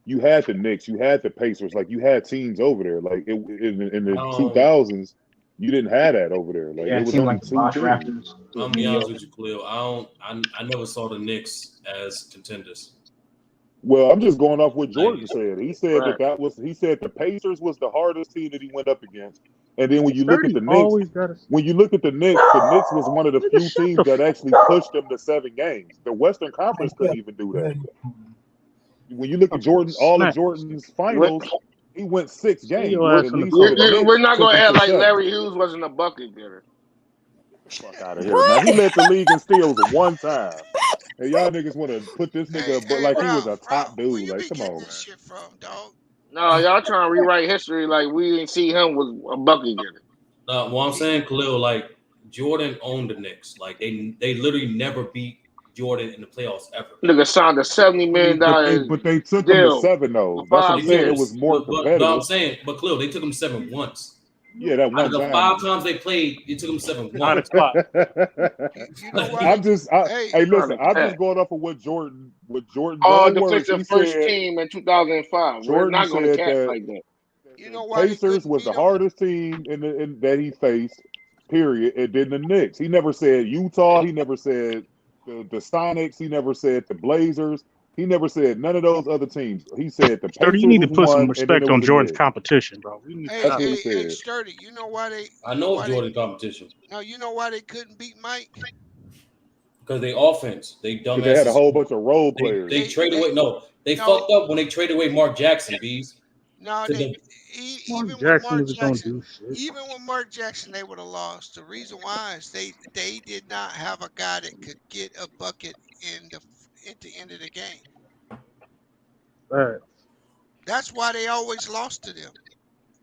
you had the Knicks, you had the Pacers, like you had teams over there. Like in the 2000s, you didn't have that over there. Like it was only like 2 teams. I'm be honest with you, Khalil. I never saw the Knicks as contenders. Well, I'm just going off what Jordan said. He said he said the Pacers was the hardest team that he went up against. And then when you look at the Knicks, the Knicks was one of the few teams that actually pushed them to 7 games. The Western Conference couldn't even do that. When you look at Jordan, all of Jordan's finals, he went 6 games. We're not going to act like Larry Hughes wasn't a bucket getter. Fuck out of here, man. He led the league in steals 1 time. And y'all niggas want to put this nigga he was a top dude. Like, come on, man. No, y'all trying to rewrite history like we didn't see him was a bucket getter. Well, I'm saying, Khalil, like Jordan owned the Knicks. Like they literally never beat Jordan in the playoffs ever. Nigga signed a $70 million. But they took him to 7 though. That's what I'm saying. It was more competitive. No, I'm saying, but Khalil, they took him 7 once. Yeah, that one out of the time. 5 times they played, it took them 7 once. I'm just going off of what Jordan. Oh, the first team in 2005. We're not going to catch like that. You know why Pacers was the hardest team that he faced. Period. And then the Knicks. He never said Utah. He never said the Sonics. He never said the Blazers. He never said none of those other teams. He said the Pacers. You need to put some respect on Jordan's competition, bro. Hey, Sturdy, you know why they? I know Jordan competition. No, you know why they couldn't beat Mike? Because they offense, they dumbasses. They had a whole bunch of role players. They traded away. No, they fucked up when they traded away Mark Jackson. Bees. No, even with Mark Jackson, they would have lost. The reason why is they did not have a guy that could get a bucket at the end of the game. Right. That's why they always lost to them.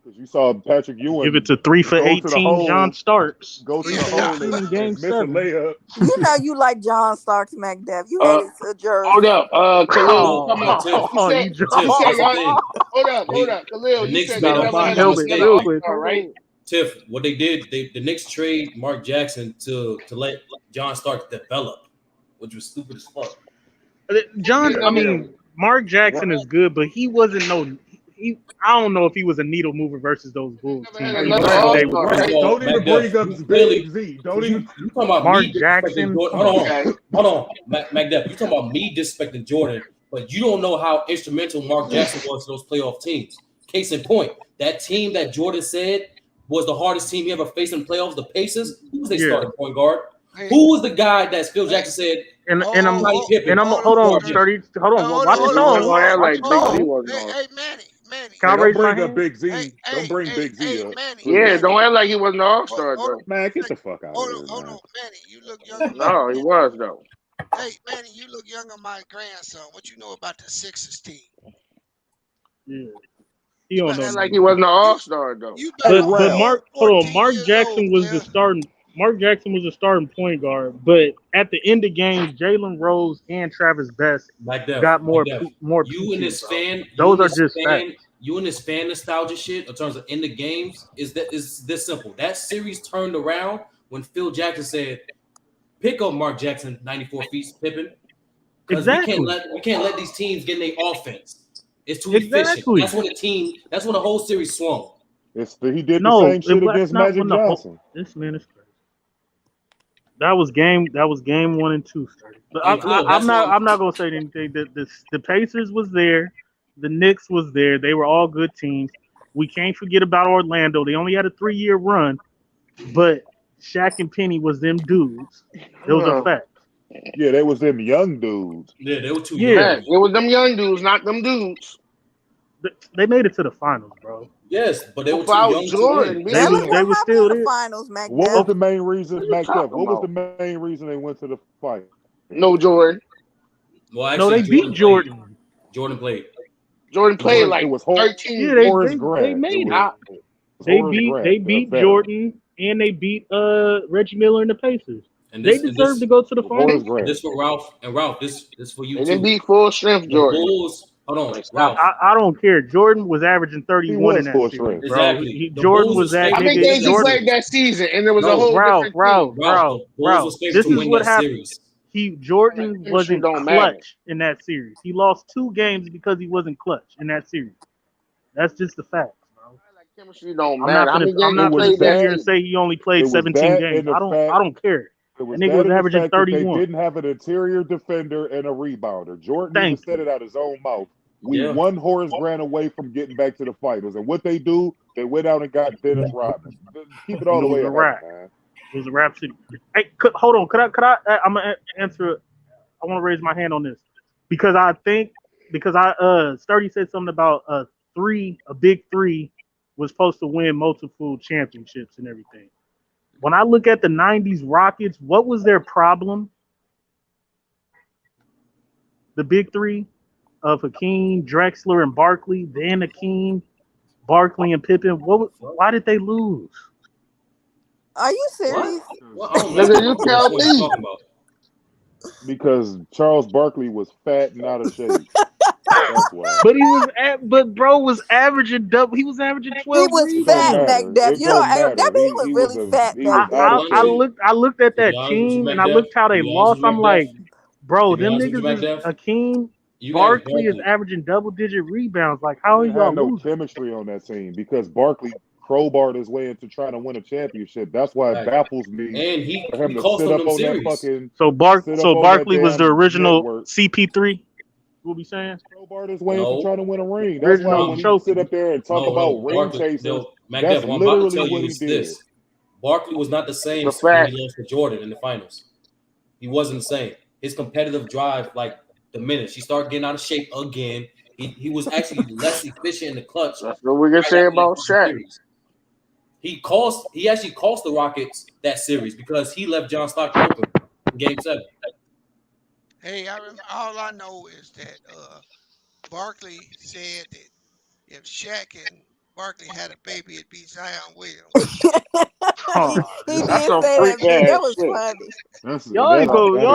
Because you saw Patrick Ewing give it to 3 for 18. John Starks go to the hole in game 7. Layup. You know you like John Starks, McDev. You hated to Jersey. Hold up, Khalil. Hold up. Khalil, you said right? Tiff, what they did, the Knicks trade Mark Jackson to let John Starks develop, which was stupid as fuck. Mark Jackson is good, but he wasn't I don't know if he was a needle mover versus those Bulls teams. Don't even bring up Big Z. Don't even. You talking about Mark Jackson? Hold on, McDepp. You talking about me disrespecting Jordan, but you don't know how instrumental Mark Jackson was to those playoff teams. Case in point, that team that Jordan said was the hardest team he ever faced in playoffs, the Pacers. Who was their starting point guard? Who was the guy that Phil Jackson said? Hold on, Sturdy. Hold on. Watch your tone. Hey, Manny. Don't bring up Big Z. Don't bring Big Z up. Yeah, don't act like he wasn't an all-star, though. Man, get the fuck out of here. Hold on, Manny. You look young. No, he was, though. Hey, Manny, you look young on my grandson. What you know about the Sixers team? Yeah. He don't know. Like he wasn't an all-star, though. But Mark Jackson was the starting. Mark Jackson was a starting point guard, but at the end of games, Jalen Rose and Travis Best got more. You and this fan, those are just facts. You and this fan nostalgia shit in terms of end of games is this simple. That series turned around when Phil Jackson said, "Pick up Mark Jackson, 94 feet, Pippen." Exactly. We can't let these teams get in their offense. It's too efficient. That's when the whole series swung. He did the same shit against Magic Johnson. This man is crazy. That was game 1 and 2. But I'm not gonna say anything. The Pacers was there, the Knicks was there. They were all good teams. We can't forget about Orlando. They only had a 3-year run, but Shaq and Penny was them dudes. Those are facts. Yeah, they was them young dudes. Yeah, they were too young. It was them young dudes, not them dudes. They made it to the finals, bro. Yes, but they were too Without young to Jordan, win. They man. was still there. Finals, Mac. What was the main reason, What you Mac Def? talking What was about? the main reason they went to the fight? No Jordan. Well, No, actually, they beat Jordan. Jordan played. Jordan played It like was 13. Yeah, they Horace Grant. made It it. was They Horace beat Grant, veteran. Jordan and they beat Reggie Miller and the Pacers. And They deserve to go to the Horace finals. Grant. This for Ralph and Ralph. This for you They too. didn't beat full strength The Jordan. Bulls. Hold on, Like, stop. Ralph. I don't care. Jordan was averaging 31 in was that full series, strength. bro. Exactly. The Jordan Bulls was was that How favored many to nigga. games win he that Jordan, played that season? And there was a No, whole Ralph, different team. Ralph. The Bulls was favored This to is win what that happened. series. Jordan Chemistry wasn't don't matter. clutch in that series. He lost 2 games because he wasn't clutch in that series. That's just the fact, bro. Like, chemistry don't I'm not matter. How many gonna games he played sit that here and season? say he only played It was 17 that games. and the I fact. don't care. It was That nigga that was and the averaging fact that they 31. didn't have an interior defender and a rebounder. Jordan Thank even said it out his own mouth. We Yeah. one Horace Grant away from getting back to the finals. And what they do, they went out and got Dennis Rodman. Keep it all the It was way a 100, wrap. man. It was a rap city. Hey, hold on. Could I? I'm gonna answer. I want to raise my hand on this because Sturdy said something about a big three was supposed to win multiple championships and everything. When I look at the '90s Rockets, what was their problem? The big three of Hakeem, Drexler, and Barkley. Then Hakeem, Barkley, and Pippen. Why did they lose? Are you serious? Well, I don't Nigga, know. you What tell you me. talking about? Because Charles Barkley was fat and out of shape. That's why. But bro was averaging double. He was averaging 12 He was It don't fat rebounds. back matter. then. It You know, don't matter. that he was really fat he back was out then. of shape. I looked at To be that honest with you, team and I Mac looked Def, how they to be honest lost. with you, I'm Mac like, Def, bro, to be them honest with you, niggas Mac is Def, Hakeem. you asked Barkley is Barkley. averaging double-digit rebounds. Like, They how are didn't y'all have no losing? chemistry on that team because Barkley crowbarred his way into trying to win a championship. That's why it Right. baffles me And he for him to cost sit them up them on that series. fucking So sit up on that Barkley was the damn original network. CP3. What we saying? Crowbarred his way into No, trying to win a ring. That's why Original when he choker. sit up there and talk about ring Barkley. chasers, No, Mac that's Def, what I'm about to literally tell what you he is did. this: Barkley was not the same The when fact. he lost to Jordan in the finals. He wasn't the same. His competitive drive, like diminished. He started getting out of shape again. He was actually less efficient in the clutch. That's what we can Right say after that about fucking Shaq. series. He actually cost the Rockets that series because he left John Stockton open in Game 7. Hey, all I know is that Barkley said that if Shaq and Barkley had a baby, it'd be Zion Williams. He That's did some say freak that, B. That ass was shit. funny. Y'all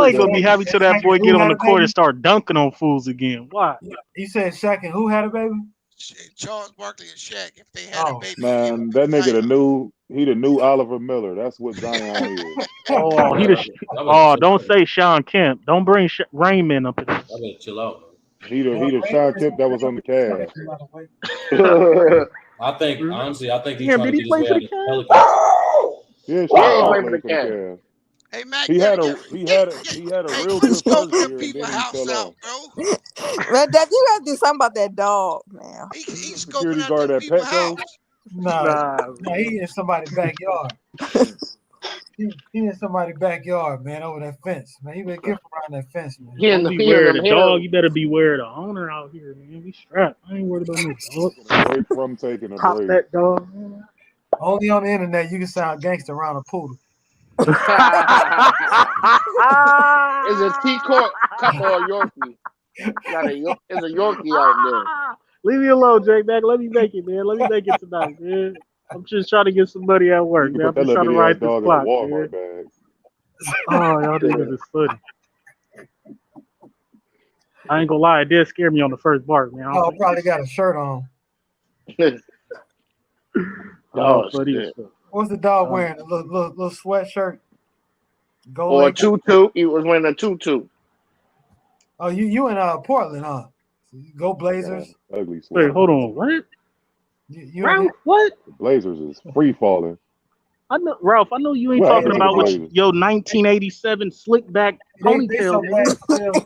ain't gonna be happy till that boy Who get on had the a court baby? and start dunking on fools again. Why? You said Shaq and who had a baby? Charles Barkley and Shaq, if they had a baby, it would Man, be that nigga Zion. the new Oliver Miller. That's what Zion is. Oh, don't say Sean Kemp. Don't bring Raymond up in this. I better chill out, man. He the Sean Kemp that was on the Cavs. I think honestly, I think he's Damn, trying did to he get his play way for out the of the Cavs? Pelicans. Yeah, Yeah, Sean he Kemp played for the played for the Cavs. Cavs. Hey, Mac, He had a real quit good first scoping year them and people's then he house fell out, off. bro. Man, Dad, you gotta do something about that dog now. He's scoping Security out guard them at people's Petco. house. Nah, he in somebody's backyard. He in somebody's backyard, man, over that fence. Man, he been getting around that fence, man. Don't beware of the dog. You better beware of the owner out here, man. We strapped. I ain't worried about no dog. A break from taking a Pop break. that dog, man. Only on the internet you can sound gangster around a poodle. It's a T-Court couple or Yorkie. There's a Yorkie out there. Leave me alone, Jake. Back. Let me make it, man. Let me make it tonight, man. I'm just trying to get some money at work, You man. I'm put that just trying to little ride this dog in a clock, Walmart man. bag. Oh, y'all niggas is funny. I ain't gonna lie, it did scare me on the first bark, man. Oh, probably got a shirt on. Oh, funny shit. as fuck. What's the dog wearing? A little sweatshirt? Or a tutu. He was wearing a tutu. Oh, you in Portland, huh? Go Blazers. Ugly Wait, hold on. What? Ralph, what? The Blazers is free falling. Ralph, I know you ain't What talking happened to about the what Blazers? your 1987 slick back ponytail, They so nigga. bad.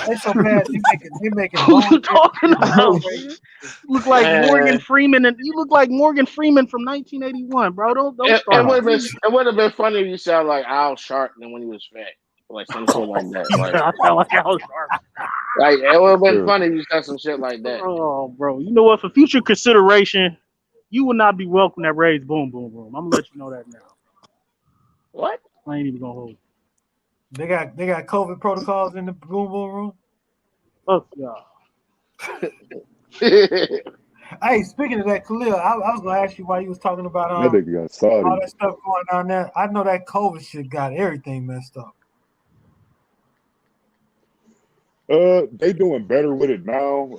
They so bad. They making. Who you talking about? You look like Man. Morgan Freeman, and you look like Morgan Freeman from 1981, bro. Don't It start. would have been funny if you sound like Al Sharpton when he was fat, like some shit like that. Like, I sound like Al Sharpton. Like it would have been funny if you said some shit like that. Oh, bro. You know what? For future consideration, you will not be welcome at Ray's Boom Boom Room. I'm gonna let you know that now. What? I ain't even gonna hold you. They got COVID protocols in the Boom Boom Room. Fuck y'all. Hey, speaking of that, Khalil, I was gonna ask you why you was talking about That nigga got Saudi. all that stuff going on there. I know that COVID shit got everything messed up. They doing better with it now.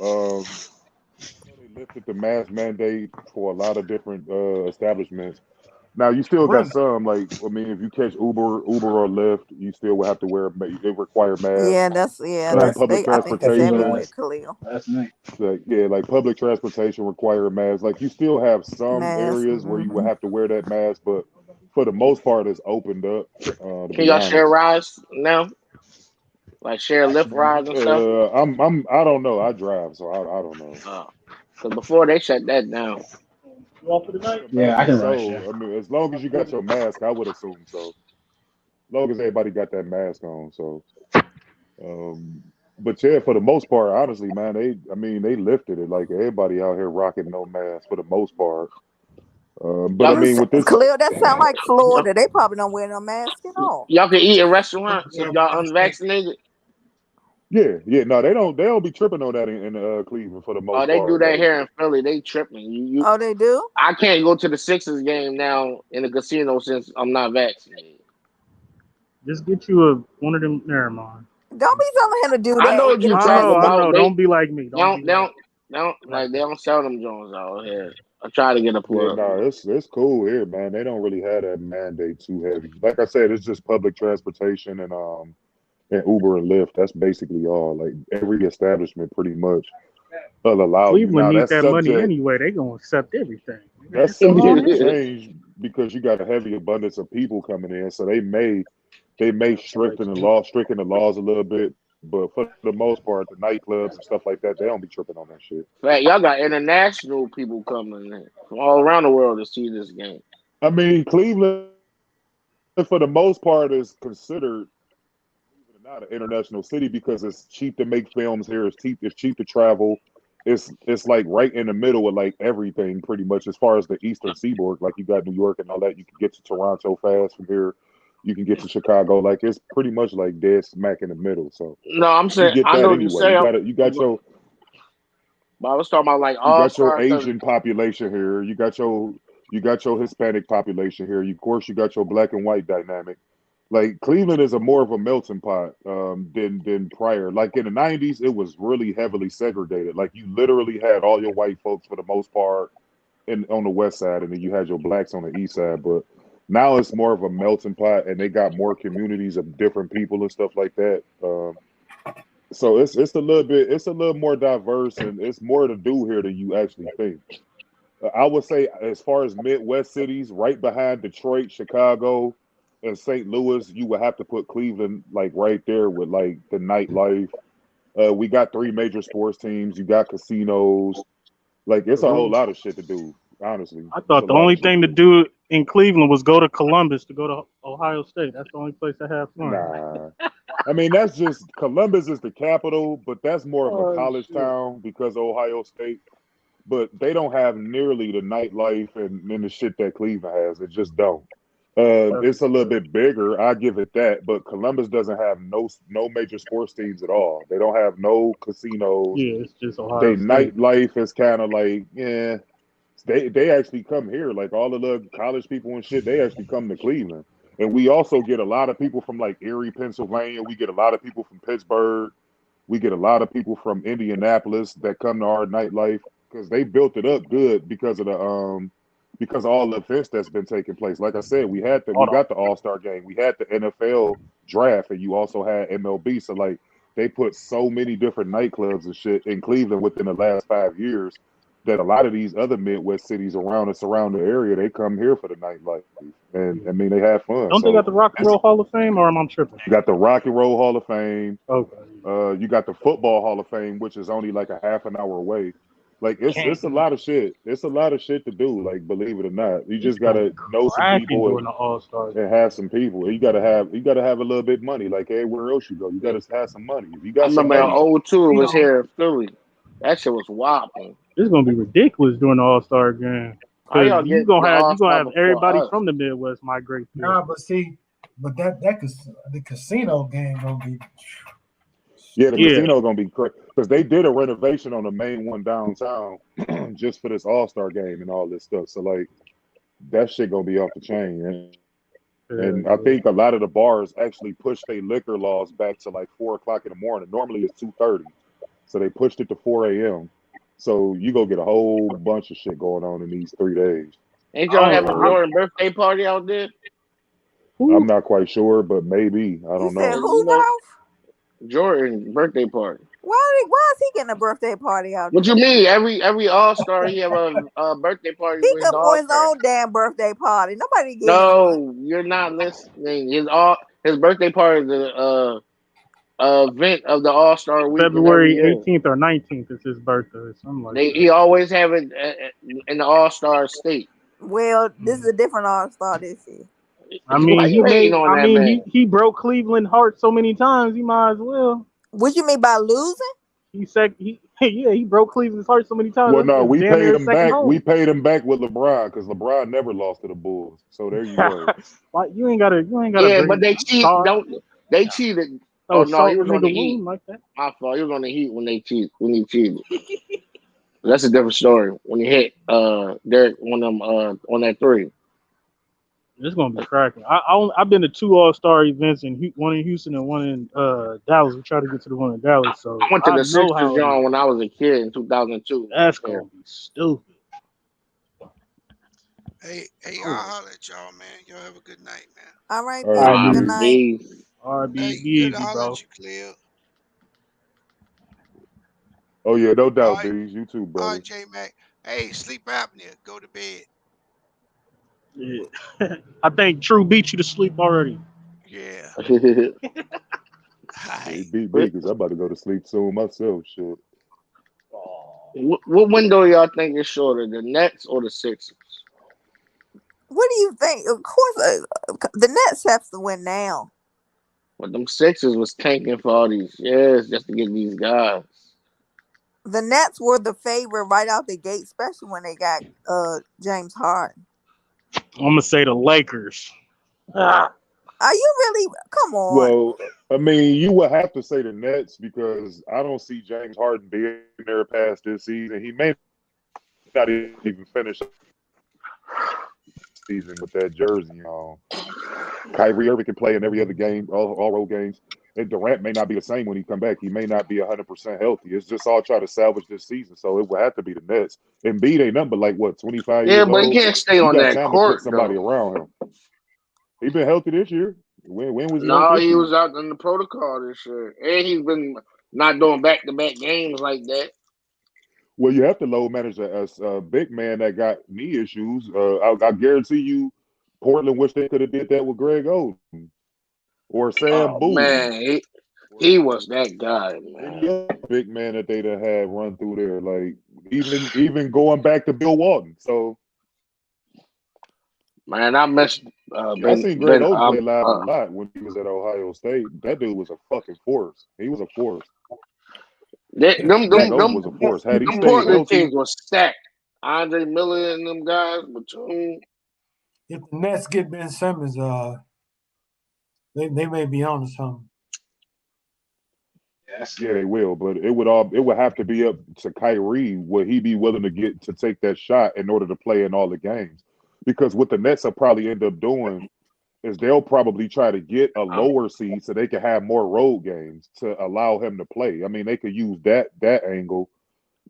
They lifted the mask mandate for a lot of different establishments. Now you still got some, like, I mean, if you catch Uber or Lyft, you still will have to wear. They require masks. That's public I think that's transportation. everywhere, Khalil. That's nice. Like public transportation require masks. Like you still have some Mask, areas where you would have to wear that mask, but for the most part, it's opened up. Can y'all share rides now? Like share Lyft rides and stuff? I don't know. I drive, so I don't know. Because before they shut that down. You all for the night? Yeah, I can ride So, share. I mean, as long as you got your mask, I would assume so. As long as everybody got that mask on, so. But yeah, for the most part, honestly, man, they lifted it. Like everybody out here rocking no mask for the most part. But I mean, with this, Khalil, that sound like Florida. They probably don't wear no mask at all. Y'all can eat in restaurants if y'all unvaccinated. Yeah, no, they don't be tripping on that in Cleveland for the most part. Oh, they do that here in Philly. They tripping. Oh, they do? I can't go to the Sixers game now in the casino since I'm not vaccinated. Just get you one of them. Never mind. Don't be telling him to do that. I know what you're talking about. I know. Don't be like me. They don't sell them Jones out here. I try to get a pull up. No, it's cool here, man. They don't really have that mandate too heavy. Like I said, it's just public transportation and Uber and Lyft. That's basically all. Like every establishment pretty much will allow you. Cleveland Now, needs that money anyway. They gonna accept everything. That's subject to change because you got a heavy abundance of people coming in, so they may strengthen the laws a little bit. But for the most part, the nightclubs and stuff like that, they don't be tripping on that shit. Right, y'all got international people coming in from all around the world to see this game. I mean, Cleveland, for the most part, is considered not an international city because it's cheap to make films here. It's cheap to travel. It's like right in the middle of like everything pretty much as far as the Eastern Seaboard. Like you got New York and all that. You can get to Toronto fast from here. You can get to Chicago. Like it's pretty much like dead smack in the middle. So no, I'm saying I know what you say. You got your. But I was talking about like you got your Asian population here. You got your Hispanic population here. Of course, you got your black and white dynamic. Like Cleveland is more of a melting pot than prior. Like in the 90s, it was really heavily segregated. Like you literally had all your white folks for the most part on the west side, and then you had your blacks on the east side. But now it's more of a melting pot, and they got more communities of different people and stuff like that. So it's a little more diverse, and it's more to do here than you actually think. I would say, as far as Midwest cities, right behind Detroit, Chicago, and St. Louis, you would have to put Cleveland like right there with like the nightlife. We got 3 major sports teams. You got casinos. Like it's a whole lot of shit to do. Honestly, I thought the only thing to do in Cleveland was go to Columbus to go to Ohio State. That's the only place to have fun. Nah, I mean that's just Columbus is the capital, but that's more of a college town because of Ohio State. But they don't have nearly the nightlife and the shit that Cleveland has. It just don't. It's a little bit bigger. I give it that, but Columbus doesn't have no major sports teams at all. They don't have no casinos. Yeah, it's just Ohio They State. nightlife is kind of like They actually come here, like all the little college people and shit. They actually come to Cleveland, and we also get a lot of people from like Erie, Pennsylvania. We get a lot of people from Pittsburgh. We get a lot of people from Indianapolis that come to our nightlife because they built it up good because of all the events that's been taking place. Like I said, we got the All-Star game, we had the NFL draft, and you also had MLB. So like they put so many different nightclubs and shit in Cleveland within the last 5 years that a lot of these other Midwest cities around us, around the area, they come here for the nightlife, and I mean they have fun. Don't they got the Rock and Roll Hall of Fame, or am I tripping? You got the Rock and Roll Hall of Fame. Okay. You got the Football Hall of Fame, which is only like a half an hour away. Like it's a lot of shit. It's a lot of shit to do. Like believe it or not, you just gotta know some people during the All-Star and have some people. You gotta have a little bit of money. Like everywhere else you go, you gotta have some money. If you I got some remember money, 02 was here in Philly. That shit was wild, man. It's gonna be ridiculous during the All-Star game. How y'all You get the gonna All-Star have before everybody us? from the Midwest migrate there. Nah, but see, but the casino game gonna be. Yeah, the casino gonna be crazy because they did a renovation on the main one downtown just for this All-Star game and all this stuff. So like that shit gonna be off the chain. And I think a lot of the bars actually pushed their liquor laws back to like 4:00 in the morning. Normally it's 2:30, so they pushed it to 4 a.m. So you go get a whole bunch of shit going on in these 3 days. Ain't y'all having Jordan birthday party out there? I'm not quite sure, but maybe I don't know. Who, Ralph? Jordan birthday party. Why is he getting a birthday party out What there? you mean? Every All-Star he have a birthday party. He could for his own damn birthday party. Nobody gets No, you're not listening. His birthday party is the event of the All-Star weekend. February 18th or 19th is his birthday. Something like that. He always have it in the All-Star state. Well, this is a different All-Star this year. I mean, he broke Cleveland heart so many times. He might as well. What you mean by losing? He broke Cleveland's heart so many times. Well, no, we paid him back. Home. We paid him back with LeBron because LeBron never lost to the Bulls. So there you go. You ain't gotta. Yeah, but they cheated. They cheated. Oh no, he was on the Heat. Like that. My fault. He was on the Heat when they cheated. When he cheated. That's a different story. When he hit Derek on that three. It's gonna be cracking. I've been to 2 All-Star events one in Houston and one in Dallas. We tried to get to the one in Dallas. So I went to the Sixers John when I was a kid in 2002. That's gonna be stupid. Hey, I'll holler at y'all, man. Y'all have a good night, man. All right, good night. Good to holler at you, Cleo. Oh yeah, no doubt, D's. You too, brother. All right, J Mac. Hey, sleep apnea. Go to bed. Yeah. I think True beat you to sleep already. Yeah. He beat me because I'm about to go to sleep soon myself. Shit. What window y'all think is shorter, the Nets or the Sixers? What do you think? Of course, the Nets have to win now. But them Sixers was tanking for all these years just to get these guys. The Nets were the favorite right out the gate, especially when they got James Harden. I'm gonna say the Lakers. Are you really? Come on. Well, I mean, you would have to say the Nets because I don't see James Harden being there past this season. He may not even finish season with that jersey on. Kyrie Irving can play in every other game, all road games. And Durant may not be the same when he come back. He may not be 100% healthy. It's just all try to salvage this season. So it would have to be the Nets. Embiid ain't nothing but like what 25 years old. Yeah, but he can't stay on that court. Put somebody around him. He been healthy this year. When was he? No, he was out in the protocol this year, and he's been not doing back-to-back games like that. Well, you have to load manage a big man that got knee issues. I guarantee you, Portland wish they could have did that with Greg Oden or Sam Boone. Man, he was that guy, man. Big man that they'd have had run through there, like even going back to Bill Walton. So, man, I missed. I seen Greg Oden play live a lot when he was at Ohio State. That dude was a fucking force. He was a force. Them was a force. Had he stayed Portland healthy, teams was stacked. Andre Miller and them guys between. If the Nets get Ben Simmons, they may be on to something. Yeah, they will, but it would have to be up to Kyrie. Would he be willing to take that shot in order to play in all the games? Because what the Nets will probably end up doing is they'll probably try to get a lower seed so they can have more road games to allow him to play. I mean, they could use that angle,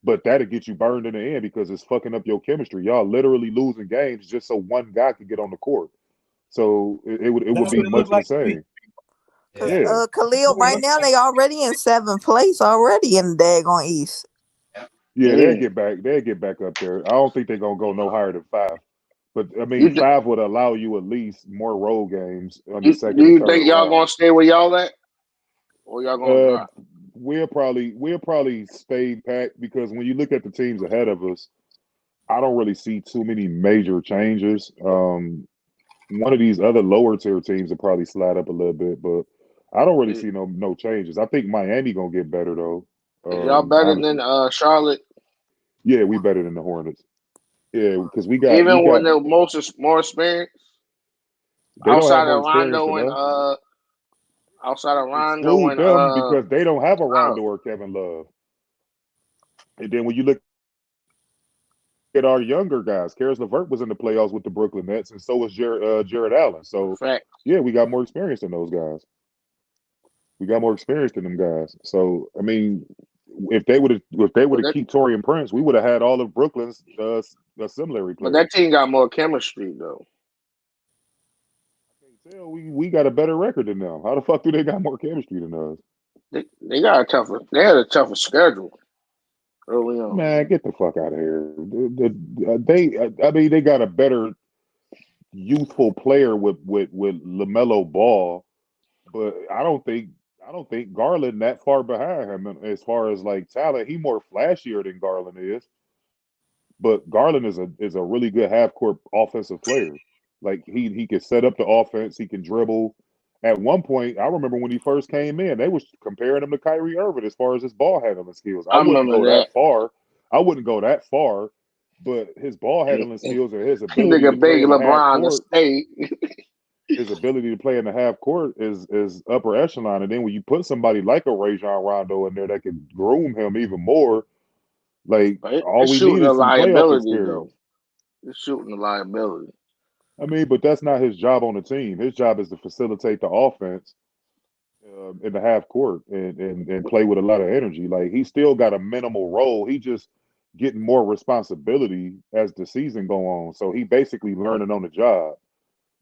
but that'll get you burned in the end because it's fucking up your chemistry. Y'all literally losing games just so one guy could get on the court. So it would be much the same. Yeah. Khalil, right now they already in 7th place already in the daggone East. Yeah, they'll get back up there. I don't think they're gonna go no higher than 5. But I mean, 5 would allow you at least more road games on the second. Do you think y'all gonna stay where y'all at, or y'all gonna drop? we'll probably stay packed because when you look at the teams ahead of us, I don't really see too many major changes. One of these other lower tier teams will probably slide up a little bit, but I don't really see no changes. I think Miami gonna get better though. Y'all better Honestly. than Charlotte? Yeah, we better than the Hornets. Yeah, because we got even when they're more experienced. They don't have more experience than us. Outside of Rondo Exclude and them because they don't have a Rondo or Kevin Love. And then when you look at our younger guys, Karis LeVert was in the playoffs with the Brooklyn Nets, and so was Jared Allen. So yeah, we got more experience than those guys. We got more experience than them guys. So I mean, if they would have keep Torian Prince, we would have had all of Brooklyn's auxiliary players. But that team got more chemistry though. We got a better record than them. How the fuck do they got more chemistry than us? They had a tougher schedule early on. Man, get the fuck out of here. They got a better youthful player with LaMelo Ball, but I don't think Garland that far behind him as far as like talent. He more flashier than Garland is, but Garland is a really good half court offensive player. Like he can set up the offense, he can dribble. At one point, I remember when he first came in, they was comparing him to Kyrie Irving as far as his ball handling skills. I wouldn't go that far. I wouldn't go that far, but his ball handling skills and his ability to play in the half court, his ability to play in the half court is upper echelon. And then when you put somebody like a Rajon Rondo in there that can groom him even more, like all we need is some playoff experience. It's shooting a liability. I mean, but that's not his job on the team. His job is to facilitate the offense in the half court and play with a lot of energy. Like he still got a minimal role. He just getting more responsibility as the season go on. So he basically learning on the job.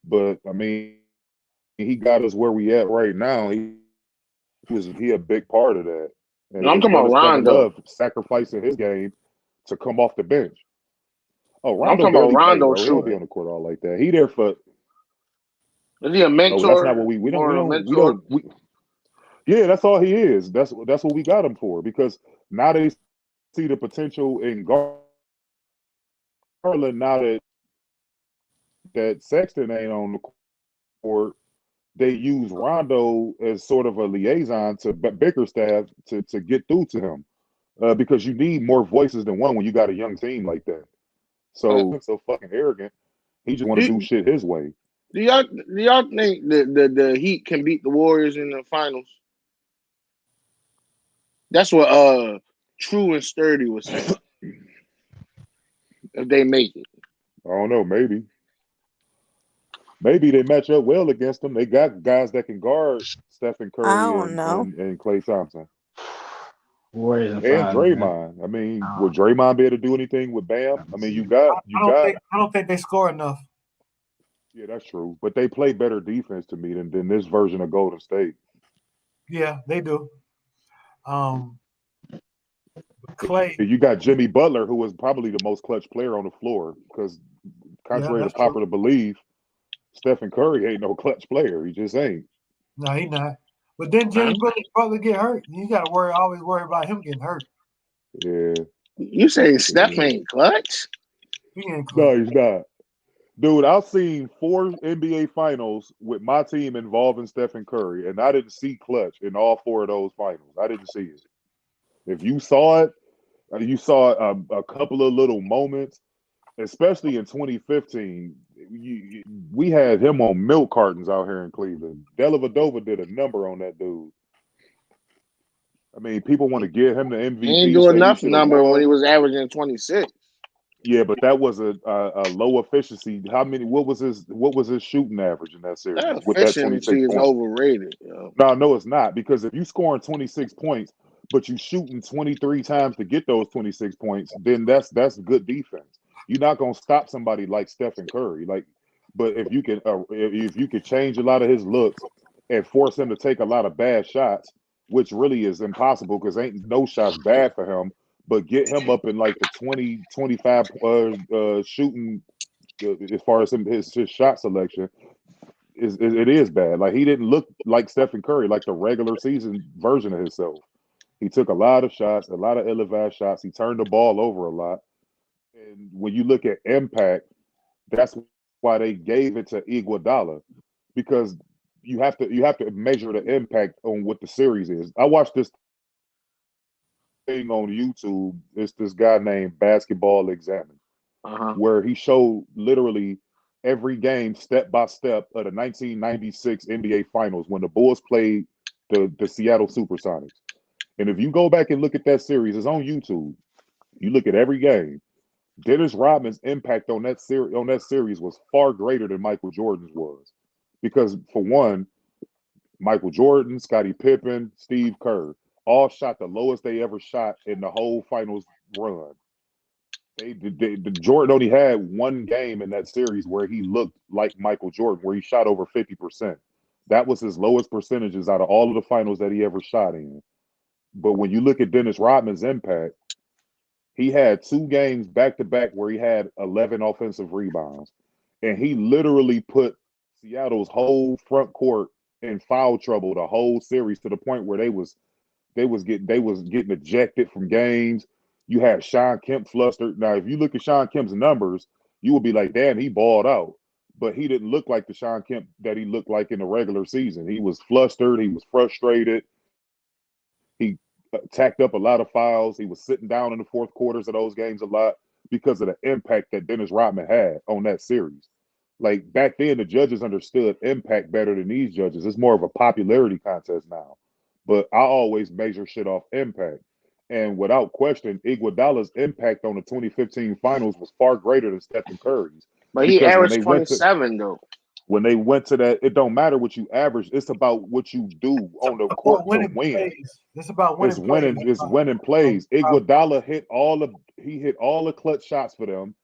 But I mean, he got us where we at right now. He a big part of that. And I'm talking about Rondo sacrificing his game to come off the bench. Oh, Rondo I'm talking about Rondo shooting. He don't be on the court all like that. He there for. Is he a mentor? No, that's not what we don't. Yeah, that's all he is. That's what we got him for because now they see the potential in Garland. Now that Sexton ain't on the court, they use Rondo as sort of a liaison to Bickerstaff to get through to him because you need more voices than one when you got a young team like that. So fucking arrogant. He just want to do shit his way. Do y'all think the Heat can beat the Warriors in the finals? That's what True and Sturdy was saying. If they make it, I don't know. Maybe they match up well against them. They got guys that can guard Stephen Curry and Klay Thompson. Warriors and Draymond. I mean, will Draymond be able to do anything with Bam? I mean, I don't think they score enough. Yeah, that's true. But they play better defense to me than this version of Golden State. Yeah, they do. Clay. You got Jimmy Butler, who was probably the most clutch player on the floor, because contrary to popular belief, Stephen Curry ain't no clutch player. He just ain't. No, he not. But then Jimmy Butler get hurt. You got to always worry about him getting hurt. Yeah. You say Steph ain't clutch? No, he's not. Dude, I've seen 4 NBA finals with my team involving Stephen Curry, and I didn't see clutch in all 4 of those finals. I didn't see it. If you saw it, you saw a couple of little moments, especially in 2015. We had him on milk cartons out here in Cleveland. Dellavedova did a number on that dude. I mean, people want to give him the MVP. He ain't do enough number when he was averaging 26. Yeah, but that was a low efficiency. What was his shooting average in that series? That with that 26 is points? Overrated. Yo. No, it's not. Because if you scoring 26 points, but you shooting 23 times to get those 26 points, then that's good defense. You're not gonna stop somebody like Stephen Curry. But if you can change a lot of his looks and force him to take a lot of bad shots, which really is impossible because ain't no shots bad for him. But get him up in like the 20, 25 shooting as far as his shot selection, it is bad. Like he didn't look like Stephen Curry, like the regular season version of himself. He took a lot of shots, a lot of ill-advised shots. He turned the ball over a lot. And when you look at impact, that's why they gave it to Iguodala, because you have to measure the impact on what the series is. I watched this thing on YouTube. It's this guy named Basketball Examine, where he showed literally every game step by step of the 1996 NBA Finals when the Bulls played the Seattle Supersonics. And if you go back and look at that series, it's on YouTube. You look at every game. Dennis Rodman's impact on that series was far greater than Michael Jordan's was, because for one, Michael Jordan, Scottie Pippen, Steve Kerr all shot the lowest they ever shot in the whole finals run. Jordan only had one game in that series where he looked like Michael Jordan, where he shot over 50%. That was his lowest percentages out of all of the finals that he ever shot in. But when you look at Dennis Rodman's impact, he had 2 games back-to-back where he had 11 offensive rebounds. And he literally put Seattle's whole front court in foul trouble the whole series, to the point where they was getting ejected from games. You had Sean Kemp flustered. Now, if you look at Sean Kemp's numbers, you would be like, damn, he balled out. But he didn't look like the Sean Kemp that he looked like in the regular season. He was flustered. He was frustrated. He tacked up a lot of fouls. He was sitting down in the fourth quarters of those games a lot because of the impact that Dennis Rodman had on that series. Like, back then, the judges understood impact better than these judges. It's more of a popularity contest now. But I always measure shit off impact. And without question, Iguodala's impact on the 2015 finals was far greater than Stephen Curry's. But he averaged 27, though. When they went to that, it don't matter what you average. It's about what you do on the court to win. It's about winning. It's winning plays. Iguodala hit all the clutch shots for them.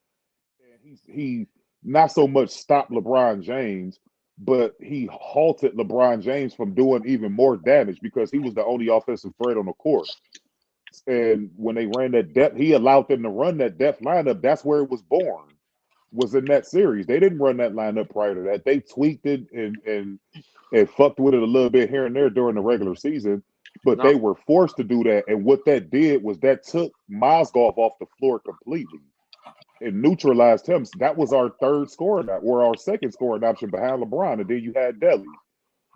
And he not so much stopped LeBron James, but he halted LeBron James from doing even more damage, because he was the only offensive threat on the court. And when they ran that depth, he allowed them to run that depth lineup. That's where it was born, was in that series. They didn't run that lineup prior to that. They tweaked it and fucked with it a little bit here and there during the regular season, but they were forced to do that. And what that did was that took Mozgov off the floor completely and neutralized him. That was our third scoring, or our second scoring option behind LeBron, and then you had Delly.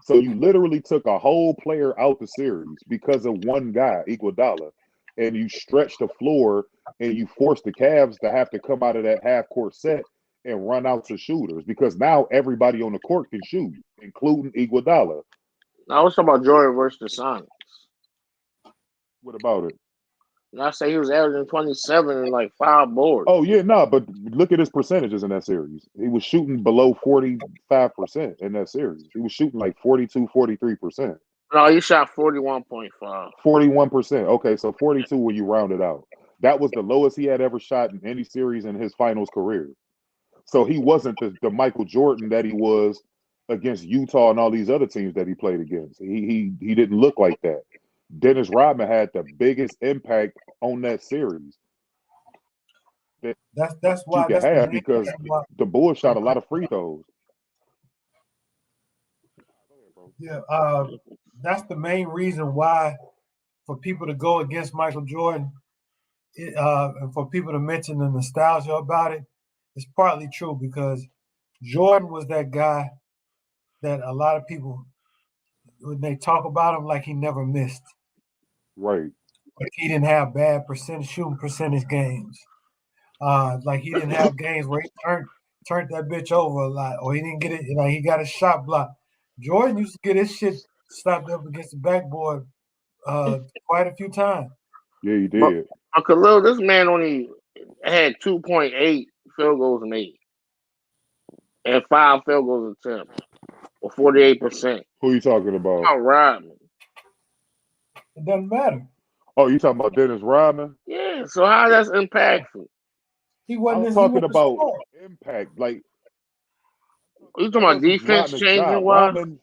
So you literally took a whole player out the series because of one guy, Iguodala, and you stretched the floor and you forced the Cavs to have to come out of that half-court set and run out to shooters, because now everybody on the court can shoot, including Iguodala. I was talking about Jordan versus the Sonics. What about it? And I say he was averaging 27 and like 5 boards. Oh, yeah, no, but look at his percentages in that series. He was shooting below 45% in that series. He was shooting like 42, 43%. No, he shot 41.5. 41%. Okay, so 42 when you round it out. That was the lowest he had ever shot in any series in his finals career. So he wasn't the Michael Jordan that he was against Utah and all these other teams that he played against. He didn't look like that. Dennis Rodman had the biggest impact on that series. That's why you can have, because the Bulls shot a lot of free throws. Yeah, that's the main reason why, for people to go against Michael Jordan, and for people to mention the nostalgia about it, it's partly true, because Jordan was that guy that a lot of people, when they talk about him, like he never missed. Right. Like he didn't have bad shooting percentage games. Like he didn't have games where he turned that bitch over a lot, or he didn't get it, like he got a shot blocked. Jordan used to get his shit slapped up against the backboard quite a few times. Yeah, he did. Uncle Lil, this man only had 2.8 field goals made and 5 field goals attempts, or 48%. Who are you talking about? Oh, Rodman. It doesn't matter. Oh, you talking about Dennis Rodman? Yeah, so how that's impactful? I'm talking about impact. Like, you talking about defense changing?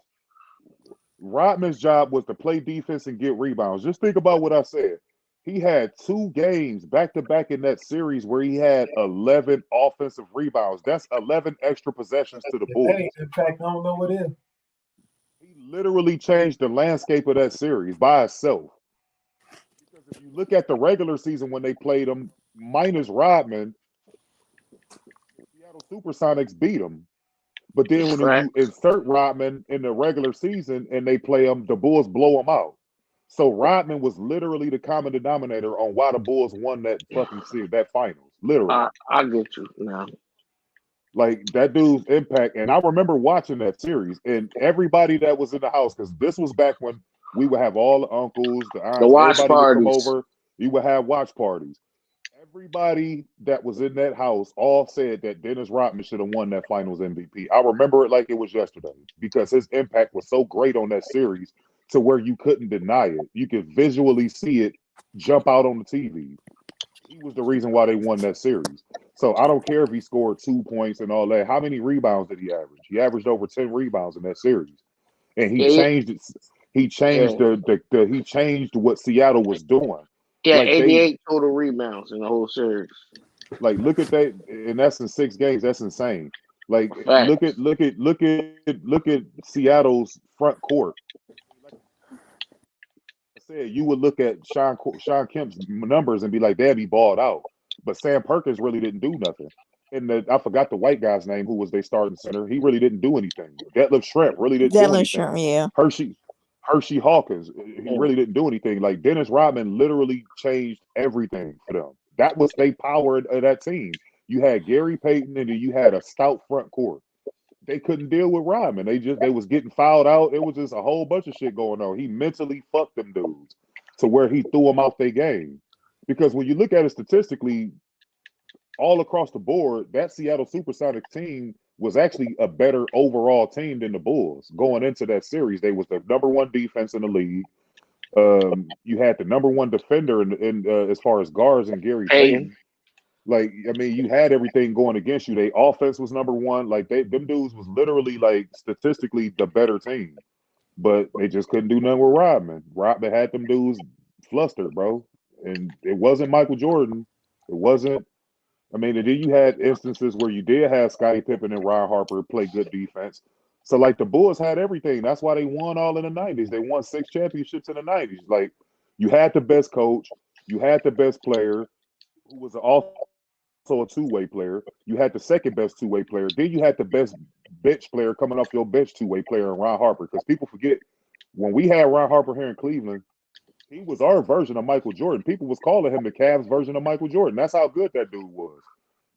Rodman's job was to play defense and get rebounds. Just think about what I said. He had 2 games back-to-back in that series where he had 11 offensive rebounds. That's 11 extra possessions to the Bulls. In fact, I don't know what it is. He literally changed the landscape of that series by itself. If you look at the regular season when they played them, minus Rodman, Seattle Supersonics beat them. But then when you insert Rodman in the regular season and they play them, the Bulls blow them out. So Rodman was literally the common denominator on why the Bulls won that fucking series, that finals. Literally. I get you now. Like that dude's impact. And I remember watching that series and everybody that was in the house, because this was back when we would have all the uncles, the aunts, everybody would come over. You would have watch parties. Everybody that was in that house all said that Dennis Rodman should have won that finals MVP. I remember it like it was yesterday because his impact was so great on that series to where you couldn't deny it. You could visually see it jump out on the TV. He was the reason why they won that series. So I don't care if he scored 2 points and all that. How many rebounds did he average? He averaged over 10 rebounds in that series. And he changed it. He changed he changed what Seattle was doing. Yeah, like 88 total rebounds in the whole series. Like, look at that, and that's in 6 games. That's insane. Like, look at Seattle's front court. Like I said, you would look at Sean Kemp's numbers and be like, "Damn, he balled out." But Sam Perkins really didn't do nothing. And I forgot the white guy's name, who was their starting center. He really didn't do anything. Detlef Schrempf really didn't do anything. Schrempf, yeah. Hershey Hawkins, he really didn't do anything. Like Dennis Rodman literally changed everything for them. That was they powered of that team. You had Gary Payton and then you had a stout front court. They couldn't deal with Rodman. They was getting fouled out. It was just a whole bunch of shit going on. He mentally fucked them dudes to where he threw them out their game. Because when you look at it statistically, all across the board, that Seattle Supersonics team was actually a better overall team than the Bulls. Going into that series, they was the number 1 defense in the league. You had the number 1 defender in as far as guards and Gary Payton. Like, I mean, you had everything going against you. Their offense was number 1. Like, them dudes was literally, like, statistically the better team. But they just couldn't do nothing with Rodman. Rodman had them dudes flustered, bro. And it wasn't Michael Jordan. It wasn't. I mean, and then you had instances where you did have Scottie Pippen and Ron Harper play good defense. So, like, the Bulls had everything. That's why they won all in the 90s. They won 6 championships in the 90s. Like, you had the best coach. You had the best player, who was also a two-way player. You had the second best two-way player. Then you had the best bench player coming off your bench two-way player in Ron Harper. Because people forget, when we had Ron Harper here in Cleveland, he was our version of Michael Jordan. People was calling him the Cavs version of Michael Jordan. That's how good that dude was.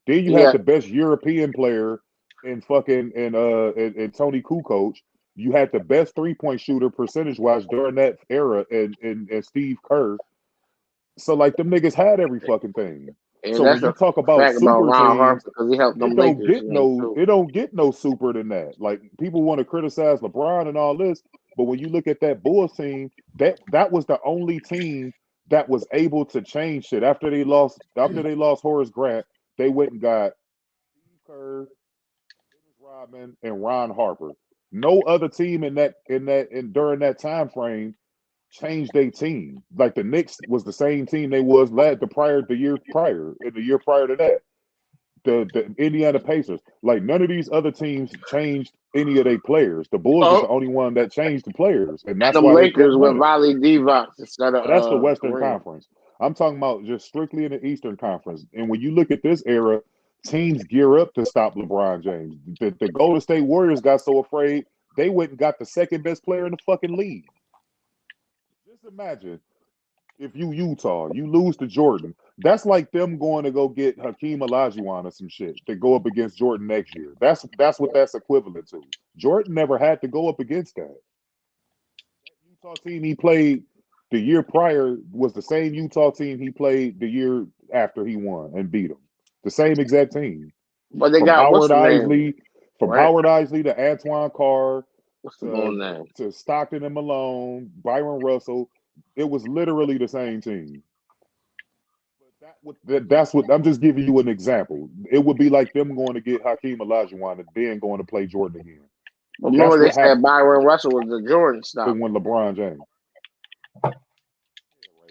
Then you had the best European player in fucking and Tony Kukoc. You had the best 3-point shooter percentage-wise during that era and Steve Kerr. So like them niggas had every fucking thing. And so when you talk about super teams, because he helped them it don't get no super than that. Like people want to criticize LeBron and all this, but when you look at that Bulls team, that was the only team that was able to change shit after they lost Horace Grant. They went and got Steve Kerr, Dennis Rodman, and Ron Harper. No other team during that time frame changed their team. Like the Knicks was the same team they was the year prior, and the year prior to that. The Indiana Pacers. Like none of these other teams changed any of their players. The Bulls was the only one that changed the players, and that's the why Lakers with Riley Divac instead of that's the Western Conference. I'm talking about just strictly in the Eastern Conference. And when you look at this era, teams gear up to stop LeBron James. The Golden State Warriors got so afraid they went and got the second best player in the fucking league. Just imagine if you Utah, you lose to Jordan. That's like them going to go get Hakeem Olajuwon or some shit to go up against Jordan next year. That's what that's equivalent to. Jordan never had to go up against that. That Utah team he played the year prior was the same Utah team he played the year after he won and beat them. The same exact team. But they got Howard Isley, Howard Isley to Antoine Carr, to Stockton and Malone, Byron Russell. It was literally the same team. But that's what I'm just giving you an example. It would be like them going to get Hakeem Olajuwon and then going to play Jordan again. But remember they said Byron Russell was the Jordan stop. When LeBron James.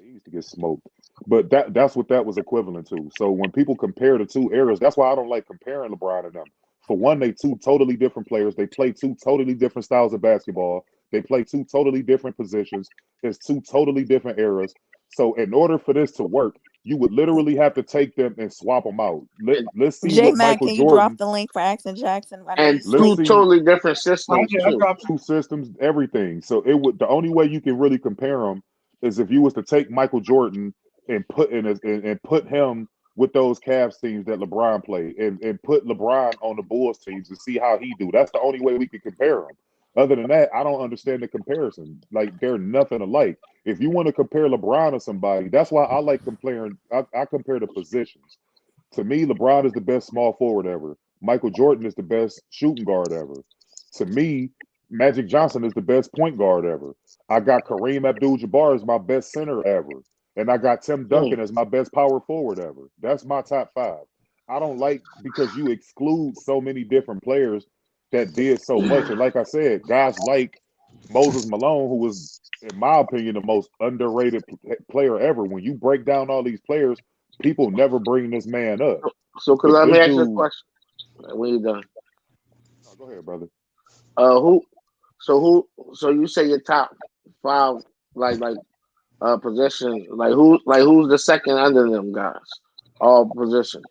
He used to get smoked. But that's what that was equivalent to. So when people compare the two eras, that's why I don't like comparing LeBron and them. For one, they two totally different players. They play two totally different styles of basketball. They play two totally different positions. It's two totally different eras. So in order for this to work, you would literally have to take them and swap them out. Let's see J what Mac, Michael can you drop Jordan. the link for Action Jackson? And Let's see. totally different systems I too. dropped 2 systems, everything. So it would the only way you can really compare them is if you was to take Michael Jordan and put and put him with those Cavs teams that LeBron played, and put LeBron on the Bulls teams and see how he do. That's the only way we can compare them. Other than that, I don't understand the comparison. Like they're nothing alike. If you want to compare LeBron to somebody, that's why I like comparing. I compare the positions. To me, LeBron is the best small forward ever. Michael Jordan is the best shooting guard ever. To me, Magic Johnson is the best point guard ever. I got Kareem Abdul-Jabbar as my best center ever. And I got Tim Duncan as my best power forward ever. That's my top 5. I don't like because you exclude so many different players that did so much. And like I said, guys like Moses Malone, who was, in my opinion, the most underrated player ever. When you break down all these players, people never bring this man up. So, let me ask you a question. When you're done. Oh, go ahead, brother. So you say your top 5 position, who's the second under them guys? All position.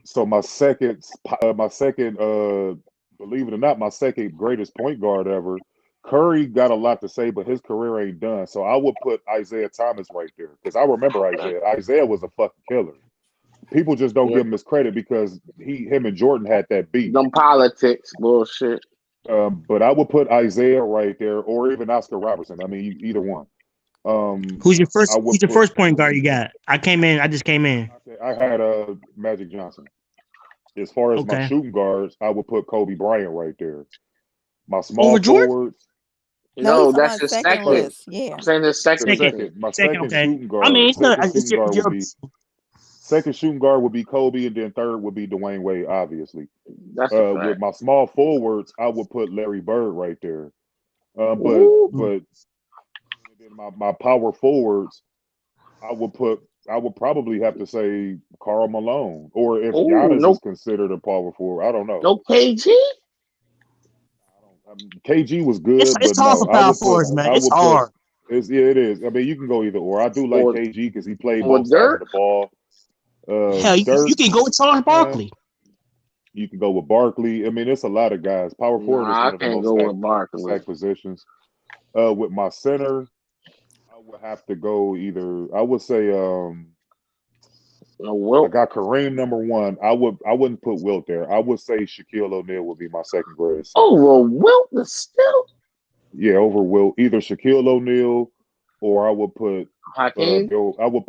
So my second, believe it or not, my second greatest point guard ever. Curry got a lot to say, but his career ain't done. So I would put Isaiah Thomas right there because I remember Isaiah. Isaiah was a fucking killer. People just don't give him his credit because him and Jordan had that beat. Them politics bullshit. But I would put Isaiah right there, or even Oscar Robertson. I mean, either one. Who's your first point guard you got? I just came in. I had Magic Johnson. As far as my shooting guards, I would put Kobe Bryant right there. My small forwards. No, that's his second list. Yeah, I'm saying his second. My second shooting guard. I mean, second shooting guard would be Kobe, and then third would be Dwayne Wade, obviously. That's a fact. With my small forwards, I would put Larry Bird right there. But my power forwards, I would probably have to say Karl Malone, or if Giannis is considered a power forward, I don't know. No KG. KG was good, it's but hard for power forwards, man. It's hard. It is. I mean, you can go either or. I do like KG because he played both sides of the ball. Hell, you can go with Charles Barkley. You can go with Barkley. I mean, it's a lot of guys. Power forward is one of the most stacked positions. With my center, I would have to go either. I would say I got Kareem number 1. I wouldn't put Wilt there. I would say Shaquille O'Neal would be my second greatest. Oh, well, Wilt is still. Yeah, over Wilt. Either Shaquille O'Neal or I would put Hakeem. I would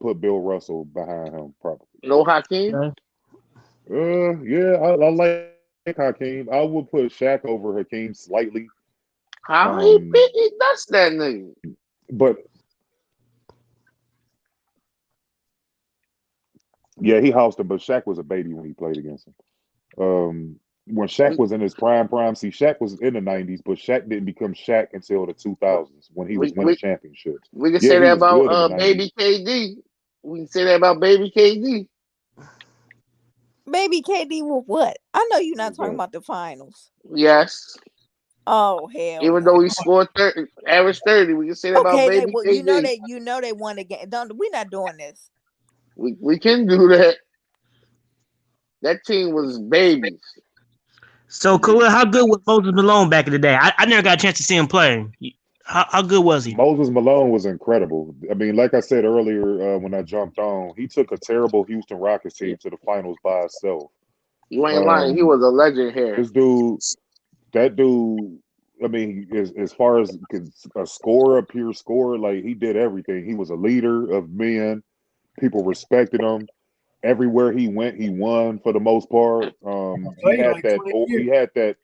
put Bill Russell behind him probably. No Hakeem. Yeah, I like Hakeem. I would put Shaq over Hakeem slightly. How he does that nigga? But yeah, he housed him, but Shaq was a baby when he played against him. When Shaq was in his prime, see, Shaq was in the 90s, but Shaq didn't become Shaq until the 2000s when he was winning championships. We can say that about Baby KD. We can say that about Baby KD. Baby KD with what? I know you're not talking about the finals. Yes. Oh hell! Even though he scored 30, average 30, we can say that about Baby KD. You know they won the game. We're not doing this. We can do that. That team was babies. So, Khalil, how good was Moses Malone back in the day? I never got a chance to see him play. How good was he? Moses Malone was incredible. I mean, like I said earlier when I jumped on, he took a terrible Houston Rockets team to the finals by himself. You ain't lying. He was a legend here. That dude, I mean, as far as a scorer, a pure scorer, like he did everything. He was a leader of men. People respected him. Everywhere he went, he won for the most part. He had that.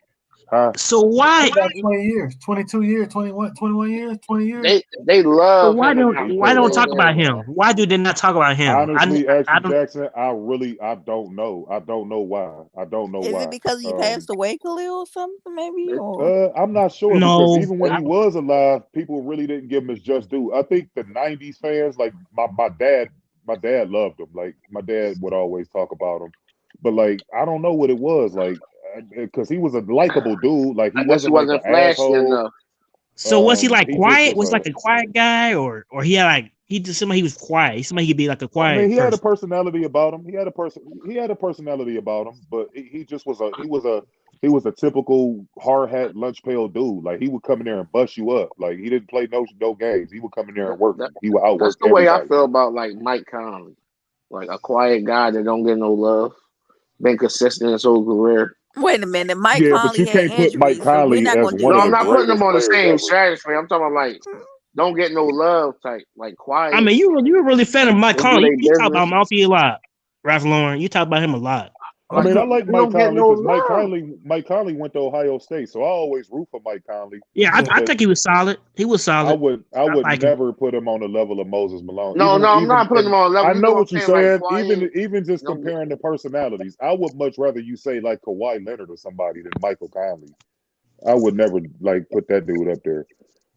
So why? 20 years, 22 years, 21 years, 20 years. They love. So why don't talk about him? Why do they not talk about him? Honestly, Jackson, I don't know. I don't know why. Is it because he passed away, Khalil, or something? Maybe. I'm not sure. No, because even when he was alive, people really didn't give him his just due. I think the '90s fans, like my dad loved him. Like my dad would always talk about him, but like I don't know what it was like. Because he was a likable dude, like he wasn't like an asshole. So was he like He just quiet? was Was he like a quiet guy, or he had like he just somebody he was quiet? He's somebody he could be like a I mean, quiet he had a person. personality about him. He had a personality about him, but he just was a typical hard hat lunch pail dude. Like he would come in there and bust you up. Like he didn't play no games. He would come in there and work you. He would outwork That's the way I everybody. feel about like Mike Conley, like a quiet guy that don't get no love, been consistent his whole career. Wait a minute, Mike Yeah, but Conley you had can't put Mike injuries, so we're Conley not as gonna one No, of I'm the not putting him greatest on the players same ever. stratosphere. I'm talking about like don't get no love type, like quiet. I mean, you were really a fan of Mike They do Conley. their You talk about business. him off a lot, Ralph Lauren. You talk about him a lot. I mean, I like He Mike don't get Conley no because love. Mike Conley went to Ohio State, so I always root for Mike Conley. Yeah, I But think he was solid. He was I solid. would I like him. never put him on the level of Moses Malone. No, I'm Even not putting him and on a level. I You know know what I'm what you're saying? Like saying. quiet. Even just Don't get, comparing the personalities, I would much rather you say like Kawhi Leonard or somebody than Michael Conley. I would never like put that dude up there.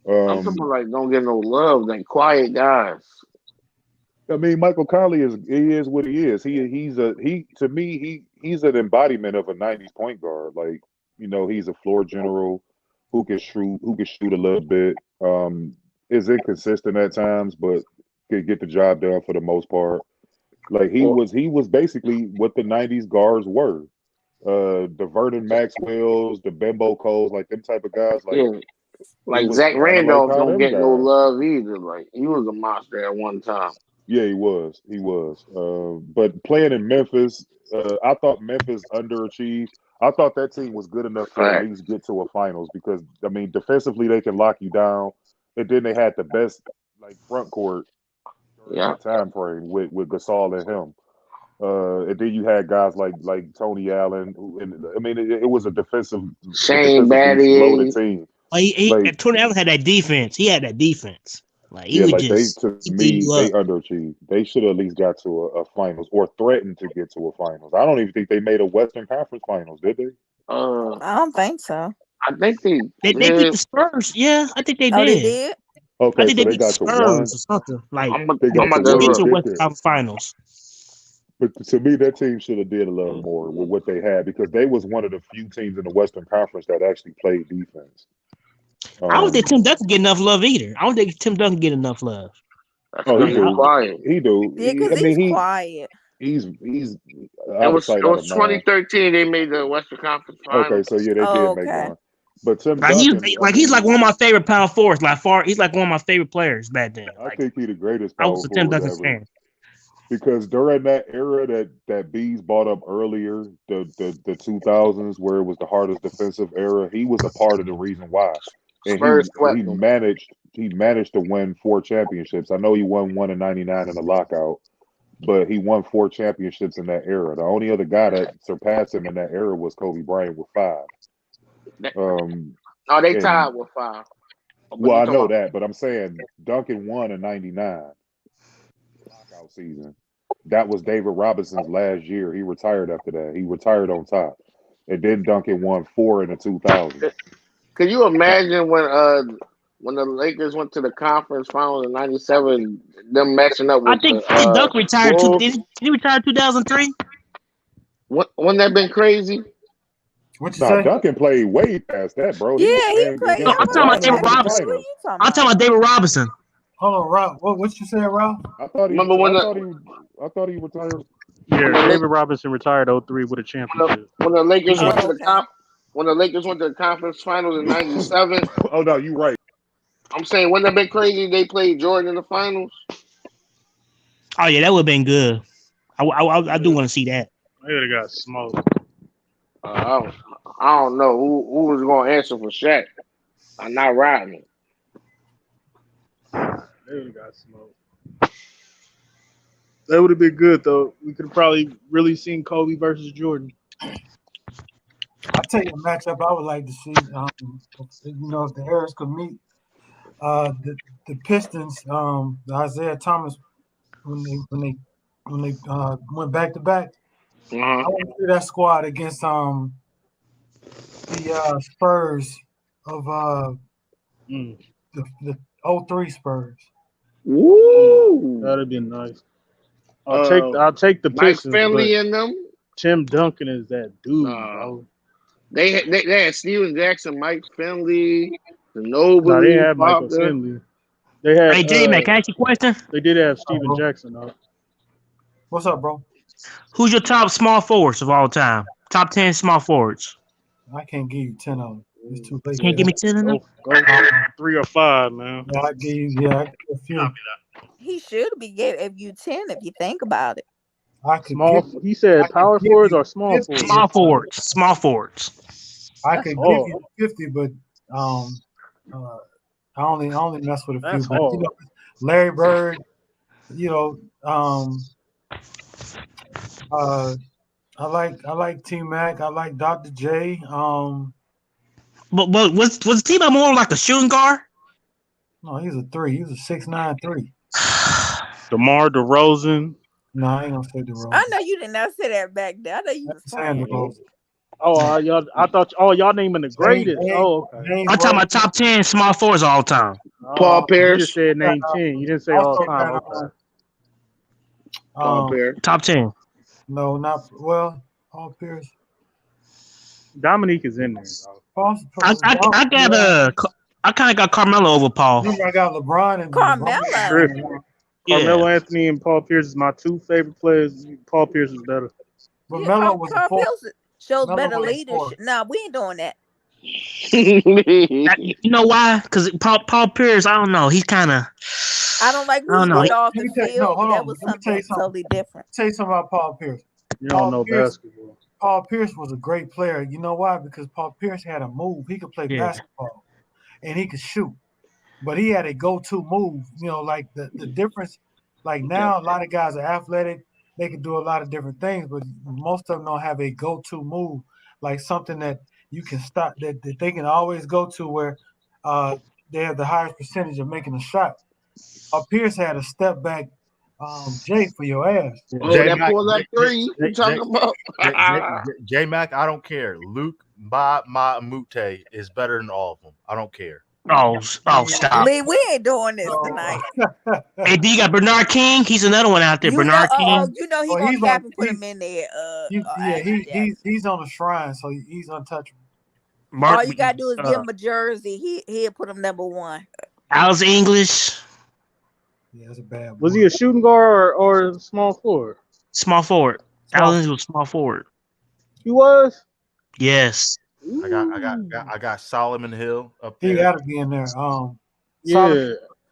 I'm talking about like don't get no love, like quiet guys. I mean, Michael Conley is what he is. He's an embodiment of a '90s point guard. Like he's a floor general who can shoot a little bit. Is inconsistent at times, but could get the job done for the most part. Like he was basically what the '90s guards were. The Vernon Maxwells, the Bimbo Coles, like them type of guys. Like Yeah. he Like was Zach kind of like Randolph how don't them get no guys. love either. Like he was a monster at one time. Yeah, he was. But playing in Memphis, I thought Memphis underachieved. I thought that team was good enough to at Fact. least get to a finals because I mean, defensively they can lock you down, and then they had the best like front court during Yeah. that time frame with Gasol and him. And then you had guys like Tony Allen. I mean, it was a defensively Shane loaded Battier. team. Like Tony Allen had that defense. He had that defense. Like he Yeah, would like just beat you they up. underachieved. They should have at least got to a finals or threatened to get to a finals. I don't even think they made a Western Conference Finals, did they? I don't think so. I think they beat the Spurs. Yeah, I think they Oh, they did. did? Okay, I think so they they beat the got to one. Spurs or something. Like They got to to one get and to get Western there. Conference Finals. But to me, that team should have did a little more with what they had because they was one of the few teams in the Western Conference that actually played defense. I don't think Tim Duncan get enough love either. I don't think Tim Duncan get enough love. Oh, he do. quiet. He do. Yeah, because he's quiet. He's It out of was sight, out of mind. 2013 they made the Western Conference Finals. Okay, so yeah, they did make one. But Tim Like Duncan, he's like one of my favorite power forwards. He's like one of my favorite players back then. I think he's the greatest I power was a Tim forward Duncan ever. fan. Because during that era that Bees brought up earlier, the 2000s, where it was the hardest defensive era, he was a part of the reason why. And Spurs swept he them. managed to win 4 championships. I know he won one in '99 in the lockout, but he won 4 championships in that era. The only other guy that surpassed him in that era was Kobe Bryant with 5. They tied with 5. Well, I know that, but I'm saying Duncan won in '99 lockout season. That was David Robinson's last year. He retired after that. He retired on top, and then Duncan won 4 in the 2000s. Could you imagine when the Lakers went to the conference finals in '97, them matching up with I think Duncan retired. Did he retire 2003? Wouldn't that been crazy? What you say? Duncan played way past that, bro. Yeah, he played. No, I'm talking about David Robinson. I'm talking about David Robinson. Hold on, Rob. What you saying, Rob? I thought he retired. Yeah, David Robinson retired 03 with a championship. When the Lakers went to the conference finals in '97. Oh no, you right. I'm saying, wouldn't that been crazy? They played Jordan in the finals. Oh yeah, that would have been good. I do want to see that. They would have got smoked. I don't know who was going to answer for Shaq. I'm not riding. They would have got smoked. That would have been good though. We could have probably really seen Kobe versus Jordan. I'll tell you a matchup I would like to see. If the Harris could meet the Pistons, the Isaiah Thomas when they went back to back. I want to see that squad against the Spurs of the 03 Spurs. Woo! That'd be nice. I'll take the Pistons. Mike Finley and them. Tim Duncan is that dude, bro. They had Steven Jackson, Mike Finley, Nobody. No, they had Michael Finley. They had. Hey, J-Man, can I ask you a question? They did have Steven Jackson though. What's up, bro? Who's your top small forwards of all time? Top 10 small forwards. I can't give you 10 of them. It's too late. Can't give me 10 of them? Go 3 or 5, man. Yeah, I give you a few. He should be giving you 10 if you think about it. I could He said power forwards or small forwards? Small forwards. Small forwards. I could give you 50, but I only mess with a few. But, you know, Larry Bird, you know, I like T Mac. I like Dr. J. But was T-Mac more like a shooting guard? No, he's a 3. He was a 6'9" 3. DeMar DeRozan. No, I ain't gonna say DeRozan. I know you did not say that back there. I know you was saying DeRozan. Oh, y'all! I thought. Oh, y'all naming the greatest. Okay. I'm talking about top 10 small forwards all time. Paul Pierce. You just said name 10. You didn't say all time. Paul Pierce. Top 10. No, not Paul Pierce. Dominique is in there. I kind of got Carmelo over Paul. Remember, I got LeBron and Carmelo. Carmelo Anthony and Paul Pierce is my 2 favorite players. Paul Pierce is better. But Melo was Carl fourth. Pierce shows Melo better was leadership. fourth. No, we ain't doing that. You know why? Because Paul Pierce, I don't know. He's kind of. I don't like I don't know. who off the Let me tell you- field. no, hold That on. was Let me tell something you something. totally different. Tell you something about Paul Pierce. You don't know basketball. Paul Pierce was a great player. You know why? Because Paul Pierce had a move. He could play basketball and he could shoot, but he had a go-to move. You know, like the difference. Like now, a lot of guys are athletic. They can do a lot of different things, but most of them don't have a go-to move, like something that you can stop that they can always go to where they have the highest percentage of making a shot. Pierce had a step back J for your ass. Oh, that pull up 3 you talking about? J-Mac, I don't care. Luke Mute is better than all of them. I don't care. Oh, stop. Lee, we ain't doing this tonight. Hey, D, you got Bernard King. He's another one out there. Bernard King. You know he's gonna cap and put him in there. He's on the shrine, so he's untouchable. All you gotta do is give him a jersey. He'll put him number 1. Al's English. Yeah, that's a bad boy. Was he a shooting guard or small forward? Small forward. Allen was small forward. He was? Yes. I got Solomon Hill up there. He got to be in there.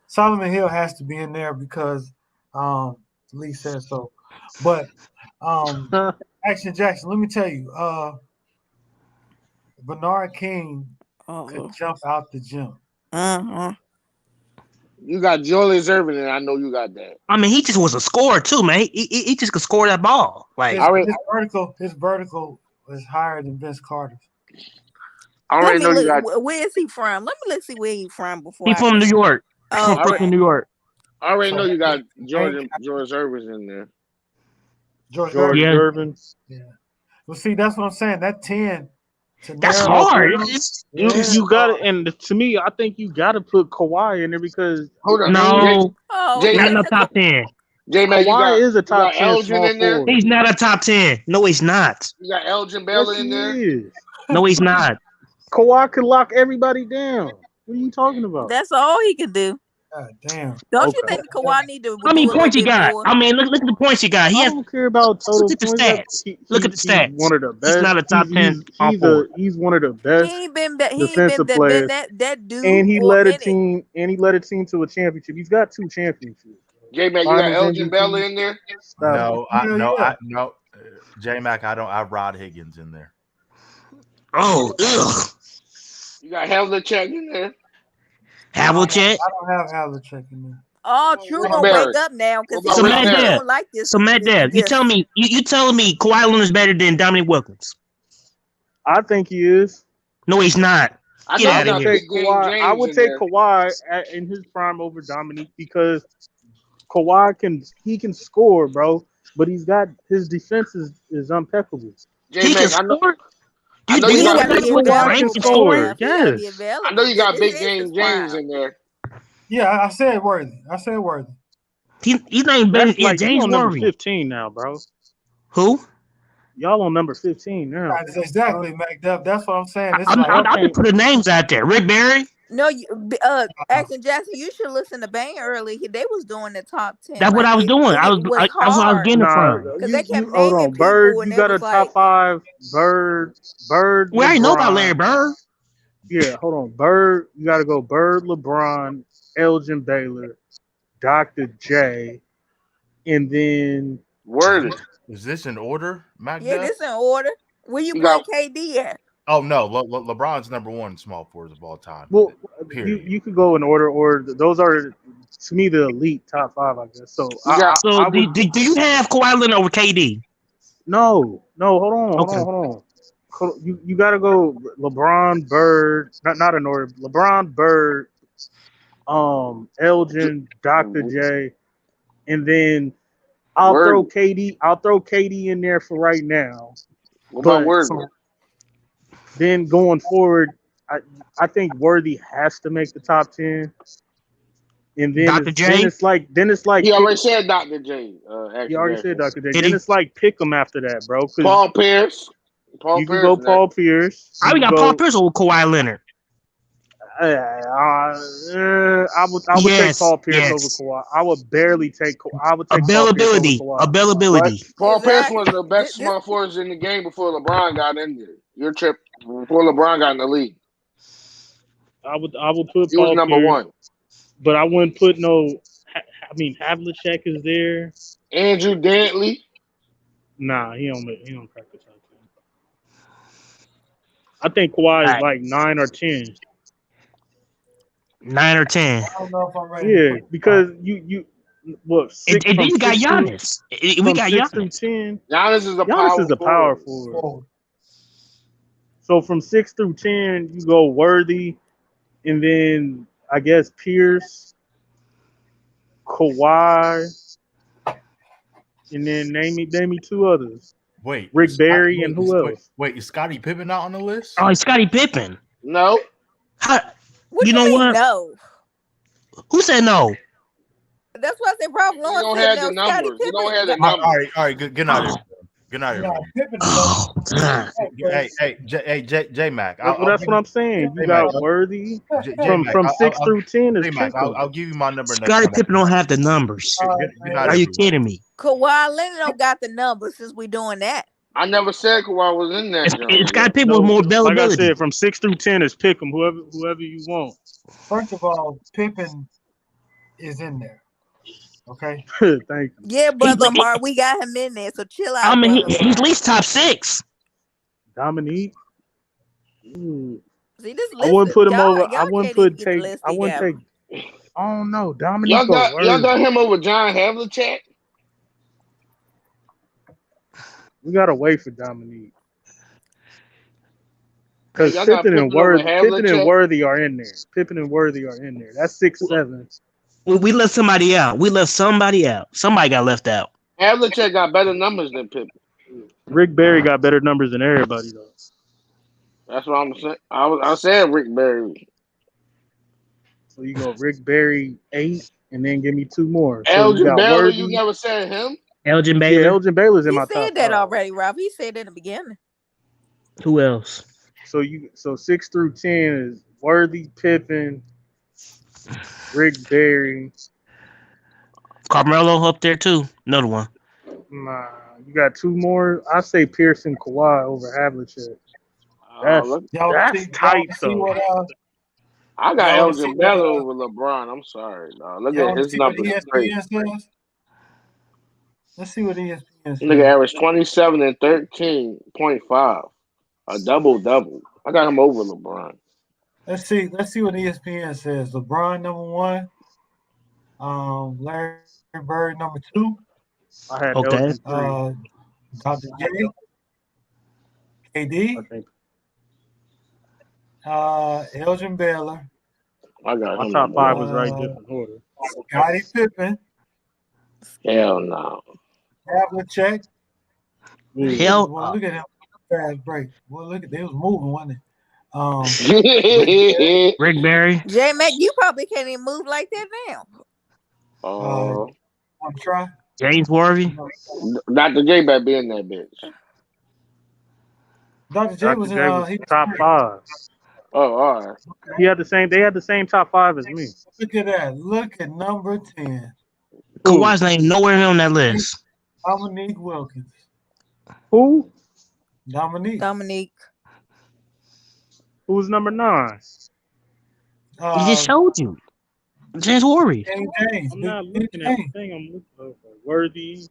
Solomon Hill has to be in there because Lee said so. But Action Jackson, let me tell you, Bernard King could jump out the gym. You got Julius Erving, and I know you got that. I mean, he just was a scorer too, man. He just could score that ball. Like his vertical is higher than Vince Carter's. I already know you got. Where is he from? Let's see where he's from before. He's from New York. From Brooklyn, New York. I already know you got George Irvin in there. George Irvin. Yeah. Well, see, that's what I'm saying. That 10. That's hard. You got it, and to me, I think you got to put Kawhi in there because not in the top 10. Kawhi is a top 10 small forward. He's not a top 10. No, he's not. You got Elgin Baylor in there. No, he's not. Kawhi could lock everybody down. What are you talking about? That's all he can do. God damn. Don't you think Kawhi need to? How many points he got? I mean, look at the points he got. I don't care about total look at the points. stats. Look at the stats. He's one of the best. He's not a top 10. He's one of the best. He ain't been players. that dude. And he led a team. And he led a team to a championship. He's got 2 championships. J-Mac, you got Elgin Baylor in there? No. J-Mac, I don't. I have Rod Higgins in there. Oh, ugh. You got Havlicek in there? Havlicek? I don't have Havlicek in there. Oh, True gonna wake up now because he don't like this. So Matt Dev, you telling me Kawhi Leonard's better than Dominique Wilkins? I think he is. No, he's not. Get out of here. I would take Kawhi in his prime over Dominique because Kawhi can score, bro. But he's got his defense is impeccable. He can score. I know you got Yes. I know you got Big Game James in there. Yeah, I said Worthy. He's not even better than James on number Worthy. 15 now, bro. Who? Y'all on number 15 now. Exactly, Mac Duff. That's what I'm saying. I put the names out there. Rick Barry. No, Action Jackson, you should listen to Bang early. They was doing the top 10. That's what I was doing. It was that's what I was hard. getting it from. Because they kept hold naming on. people, Bird, and you it got a was top like, 5. Bird, We already know about Larry LeBron. Bird. Yeah, hold on. Bird, you got to go Bird, LeBron, Elgin Baylor, Dr. J, and then Word. Is this in order, Mac? yeah, this in order. Where you You put got KD at? Oh no, LeBron's number 1 small forwards of all time. well, Period. you could go in order, or those are to me the elite top 5, I guess. So you got So I do would you have Kawhi Leonard over KD? no. Hold on. You got to go LeBron, Bird, not in order. LeBron, Bird, Elgin, Dr. J, and then I'll Word. throw KD. I'll throw KD in there for right now. What about But Word? then going forward, I think Worthy has to make the top 10. And then Dr. J? it's like He already said Dr. J. You already said Dr. J. Did Then he? it's like pick them after that, bro. Paul Pierce. You can go Paul Pierce. I got Paul Pierce over Kawhi Leonard. I would take Paul Pierce over Kawhi. I would barely take. I would take availability. Paul Pierce over Kawhi. Availability. Paul Pierce was the best small forwards in the game before LeBron got in there. Your trip before LeBron got in the league. I would put He Paul was number Pierce, 1. but I wouldn't put no. I mean, Havlicek is there. Andrew Dantley. Nah, he don't crack the top 10. I think Kawhi is like 9 or 10. 9 or 10. I don't know if I'm ready. Yeah, because you what? Six, And then you got 6 Giannis. We got 6 Giannis. through 10. Giannis is a power forward. So from 6 through 10, you go Worthy, and then I guess Pierce, Kawhi, and then name me 2 others. Wait, Rick Barry and who else? Wait, is Scottie Pippen not on the list? Oh, it's Scottie Pippen. No. What you you know mean, what? no? Who said no? That's why I said Ralph You Lauren don't said have no. the Scottie numbers. You don't have Pippen. the numbers. All right, good night. Good night, everyone. Hey, J Mac. Well, that's what I'm saying. You got Worthy from 6 through 10 is Mac. I'll give you my number next. Scottie Pippen don't have the numbers. Are you kidding me? Kawhi Leonard don't got the numbers since we doing that. I never said Kawhi was in that. It's Scottie Pippen with more availability. Like I said, from 6 through 10 is pick them, whoever you want. First of all, Pippen is in there. Okay. Thank you. Yeah, brother Mark, we got him in there, so chill out. I mean, he's at least top 6. Dominique. See, this list, I wouldn't put him over. y'all I wouldn't can't put even take. get the list I wouldn't together. take. I don't know. Dominique. Y'all got him over John Havlicek? We gotta wait for Dominique. Because Y'all got Pippen and Pippen over Worthy Havlicek? are in there. Pippen and Worthy are in there. That's 6, 7. We left somebody out. Somebody got left out. Havlicek got better numbers than Pippen. Rick Barry got better numbers than everybody though. That's what I'm saying. I said Rick Barry. So you go Rick Barry 8, and then give me 2 more. So Elgin Baylor, you never said him? Elgin Baylor. Yeah, Elgin Baylor's in my top. He said that already, Ralph. He said that in the beginning. Who else? So 6 through 10 is Worthy, Pippen, Rick Barry. Carmelo up there too. Another one. Nah, you got 2 more. I say Pearson, Kawhi over Havlicek. That's tight though. I got Elgin Baylor over LeBron. I'm sorry, dog. Look at his numbers. Let's see what ESPN says. Nigga averaged 27 and 13.5. A double-double. I got him over LeBron. Let's see what ESPN says. LeBron number 1. Larry Bird number 2. I had okay. Dr. J. KD. Elgin Baylor. I got my top 5 was right different order. Scottie Pippen. Hell no. Havlicek. Hell. Well, look at him. Fast break. Well, look at they was moving, wasn't it? Rick Barry. J Mac, you probably can't even move like that now. Want to try? James Worthy. Dr. J better be in that bitch. Dr. J was in top 5. Oh, all right. He had the same. They had the same top 5 as me. Look at that. Look at number 10. Kawhi's name nowhere on that list. Dominique Wilkins. Who? Dominique. Who's number 9? He just showed you. James Worthy. James. I'm not looking at the thing. I'm looking for Worthy.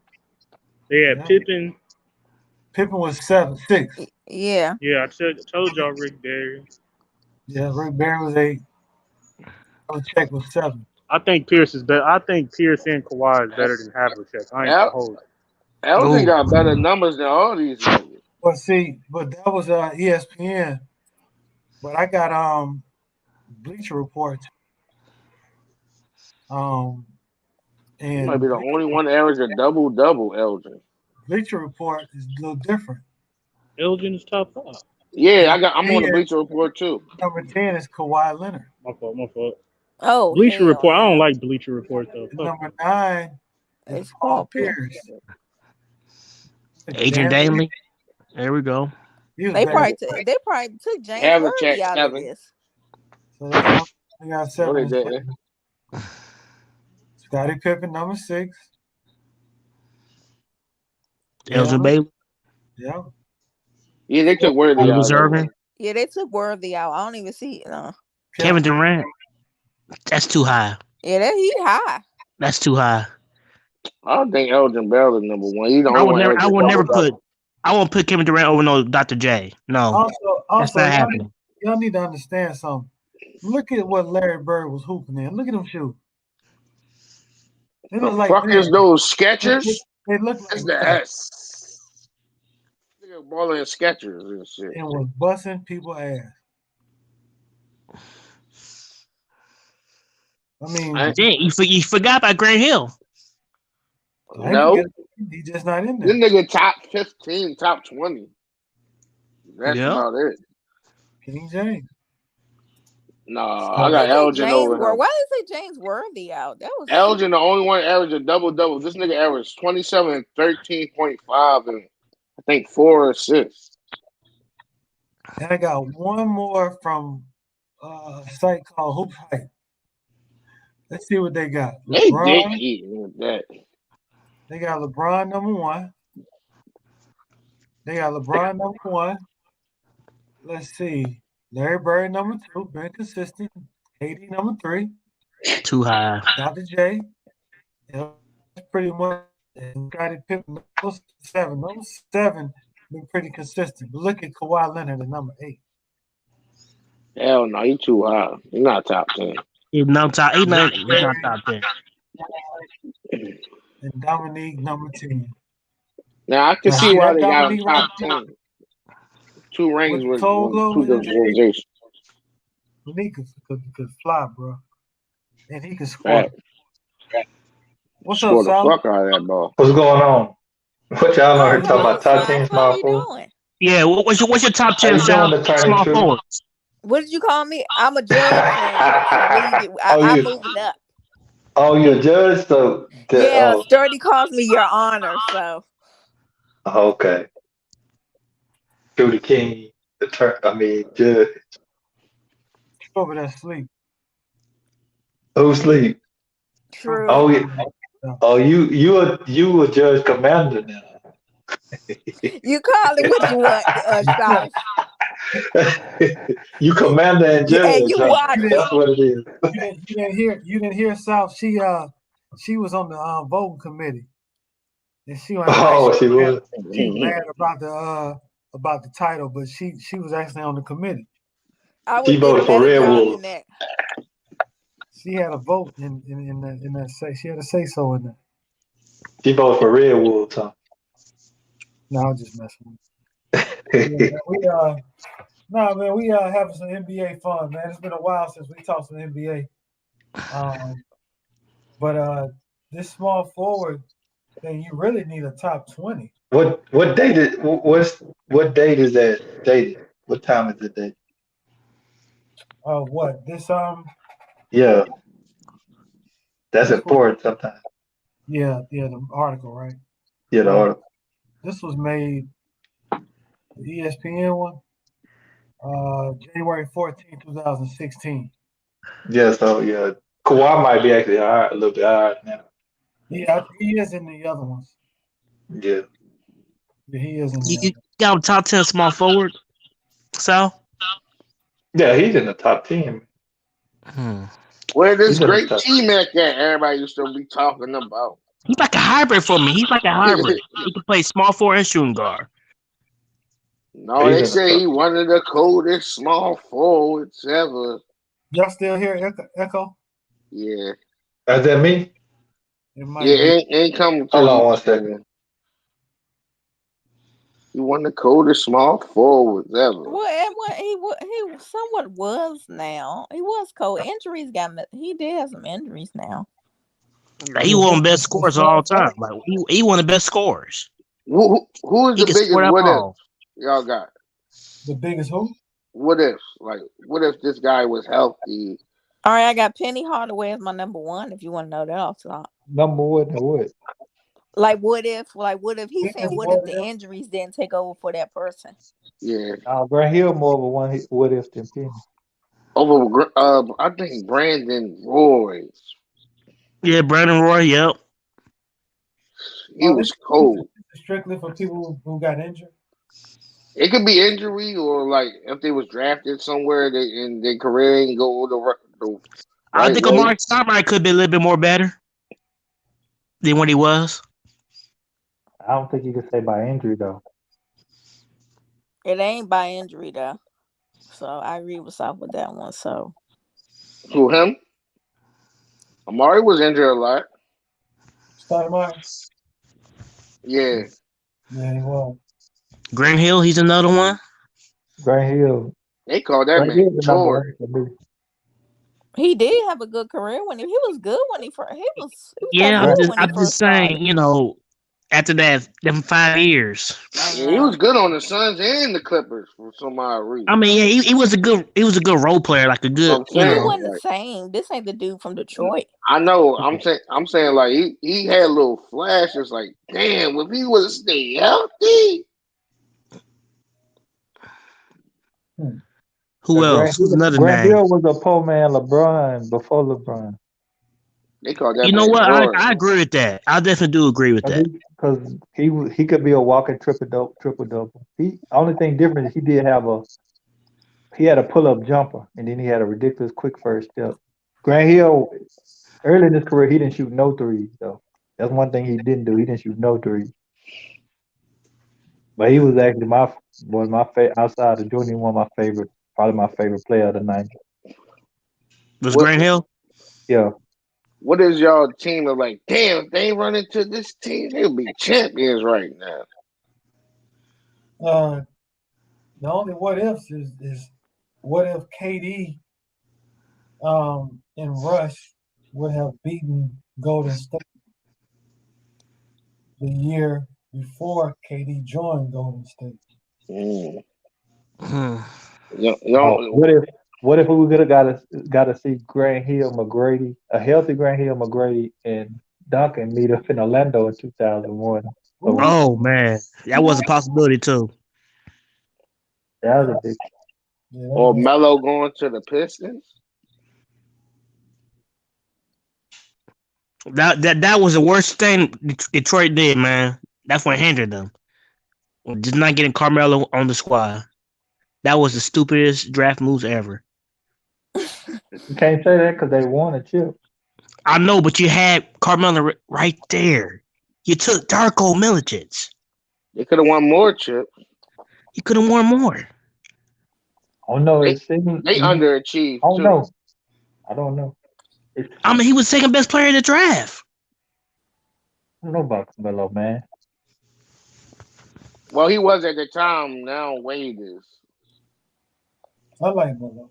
They had Pippen. Pippen was 6. Yeah. Yeah, I told y'all Rick Barry. Yeah, Rick Barry was 8. Havlicek was 7. I think Pierce is better. I think Pierce and Kawhi is better than Havlicek. I ain't gonna hold it. Elgin got better numbers than all these niggas. But that was ESPN. But I got Bleacher Report. And you might be the only one to average a double-double, Elgin. Bleacher Report is a little different. Elgin is top 5. Yeah, I'm on the Bleacher Report too. Number 10 is Kawhi Leonard. My fault. Oh, Bleacher Report. I don't like Bleacher Report though. Number 9 is Paul Pierce. Adrian Daly. There we go. They probably took James Worthy out of this. So they got 7. Scottie Pippen, number 6. Elgin Baylor. Yeah. Yeah, they took Worthy out. Yeah, they took Worthy out. I don't even see it. Kevin Durant. That's too high. Yeah, he high. That's too high. I don't think Elgin Bell is number 1. He's the I only will I won't put Kevin Durant over no Dr. J. No. Also, that's not happening. Y'all need to understand something. Look at what Larry Bird was hooping in. Look at them shoot. They look like is those Skechers? They look like that's the S. Nigga balling in Skechers and shit. And was busting people ass. I mean, you forgot about Grant Hill. No, he's just not in there. This nigga top 15, top 20. That's about it. King James. No, I got Elgin over him. Why did they say James Worthy out? That was Elgin, the only one averaged a double-double. This nigga averaged 27 and 13.5 and I think 4 assists. And I got one more from a site called Hoop Hype. Let's see what they got. They did eat with that. They got LeBron number 1. They got LeBron number 1. Let's see. Larry Bird number 2, been consistent. KD number 3. Too high. Dr. J. That's pretty much. Scottie Pippen number 7. Number 7 been pretty consistent. But look at Kawhi Leonard at number 8. Hell no, he too high. He's not top 10. He's not top 10. And Dominique number 10. Now I can see why they got him top 10. 2 rings with 2 organizations. Dominique could fly, bro. And he can score. What's up, Sal? Fuck out of that ball. What's going on? What y'all are talking about? Top 10 small forward? Yeah, what's your top 10 small forwards? What did you call me? I'm a judge. I'm moving up. Oh, you're a judge? So Sturdy calls me your honor, so. Okay. Through the king, judge. Over there sleep. Who sleep? True. Oh, yeah. Oh, you a judge commander now. You call it what you want, South. You commander and judge. Yeah, you watch. That's what it is. You didn't hear South. She was on the voting committee, and she was mad about the title, but she was actually on the committee. She voted for Red Wolves. She had a vote in that say. She had a say so in that. She voted for Red Wolves, huh? No, I'm just messing with you. We having some NBA fun, man. It's been a while since we talked some NBA. But this small forward thing, you really need a top 20. What date is that dated? What time is it dated? What this Yeah, that's important sometimes. Yeah, the article, right? Yeah, the article. This was made, the ESPN one. January 14, 2016. Yeah, so yeah, Kawhi might be actually a little bit higher now. Yeah, he is in the other ones. Yeah. Yeah, he is in the You other. got him top 10 small forward, Sal? Yeah, he's in the top 10. Where this He's in the great top. T-Mac at? Everybody used to be talking about. He's like a hybrid for me. He's like a hybrid. He can play small forward and shooting guard. No, they say he one of the coldest small forwards ever. Y'all still here, Echo? Yeah. Is that me? Yeah, ain't coming to Hold you. on one second. He won the coldest small forwards ever. Well, he somewhat was now. He was cold. Injuries got him. He did have some injuries now. He one of the best scorers of all time. Like he one of the best scorers. Who is the biggest what if ball. y'all got? The biggest who? What if? Like, what if this guy was healthy? All right, I got Penny Hardaway as my number one. If you want to know that off top. Number one and what? Like what if he's saying what if the injuries didn't take over for that person? Yeah. Grant Hill more of a one what if than Penny. Over I think Brandon Roy. Yeah, Brandon Roy, yep. He was cold. Strictly for people who got injured? It could be injury or like if they was drafted somewhere in their career and go the I right think way. Amari Stoudemire could be a little bit more better than what he was. I don't think you could say by injury though. It ain't by injury though. So I agree with South with that one. So Who, him? Amari was injured a lot. Stoudemire? Yeah. Yeah, he was. Grant Hill, he's another one. Grant Hill. They call that man Jordan. he did have a good career when he was good when he first Yeah, I'm just saying, you know, after that, them 5 years. Yeah, he was good on the Suns and the Clippers for some odd reason. I mean, yeah, he was a good role player, like a good, He wasn't the same. This ain't the dude from Detroit. I know. I'm saying like he had little flashes. Like, damn, if he would have stayed healthy. Who else? Who's another Grant name? Hill was a poor man LeBron before LeBron. They call that. You know what? I agree with that. I definitely do agree with that. Because he could be a walking triple double. He only thing different is he had a pull up jumper and then he had a ridiculous quick first step. Grant Hill early in his career he didn't shoot no threes though. That's one thing he didn't do. He didn't shoot no threes. But he was actually outside of Jordan, probably my favorite player of the night. Was Grant Hill? Yeah. What is y'all team of like? Damn, if they run into this team, they'll be champions right now. The only what ifs is what if KD and Rush would have beaten Golden State the year before KD joined Golden State. What if we could have got to see Grant Hill McGrady, a healthy Grant Hill McGrady and Duncan meet up in Orlando in 2001? Oh man, that was a possibility too. That was a big. Or Melo going to the Pistons. That was the worst thing Detroit did, man. That's what hindered them. Just not getting Carmelo on the squad. That was the stupidest draft moves ever. You can't say that because they won a chip. I know, but you had Carmelo right there. You took Darko Milicic. They could have won more chips. You could have won more. Oh no, they underachieved. Oh no, I don't know. I mean, he was second best player in the draft. I don't know about Carmelo, man. Well, he was at the time. Now Wade is. I like Melo.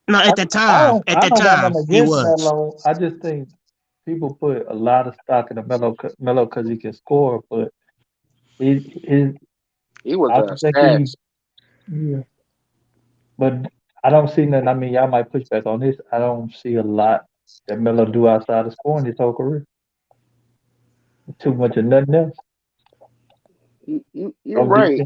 No, at that time. He was. Melo. I just think people put a lot of stock in the Melo because he can score, but he was a stats. Yeah. But I don't see nothing. I mean, y'all might push back on this. I don't see a lot that Melo do outside of scoring his whole career. Too much of nothing else. You're right.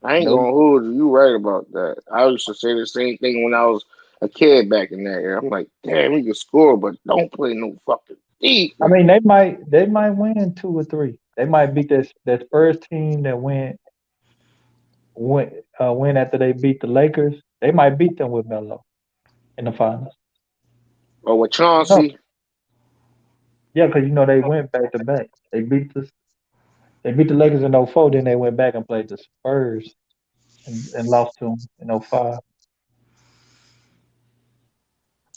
I ain't Nope. gonna hold you. You right about that. I used to say the same thing when I was a kid back in that era. I'm like, damn, we can score, but don't play no fucking I defense. mean, they might win 2 or 3. They might beat that Spurs team that win after they beat the Lakers. They might beat them with Melo in the finals. Or with No, Chauncey, yeah, because they went back to back. They beat the Lakers in '04. Then they went back and played the Spurs and lost to them in '05.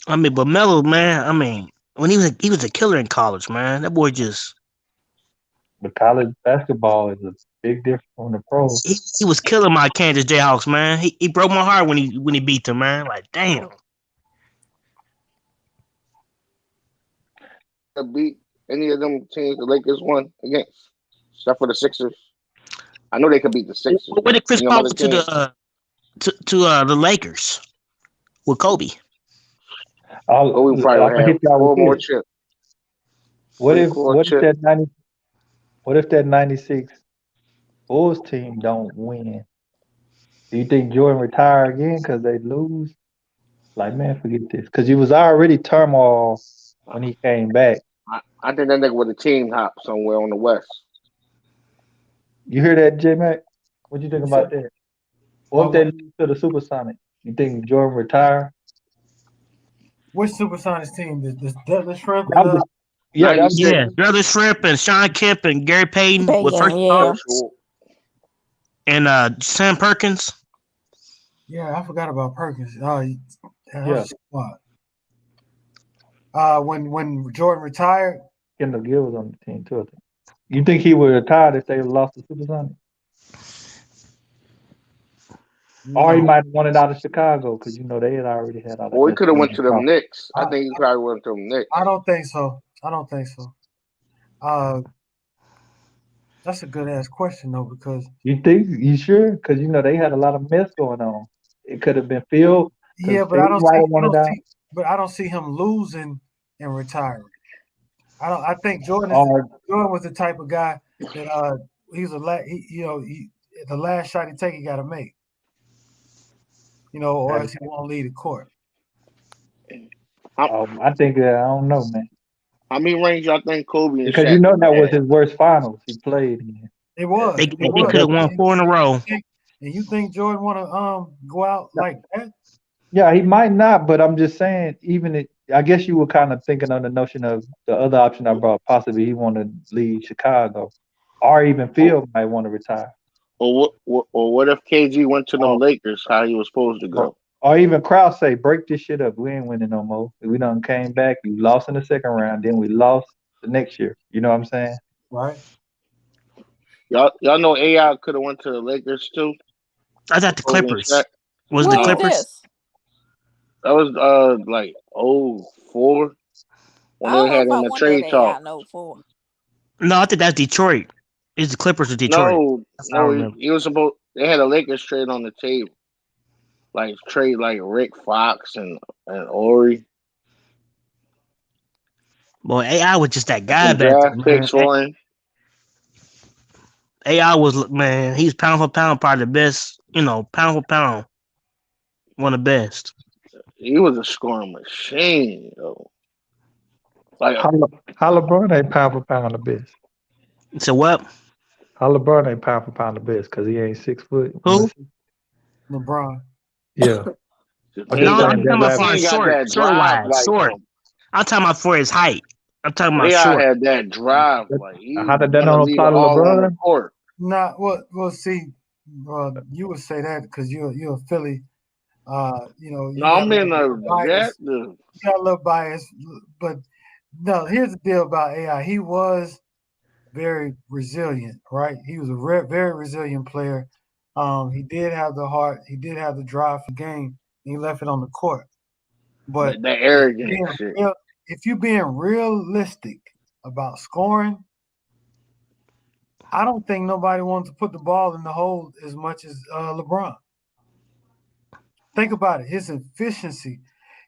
I mean, but Melo, man. I mean, when he was a killer in college, man. That boy just But college basketball is a big difference from the pros. he was killing my Kansas Jayhawks, man. He broke my heart when he beat them, man. Like, damn. beat any of them teams the Lakers won against, except for the Sixers. I know they could beat the Sixers. When did Chris Any Paul other go to team? the Lakers with Kobe? We probably I'm would gonna have hit y'all 4 with more this. chips. What 3 if core what if chips. that '96 Bulls team don't win? Do you think Jordan retire again because they lose? Like, man, forget this. Because he was already turmoil when he came back. I think that nigga with a team hop somewhere on the West. You hear that, J Mac? What you think You about said that? What if they lose to the Supersonic? You think Jordan retire? which Supersonics team? The Deadlift Shrimp That and was yeah, that was Yeah, Brother Shrimp and Sean Kemp and Gary Payton with first yeah. and Sam Perkins. yeah. I forgot about Perkins. That yeah. was a squad. When Jordan retired, Kendall Gill was on the team too. I think. You think he would have retired if they lost to Supersonic? Or he no. might have wanted out of Chicago because they had already had all that. Or he could have went to them problem. Knicks. I think he probably went to them Knicks. I don't think so. That's a good ass question though, because You think you sure? Because they had a lot of mess going on. It could have been Phil. yeah, but Phil might have wanted out. I don't see him losing and retiring. I think Jordan was the type of guy that he's the last shot he take, he got to make. Or else he won't leave the court. I think I don't know, man. How many rings y'all think Kobe and Because Shaq that was had? his worst finals he played in. It was. They could have won 4 in a row. And you think Jordan want to go out like that? Yeah, he might not, but I'm just saying, I guess you were kind of thinking on the notion of the other option I brought, possibly he want to leave Chicago, or even Phil might want to retire. Or what if KG went to them Lakers? How he was supposed to go? Or even Krause say, break this shit up. We ain't winning no more. We done came back. You lost in the second round, then we lost the next year. You know what I'm saying? Right. Y'all know AI could have went to the Lakers too. I thought the Clippers. Was what the Clippers? This? That was like 04 when they had in the trade talk. No, I think that's Detroit. It's the Clippers of Detroit. No, he was supposed. They had a Lakers trade on the table, like trade like Rick Fox and Ori. Boy, AI was just that guy back draft then, picks for him. AI was, man, he's pound for pound probably the best. Pound for pound, one of the best. He was a scoring machine, though. Like how LeBron ain't pound for pound the best. So what? How LeBron ain't pound for pound the best because he ain't 6 foot. Who? LeBron. Yeah. No, I'm talking about for short. I'm talking about for his height. I'm talking about short. had that drive. Like how did that not apply to LeBron? Nah, well, see, you would say that because you're a Philly. You I'm in bias. You got a little bias, but no. Here's the deal about AI. He was very resilient, right? He was a very resilient player. He did have the heart. He did have the drive for the game. And he left it on the court. But that arrogant shit. If you're being realistic about scoring, I don't think nobody wants to put the ball in the hole as much as LeBron. Think about it. His efficiency,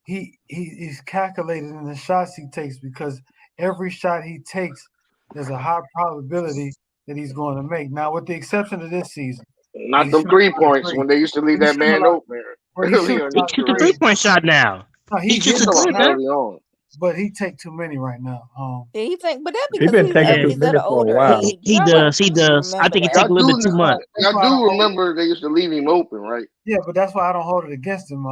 he's calculated in the shots he takes because every shot he takes, there's a high probability that he's going to make. Now, with the exception of this season, Not them 3 points when they used to leave that man open. He shoots a 3-point shot now. No, he shoots a good, man. But he take too many right now. Yeah, he think, but that's He's because been taking too he's many at an for a older while. age. He does. I think it takes a little bit too much. Y'all do remember they used to leave him open, right? Yeah, but that's why I don't hold it against him.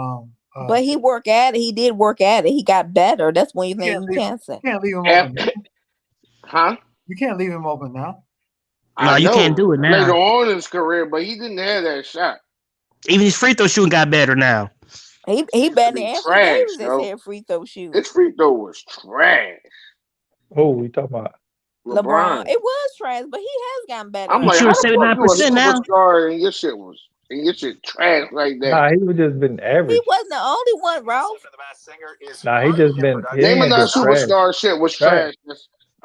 But he worked at it. He did work at it. He got better. That's when you think you can't say. You can't leave him open. Huh? You can't leave him open now. No, you can't do it now. Later on in his career, but he didn't have that shot. Even his free throw shooting got better now. He better than Anthony Davis that said free throw shoot. His free throw was trash. Oh, we talking about LeBron. It was trash, but he has gotten better. I'm like, how the fuck you a superstar and your shit was trash like that? Nah, he was just been average. He wasn't the only one, Ralph. Nah, he just been. Name of that superstar shit was trash.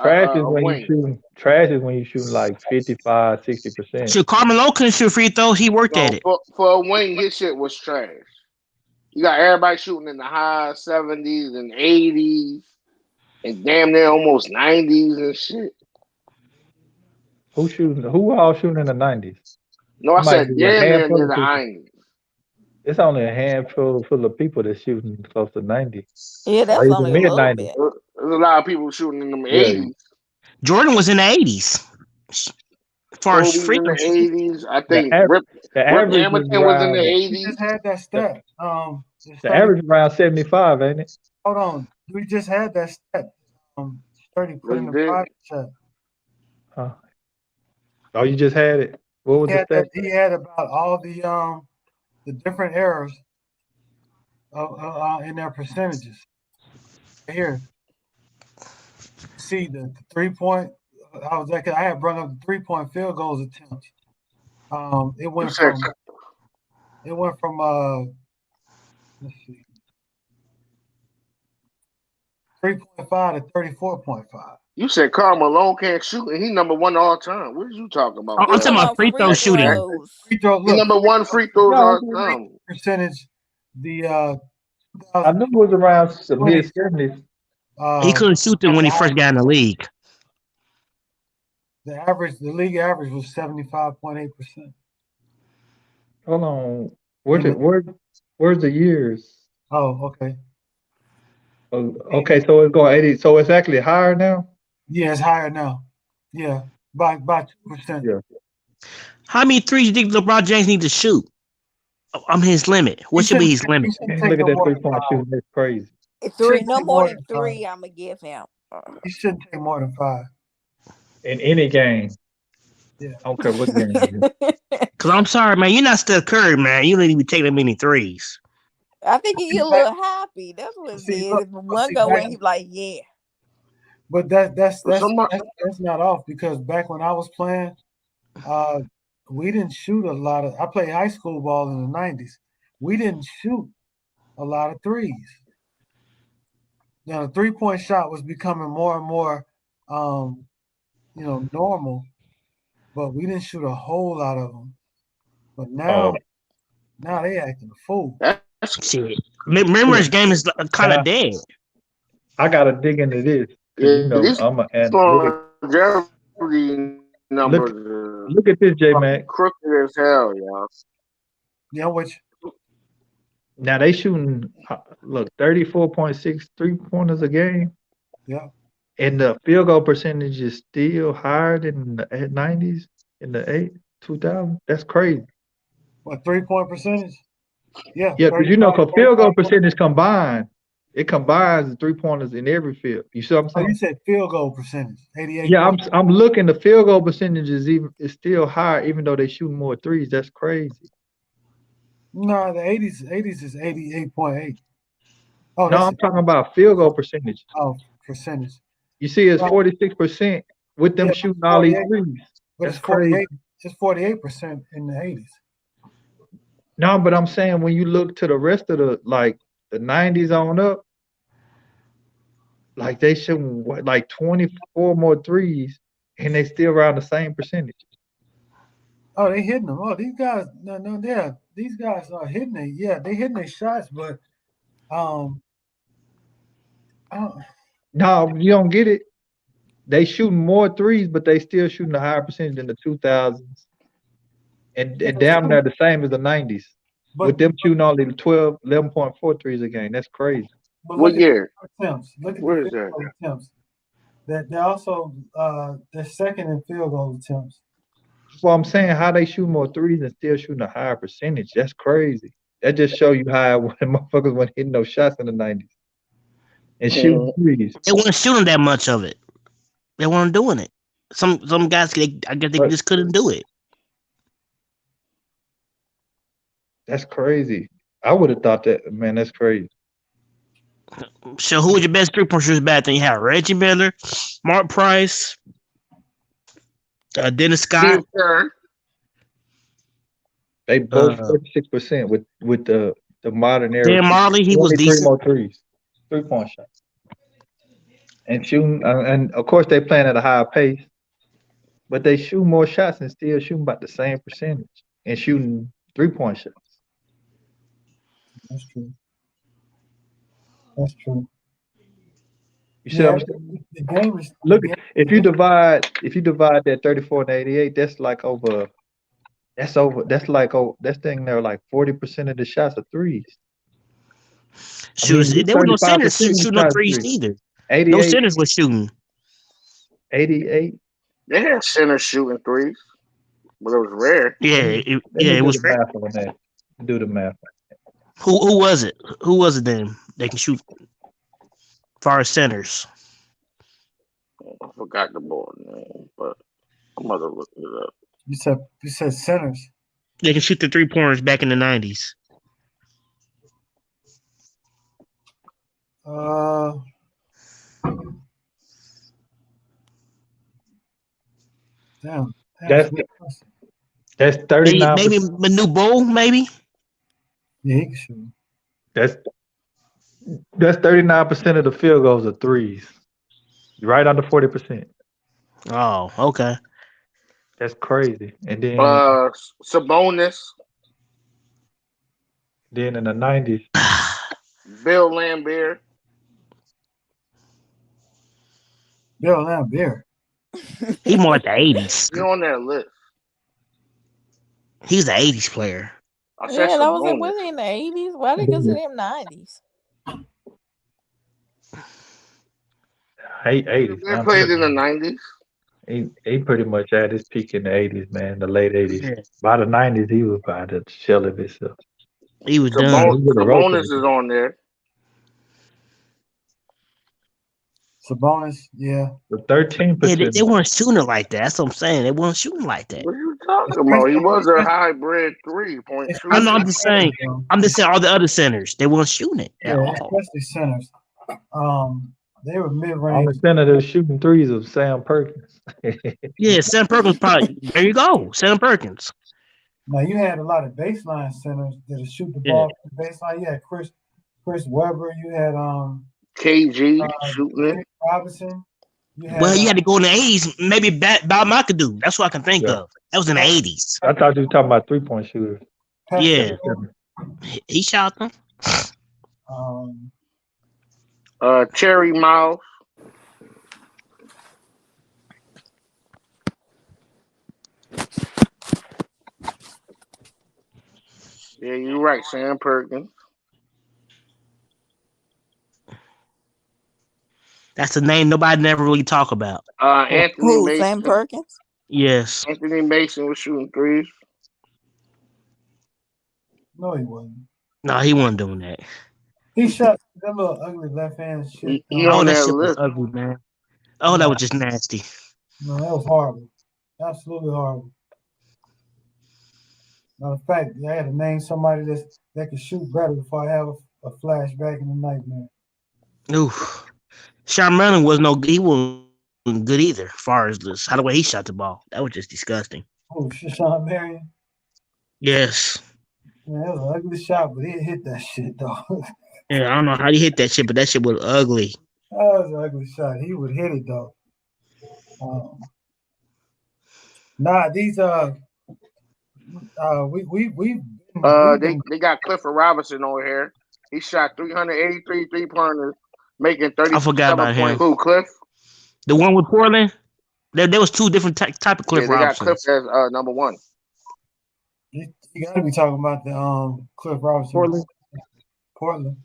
Trash is when you shooting. Trash is when you shooting like 55, 60%. So Carmelo couldn't shoot free throws. He worked at it. For a wing, his shit was trash. You got everybody shooting in the high 70s and 80s, and damn near almost 90s and shit. Who all shooting in the 90s? No, I said damn near the 90s. It's only a handful of people that's shooting close to 90. Yeah, that's only mid a little 90s. bit. There's a lot of people shooting in the 80s. Jordan was in the 80s. As far as free in the 80s, I think the average Hamilton was in the 80s. We just had that stat. The average around 75, ain't it? Hold on, we just had that stat. 30 put in the private chat. Oh, you just had it. What was the stat? He had about all the different errors in their percentages. Here, see the 3-point. I had brought up the 3-point field goals attempts. It went from let's see, 3.5 to 34.5. You said Karl Malone can't shoot, and he number one all time. What are you talking about? I'm talking about free throw shooting. Free throw, look, number one free throws all time. Percentage. I knew it was around the mid 70s. He couldn't shoot them when he first got in the league. The league average was 75.8%. Hold on, where's the years? Oh, okay. Okay, so it's going 80. So it's actually higher now. Yeah, it's higher now. Yeah, by 2%. Yeah. How many threes do you think LeBron James need to shoot? I'm his limit. What should be his limit? Look at that 3-point shooting. That's crazy. No more than 3. I'm gonna give him. He shouldn't take more than 5 in any game. Yeah, I don't care what game. Because I'm sorry, man, you're not Steph Curry, man. You don't even take that many threes. I think he get a little happy. That's what it is. One go in, he like, yeah. But that's not off, because back when I was playing, we didn't shoot a lot of. I played high school ball in the 90s. We didn't shoot a lot of threes. Now the 3-point shot was becoming more and more, normal, but we didn't shoot a whole lot of them. But now they acting a fool. Shit. Mid-range game is kind of dead. I gotta dig into this. I'm an look at this, J-Mac. Crooked as hell, y'all. Yeah, which now they shooting 34.6 3-pointers a game. Yeah. And the field goal percentage is still higher than the 90s in the 2000. That's crazy. What, 3-point percentage? Yeah. Yeah, because because field goal percentage combined, it combines the 3-pointers in every field. You see what I'm saying? Oh, you said field goal percentage, 88. Yeah, I'm looking. The field goal percentage is still higher, even though they shoot more threes. That's crazy. No, the 80s is 88.8. Oh, no, I'm talking about field goal percentage. Oh, percentage. You see, it's 46% with them shooting all these threes. That's crazy. It's 48% in the 80s. No, but I'm saying when you look to the rest of the 90s on up, they shooting like 24 more threes, and they still around the same percentage. Oh, they hitting them. Oh, these guys, these guys are hitting it. Yeah, they hitting their shots, but no, you don't get it. They shooting more threes, but they still shooting a higher percentage than the 2000s and damn near the same as the 90s. With them shooting only 11.4 threes a game. That's crazy. But What year? Attempts. Look at Where the is that? attempts. They're also they're second in field goal attempts. Well, I'm saying how they shoot more threes and still shooting a higher percentage. That's crazy. That just show you how motherfuckers weren't hitting no shots in the 90s and shooting threes. They weren't shooting that much of it. They weren't doing it. Some guys, I guess they just couldn't do it. That's crazy. I would have thought that, man. That's crazy. So, who was your best three-point shooters back then? You had Reggie Miller, Mark Price, Dennis Scott. They both 46% with the modern era. Dan Marley, he was decent. 3 more threes, 3-point shots, and shooting. And of course, they playing at a higher pace, but they shoot more shots and still shooting about the same percentage and shooting 3-point shots. That's true. That's true. You see what I'm saying? The game is look. If you divide that 34 and 88, that's like over. That's over. That's like that's thing there like 40% of the shots are threes. Shooters, there were no centers shooting no threes either. 88, no centers were shooting. 88. They had centers shooting threes, but it was rare. Yeah, it was rare. Do the math. Who was it? Who was it then? They can shoot far as centers. I forgot the board name, but I'm about to look it up. You said centers. They can shoot the 3-pointers back in the 90s. Damn. That's 39. Maybe Manu Bowl, maybe. Yeah, he can shoot. That's 39% of the field goals are threes. Right under 40%. Oh, okay. That's crazy. And then Sabonis. Then in the 90s, Bill Laimbeer. Bill Laimbeer. He more like the 80s. You're on that list. He's an 80s player. Yeah, that was in the 80s. Why they consider him 90s? He 80s. They played in the 90s. He pretty much had his peak in the 80s, man, the late 80s. Yeah. By the 90s, he was about to shell of himself. He was done. Sabonis is on there. Sabonis, yeah. The 13%. Yeah, they weren't shooting it like that. That's what I'm saying. They weren't shooting like that. What are you talking about? He was a hybrid 3-point shooter. I'm just saying. I'm just saying all the other centers, they weren't shooting it. Yeah, especially centers. They were mid-range. Only center that was shooting threes of Sam Perkins. Yeah, Sam Perkins probably. There you go, Sam Perkins. Now you had a lot of baseline centers that shoot the ball from the baseline. You had Chris Webber. You had KG shooting it. Robinson. You had to go in the 80s. Maybe Bob McAdoo. That's what I can think of. That was in the 80s. I thought you were talking about 3-point shooters. Yeah, he shot them. Cherry Miles. Yeah, you're right, Sam Perkins. That's a name nobody never really talk about. Anthony Mason. Sam Perkins? Yes. Anthony Mason was shooting threes. No, he wasn't. No, he wasn't doing that. He shot that little ugly left hand shit. That shit was ugly, man. Oh, that was just nasty. No, that was horrible. Absolutely horrible. Matter of fact, I had to name somebody that could shoot better before I have a flashback in the nightmare. Oof. Sean Merlin he wasn't good either, as far as how the way he shot the ball. That was just disgusting. Oh, Sean Marion? Yes. Man, that was an ugly shot, but he hit that shit, though. Yeah, I don't know how he hit that shit, but that shit was ugly. That was an ugly shot. He would hit it, though. These they got Clifford Robinson over here. He shot 383 3-pointers, making 30. I forgot about him. Who, Cliff? The one with Portland? There was two different type of Cliff Robinson. They got Cliff as number one. You got to be talking about the Cliff Robinson. Portland.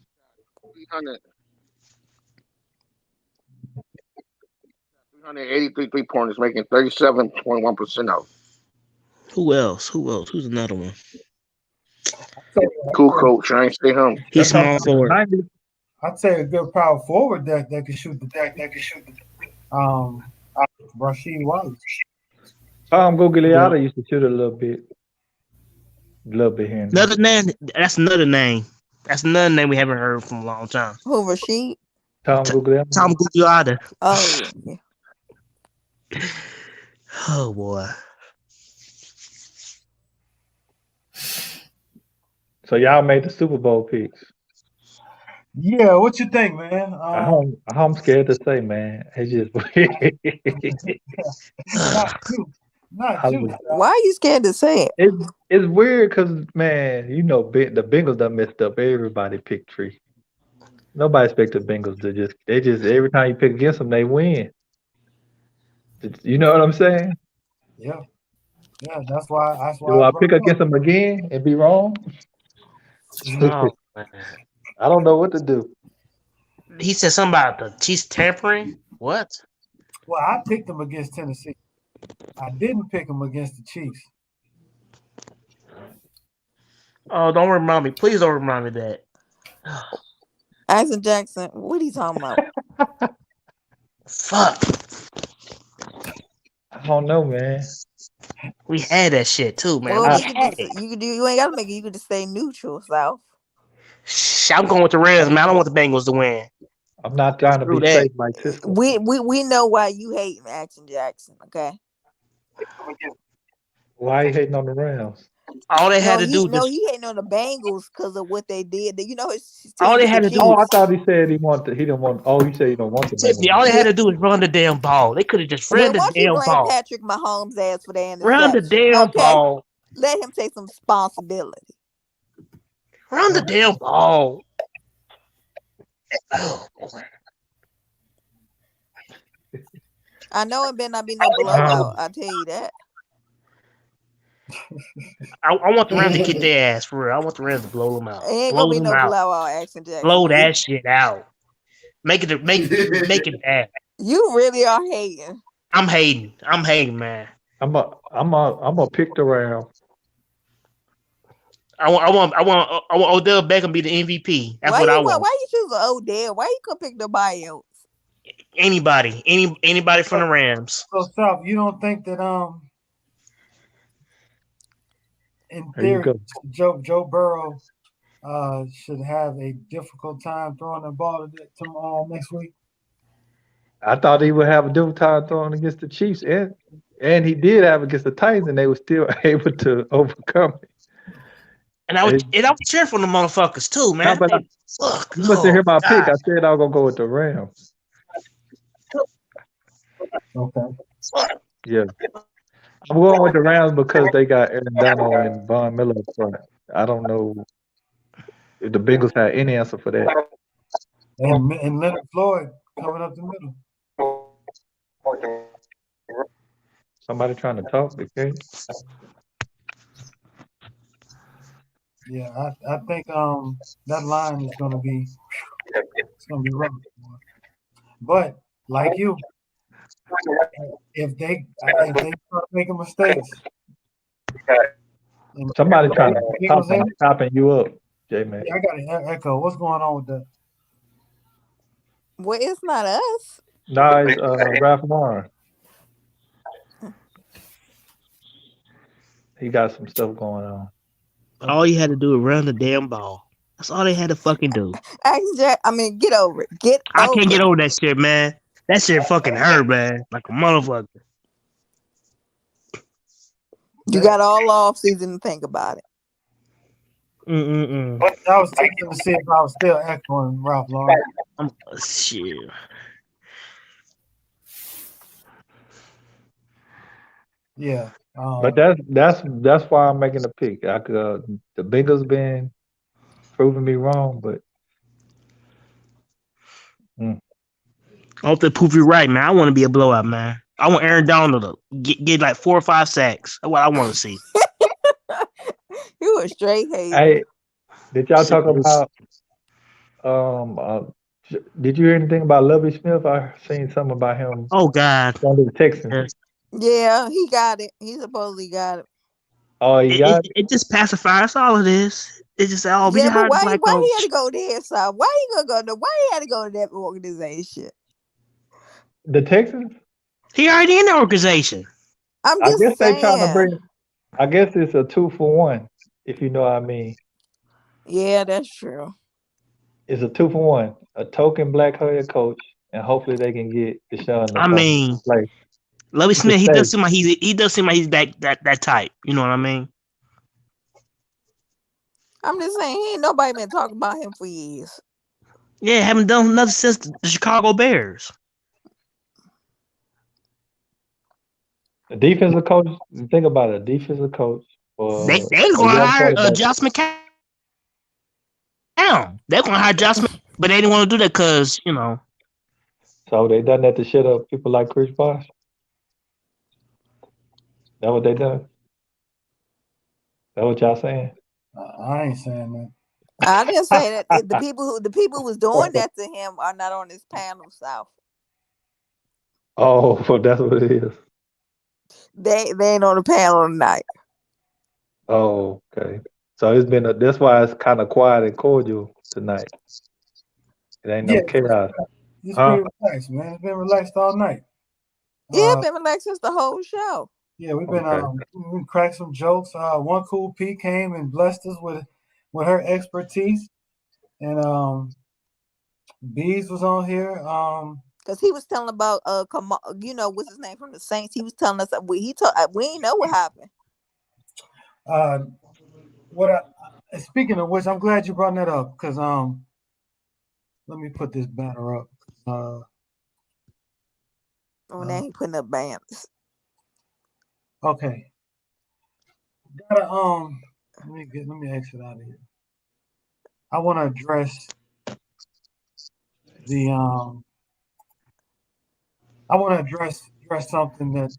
383 3-pointers, making 37.1% of. Who else? Who's another one? Cool coach. I ain't say him. He's small forward. I'd say a good power forward that could shoot the Rasheed Wallace. Tom Gugliotta used to shoot a little bit here. Another name. That's another name. That's another name we haven't heard from a long time. Who, Rasheed? Tom Gugliotta. Tom Gugliotta. Oh yeah. Oh boy. So y'all made the Super Bowl picks. Yeah, what you think, man? I'm scared to say, man. It's just not you. Why are you scared to say it? It's weird because, man, the Bengals done messed up everybody pick tree. Nobody expected Bengals to just every time you pick against them, they win. You know what I'm saying? Yeah. Yeah, that's why. Do I pick against them again and be wrong? Oh, man. I don't know what to do. He said something about the Chiefs tampering. What? Well, I picked them against Tennessee. I didn't pick them against the Chiefs. Oh, don't remind me. Please don't remind me of that. Isaac Jackson, what are you talking about? Fuck. I don't know, man. We had that shit too, man. Well, you ain't gotta make it. You could just stay neutral, South. I'm going with the Rams, man. I don't want the Bengals to win. I'm not trying to be safe like this. We know why you hating Action Jackson, okay? Why are you hating on the Rams? All they had to do was he hating on the Bengals because of what they did. You know, all they had to do. Oh, I thought he said he didn't want. Oh, you said you don't want the Bengals. All they had to do was run the damn ball. They could have just ran the damn ball. Patrick Mahomes' ass for the interception. Run the damn ball. Let him take some responsibility. Run the damn ball. I know it better not be no blowout. I tell you that. I want the Rams to kick their ass for real. I want the Rams to blow them out. It ain't gonna be no blowout, Action Jackson. Blow that shit out. Make it bad. You really are hating. I'm hating, man. I'm gonna pick the Rams. I want Odell Beckham to be the MVP. That's what I want. Why you choose Odell? Why you could pick nobody else? Anybody from the Rams. So, South, you don't think that in theory, Joe Burrow should have a difficult time throwing the ball to next week? I thought he would have a difficult time throwing against the Chiefs, and he did have against the Titans, and they were still able to overcome it. And I was cheering for the motherfuckers too, man. You must have heard my pick. I said I was gonna go with the Rams. Okay. Yeah. I'm going with the Rams because they got Aaron Donald and Von Miller up front. I don't know if the Bengals have any answer for that. And Leonard Floyd coming up the middle. Somebody trying to talk, okay? Yeah, I think that line is gonna be rough. But like you, if they start making mistakes, somebody trying to topping you up, J-Man. Yeah, I got an echo. What's going on with that? Well, it's not us. No, it's Ralph Lauren. He got some stuff going on. All you had to do is run the damn ball. That's all they had to fucking do. Get over it. I can't get over that shit, man. That shit fucking hurt, man. Like a motherfucker. You got all off season to think about it. But I was thinking to see if I was still echoing Ralph Lauren. Shit. Yeah. But that's why I'm making the pick. The Bengals been proving me wrong, but I hope they prove you right, man. I want to be a blowout, man. I want Aaron Donald to get like 4 or 5 sacks. That's what I want to see. He was straight hater. Hey, did y'all talk about did you hear anything about Lovie Smith? I seen something about him. Oh God. Going to the Texans. Yes. Yeah, he got it. He supposedly got it. Oh, he got it. It just pacifies. That's all it is. It just we Yeah, but hired a why black he coach. had to go there, so why he gonna go there? Why he had to go to that organization? The Texans? He already in the organization. I'm I just guess saying. they trying to bring. I guess it's a 2-for-1, if you know what I mean. Yeah, that's true. It's a 2-for-1. A token black head coach, and hopefully they can get Deshaun. I mean, play. Lovie Smith. He does seem like he's that type. You know what I mean? I'm just saying, he ain't nobody been talking about him for years. Yeah, haven't done nothing since the Chicago Bears. The defensive coach. Think about it. Defensive coach. They gonna hire Josh McCown. They're gonna hire Josh McCown, but they didn't want to do that because So they done that to shut up people like Chris Bosh. That what they done? That what y'all saying? I ain't saying that. I didn't say that. The people who was doing that to him are not on this panel, South. Oh, that's what it is. They ain't on the panel tonight. Oh, okay. So it's been that's why it's kind of quiet and cordial tonight. It ain't no chaos. It's been relaxed, man. It's been relaxed all night. Yeah, been relaxed since the whole show. Yeah, we've been we cracked some jokes. One cool P came and blessed us with her expertise, and Bees was on here. Because he was telling about what's his name from the Saints. He was telling us we ain't know what happened. Speaking of which, I'm glad you brought that up because let me put this banner up. Now he putting up banners. Okay. Gotta let me exit out of here. I want to address the I want to address something that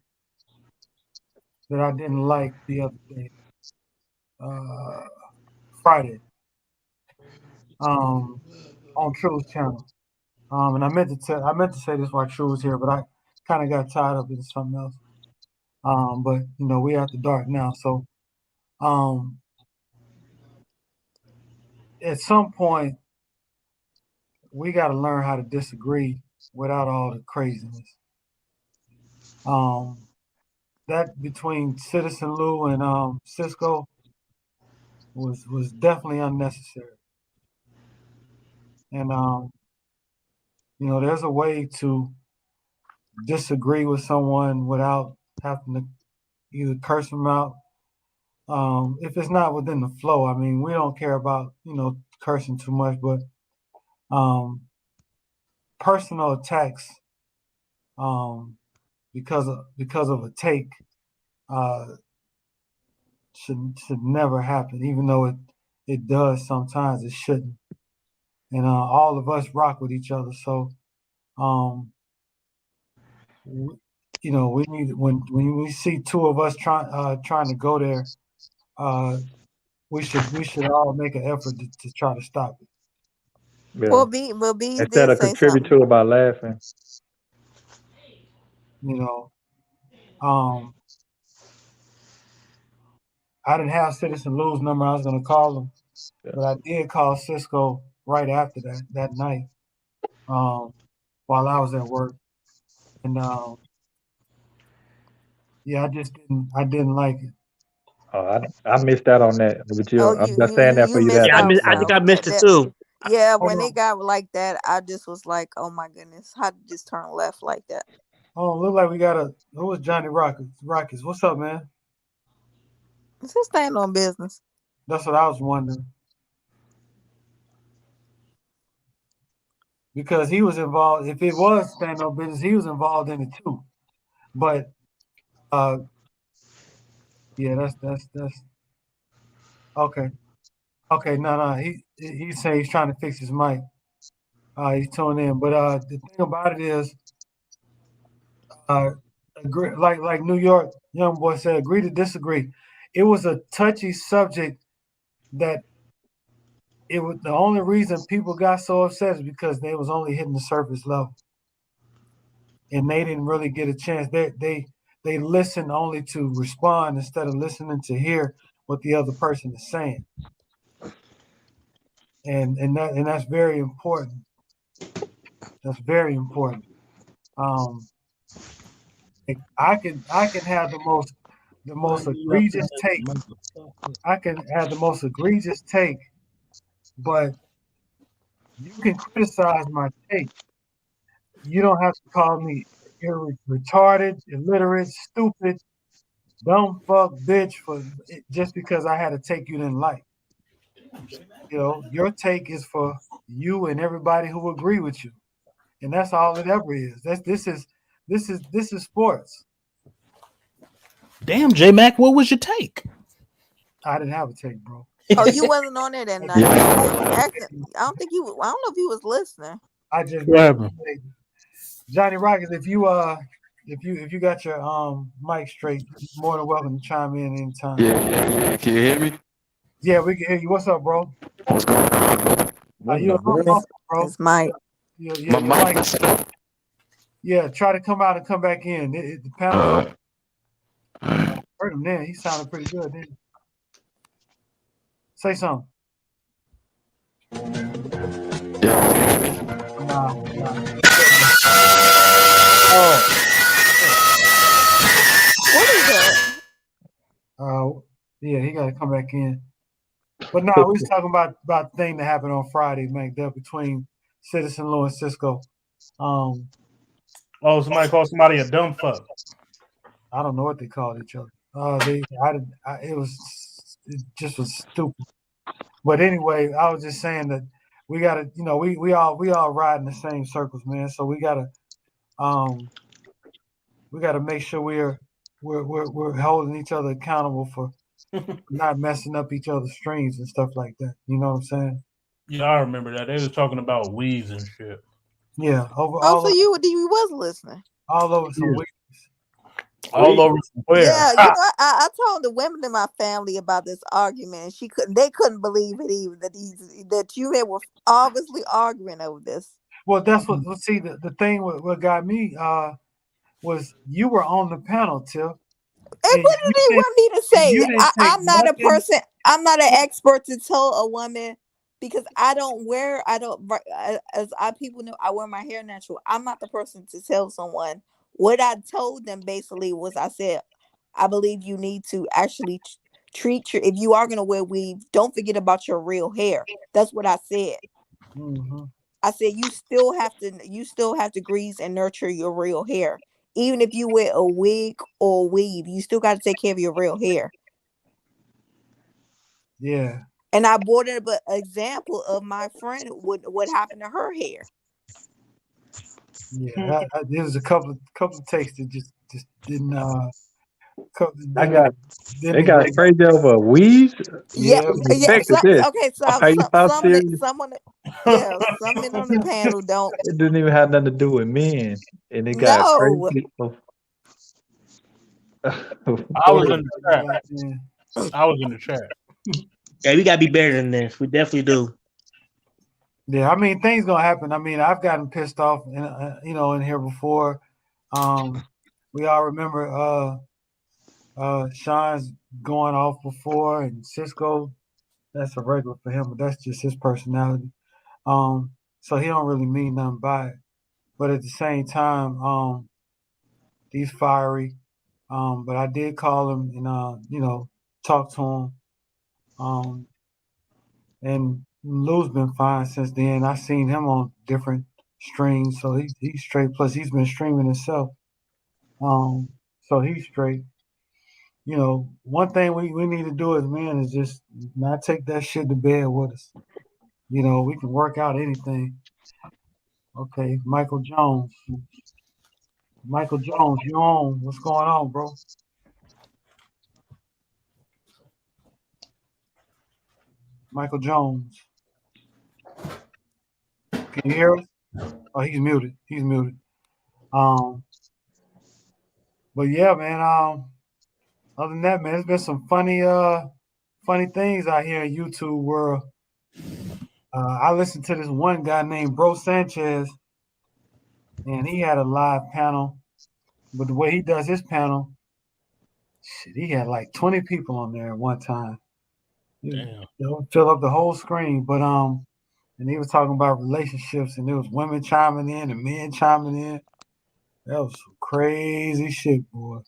I didn't like the other day, Friday, on True's channel. And I meant to say this while True was here, but I kind of got tired of it and something else. But we after dark now, so at some point we got to learn how to disagree without all the craziness. That between Citizen Lou and Cisco was definitely unnecessary. And there's a way to disagree with someone without having to either curse them out. If it's not within the flow, I mean, we don't care about cursing too much, but personal attacks because of a take should never happen, even though it does sometimes. It shouldn't. And all of us rock with each other, so we need when we see two of us trying to go there, we should all make an effort to try to stop it. Yeah. Well, B instead of contribute to it by laughing. I didn't have Citizen Lou's number. I was going to call him, but I did call Cisco right after that night, while I was at work, and I didn't like it. Oh, I missed out on that. But I'm just saying that for you. I think I missed it too. Yeah, when they got like that, I just was like, "Oh my goodness, how did this turn left like that?" Oh, look like we got who was Johnny Rockets? What's up, man? It's just staying on business. That's what I was wondering. Because he was involved. If it was stand on business, he was involved in it too. But yeah, that's okay. Okay, no, he's saying he's trying to fix his mic. He's tuning in, but the thing about it is, like New York young boy said, agree to disagree. It was a touchy subject that it was the only reason people got so upset is because they was only hitting the surface level, and they didn't really get a chance. They listened only to respond instead of listening to hear what the other person is saying, and that's very important. That's very important. I can have the most egregious take. I can have the most egregious take, but you can criticize my take. You don't have to call me retarded, illiterate, stupid, dumb fuck, bitch for just because I had a take you didn't like. You know, your take is for you and everybody who agree with you, and that's all it ever is. This is sports. Damn, J Mac, what was your take? I didn't have a take, bro. Oh, you wasn't on there that night. I don't think you. I don't know if you was listening. I just What happened? Johnny Rockets, if you got your mic straight, you're more than welcome to chime in anytime. Yeah. Can you hear me? Yeah, we can hear you. What's up, bro? What's going on? You're muffled, bro. It's Mike. My mic is up. Yeah, try to come out and come back in. The panel heard him then. He sounded pretty good, didn't he? Say something. Nah. Oh. What is that? Yeah, he got to come back in. But no, we was talking about the thing that happened on Friday, between Citizen Lou and Cisco. Somebody called somebody a dumb fuck. I don't know what they called each other. It just was stupid. But anyway, I was just saying that we gotta, we all ride in the same circles, man. So we gotta make sure we're holding each other accountable for not messing up each other's streams and stuff like that. You know what I'm saying? Yeah, I remember that. They was talking about weeds and shit. Yeah. You was listening. All over some weeds. All over where? Yeah, I told the women in my family about this argument. They couldn't believe it even that you were obviously arguing over this. Well, that's what. See, the thing what got me was you were on the panel, Tiff. And what do they want me to say? I'm not a person. I'm not an expert to tell a woman because as people know, I wear my hair natural. I'm not the person to tell someone. What I told them basically was I said, I believe you need to actually treat if you are going to wear weave, don't forget about your real hair. That's what I said. Mm-hmm. I said, you still have to grease and nurture your real hair. Even if you wear a wig or a weave, you still got to take care of your real hair. Yeah. And I brought up an example of my friend, what happened to her hair. Yeah, there was a couple of takes that just didn't. They got crazy over weeds. Yeah. Okay, Some on the panel don't. It didn't even have nothing to do with men, and it got crazy. I was in the chat. Yeah, we gotta be better than this. We definitely do. Yeah, I mean, things gonna happen. I mean, I've gotten pissed off, in here before. We all remember Sean's going off before, and Cisco. That's a regular for him, but that's just his personality. So he don't really mean nothing by it. But at the same time, he's fiery. But I did call him and talk to him. And Lou's been fine since then. I seen him on different streams, so he's straight. Plus, he's been streaming himself, so he's straight. One thing we need to do as men is just not take that shit to bed with us. We can work out anything. Okay, Michael Jones. Michael Jones, you on? What's going on, bro? Michael Jones. Can you hear us? Oh, he's muted. But yeah, man. Other than that, man, it's been some funny funny things out here in YouTube world. I listened to this one guy named Bro Sanchez, and he had a live panel. But the way he does his panel, shit, he had like 20 people on there at one time. Damn. Fill up the whole screen. But and he was talking about relationships, and there was women chiming in and men chiming in. That was some crazy shit, boy.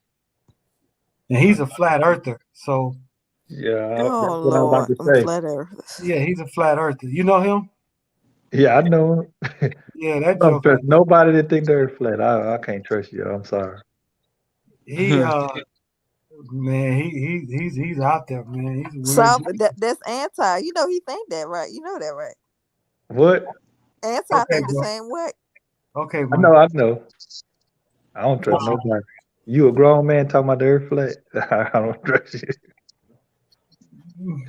And he's a flat earther, so Yeah, that's Oh what I was about Lord, to I'm say. flat earth. yeah, he's a flat earther. You know him? Yeah, I know him. Yeah, that Don't joker. trust nobody that think they're flat. I can't trust you. I'm sorry. He man, he's out there, man. He's a weird South, dude. that's anti. You know he think that, right? You know that, right? What? Anti Okay, think the bro. same way. Okay, I bro. know. I know. I don't trust Wow. nobody. You a grown man talking about the earth flat? I don't trust you.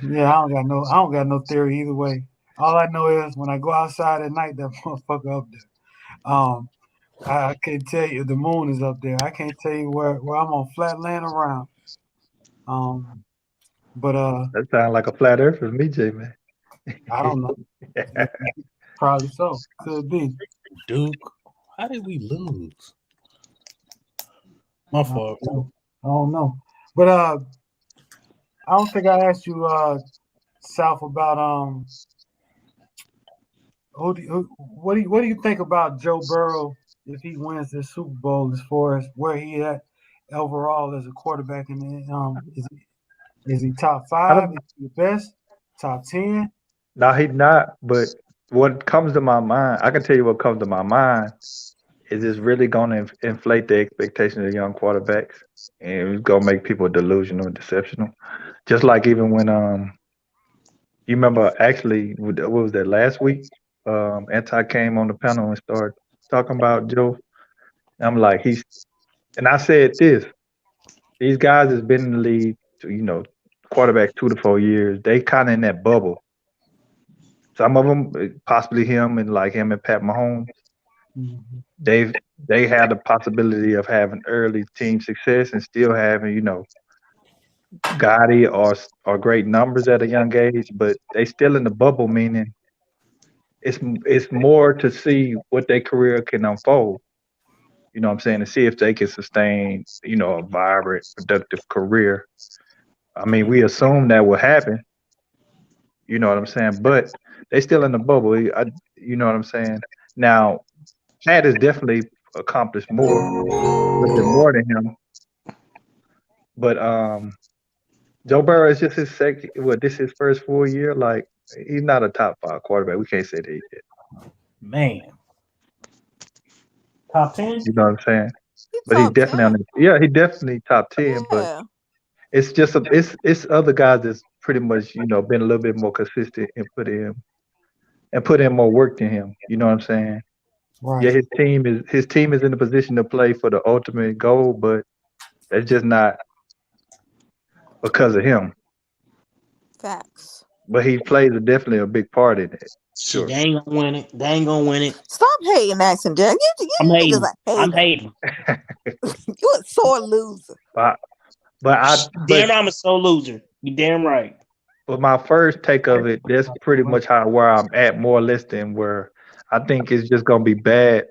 Yeah, I don't got no theory either way. All I know is when I go outside at night, that motherfucker up there. I can't tell you the moon is up there. I can't tell you where I'm on flat land around. But That sounds like a flat earth for me, J man. I don't know. Probably so. Could be. Duke, how did we lose? My fault. I don't know. But I don't think I asked you, South, about what do you think about Joe Burrow if he wins the Super Bowl as far as where he at overall as a quarterback in the is he top five? Is he the best? Top 10? No, he's not. But what comes to my mind, I can tell you what comes to my mind is it's really going to inflate the expectations of young quarterbacks, and it's going to make people delusional and deceptional. Just like even when you remember actually what was that last week? Anti came on the panel and started talking about Joe. I'm like and I said this: these guys has been in the league, quarterback 2 to 4 years. They kind of in that bubble. Some of them, possibly him and Pat Mahomes, they have the possibility of having early team success and still having gaudy or great numbers at a young age, but they still in the bubble, meaning it's more to see what their career can unfold. You know what I'm saying? To see if they can sustain, a vibrant, productive career. I mean, we assume that will happen. You know what I'm saying? But they still in the bubble. You know what I'm saying? Now, Pat has definitely accomplished more, a little bit more than him. But Joe Burrow is just his second. This his first full year? Like, he's not a top 5 quarterback. We can't say that he did. Man. Top 10? You know what I'm saying? He But he's top definitely 10. he definitely top 10. But Yeah. it's just it's other guys that's pretty much been a little bit more consistent and put in more work than him. You know what I'm saying? Right. Yeah, his team is in a position to play for the ultimate goal, but that's just not because of him. Facts. But he plays definitely a big part in it. Shit, they ain't gonna win it. They ain't gonna win it. Stop hating, Action Jack. I'm hating. Just a hater. I'm hating. You a sore loser. Damn, I'm a sore loser. You damn right. But my first take of it, that's pretty much where I'm at, more or less than where I think it's just gonna be bad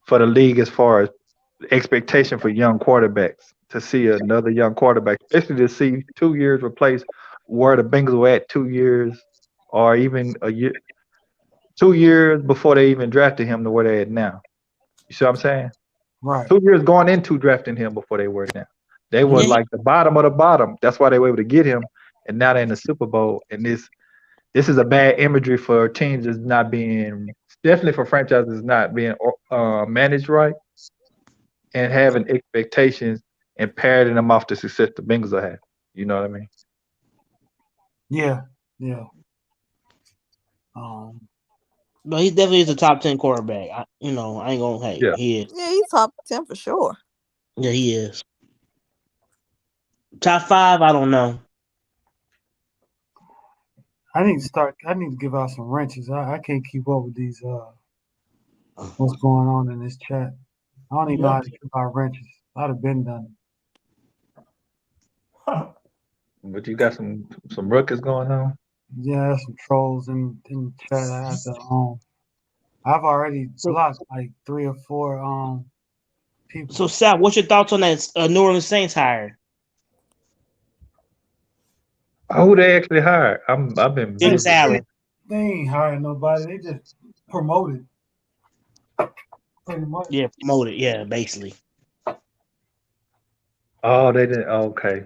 for the league as far as expectation for young quarterbacks to see another young quarterback, especially to see 2 years replace where the Bengals were at 2 years, or even a year, 2 years before they even drafted him to where they're at now. You see what I'm saying? Right. 2 years going into drafting him before they were now. They were like the bottom of the bottom. That's why they were able to get him, and now they're in the Super Bowl. And this is a bad imagery for teams that's not being, definitely for franchises not being managed right, and having expectations and parroting them off the success the Bengals will have. You know what I mean? Yeah. But he definitely is a top 10 quarterback. I ain't gonna hate. Yeah. He is. Yeah, he's top 10 for sure. Yeah, he is. Top 5, I don't know. I need to give out some wrenches. I can't keep up with these what's going on in this chat. I don't even know how to give out wrenches. I'd have been done it. But you got some ruckus going on. Yeah, some trolls in the chat. I have to I've already blocked like 3 or 4 people. So Sal, what's your thoughts on that New Orleans Saints hire? Who they actually hired? I've been Dennis Allen. They ain't hiring nobody. They just promoted. Pretty much. Yeah, promoted. Yeah, basically. Oh, they didn't. Okay.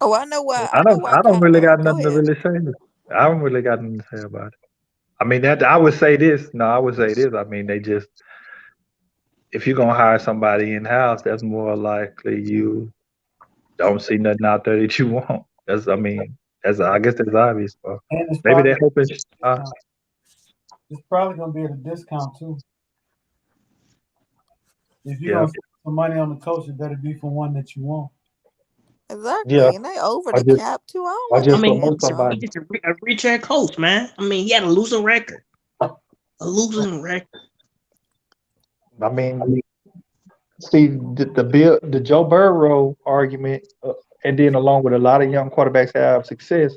Oh, I know why. I don't really got Go nothing to ahead. really say. I don't really got nothing to say about it. I mean, that I would say this. No, I would say this. I mean, they just if you're gonna hire somebody in house, that's more likely you don't see nothing out there that you want. I guess that's obvious. Bro. Maybe they're hoping. It's probably gonna be at a discount too. If you're gonna spend some money on the coach, it better be for one that you want. Exactly, and they over the cap too. I don't He's just a reach coach, man. I mean, he had a losing record. A losing record. I mean, see the Joe Burrow argument, and then along with a lot of young quarterbacks have success.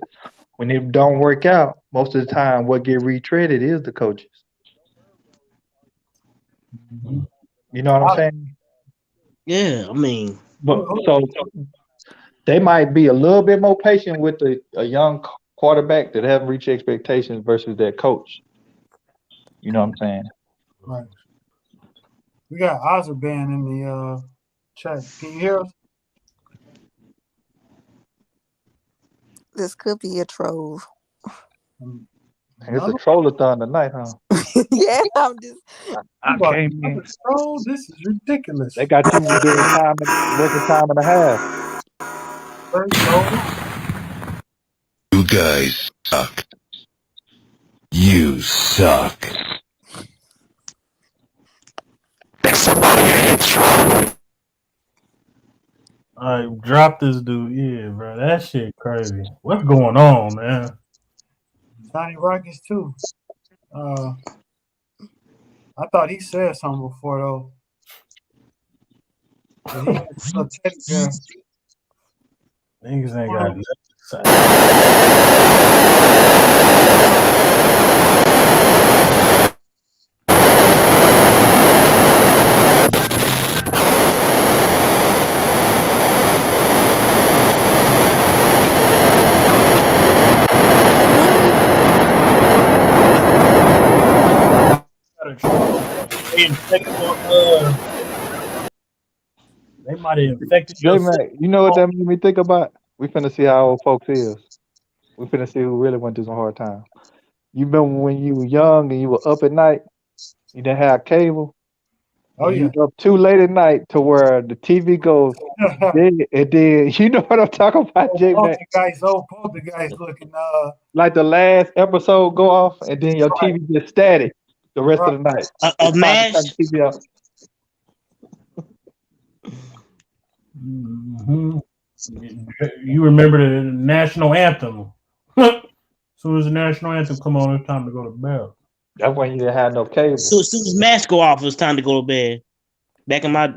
When it don't work out, most of the time, what get retreaded is the coaches. Mm-hmm. You know what I'm saying? Yeah, I mean, so they might be a little bit more patient with a young quarterback that haven't reached expectations versus their coach. You know what I'm saying? Right. We got Azerbaijan in the chat. Can you hear us? This could be a troll. It's a trollathon tonight, huh? Yeah, I'm just. I came in. Troll, this is ridiculous. They got you doing working time and a half. You guys suck. You suck. I dropped this dude. Yeah, bro. That shit crazy. What's going on, man? Johnny Rockets too. I thought he said something before though. But he was a teddy bear. Niggas ain't got nothing to say. They might have infected your J-Mac, you know what that made me think about? We finna see how old folks is. We finna see who really went through some hard times. You remember when you were young and you were up at night, you didn't have cable? Oh, you up too late at night to where the TV goes dead, and then you know what I'm talking about, J-Mac? Poltergeist looking Like the last episode go off and then your TV just static the rest of the night. A MASH? TV off. Mm-hmm. You remember the national anthem. As soon as the national anthem come on, it's time to go to bed. That's when you didn't have no cable. So as soon as MASH go off, it was time to go to bed. Back in my,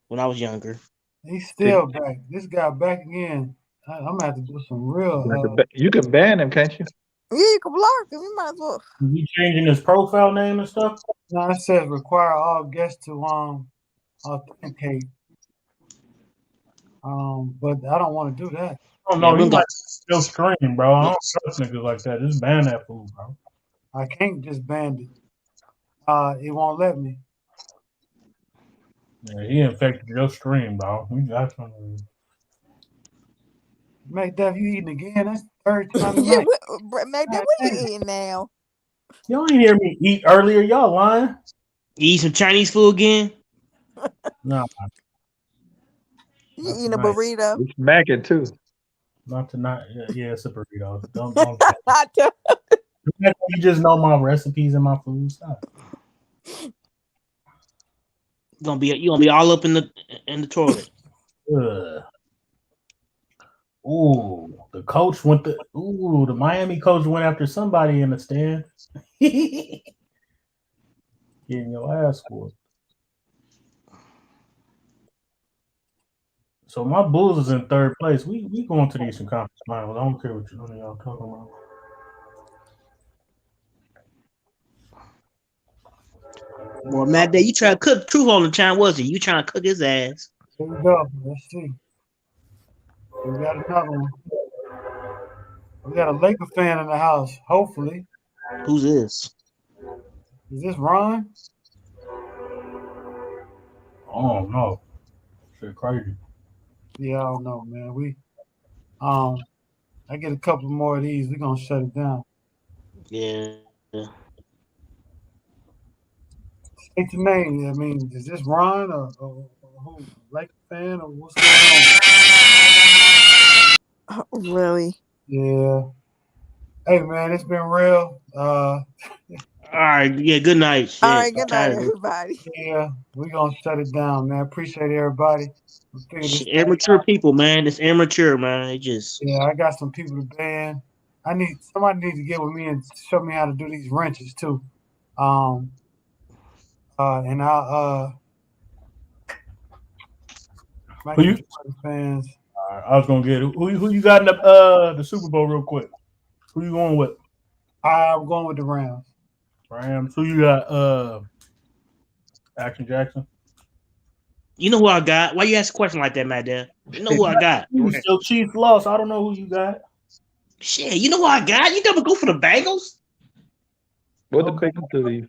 when I was younger. He's still back. This guy back again. I'm gonna have to do some real. You can ban him, can't you? Yeah, you can block him. You might as well. Is he changing his profile name and stuff? No, it says require all guests to authenticate. But I don't want to do that. Oh no, you might still stream, bro. I don't trust niggas like that. Just ban that fool, bro. I can't just ban it. It won't let me. Yeah, he infected your stream, bro. We got something. McDuff, you eating again? That's the third time Yeah, tonight. what are you eating now? Y'all ain't hear me eat earlier. Y'all lying. You eat some Chinese food again? No. You eating a burrito? It's smacking too. Not tonight. Yeah, it's a burrito. Don't. You just know my recipes and my food. Stop. You gonna be all up in the toilet. Ooh, the Miami coach went after somebody in the stand. Getting your ass whooped. So my Bulls is in third place. We going to the Eastern Conference Finals. I don't care what y'all talking about. Well, Matt Day, you trying to cook Truth on the channel, was he? You trying to cook his ass? Here we go. Let's see. We got another one. We got a Laker fan in the house. Hopefully. Who's this? Is this Ron? Oh no, shit crazy. Yeah, I don't know, man. I get a couple more of these. We're gonna shut it down. Yeah. State your name. I mean, is this Ron or who? Laker fan or what's going on? Really? Yeah. Hey man, it's been real. All right. Yeah. Good night. Shit. All right. Good night, everybody. Yeah, we're gonna shut it down, man. Appreciate everybody. Immature people, man. It's immature, man. It just. Yeah, I got some people to ban. Somebody needs to get with me and show me how to do these wrenches too. And I'll Who you? Fans. All right, I was gonna get who you got in the Super Bowl real quick. Who you going with? I'm going with the Rams. Rams. Who you got? Action Jackson. You know who I got? Why you ask a question like that, Matt Dad? You know who I got? Still Chiefs lost. I don't know who you got. Shit, you know who I got? You never go for the Bengals? What the Bengals do to you?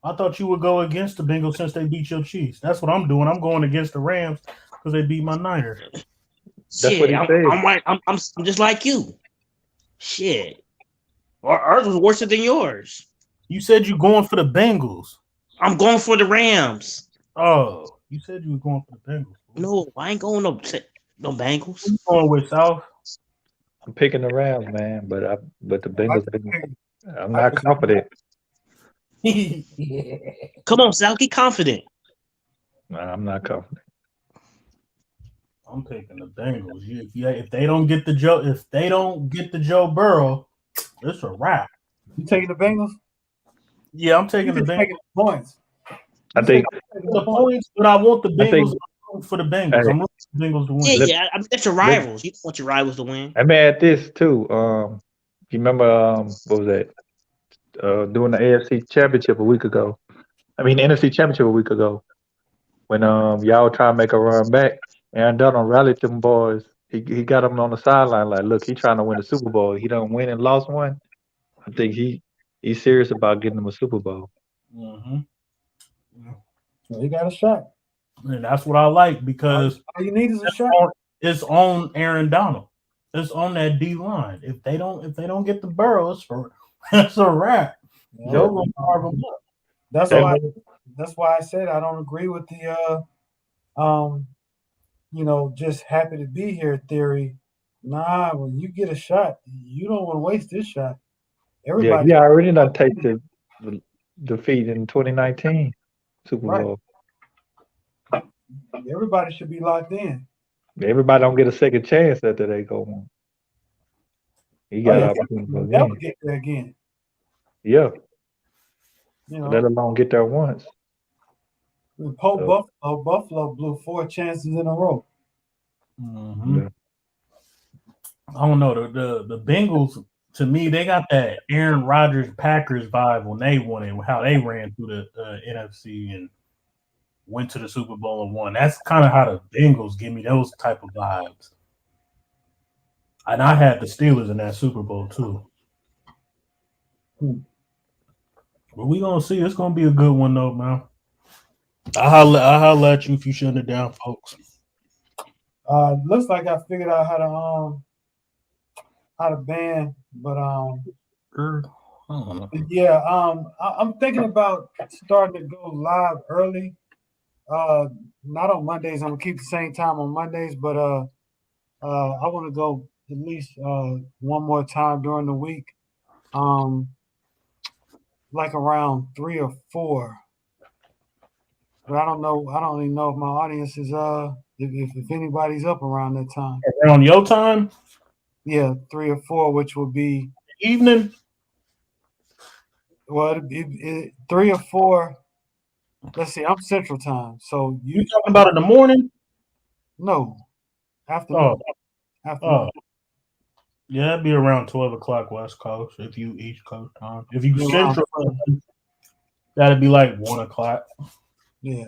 I thought you would go against the Bengals since they beat your Chiefs. That's what I'm doing. I'm going against the Rams because they beat my Niners. That's what he said. I'm just like you. Shit. Ours was worse than yours. You said you're going for the Bengals. I'm going for the Rams. Oh, you said you were going for the Bengals. No, I ain't going no Bengals. You going with South? I'm picking the Rams, man, but the Bengals. I'm not confident. Come on, Sal, get confident. Nah, I'm not confident. I'm taking the Bengals. If they don't get the Joe Burrow, it's a wrap. You taking the Bengals? Yeah, I'm taking the Bengals. Taking the points. I think the points, but I want the Bengals for the Bengals. I'm looking for the Bengals to win. Yeah, I mean, that's your rivals. You want your rivals to win. I mean, at this too. You remember what was that? Doing the AFC Championship a week ago. I mean, the NFC Championship a week ago. When y'all trying to make a run back, Aaron Donald rallied them boys. He got them on the sideline like, look, he's trying to win the Super Bowl. He done win and lost one. I think he's serious about getting them a Super Bowl. Mm-hmm. Well, he got a shot. And that's what I like because all you need is a shot. It's on Aaron Donald. It's on that D line. If they don't get the Burrow, it's a wrap. Yeah. Joe gonna carve them up. That's why I said I don't agree with the just happy to be here theory. Nah, when you get a shot, you don't want to waste this shot. Everybody, I already done tasted the defeat in 2019 Super Bowl. Right. Everybody should be locked in. Everybody don't get a second chance after they go on. He got opportunity to never get there again. Yeah. Let alone get there once. Buffalo blew 4 chances in a row. Mm-hmm. Yeah. I don't know. The Bengals, to me, they got that Aaron Rodgers Packers vibe when they won it, how they ran through the NFC and went to the Super Bowl and won. That's kind of how the Bengals give me those type of vibes. And I had the Steelers in that Super Bowl too. But we gonna see. It's gonna be a good one though, man. I'll holler at you if you shut it down, folks. Looks like I figured out how to ban, but I'm thinking about starting to go live early. Not on Mondays. I'm gonna keep the same time on Mondays, but I want to go at least one more time during the week. Like around 3 or 4. But I don't know. I don't even know if my audience is if anybody's up around that time. Around your time? Yeah, 3 or 4, which would be evening. Well, 3 or 4. Let's see. I'm Central Time, so you talking about in the morning? No, afternoon. Afternoon. Yeah, it'd be around 12 o'clock West Coast if you East Coast time. If you Yeah, Central, that'd be like 1 o'clock. Yeah.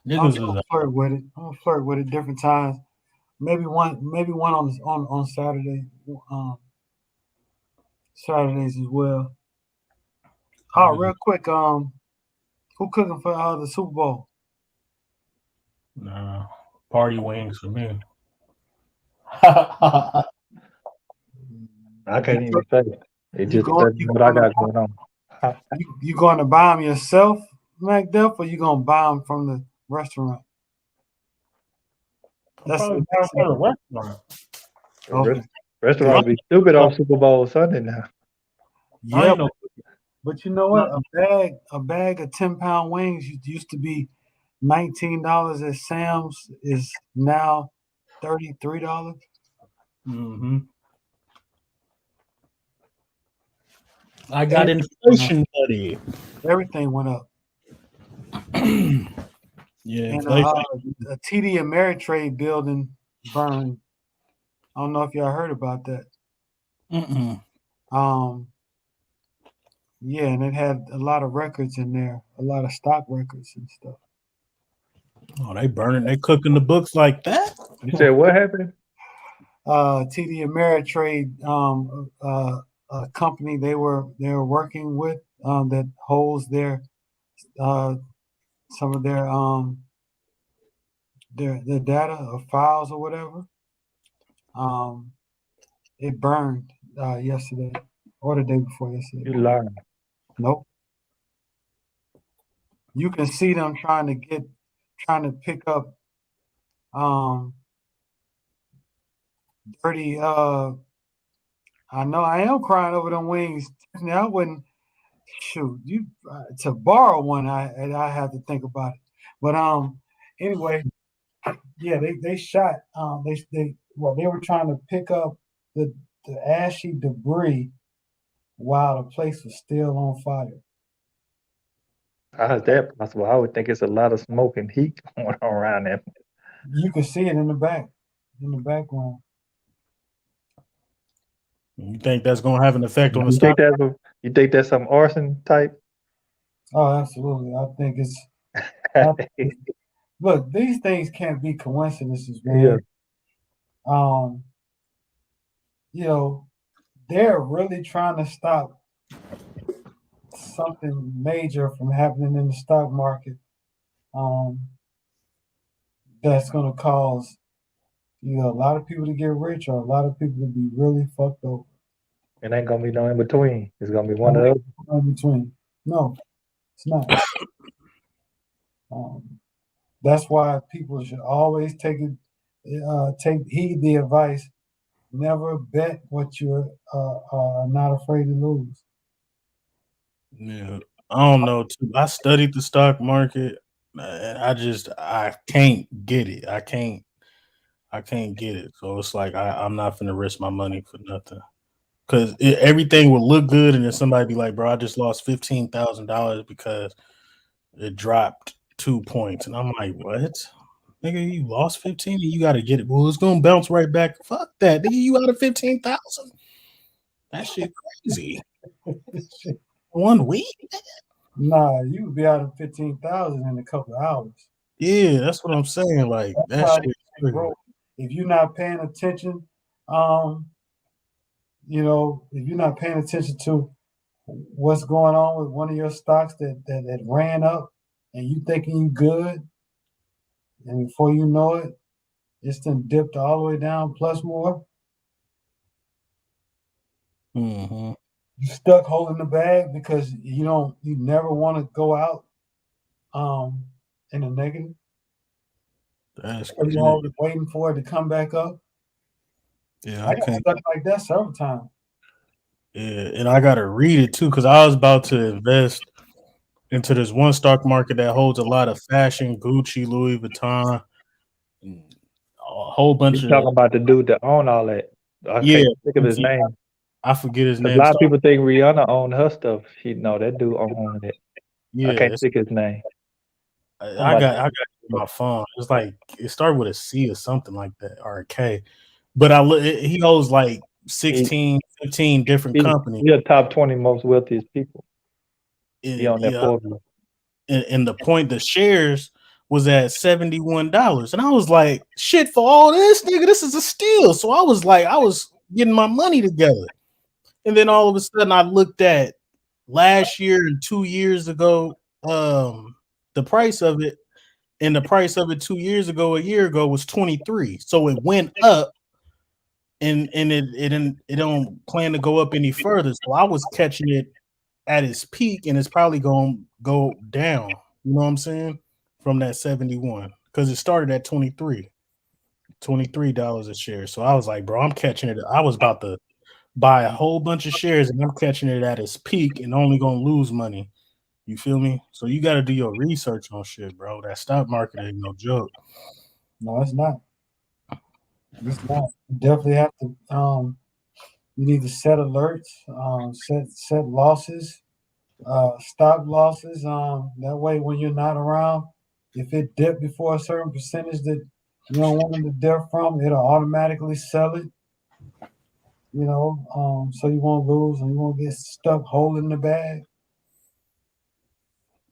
Niggas I'm is gonna flirt with it. I'm gonna flirt with it different times. Maybe one on Saturday. Saturdays as well. Oh, real quick, who cooking for the Super Bowl? Nah, party wings for me. I can't even say. It just depends on what I got going on. You going to buy them yourself, MacDuff, or you gonna buy them from the restaurant? That's probably buying from the restaurant. Okay. Restaurants be stupid on Super Bowl Sunday now. Yeah, but you know what? A bag of 10-pound wings used to be $19 at Sam's is now $33. Mm-hmm. I got inflation, buddy. Everything went up. Yeah, and inflation. a TD Ameritrade building burned. I don't know if y'all heard about that. Yeah, and it had a lot of records in there, a lot of stock records and stuff. Oh, they burning, they cooking the books like that? You said what happened? TD Ameritrade, a company they were working with that holds their some of their data or files or whatever. It burned yesterday or the day before yesterday. You lying? Nope. You can see them trying to pick up dirty. I know I am crying over them wings. I wouldn't shoot you to borrow one. I have to think about it. But anyway, yeah, they shot. They were trying to pick up the ashy debris while the place was still on fire. How is that possible? I would think it's a lot of smoke and heat going on around there. You can see it in the background. You think that's gonna have an effect on the You stock? You think that's some arson type? Oh, absolutely. I think it's. Look, these things can't be coincidences, man. Yeah. You know, they're really trying to stop something major from happening in the stock market. That's going to cause a lot of people to get rich or a lot of people to be really fucked over. It ain't gonna be no in between. It's gonna be one of those. No in between. No, it's not. That's why people should always take heed the advice. Never bet what you're not afraid to lose. Yeah, I don't know. Too. I studied the stock market. I can't get it. I can't get it. So it's like I'm not gonna risk my money for nothing. Because everything will look good, and then somebody be like, "Bro, I just lost $15,000 because it dropped 2 points," and I'm like, "What, nigga? You lost 15, and you got to get it. Well, it's gonna bounce right back. Fuck that, nigga. You out of 15,000? That shit crazy. 1 week? Nah, you would be out of 15,000 in a couple of hours. Yeah, that's what I'm saying. Like that shit. If you're not paying attention, if you're not paying attention to what's going on with one of your stocks that ran up and you thinking you good, and before you know it, it's then dipped all the way down plus more. Mm-hmm. You stuck holding the bag because you never want to go out in a negative. That's crazy. You hold it, waiting for it to come back up. Yeah, I got stuck like that several times. Yeah, and I gotta read it too because I was about to invest into this one stock market that holds a lot of fashion, Gucci, Louis Vuitton, a whole bunch of. Talking about the dude that own all that. I can't think of his name. I forget his name. A lot of people think Rihanna owned her stuff. That dude owned it. Yeah, I can't think his name. I got my phone. It's like it started with a C or something like that, or a K. But he owes like 16, 15 different companies. He's the top 20 most wealthiest people. He on that formula. And the point, the shares was at $71. And I was like, shit, for all this, nigga, this is a steal. So I was like, I was getting my money together. And then all of a sudden I looked at last year and 2 years ago, the price of it, and the price of it 2 years ago, a year ago, was 23. So it went up, and it don't plan to go up any further. So I was catching it at its peak, and it's probably going to go down. You know what I'm saying? From that 71, because it started at $23 a share. So I was like, bro, I'm catching it. I was about to buy a whole bunch of shares, and I'm catching it at its peak and only gonna lose money. You feel me? So you got to do your research on shit, bro. That stock market ain't no joke. No, it's not. It's not. You definitely have to. You need to set alerts, set losses, stop losses. That way, when you're not around, if it dipped before a certain percentage that you don't want them to dip from, it'll automatically sell it. You know, so you won't lose and you won't get stuck holding the bag.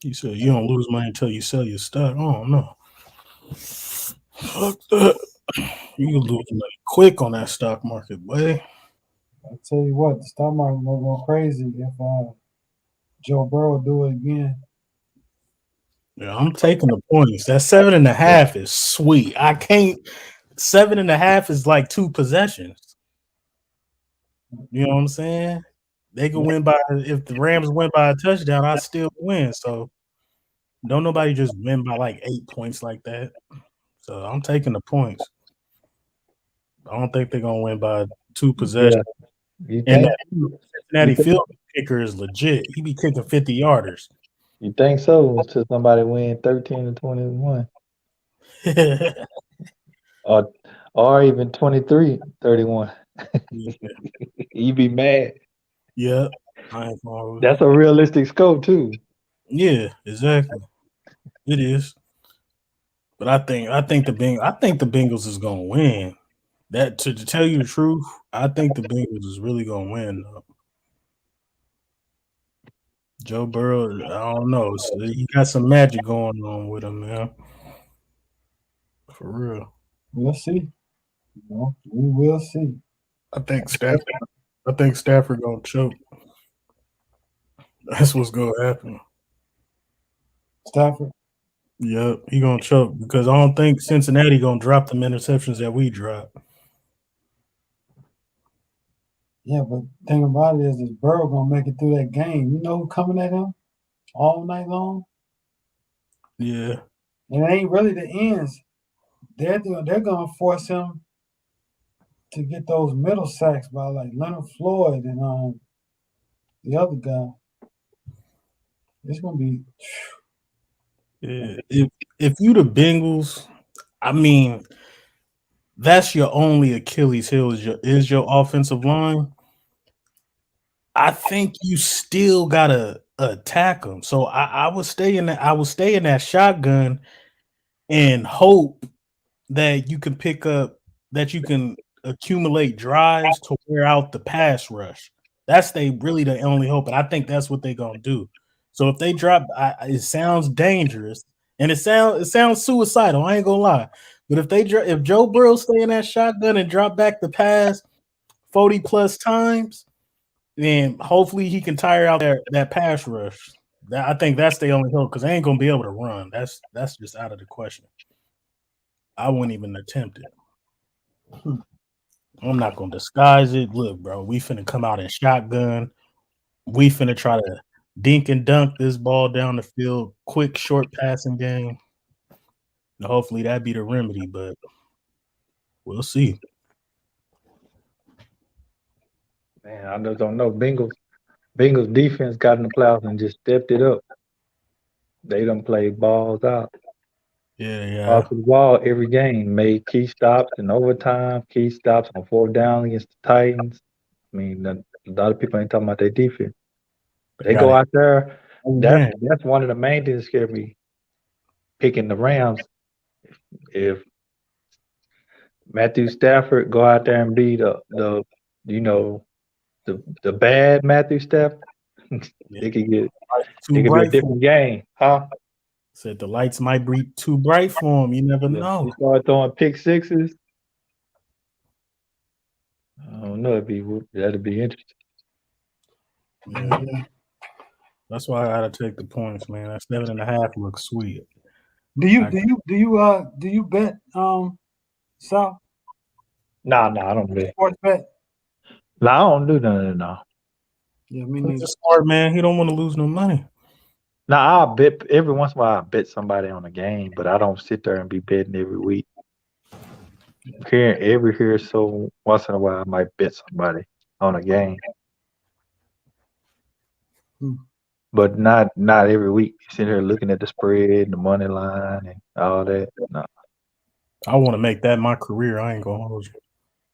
You said you don't lose money until you sell your stock. Oh no, fuck that. You can lose money quick on that stock market, boy. I tell you what, the stock market will go crazy if Joe Burrow do it again. Yeah, I'm taking the points. That 7.5 is sweet. I can't. 7.5 is like 2 possessions. You know what I'm saying? They can win by, if the Rams win by a touchdown, I still win. So don't nobody just win by like 8 points like that. So I'm taking the points. I don't think they're gonna win by 2 possessions. Yeah. And that Cincinnati field kicker is legit. He be kicking 50-yarders. You think so? Until somebody win 13-21. or even 23-31. You be mad. Yeah. That's a realistic scope too. Yeah, exactly. It is. But I think the Bengals is gonna win. That, to tell you the truth, I think the Bengals is really gonna win though. Joe Burrow, I don't know. So he got some magic going on with him, man. For real. We'll see. We will see. I think Stafford gonna choke. That's what's gonna happen. Stafford? Yep, he gonna choke because I don't think Cincinnati gonna drop them interceptions that we drop. Yeah, but the thing about it is Burrow gonna make it through that game. You know who coming at him all night long? Yeah. And it ain't really the ends. They're gonna force him to get those middle sacks by like Leonard Floyd and the other guy. It's gonna be. Yeah. If you the Bengals, I mean, that's your only Achilles heel is your offensive line. I think you still gotta attack them. So I would stay in that shotgun and hope that you can accumulate drives to wear out the pass rush. That's really the only hope, and I think that's what they're gonna do. So if they drop, it sounds dangerous and it sounds suicidal. I ain't gonna lie, but if Joe Burrow stay in that shotgun and drop back the pass 40 plus times, then hopefully he can tire out that pass rush. I think that's the only hope because they ain't gonna be able to run. That's just out of the question. I wouldn't even attempt it. I'm not gonna disguise it. Look, bro, we finna come out in shotgun. We finna try to dink and dunk this ball down the field. Quick, short passing game. And hopefully that be the remedy, but we'll see. Man, I just don't know. Bengals defense got in the playoffs and just stepped it up. They done played balls out. Yeah. Off the wall every game. Made key stops in overtime, key stops on 4th down against the Titans. I mean, a lot of people ain't talking about their defense. They go out there. That's one of the main things that scare me. picking the Rams. If Matthew Stafford go out there and be the bad Matthew Stafford, it could be a different game, huh? Said the lights might be too bright for him. You never know. He start throwing pick sixes. I don't know. That'd be interesting. Yeah. That's why I gotta take the points, man. That 7.5 looks sweet. Do you bet Sal? No, I don't bet. Sports bet? No, I don't do none of that. No. Yeah, me He's neither. a smart man. He don't want to lose no money. No, I bet every once in a while. I bet somebody on a game, but I don't sit there and be betting every week. Here, so once in a while, I might bet somebody on a game, but not every week. Sitting here looking at the spread, the money line, and all that. No. I want to make that my career. I ain't gonna hold you.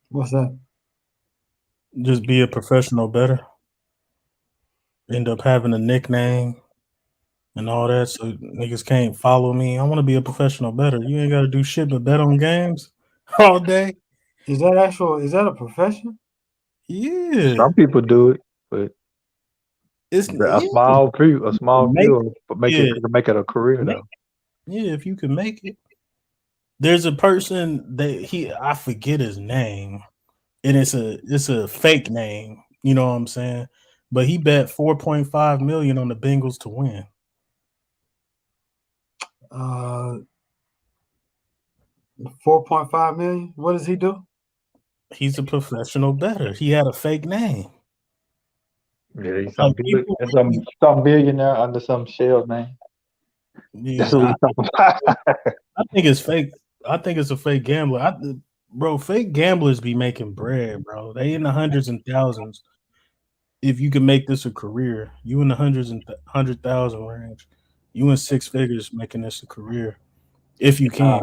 What's that? Just be a professional bettor. End up having a nickname and all that, so niggas can't follow me. I want to be a professional bettor. You ain't got to do shit but bet on games all day. Is that a profession? Yeah. Some people do it, but it's a small few make it a career though. Yeah, if you can make it. There's a person that I forget his name, and it's a fake name. You know what I'm saying? But he bet $4.5 million on the Bengals to win. 4.5 million. What does he do? He's a professional bettor. He had a fake name. Yeah, he's some billionaire under some shell name. Yeah, I think it's fake. I think it's a fake gambler. Bro, fake gamblers be making bread, bro. They in the hundreds and thousands. If you can make this a career, you in the hundreds and 100,000 range. You in six figures making this a career. If you can.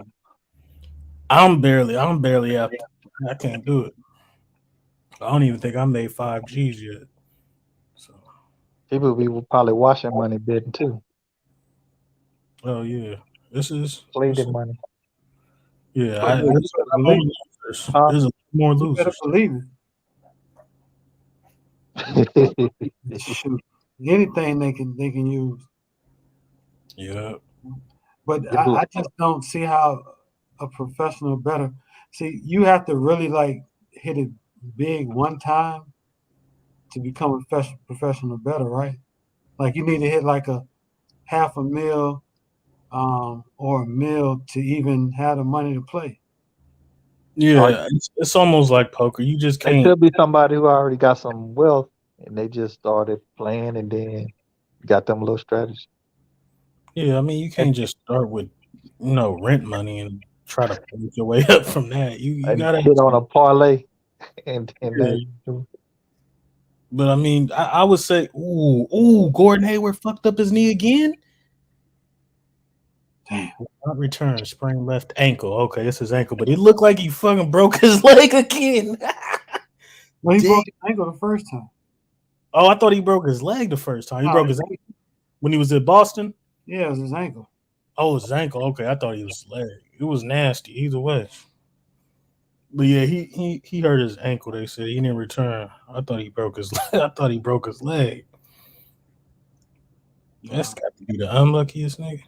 I'm barely up. I can't do it. I don't even think I made 5 G's yet. So people be probably washing money betting too. Oh yeah. This is bleeding money. Yeah, there's a lot more losers. Believe it. Shoot, anything they can use. Yeah, but I just don't see how a professional bettor. See, you have to really like hit it big one time to become a professional bettor, right? Like you need to hit like a $500,000 or $1 million to even have the money to play. Yeah, it's almost like poker. You just can't. It could be somebody who already got some wealth and they just started playing and then got them a little strategy. Yeah, I mean, you can't just start with rent money and try to work your way up from that. You gotta hit on a parlay and then. But I mean, I would say, Gordon Hayward fucked up his knee again. Damn. Not return, sprained left ankle. Okay, it's his ankle, but it looked like he fucking broke his leg again. Well, he broke his ankle the first time. Oh, I thought he broke his leg the first time. He broke his ankle when he was at Boston. Yeah, it was his ankle. Oh, his ankle. Okay, I thought he was his leg. It was nasty either way. But yeah, he hurt his ankle. They said he didn't return. I thought he broke his leg. I thought he broke his leg. That's got to be the unluckiest nigga.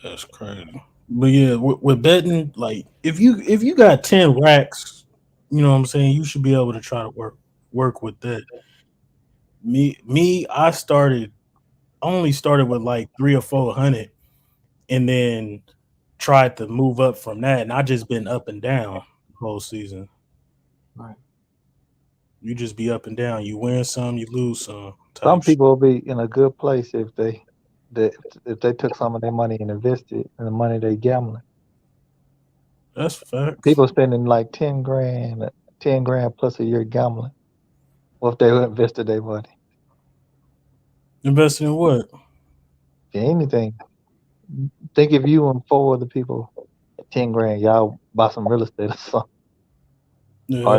That's crazy. But yeah, with betting, like if you got 10 racks, you know what I'm saying, you should be able to try to work with that. I only started with like 300 or 400, and then tried to move up from that, and I just been up and down the whole season. Right. You just be up and down. You win some, you lose some. Some people will be in a good place if they took some of their money and invested in the money they gambling. That's facts. People spending like $10 grand plus a year gambling. What if they invested their money? Invested in what? Anything. Think if you and 4 other people at 10 grand, y'all buy some real estate or something. Yeah,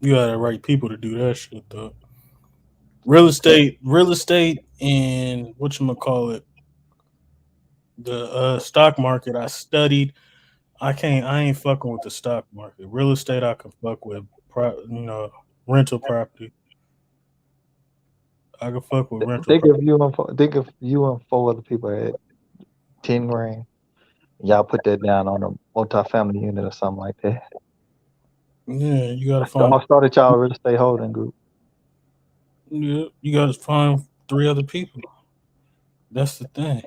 you got the right people to do that shit though. real estate, and whatchamacallit, the stock market. I studied. I ain't fucking with the stock market. Real estate, I can fuck with. Rental property. I can fuck with rental Think property. if you and 4 other people had 10 grand, y'all put that down on a multi-family unit or something like that. Yeah, you gotta find. Y'all started y'all real estate holding group. Yeah, you gotta find 3 other people. That's the thing.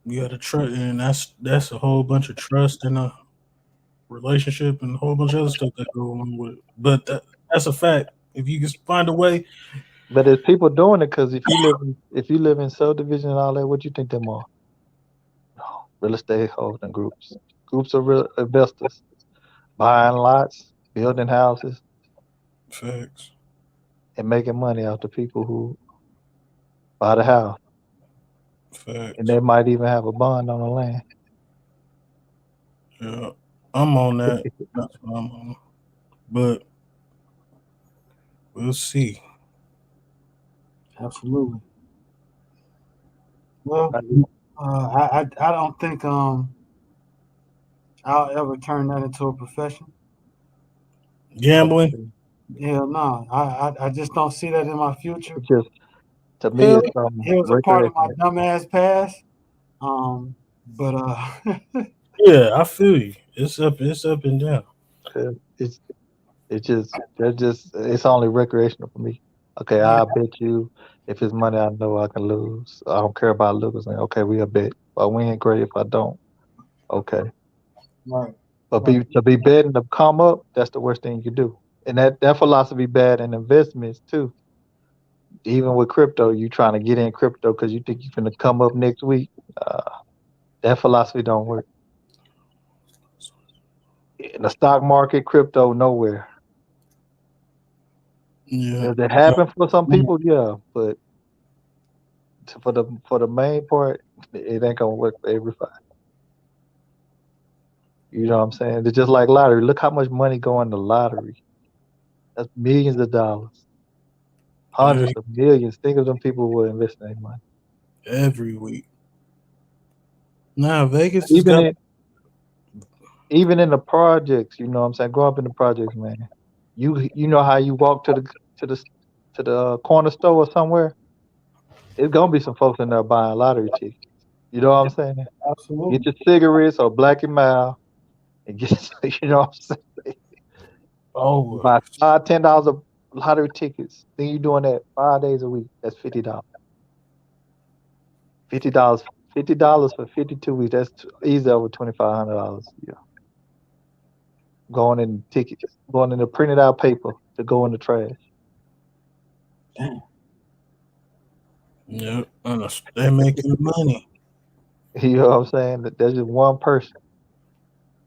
You gotta trust, and that's a whole bunch of trust and a relationship and a whole bunch of other stuff that go on with it. But that's a fact. If you just find a way, But there's people doing it because if you live in subdivision and all that, what you think them are? Real estate holding groups. Groups of real investors buying lots, building houses, facts. and making money out the people who buy the house. Facts. And they might even have a bond on the land. Yeah, I'm on that. That's what I'm on. But we'll see. Absolutely. Well, I don't think I'll ever turn that into a profession. Gambling? Hell no. I just don't see that in my future. It's just to me, it's it was a part of my dumbass past. But yeah, I feel you. It's up and down. It's only recreational for me. Okay, Yeah. I bet you if it's money I know I can lose. I don't care about losing. Okay, we'll bet. But we ain't great if I don't. Okay. Right. But to be betting to come up, that's the worst thing you can do. And that philosophy bad in investments too. Even with crypto, you trying to get in crypto because you think you're going to come up next week. That philosophy don't work. In the stock market, crypto, nowhere. Yeah. Does it happen for some people? Yeah, but for the main part, it ain't gonna work for everybody. You know what I'm saying? It's just like lottery. Look how much money go in the lottery. That's millions of dollars, hundreds of millions. Think of them people who are investing their money every week. Now Vegas even in the projects. You know what I'm saying? Grow up in the projects, man. You know how you walk to the corner store or somewhere. It's gonna be some folks in there buying lottery tickets. You know what I'm saying? Absolutely. Get your cigarettes or Black and Mild and get you know what I'm saying? Oh, buy $5-10 of lottery tickets. Then you doing that 5 days a week. That's $50. $50 for 52 weeks. That's easy over $2,500. Yeah. Going in tickets, going in the printed out paper to go in the trash. Damn. Yep, they're making money. You know what I'm saying? That's just one person.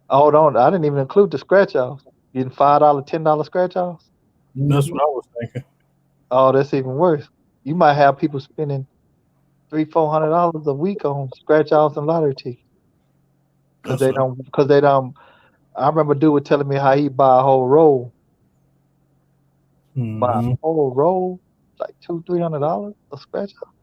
Hold on, I didn't even include the scratch offs. Getting $5, $10 scratch offs. That's what I was thinking. Oh, that's even worse. You might have people spending $300-400 a week on scratch offs and lottery tickets because they don't. I remember a dude was telling me how he buy a whole roll. Buy a whole roll, like $200-300 a scratch off.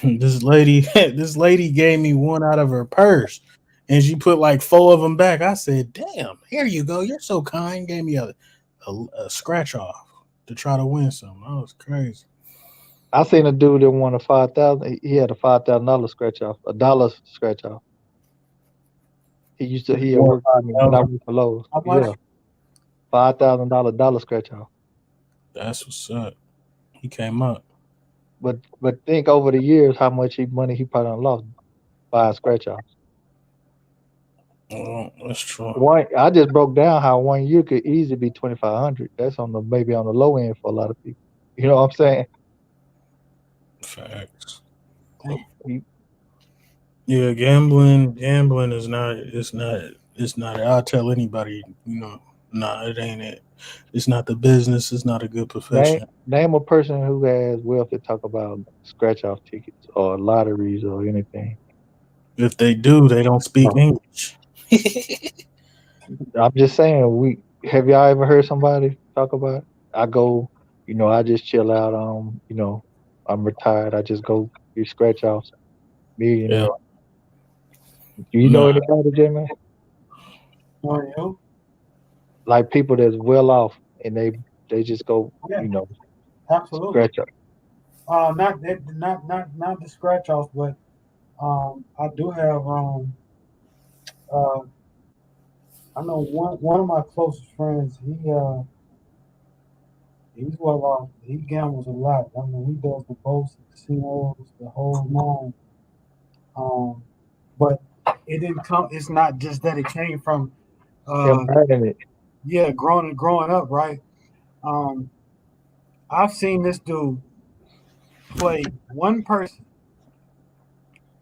This lady gave me one out of her purse, and she put like 4 of them back. I said, "Damn, here you go. You're so kind." Gave me a scratch off to try to win something. That was crazy. I seen a dude that won a $5,000. He had a $5,000 scratch off, $1 scratch off. He had worked for me when I worked for Lowe's. Yeah, $5,000 scratch off. That's what's up. He came up. But think over the years how much money he probably lost by scratch offs. Oh, that's true. I just broke down how 1 year could easily be $2,500. That's maybe on the low end for a lot of people. You know what I'm saying? Facts. Yeah, gambling is not. It's not. I'll tell anybody. It ain't it. It's not the business. It's not a good profession. Name a person who has wealth to talk about scratch off tickets or lotteries or anything. If they do, they don't speak English. I'm just saying. Have y'all ever heard somebody talk about. I go, I just chill out. I'm retired. I just go get scratch offs. Millionaire. Yeah. Do you know Nah. anybody, J man? You? Like people that's well off and they just go, Yeah, absolutely. scratch up. Not the scratch off, but I do have uh, I know one of my closest friends. He's well off. He gambles a lot. I mean, he does the boats, the casinos, the whole nine. But it didn't come. It's not just that it came from Him earning it. yeah, growing up, right? Um, I've seen this dude play one person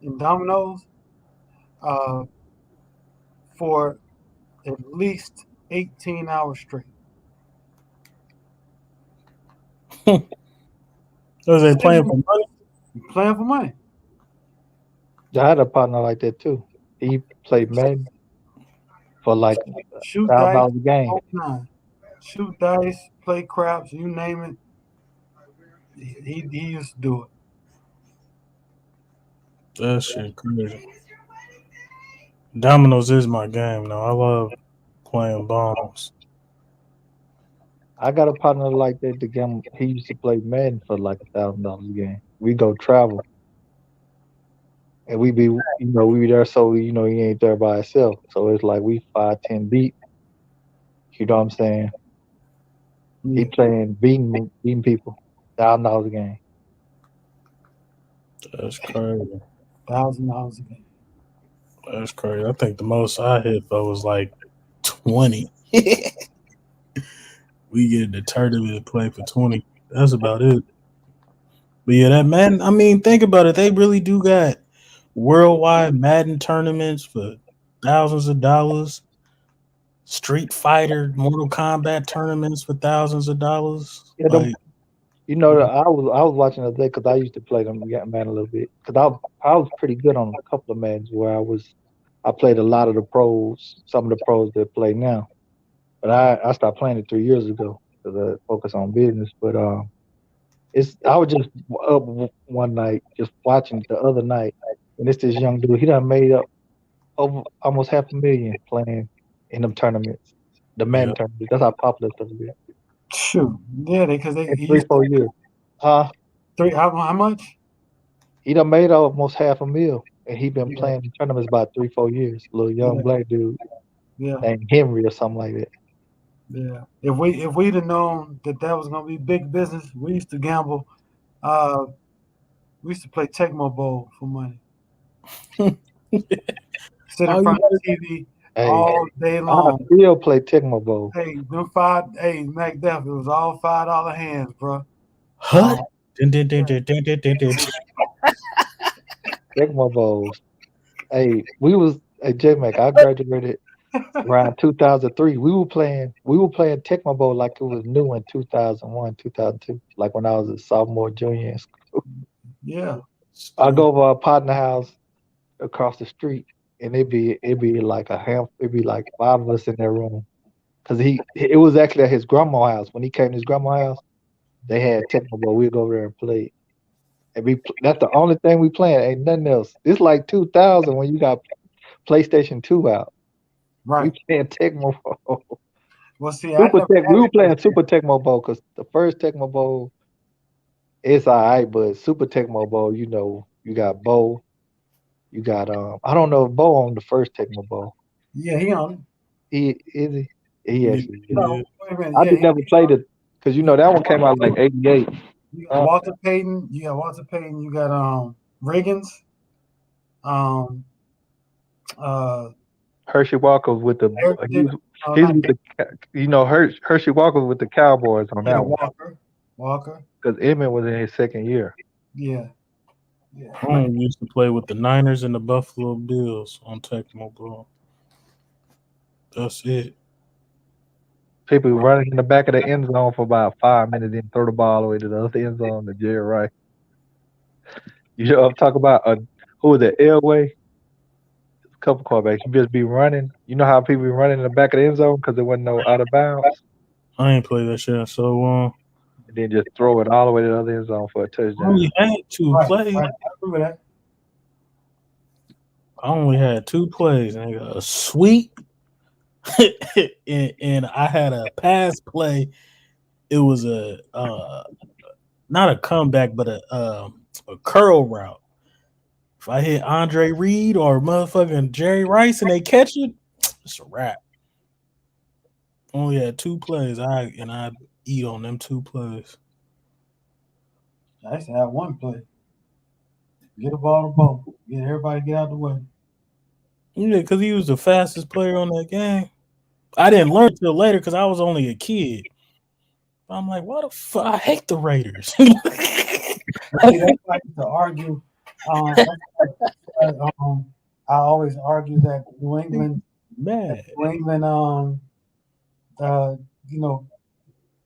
in dominoes for at least 18 hours straight. Was they playing for money? Playing for money. I had a partner like that too. He played Madden for like Shoot $1,000 dice, a game. whole nine. Shoot dice, play craps, you name it. He used to do it. That shit crazy. Dominoes is my game though. I love playing bombs. I got a partner like that. The game he used to play Madden for like $1,000 a game. We go travel, and we be there. So he ain't there by himself. So it's like we 5-10 deep. You know what I'm saying? He playing beating people $1,000 a game. That's crazy. $1,000 a game. That's crazy. I think the most I hit though was like 20. We get the tournament to play for 20. That's about it. But yeah, that Madden, I mean, think about it. They really do got worldwide Madden tournaments for thousands of dollars. Street Fighter, Mortal Kombat tournaments for thousands of dollars. Yeah, Like, I was watching the other day because I used to play them Madden a little bit because I was pretty good on a couple of Maddens where I played a lot of the pros, some of the pros that play now. But I stopped playing it 3 years ago because I focus on business. But I was just up one night just watching the other night, and it's this young dude. He done made up over almost $500,000 playing in them tournaments, the Madden tournaments. That's how popular stuff is. Shoot, yeah, because In 3-4 years. How much? He done made almost $500,000, and he been playing in tournaments about 3-4 years. Little young black dude named Henry or something like that. Yeah. If we'd have known that was gonna be big business, we used to gamble. We used to play Tecmo Bowl for money. Sit in front of the TV all day long. I still play Tecmo Bowl. Hey, Mac Def, it was all $5 hands, bro. Huh? Tecmo Bowls. Hey, J-Mac, I graduated around 2003. We were playing Tecmo Bowl like it was new in 2001, 2002, like when I was a sophomore, junior in school. Yeah. I go over our partner house across the street, and it'd be like it'd be like 5 of us in that room. Cause it was actually at his grandma's house. When he came to his grandma's house, they had Tecmo Bowl. We'd go over there and play. And that's the only thing we playing. Ain't nothing else. It's like 2000 when you got PlayStation 2 out. Right. We playing Tecmo Bowl. Well, see, we were playing Super Tecmo Bowl because the first Tecmo Bowl, it's all right, but Super Tecmo Bowl, you got Bo. You got I don't know if Bo on the first Tecmo Bowl. Yeah, he on it. He actually. No, wait a minute. I just never played it because that one came out like '88. You got Walter Payton. You got Reagan's. Hershey Walker with the Hershey Walker with the Cowboys on that one. Walker. Because Emmett was in his second year. Yeah. I used to play with the Niners and the Buffalo Bills on Tecmo Bowl. That's it. People running in the back of the end zone for about 5 minutes, then throw the ball all the way to the other end zone to Jerry Rice. You know what I'm talking about? Who was it? Elway? A couple quarterbacks. You just be running. You know how people be running in the back of the end zone because there wasn't no out of bounds? I ain't played that shit in so long. And then just throw it all the way to the other end zone for a I touchdown. only had two plays. Right. I remember that. I only had 2 plays, nigga. A sweep, and I had a pass play. It was a not a comeback, but a curl route. If I hit Andre Reed or motherfucking Jerry Rice and they catch it, it's a wrap. Only had 2 plays. I eat on them 2 plays. I used to have 1 play. Get a ball to ball. Get everybody get out the way. Yeah, because he was the fastest player on that game. I didn't learn till later because I was only a kid. I'm like, what the fuck? I hate the Raiders. See, that's why I used to argue. I always argue that New England,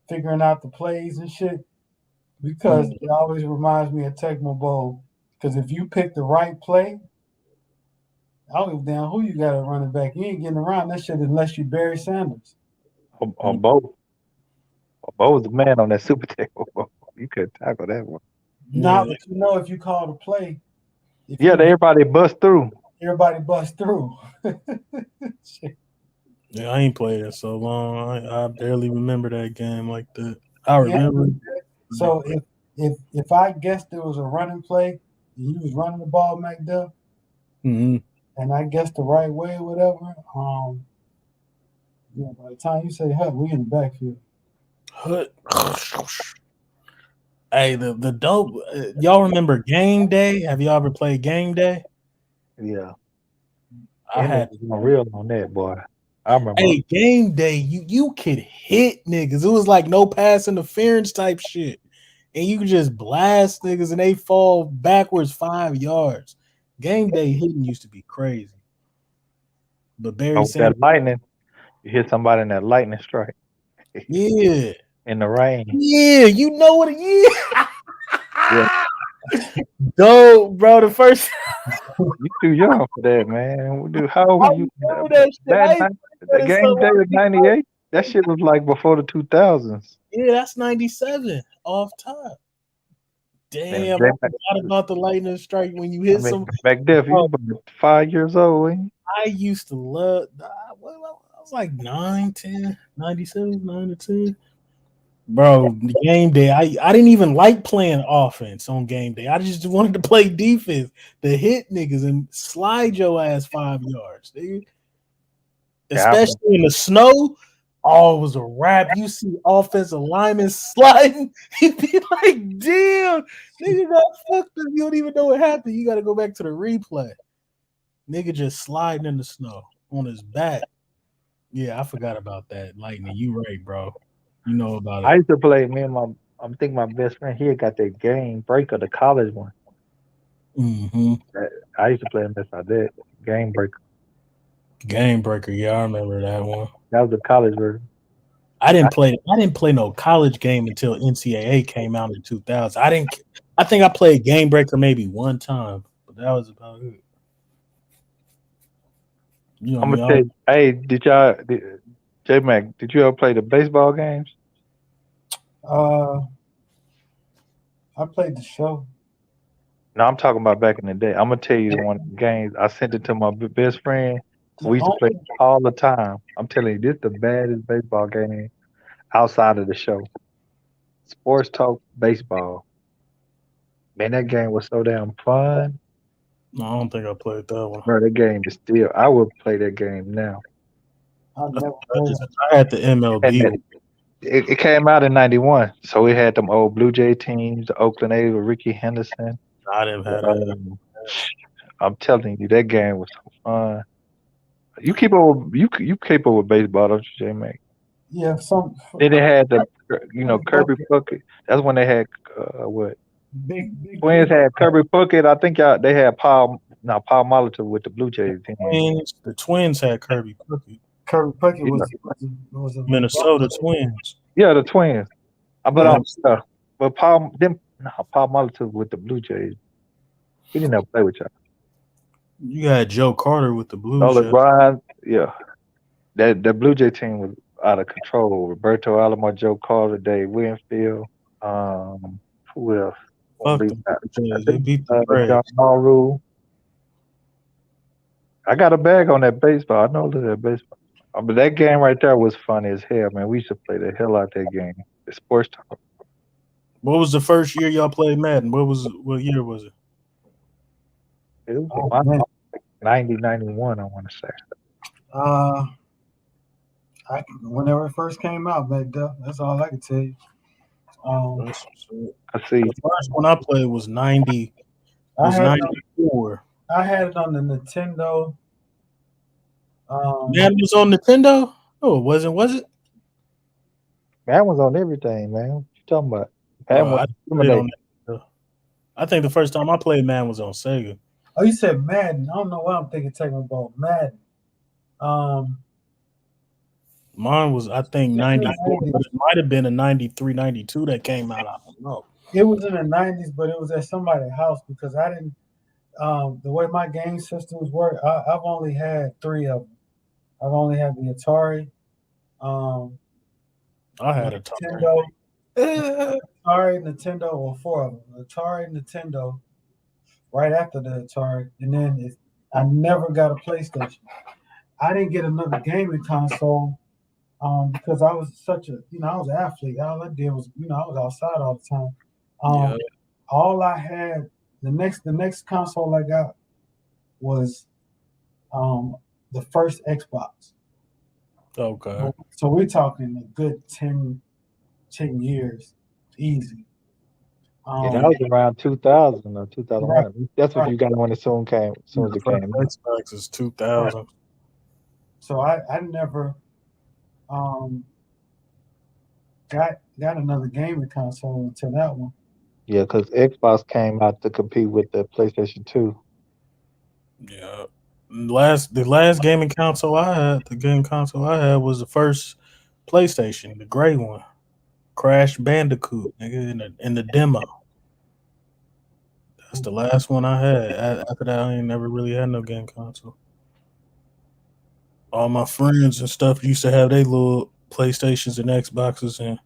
figuring out the plays and shit, because it always reminds me of Tecmo Bowl. Because if you pick the right play, I don't give a damn who you got at running back. You ain't getting around that shit unless you Barry Sanders. On both. Bo was the man on that Super Bowl. You couldn't tackle that one. Nah, but if you call the play. Everybody bust through. Everybody bust through. Yeah, I ain't played it so long. I barely remember that game like that. I remember. So if I guessed there was a running play and you was running the ball, McDuff, and I guessed the right way or whatever, by the time you say Hut, we in the backfield. Hut. Hey, the dope. Y'all remember Game Day? Have y'all ever played Game Day? Yeah. I had real on that, boy. I remember. Hey, Game Day, you could hit niggas. It was like no pass interference type shit. And you could just blast niggas and they fall backwards 5 yards. Game Day hitting used to be crazy. But Barry Sanders, that lightning, you hit somebody in that lightning strike. Yeah. In the rain. Yeah, you know what it is. Yeah. Dope, bro. The first you too young for that, man. How old were you? The Game Day of '98. That shit was like before the 2000s. Yeah, that's 97 off top. Damn, I forgot about the lightning strike when you hit some. Back then, you were 5 years old, ain't you? I used to love. I was like 9, 10, 97, 9 to 10. Bro, the Game Day, I didn't even like playing offense on Game Day. I just wanted to play defense, to hit niggas and slide your ass 5 yards, dude. Especially in the snow. Oh, it was a wrap. You see offensive linemen sliding. He'd be like, damn, nigga got fucked up. You don't even know what happened. You got to go back to the replay. Nigga just sliding in the snow on his back. Yeah, I forgot about that. Lightning, you right, bro. You know about it. I used to play, I think my best friend here got that Game Breaker, the college one. I used to play mess like that. Game Breaker. Game Breaker, yeah, I remember that one. That was the college version. I didn't play no college game until NCAA came out in 2000. I think I played Game Breaker maybe one time, but that was about it. I'm gonna tell you, hey, J-Mac, did you ever play the baseball games? I played the show. No, I'm talking about back in the day. I'm gonna tell you one of the games. I sent it to my best friend. We used to play all the time. I'm telling you, this is the baddest baseball game outside of the show. Sports Talk Baseball. Man, that game was so damn fun. No, I don't think I played that one. Bro, that game is still. I would play that game now. I had the MLB. It came out in '91, so it had them old Blue Jay teams, the Oakland A's with Ricky Henderson. I didn't have that. I'm telling you, that game was so fun. You keep up with baseball, don't you, J-Mac? Yeah, Then they had the Kirby Puckett. That's when they had what? Big Twins had Kirby Puckett. I think they had Paul Molitor with the Blue Jays. The Twins had Kirby Puckett. Kirby Puckett was a Minnesota Twins. Yeah, the Twins. But Paul Molitor with the Blue Jays. He didn't ever play with y'all. You had Joe Carter with the Blue Jays. Brian, yeah. That Blue Jay team was. out of control. Roberto Alomar, Joe Carter, Dave Winfield. Who else? Fuck the I they think beat the Braves. John Maru. I got a bag on that baseball. I know that baseball. But that game right there was funny as hell, man. We used to play the hell out that game. The sports talk. What was the first year y'all played Madden? What year was it? It was 90, 91, I want to say. Whenever it first came out back there, that's all I can tell you. I see. The first one I played was 90. Was 94. I had it on the Nintendo. Madden was on Nintendo? Oh, it wasn't, was it? Madden was on everything, man. What you talking about? I think the first time I played Madden was on Sega. Oh, you said Madden. I don't know why I'm thinking about Madden. Mine was, I think, 94, but it might have been a 93, 92 that came out. I don't know. It was in the 90s, but it was at somebody's house because I didn't. The way my game systems work, I've only had 3 of them. I've only had the Atari. I had a Nintendo. Atari, Nintendo, or 4 of them. Atari, Nintendo. Right after the Atari, and then I never got a PlayStation. I didn't get another gaming console because I was such a, I was an athlete. All I did was, I was outside all the time. All I had, the next console I got was the first Xbox. Okay. So we're talking a good 10 years, easy. That was around 2000 or 2001. Right. That's what you got when it soon came. As soon as it came. Xbox is 2000. Right. So I never got another gaming console until that one. Yeah, because Xbox came out to compete with the PlayStation 2. Yeah. The last gaming console I had, was the first PlayStation, the gray one. Crash Bandicoot, nigga, in the demo. That's the last one I had. After that, I ain't never really had no game console. All my friends and stuff used to have their little PlayStations and Xboxes, and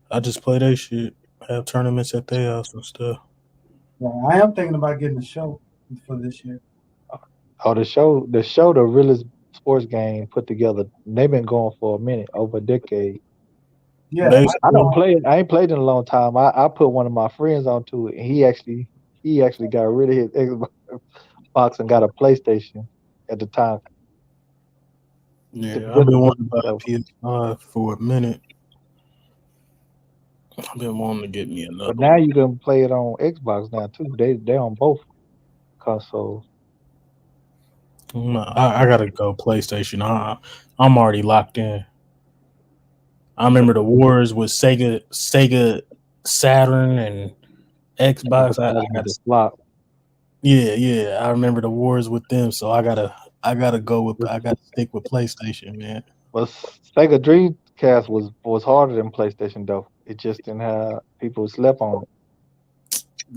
I just play their shit. Have tournaments at their house and stuff. Well, I am thinking about getting a show for this year. Oh, the show, the realest sports game put together. They've been going for a minute, over a decade. Yeah, I don't play it. I ain't played in a long time. I put one of my friends onto it, and he actually got rid of his Xbox and got a PlayStation at the time. Yeah, I've been wanting to buy a PS5 for a minute. I've been wanting to get me another. But now you can play it on Xbox now too. They're on both consoles. I gotta go PlayStation. I'm already locked in. I remember the wars with Sega Saturn and Xbox. I got flop. Yeah. I remember the wars with them. So I gotta stick with PlayStation, man. Well, Sega Dreamcast was harder than PlayStation though. It just didn't have people slept on it.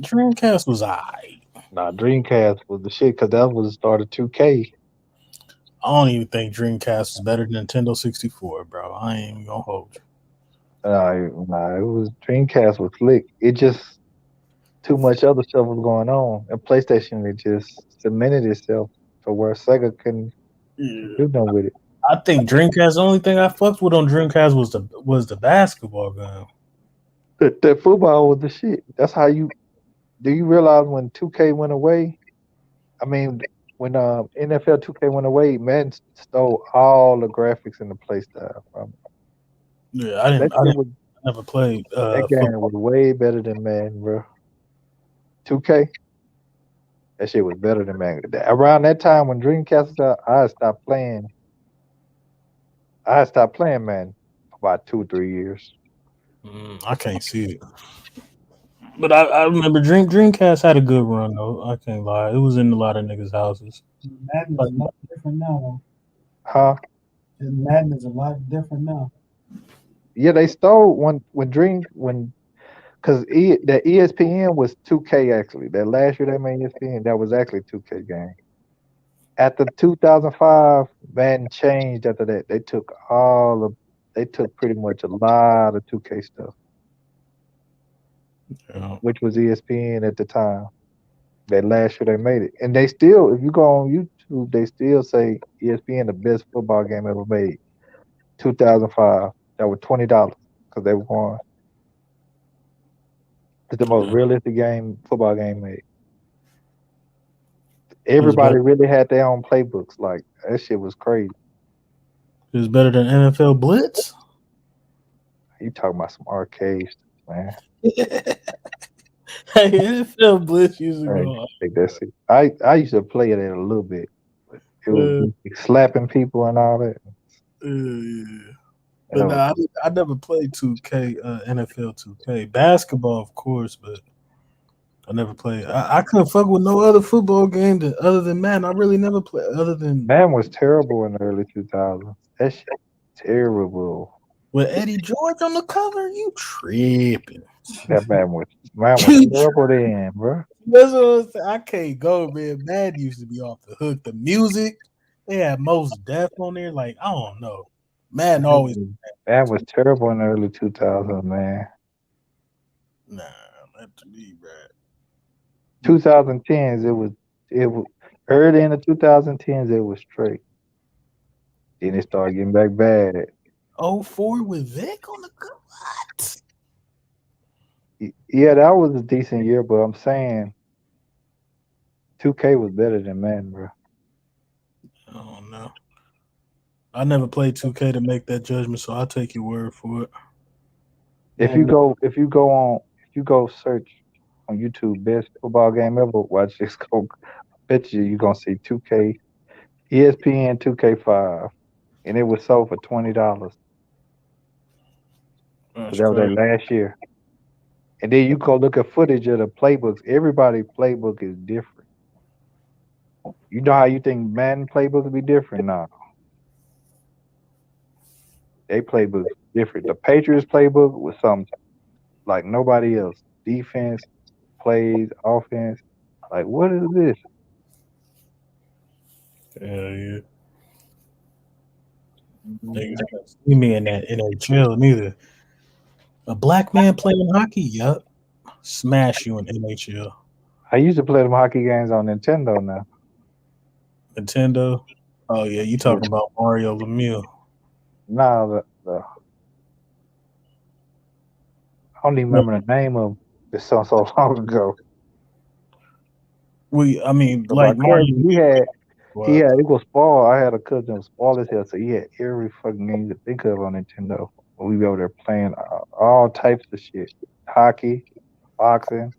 Dreamcast was alright. Nah, Dreamcast was the shit because that was the start of 2K. I don't even think Dreamcast is better than Nintendo 64, bro. I ain't even gonna hold you. Nah, it was Dreamcast was slick. It just too much other stuff was going on, and PlayStation it just cemented itself to where Sega couldn't do nothing with it. I think Dreamcast. The only thing I fucked with on Dreamcast was the basketball game. The football was the shit. That's how you. Do you realize when 2K went away? I mean, when NFL 2K went away, Madden stole all the graphics and the play style from it. Yeah, I never played. That game was way better than Madden, bro. 2K, that shit was better than Madden. Around that time when Dreamcast was out, I stopped playing Madden for about 2-3 years. I can't see it. But I remember Dreamcast had a good run though. I can't lie. It was in a lot of niggas' houses. Madden is a lot different now. Huh? Madden is a lot different now. Yeah, they stole because the ESPN was 2K actually. That last year they made ESPN, that was actually 2K game. After 2005, Madden changed after that. They took all they took pretty much a lot of 2K stuff, which was ESPN at the time. That last year they made it, and they still, if you go on YouTube, they still say ESPN the best football game ever made. 2005, that was $20 because they won. It's the most realistic football game made. Everybody really had their own playbooks. Like that shit was crazy. It was better than NFL Blitz. You talking about some arcade stuff, man? Hey, NFL Blitz used to go. I think that's it. I used to play it a little bit, but it was slapping people and all that. But nah, I never played 2K, NFL 2K. Basketball, of course, but I never played. I couldn't fuck with no other football game other than Madden. I really never played other than Madden was terrible in the early 2000s. That shit terrible. With Eddie George on the cover, you tripping. That man was terrible then, bro. That's what I'm saying. I can't go, man. Madden used to be off the hook. The music, they had Most Def on there. Like, I don't know. Madden always. That was terrible in the early 2000s, man. Nah, not to me, bro. 2010s, it was early in the 2010s, it was straight. Then it started getting back bad. 04 with Vic on the what? Yeah, that was a decent year, but I'm saying 2K was better than Madden, bro. I don't know. I never played 2K to make that judgment, so I'll take your word for it. If you go search on YouTube best football game ever, watch this. I bet you're gonna see 2K, ESPN 2K5, and it was sold for $20. That was their last year. And then you go look at footage of the playbooks. Everybody's playbook is different. You know how you think Madden playbook would be different? No. They playbook different. The Patriots playbook was something like nobody else. Defense, plays, offense. Like, what is this? Hell yeah. Niggas can't see me in that NHL neither. A black man playing hockey, yup. Smash you in NHL. I used to play them hockey games on Nintendo now. Nintendo? Oh yeah, you talking about Mario Lemieux. Nah, I don't even remember the name of this so long ago. I mean, like Mario. He had it was spoiled. I had a cousin who was spoiled as hell, so he had every fucking game you could think of on Nintendo. We be over there playing all types of shit. Hockey, boxing,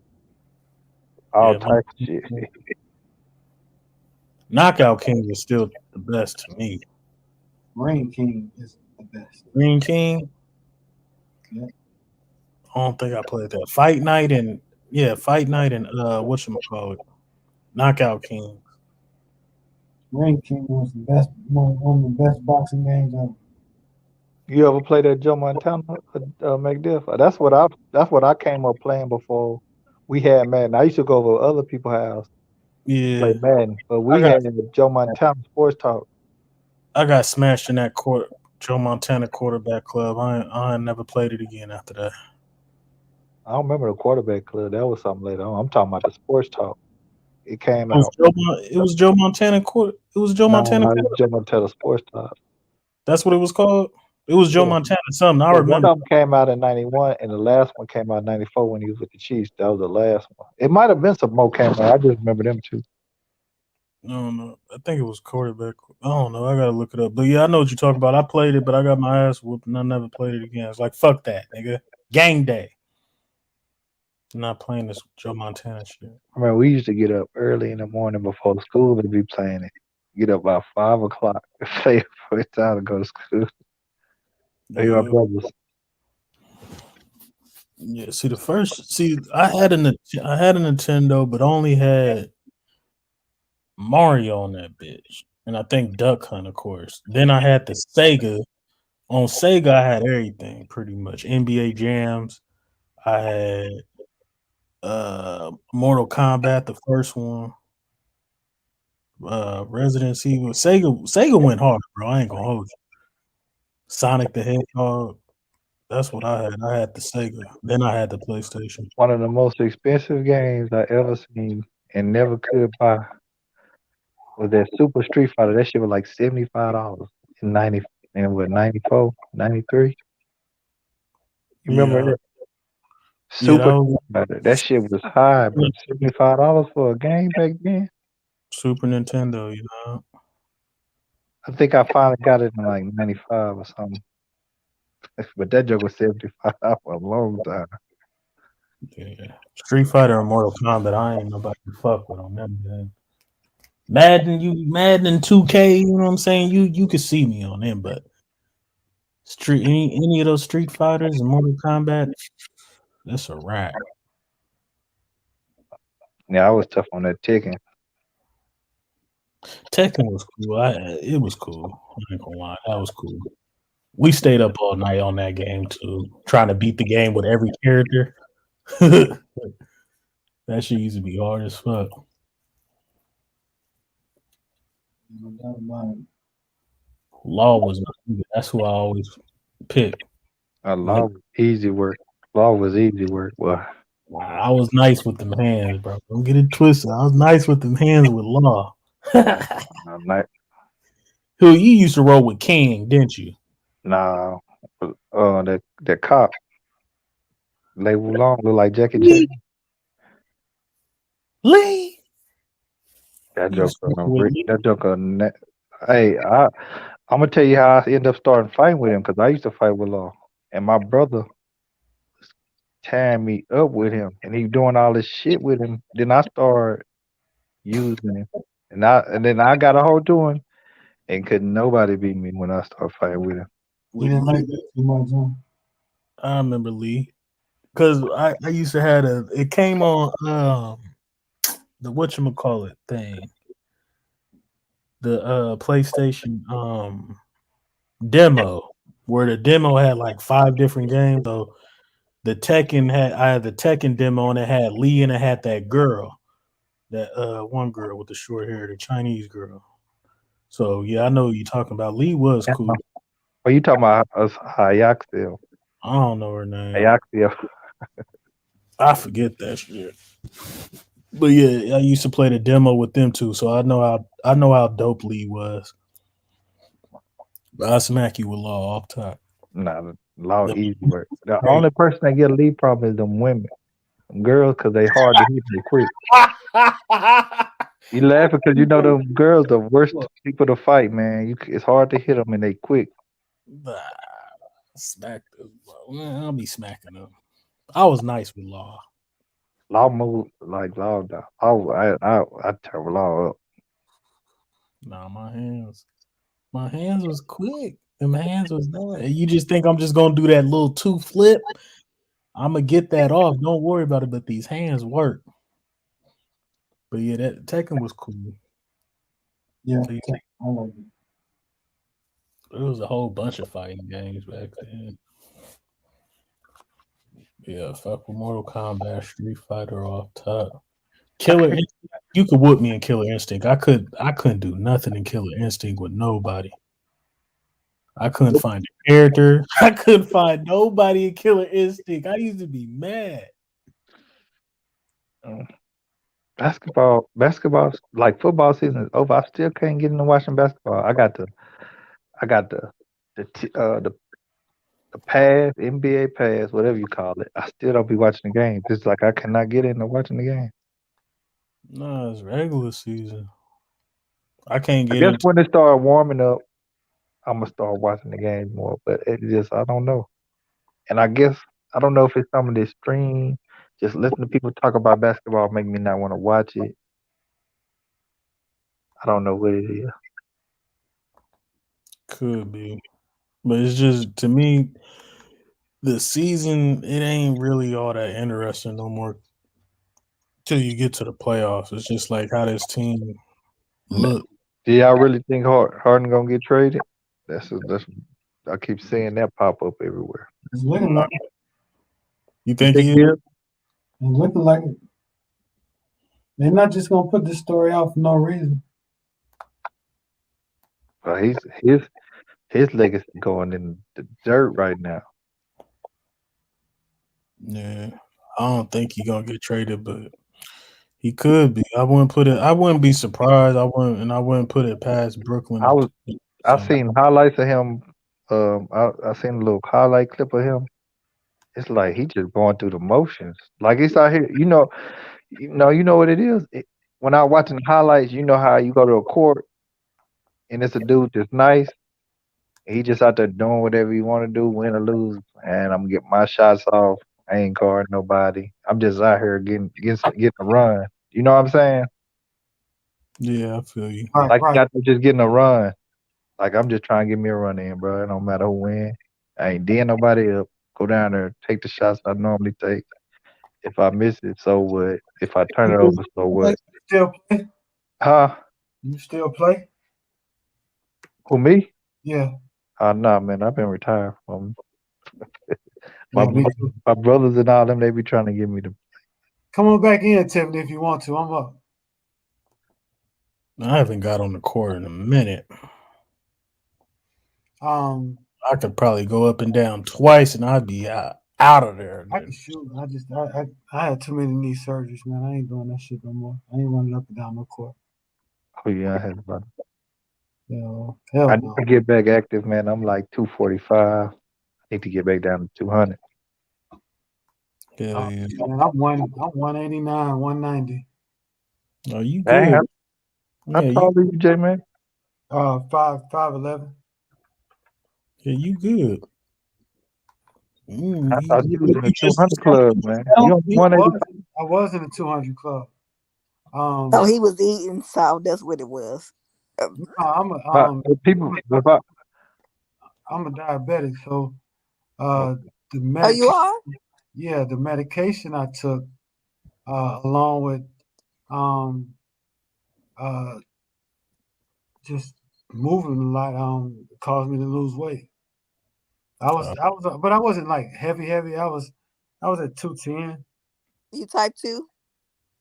all types of shit. Knockout King is still the best to me. Ring King is the best. Ring King? Yeah. I don't think I played that. Fight Night and whatchamacallit? Knockout King. Ring King was the best, one of the best boxing games ever. You ever play that Joe Montana, McDiff? That's what I came up playing before we had Madden. I used to go over other people's house, play Madden, but we had Joe Montana Sports Talk. I got smashed in that Joe Montana quarterback club. I never played it again after that. I don't remember the quarterback club. That was something later on. I'm talking about the Sports Talk. It came out. It was Joe Montana It was Joe Montana. Joe Montana Sports Talk. That's what it was called. It was Joe Montana something. I remember. One of them came out in '91, and the last one came out in '94 when he was with the Chiefs. That was the last one. It might have been some more came out. I just remember them two. I don't know. I think it was quarterback. I don't know. I gotta look it up. But yeah, I know what you're talking about. I played it, but I got my ass whooped, and I never played it again. It's like fuck that, nigga. Gang day. I'm not playing this Joe Montana shit. I mean, we used to get up early in the morning before school to be playing it. Get up about 5 o'clock to play it for it's time to go to school. Yeah. I had a Nintendo, but only had Mario on that bitch, and I think Duck Hunt, of course. Then I had the Sega. On Sega, I had everything pretty much. NBA Jams. I had Mortal Kombat, the first one. Resident Evil. Sega went hard, bro. I ain't gonna hold Sonic the Hedgehog. That's what I had. I had the Sega. Then I had the PlayStation. One of the most expensive games I ever seen and never could buy was that Super Street Fighter. That shit was like $75 in 90 and what 94, 93. You remember Yeah. that? Yeah, Super Street Fighter. That shit was high, bro. $75 for a game back then. Super Nintendo, you know. I think I finally got it in like 95 or something. But that joke was 75 for a long time. Yeah. Street Fighter and Mortal Kombat, I ain't nobody to fuck with on them, man. Madden 2K, you know what I'm saying? You could see me on them, but any of those Street Fighters and Mortal Kombat, that's a wrap. Yeah, I was tough on that Tekken. Tekken was cool. It was cool. I ain't gonna lie, that was cool. We stayed up all night on that game too, trying to beat the game with every character. That shit used to be hard as fuck. Law was that's who I always picked. Law was easy work. Law was easy work. Well, I was nice with them hands, bro. Don't get it twisted. I was nice with them hands with Law. I'm not. Who you used to roll with King, didn't you? Nah, that cop. Label long look like Jackie Chan. Lee. That joker. Hey, I'm gonna tell you how I ended up starting fighting with him because I used to fight with Law, and my brother was tying me up with him, and he doing all this shit with him. Then I started using him, and then I got a hold to him, and couldn't nobody beat me when I started fighting with him. You didn't like that too much, huh? I remember Lee. Because I used to have it came on the whatchamacallit thing. The PlayStation demo, where the demo had like 5 different games. So I had the Tekken demo and it had Lee and it had that girl. That one girl with the short hair, the Chinese girl. So yeah, I know what you're talking about. Lee was cool. What you talking about? Hayaxia. I don't know her name. Hayaxia. I forget that shit. But yeah, I used to play the demo with them too, so I know how dope Lee was. But I smack you with Law off top. Nah, Law easy work. The only person that get a lead problem is them women, them girls, because they hard to hit them quick. You laughing because you know them girls the worst people to fight, man. It's hard to hit them and they quick. Smack them. I'll be smacking them. I was nice with Law. Law move like Law. I turn Law up. Nah, my hands was quick. Them hands was that. You just think I'm just gonna do that little 2 flip? I'm gonna get that off. Don't worry about it. But these hands work. But yeah, that Tekken was cool. Yeah, I like it. There was a whole bunch of fighting games back then. Yeah, fuck with Mortal Kombat, Street Fighter off top. Killer Instinct, you could whoop me in Killer Instinct. I couldn't do nothing in Killer Instinct with nobody. I couldn't find a character. I couldn't find nobody in Killer Instinct. I used to be mad. Basketball, like football season is over. I still can't get into watching basketball. I got the pass, NBA pass, whatever you call it. I still don't be watching the game. It's like I cannot get into watching the game. No, it's regular season. I can't get I guess into when they start warming up, I'm gonna start watching the game more. But it just I don't know. And I guess I don't know if it's some of this stream. Just listening to people talk about basketball make me not want to watch it. I don't know what it is. Could be. But it's just, to me, the season, it ain't really all that interesting no more till you get to the playoffs. It's just like how this team look. Do y'all really think Harden gonna get traded? That's I keep seeing that pop up everywhere. It's looking like it. You think he is? It's looking like it. They're not just gonna put this story out for no reason. But his legacy going in the dirt right now. Yeah, I don't think he's gonna get traded, but he could be. I wouldn't be surprised. I wouldn't put it past Brooklyn. I seen highlights of him. I seen a little highlight clip of him. It's like he just going through the motions. Like it's out here. You know what it is. When I watching the highlights, you know how you go to a court and it's a dude that's nice. He just out there doing whatever he want to do, win or lose, and I'm gonna get my shots off. I ain't guarding nobody. I'm just out here getting a run. You know what I'm saying? Yeah, I feel you. Like got to just getting a run. Like I'm just trying to get me a run in, bro. It don't matter who win. I ain't dead nobody up. Go down there, take the shots I normally take. If I miss it, so what? If I turn it over, so what? Still play? Huh? You still play? Who, me? Yeah. Nah, man. I've been retired from my brothers and all them. They be trying to get me to. Come on back in, Tiffany, if you want to. I'm up. I haven't got on the court in a minute. I could probably go up and down twice, and I'd be out of there. I can shoot. I had too many knee surgeries, man. I ain't doing that shit no more. I ain't running up and down no court. Oh yeah, I had about. Hell I need to get back active, man. I'm like 245. I need to get back down to 200. Yeah, yeah. Man, I'm 189, 190. Oh, you good? Dang, how tall are you, J-Man? 5'11". Yeah, you good. I thought you was in the 200 club, man. You on 180? I was in the 200 club. Oh, he was eating, so that's what it was. I'm a diabetic, so the you are? Yeah, the medication I took, along with just moving a lot, caused me to lose weight. But I wasn't like heavy. I was at 210. You type 2?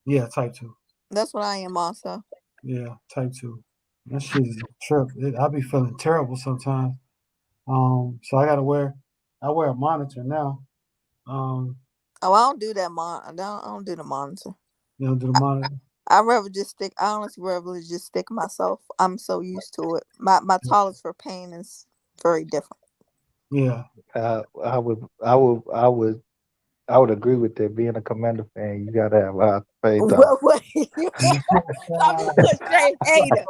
Yeah, type 2. That's what I am also. Yeah, type 2. That shit is a trip. I be feeling terrible sometimes. So I wear a monitor now. I don't do that. I don't do the monitor. You don't do the monitor? I honestly rather just stick myself. I'm so used to it. My tolerance for pain is very different. Yeah. I would agree with that. Being a Commander fan, you gotta have a high pain tolerance. Stop being a straight hater.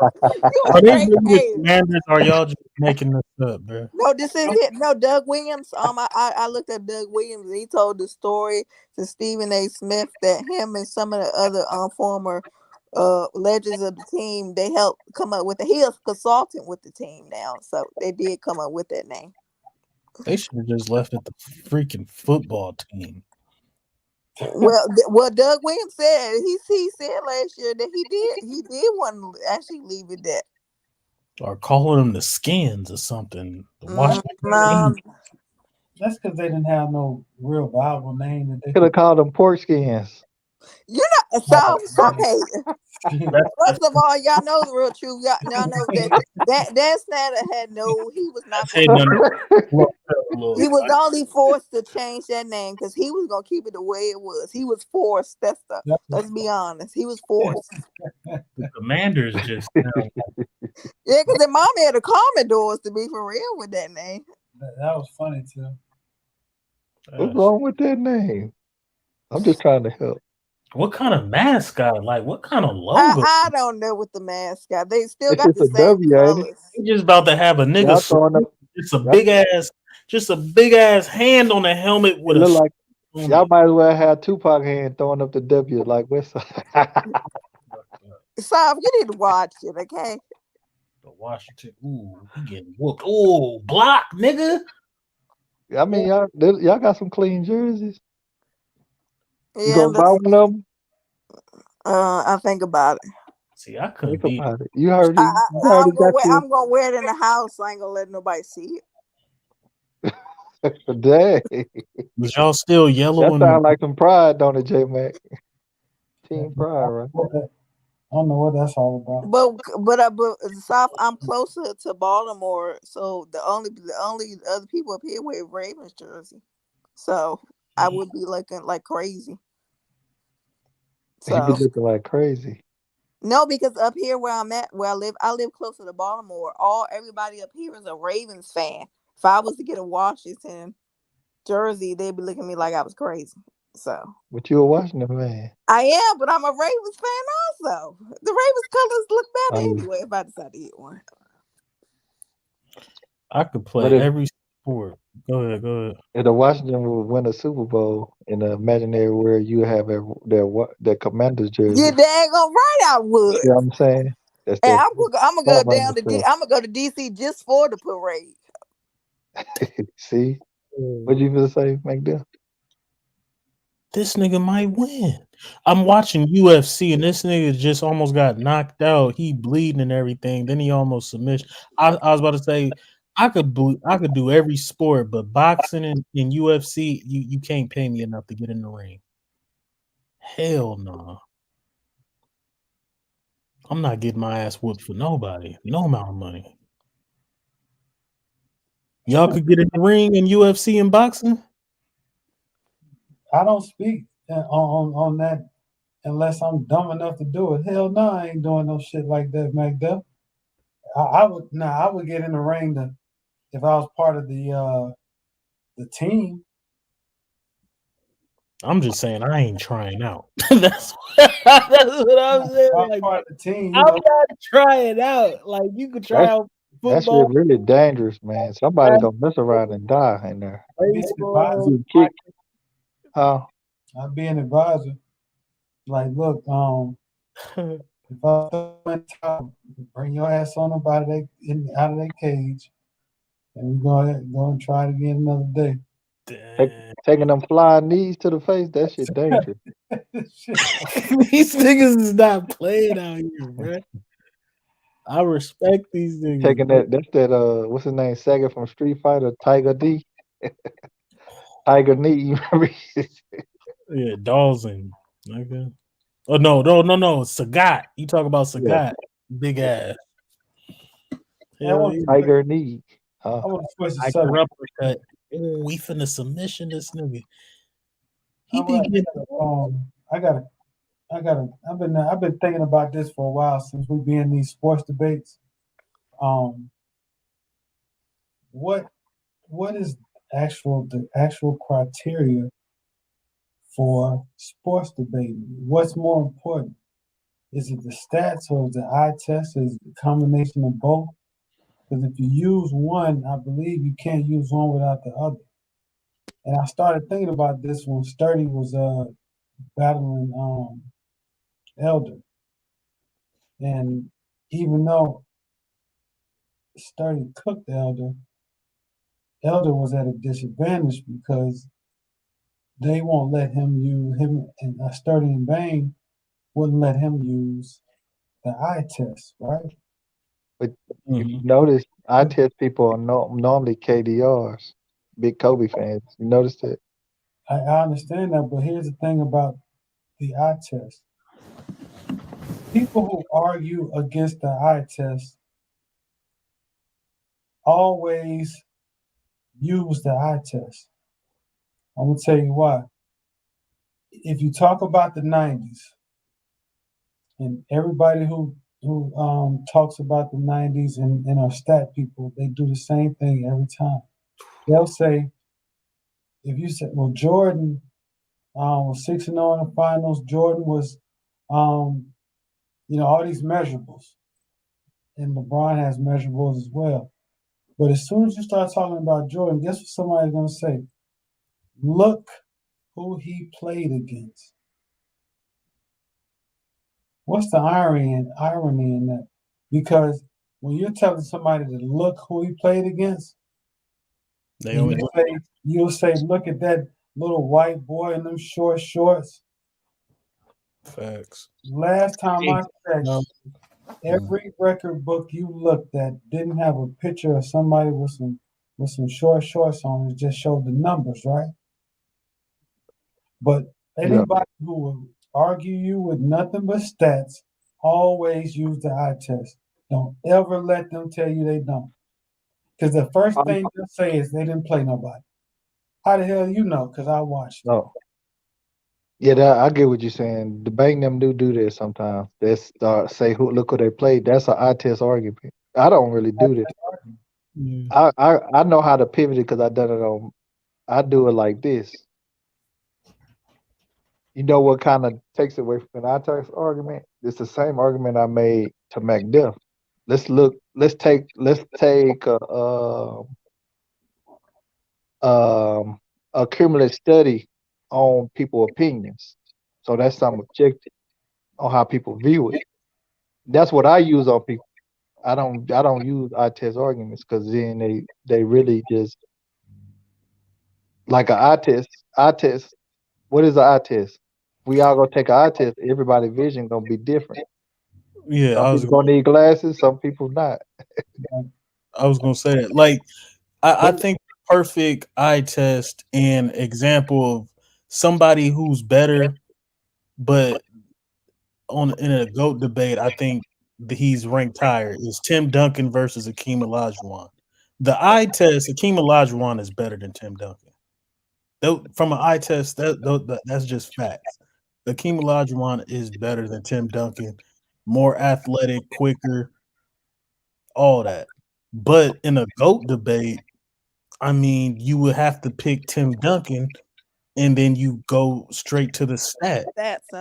Are they really Commanders? Or y'all just making this up, bro? No, this is it. No, Doug Williams. I looked at Doug Williams. And he told the story to Stephen A. Smith that him and some of the other former legends of the team, they helped come up with he is a consultant with the team now, so they did come up with that name. They should have just left it the freaking football team. Well, Doug Williams said he said last year that he did want to actually leave it that. Or calling them the Skins or something. That's because they didn't have no real viable name. That they could have called them pork skins. You know, stop hating. First of all, y'all know the real truth. Y'all know that Dan Snyder he was not. He was only forced to change that name because he was gonna keep it the way it was. He was forced. Let's be honest. He was forced. The Commanders just yeah, because their mom had the Commodores to be for real with that name. That was funny too. What's wrong with that name? I'm just trying to help. What kind of mascot? Like, what kind of logo? I don't know what the mascot. They still got the same W, colors. You're just about to have a nigga. It's a big ass hand on the helmet with a. Like, y'all might as well have Tupac hand throwing up the W like West Side. Sam, you need to watch it, okay? The Washington. Ooh, he getting whooped. Ooh, block, nigga. I mean, y'all got some clean jerseys. Yeah, you gonna buy one of them? I think about it. See, I couldn't think about it. You heard it. I'm gonna wear it in the house. I ain't gonna let nobody see it. Dang. Was y'all still yellow? That sound like some pride, don't it, J-Mac? Team pride, right? don't know what that's all about. But South, I'm closer to Baltimore, so the only other people up here wear Ravens jersey, so I would be looking like crazy. You be So looking like crazy. no, because up here where I'm at, where I live closer to Baltimore. Everybody up here is a Ravens fan. If I was to get a Washington jersey, they'd be looking at me like I was crazy. So, but you're a Washington man. I am, but I'm a Ravens fan also. The Ravens colors look better anyway if I decide to get one. I could play every sport. Go ahead. If the Washington would win a Super Bowl in the imaginary world, you have their Commanders jersey. You dang right I would. You know what I'm saying? That's and I'm gonna go down to I'm gonna go to DC just for the parade. See, what you gonna say, McDill? This nigga might win. I'm watching UFC and this nigga just almost got knocked out. He bleeding and everything. Then he almost submission. I was about to say I could do every sport, but boxing and UFC, you can't pay me enough to get in the ring. Hell no. I'm not getting my ass whooped for nobody. No amount of money. Y'all could get in the ring in UFC and boxing? I don't speak on that unless I'm dumb enough to do it. Hell no, I ain't doing no shit like that, McDuff. I would get in the ring if I was part of the team. I'm just saying I ain't trying out. that's what I'm saying. Like, part of the team, I'm not trying out. Like you could try out football. That's really dangerous, man. Somebody gonna mess around and die in there. I'd be an advisor. Like, look, if I bring your ass on up out of that cage, and we're go and try it again another day. Taking them flying knees to the face, that shit dangerous. These niggas is not playing out here, bro. I respect these niggas. Taking that's what's his name? Sega from Street Fighter, Tiger D. Tiger Knee, you remember? Yeah, Dawson. Okay. Oh no, Sagat. You talk about Sagat. Yeah. Big ass. Tiger Knee. I want to switch the subject. Uppercut. Oh, we finna submission this nigga. I've been thinking about this for a while since we be in these sports debates. What is the actual criteria for sports debating? What's more important? Is it the stats or is the eye test? Is it the combination of both? Because if you use one, I believe you can't use one without the other. And I started thinking about this when Sturdy was battling Elder. And even though Sturdy cooked Elder was at a disadvantage because they won't let him use him, and Sturdy and Bang wouldn't let him use the eye test, right? But if you notice, eye test people are normally KDRs, big Kobe fans. You noticed it? I understand that, but here's the thing about the eye test. People who argue against the eye test always use the eye test. I'm going to tell you why. If you talk about the 90s, and everybody who talks about the 90s and are stat people, they do the same thing every time. They'll say, if you say, well, Jordan was 6-0 in the finals, Jordan was, all these measurables. And LeBron has measurables as well. But as soon as you start talking about Jordan, guess what somebody's going to say? Look who he played against. What's the irony in that? Because when you're telling somebody to look who he played against, you'll say, look at that little white boy in them short shorts. Facts. Last time I checked, every record book you looked at didn't have a picture of somebody with some short shorts on. It just showed the numbers, right? But anybody who will argue you with nothing but stats always use the eye test. Don't ever let them tell you they don't. Because the first thing they'll say is they didn't play nobody. How the hell you know? Because I watched. No. Yeah, I get what you're saying. The bank them do this sometimes. They say look who they played. That's an eye test argument. I don't really do this. I know how to pivot it because I done it on. I do it like this. You know what kind of takes away from an eye test argument? It's the same argument I made to MacDuff. Let's take a cumulative study on people's opinions. So that's some objective on how people view it. That's what I use on people. I don't use eye test arguments because then they really just like an eye test. Eye test. What is an eye test? We all gonna take an eye test. Everybody's vision gonna be different. Yeah, Some people gonna need glasses. Some people not. I was gonna say it. Like I think perfect eye test and example of somebody who's better, but in a GOAT debate, I think he's ranked higher is Tim Duncan versus Akeem Olajuwon. The eye test, Akeem Olajuwon is better than Tim Duncan. From an eye test, that's just facts. Akeem Olajuwon is better than Tim Duncan, more athletic, quicker, all that. But in a GOAT debate, I mean, you would have to pick Tim Duncan, and then you go straight to the stats.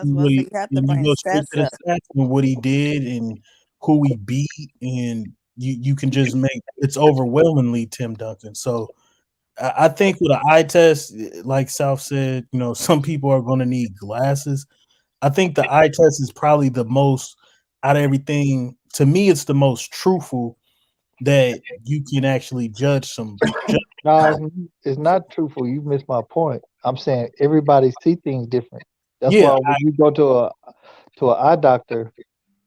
You go straight to the stats and what he did and who he beat, and you can just make it's overwhelmingly Tim Duncan. So I think with an eye test, like South said, some people are going to need glasses. I think the eye test is probably the most out of everything. To me, it's the most truthful that you can actually judge some. No, it's not truthful. You missed my point. I'm saying everybody see things different. That's why when you go to an eye doctor,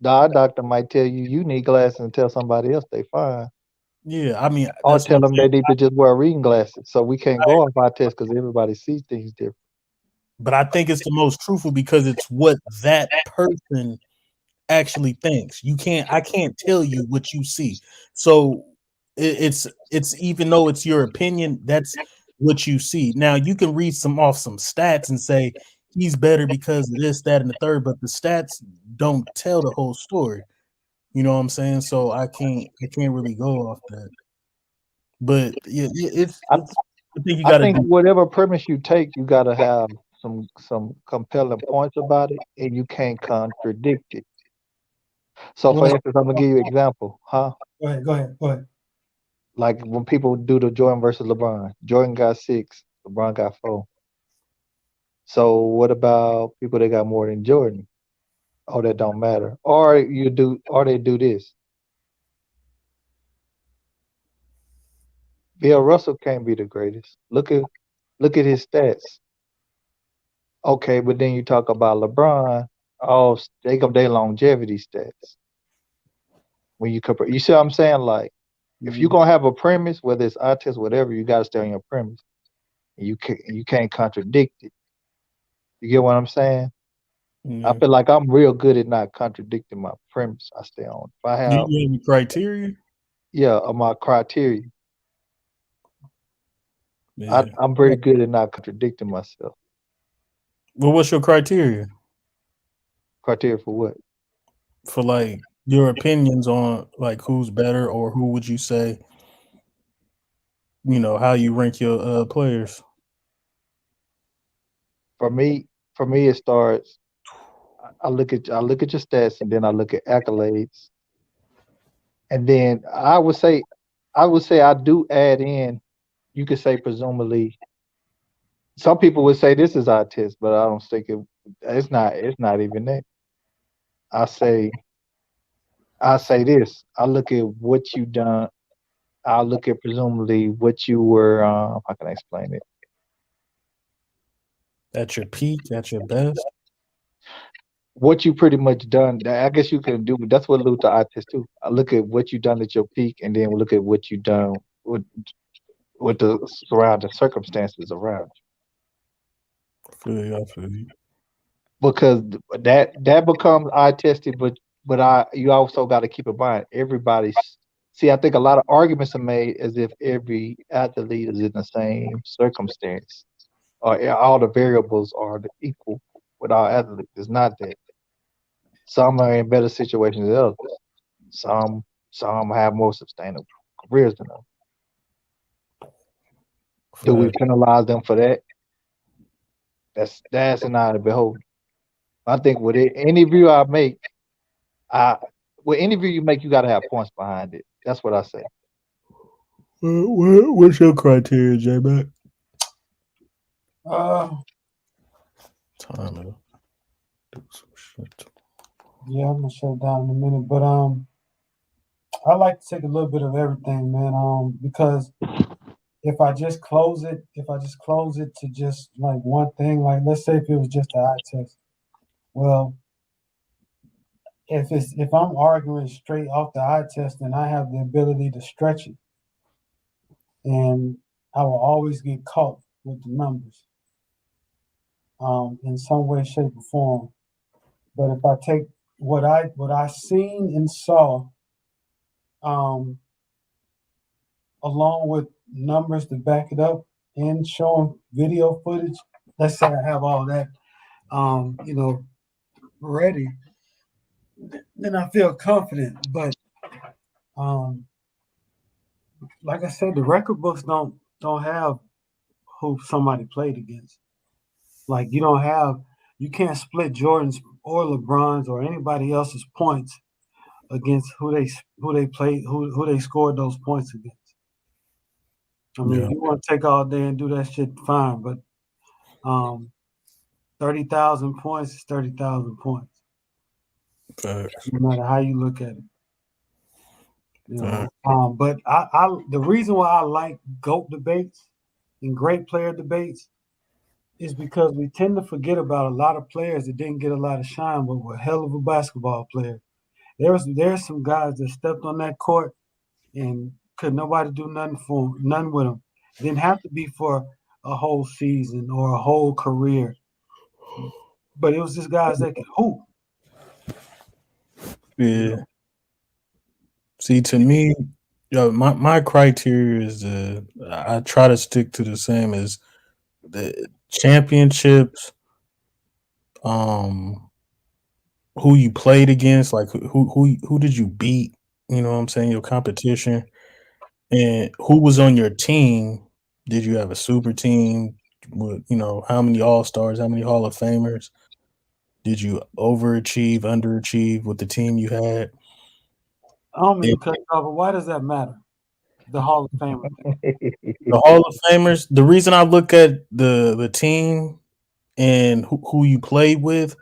the eye doctor might tell you need glasses and tell somebody else they fine. Yeah, I mean, or tell them they need to just wear reading glasses. So we can't go off eye test because everybody sees things different. But I think it's the most truthful because it's what that person actually thinks. I can't tell you what you see. So it's even though it's your opinion, that's what you see. Now you can read some stats and say he's better because of this, that, and the third, but the stats don't tell the whole story. You know what I'm saying? So I can't really go off that. But yeah, I think you got to. Whatever premise you take, you got to have some compelling points about it, and you can't contradict it. So, for instance, I'm gonna give you an example, huh? Go ahead. Like when people do the Jordan versus LeBron, Jordan got 6, LeBron got 4. So, what about people that got more than Jordan? Oh, that don't matter. Or they do this. Bill Russell can't be the greatest. Look at his stats. Okay, but then you talk about LeBron. Oh, they got their longevity stats. When you compare, you see what I'm saying? Like, if you're gonna have a premise, whether it's eye test, whatever, you gotta stay on your premise. You can't contradict it. You get what I'm saying? I feel like I'm real good at not contradicting my premise. I stay on. If I have, do you have any criteria? Yeah, my criteria. Yeah. I'm very good at not contradicting myself. Well, what's your criteria? Criteria for what? For like your opinions on like who's better, or who would you say, how you rank your players? For me, it starts. I look at your stats, and then I look at accolades, and then I would say I do add in. You could say presumably. Some people would say this is our test, but I don't think it's not. It's not even that. I say this. I look at what you done. I look at presumably what you were. How can I explain it? At your peak, at your best. What you pretty much done. I guess you can do. That's what Luther eye test too. I look at what you done at your peak, and then we look at what you done with the surrounding circumstances around you. I feel you. Because that becomes eye tested, but But you also got to keep in mind everybody's. See, I think a lot of arguments are made as if every athlete is in the same circumstance, or all the variables are equal with all athletes. It's not that. Some are in better situations than others. Some some have more sustainable careers than others. Do we penalize them for that? That's an eye to behold. I think with any view I make, with any view you make, you got to have points behind it. That's what I say. What's your criteria, J-Mac? Time to do some shit. Yeah, I'm gonna shut down in a minute, but I like to take a little bit of everything, man. Because if I just close it to just like one thing, like let's say if it was just the eye test, well, if I'm arguing straight off the eye test, then I have the ability to stretch it, and I will always get caught with the numbers, in some way, shape, or form. But if I take what I seen and saw, along with numbers to back it up and showing video footage, let's say I have all that, ready, then I feel confident. But like I said, the record books don't have who somebody played against. Like you can't split Jordan's or LeBron's or anybody else's points against who they played, who they scored those points against. I mean, if you want to take all day and do that shit, fine. But 30,000 points is 30,000 points. No matter how you look at it. But the reason why I like GOAT debates and great player debates is because we tend to forget about a lot of players that didn't get a lot of shine, but were hell of a basketball player. There's some guys that stepped on that court and could nobody do none with them. It didn't have to be for a whole season or a whole career, but it was just guys that could hoop. Yeah. See, to me, my criteria is I try to stick to the same as the championships, who you played against, like who did you beat, you know what I'm saying, your competition, and who was on your team. Did you have a super team with, how many all-stars, how many Hall of Famers? Did you overachieve, underachieve with the team you had? I don't mean to cut you off, but why does that matter? The Hall of Famers. The Hall of Famers. The reason I look at the team and who you played with,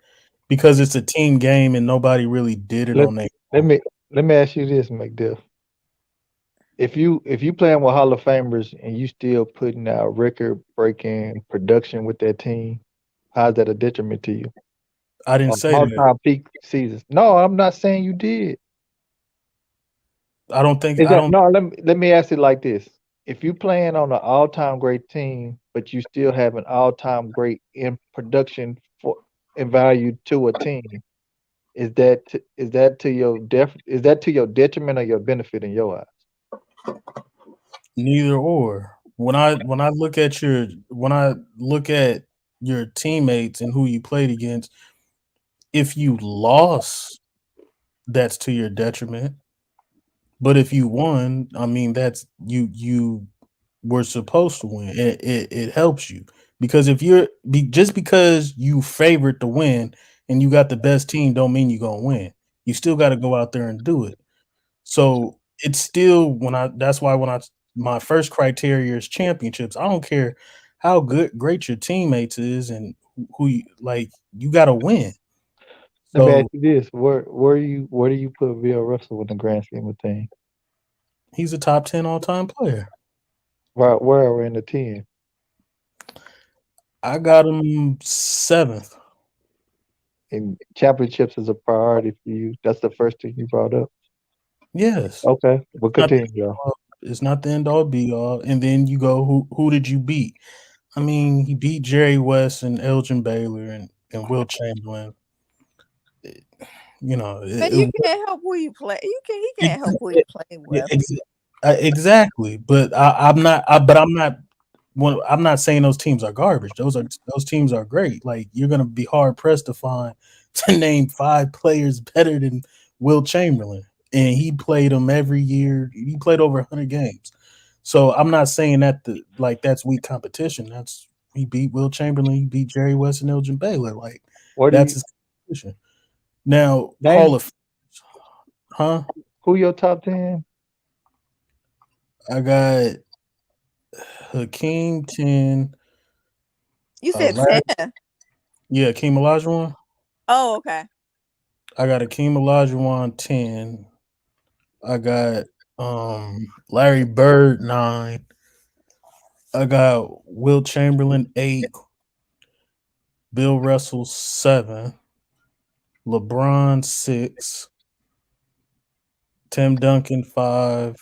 because it's a team game and nobody really did it on their own. Let me ask you this, McDuff. If you playing with Hall of Famers and you still putting out record breaking production with that team, how's that a detriment to you? I didn't say all that. time peak seasons. No, I'm not saying you did. I don't think. No, let me ask it like this: if you playing on an all time great team, but you still have an all time great in production in value to a team, is that to your detriment or your benefit in your eyes? Neither or. When I look at your teammates and who you played against, if you lost, that's to your detriment. But if you won, I mean, that's you were supposed to win. It helps you, because if just because you favored to win and you got the best team, don't mean you're gonna win. You still got to go out there and do it. So it's still that's why my first criteria is championships. I don't care how great your teammates is and who you got to win. Let me ask you this: where do you put Bill Russell in the grand scheme of things? He's a top 10 all-time player. Where are we in the 10? I got him 7th. And championships is a priority for you. That's the first thing you brought up. Yes. Okay. We'll continue. It's not the end all be all. And then you go, who did you beat? I mean, he beat Jerry West and Elgin Baylor and Will Chamberlain. You know, And you can't help who you play. He can't help who you play with. Exactly. But I'm not. I'm not. Well, I'm not saying those teams are garbage. Those teams are great. Like you're gonna be hard pressed to name 5 players better than Will Chamberlain, and he played them every year. He played over 100 games. So I'm not saying that that's weak competition. He beat Will Chamberlain. He beat Jerry West and Elgin Baylor. Like that's his competition. Now Hall of, Who your top 10? I got Hakeem 10. You said 10. Yeah, Hakeem Olajuwon. Oh, okay. I got Hakeem Olajuwon 10. I got Larry Bird 9. I got Will Chamberlain 8. Bill Russell 7. LeBron 6. Tim Duncan 5.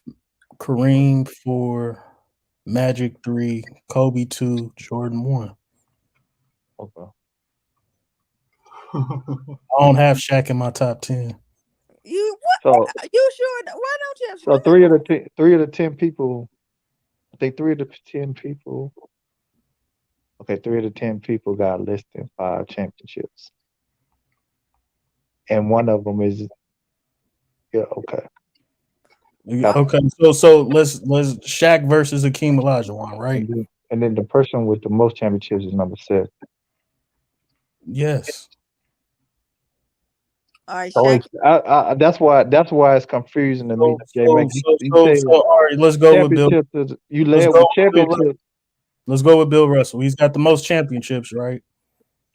Kareem 4. Magic 3. Kobe 2. Jordan 1. Okay. I don't have Shaq in my top 10. You what? You sure? Why don't you have? So 3 of the 10 people. I think 3 of the 10 people. Okay, 3 of the 10 people got less than 5 championships, and one of them is okay. Okay, so let's Shaq versus Hakeem Olajuwon, right? And then the person with the most championships is number 7. Yes. All right, so that's why it's confusing to me. All right, let's go with Bill. You led with championships. Let's go with Bill Russell. He's got the most championships, right?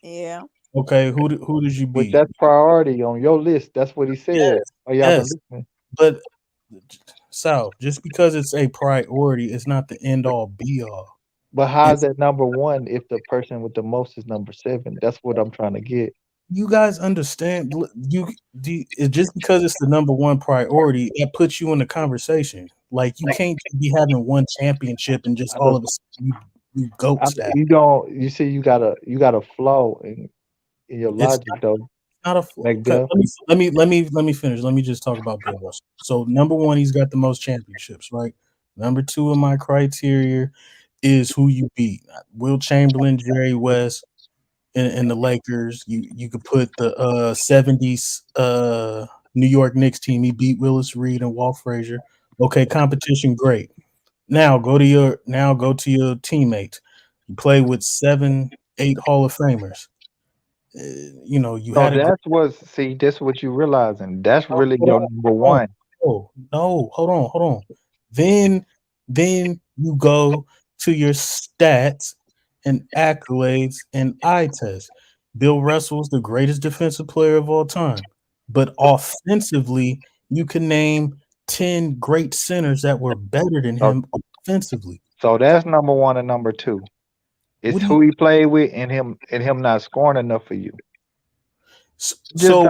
Yeah. Okay, who did you beat? With that priority on your list, that's what he said. Yes. But Sal, just because it's a priority, it's not the end all be all. But how's that number 1 if the person with the most is number 7? That's what I'm trying to get. You guys understand? Just because it's the number 1 priority, it puts you in the conversation. Like you can't be having one championship and just all of a sudden you goat status. You don't. You see, you got a flaw in your logic, though. Not a flaw. Okay, let me finish. Let me just talk about Bill Russell. So number 1, he's got the most championships, right? Number 2 in my criteria is who you beat. Will Chamberlain, Jerry West. In the Lakers, you could put the 70s New York Knicks team. He beat Willis Reed and Walt Frazier. Okay, competition great. Now go to your teammates. You play with 8 Hall of Famers. You so had that's what you realizing. That's really your number 1. No, hold on. Then you go to your stats and accolades and eye test. Bill Russell's the greatest defensive player of all time, but offensively, you can name 10 great centers that were better than him offensively. So that's number 1 and number 2. It's who he played with and him not scoring enough for you. So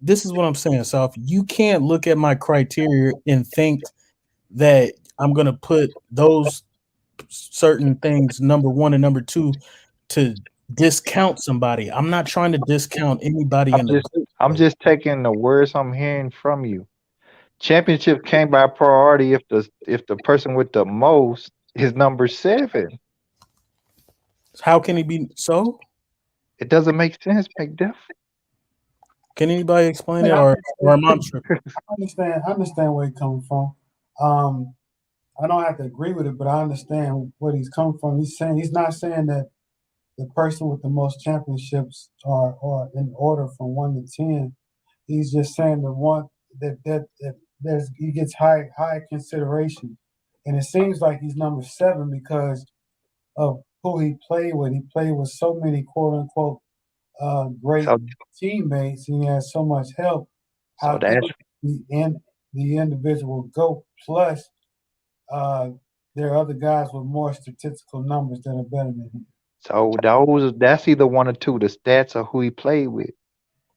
this is what I'm saying, South. You can't look at my criteria and think that I'm gonna put those certain things number 1 and number 2 to discount somebody. I'm not trying to discount anybody. I'm just taking the words I'm hearing from you. Championship came by priority if the person with the most is number 7. How can he be so? It doesn't make sense, McDuff. Can anybody explain it, or am I tripping? I understand where he's coming from. I don't have to agree with it, but I understand where he's coming from. He's not saying that the person with the most championships are in order from 1 to 10. He's just saying the one that he gets high consideration, and it seems like he's number 7 because of who he played with. He played with so many quote unquote great teammates, and he has so much help. How can the individual go plus? There are other guys with more statistical numbers that are better than him. So that's either 1 or 2. The stats of who he played with.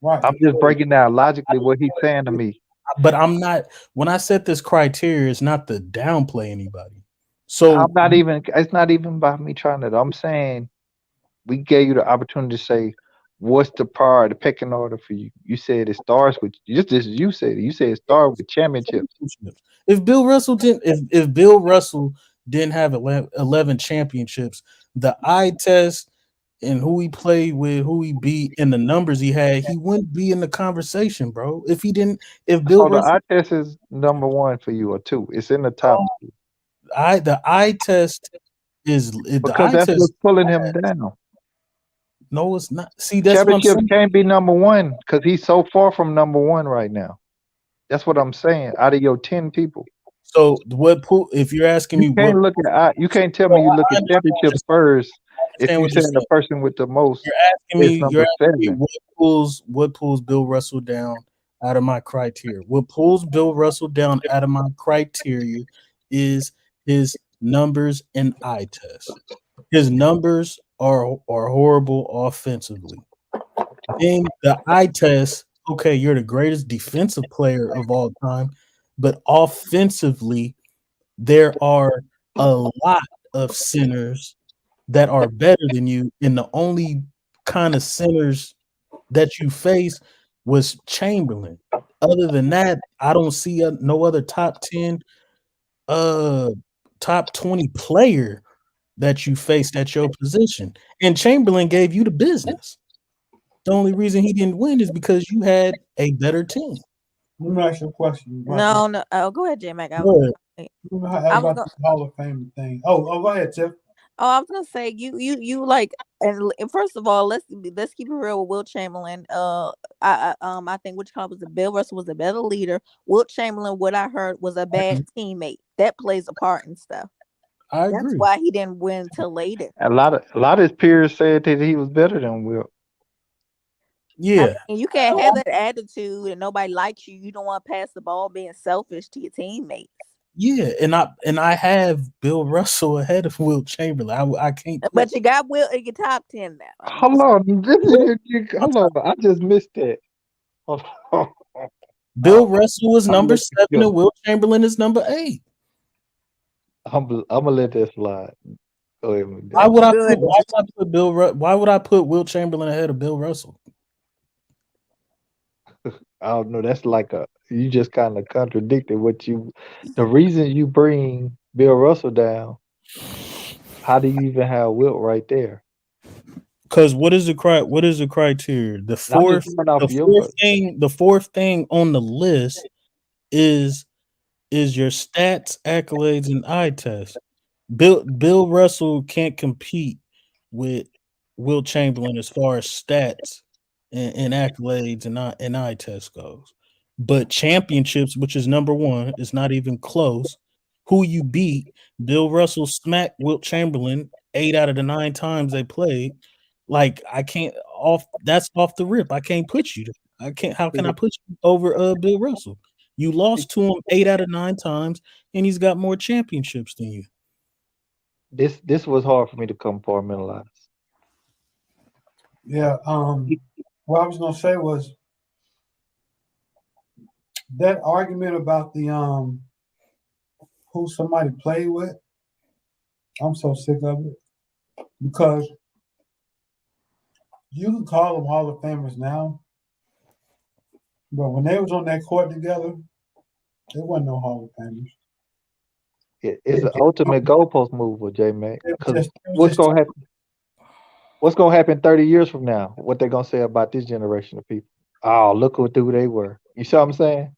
Right. I'm just breaking down logically what he's saying to me. But I'm not. When I set this criteria, it's not to downplay anybody. So I'm not even. It's not even about me trying to. I'm saying we gave you the opportunity to say what's the priority, the pecking order for you? You said it starts with just as you said. You said it started with championships. If Bill Russell didn't have 11 championships, the eye test and who he played with, who he beat, and the numbers he had, he wouldn't be in the conversation, bro. If Bill So the Russell, eye test is number one for you or two. It's in the top two. the eye test is the because eye that's test. what's pulling him down. No, it's not. See, that's what I'm Championship saying. can't be number one because he's so far from number one right now. That's what I'm saying. Out of your 10 people, So what? If you're asking me, you can't look at. You can't tell me you look at championships first. If you're saying the person with the most, you're asking me 7. what pulls Bill Russell down out of my criteria. What pulls Bill Russell down out of my criteria is his numbers and eye test. His numbers are horrible offensively. In the eye test, okay, you're the greatest defensive player of all time, but offensively, there are a lot of centers that are better than you, and the only kind of centers that you face was Chamberlain. Other than that, I don't see no other top 10, top 20 player that you faced at your position. And Chamberlain gave you the business. The only reason he didn't win is because you had a better team. Let me ask you a question. No. Oh, go ahead, J Mac. About the Hall of Fame thing. Oh, go ahead, Tiff. Oh, I was gonna say you like, and first of all, let's keep it real with Will Chamberlain. I think which club was it? Bill Russell was a better leader. Will Chamberlain, what I heard, was a bad teammate. That plays a part in stuff. I agree. That's why he didn't win till later. A lot of his peers said that he was better than Will. Yeah, I mean, you can't have that attitude and nobody likes you. You don't want to pass the ball, being selfish to your teammates. Yeah, and I have Bill Russell ahead of Will Chamberlain. I can't. But you got Will in your top 10 now. Hold on, hold on. I just missed that. Hold on. Bill Russell is number 7 and Will Chamberlain is number 8. I'm gonna let that slide. Go ahead. Why would I put Will Chamberlain ahead of Bill Russell? I don't know. That's like you just kind of contradicted the reason you bring Bill Russell down. How do you even have Wilt right there? Because what is the criteria? The fourth thing on the list is your stats, accolades, and eye test. Bill Russell can't compete with Will Chamberlain as far as stats and accolades and eye test goes. But championships, which is number 1, is not even close. Who you beat, Bill Russell smacked Wilt Chamberlain 8 out of the 9 times they played. Like, that's off the rip. I can't put you there. I can't. How can I put you over Bill Russell? You lost to him 8 out of 9 times, and he's got more championships than you. This was hard for me to compartmentalize. Yeah. What I was gonna say was that argument about the who somebody played with. I'm so sick of it because you can call them Hall of Famers now, but when they was on that court together, there wasn't no Hall of Famers. It's the ultimate goalpost mover, J Mac. Because what's gonna happen? What's gonna happen 30 years from now? What they're gonna say about this generation of people? Oh, look who they were. You see what I'm saying?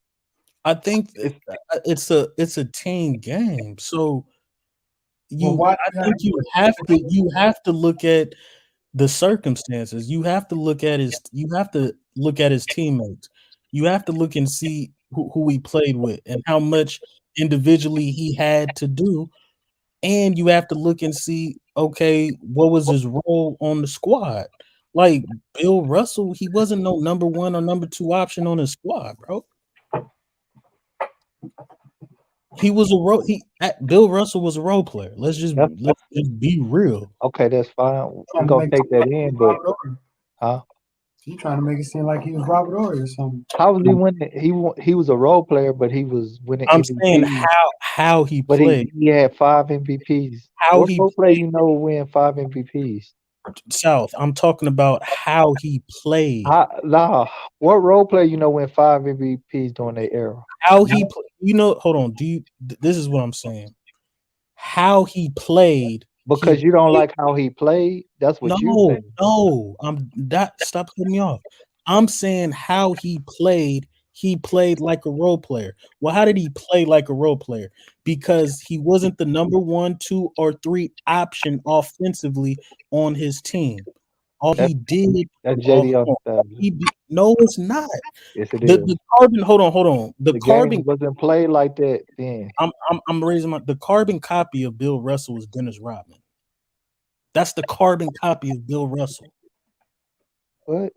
I think it's a team game. So you have to look at the circumstances. You have to look at his teammates. You have to look and see who he played with and how much individually he had to do. And you have to look and see, okay, what was his role on the squad? Like Bill Russell, he wasn't no number 1 or number 2 option on his squad, bro. He was Bill Russell was a role player. Let's just be real. Okay, that's fine. We're gonna take that in, but He trying to make it seem like he was Robert Horry or something. How was he winning? He was a role player, but he was winning. I'm MVPs. saying how he played. He had 5 MVPs. What role player win 5 MVPs? South. I'm talking about how he played. What role player win 5 MVPs during their era? How he, hold on. This is what I'm saying. How he played. Because you don't like how he played. That's what you saying. No. Stop cutting me off. I'm saying how he played. He played like a role player. Well, how did he play like a role player? Because he wasn't the number 1, 2, or 3 option offensively on his team. All he did. That's JD no, it's not. Yes, it is. The carbon. Hold on. The carbon game wasn't played like that then. I'm raising the carbon copy of Bill Russell is Dennis Rodman. That's the carbon copy of Bill Russell. What?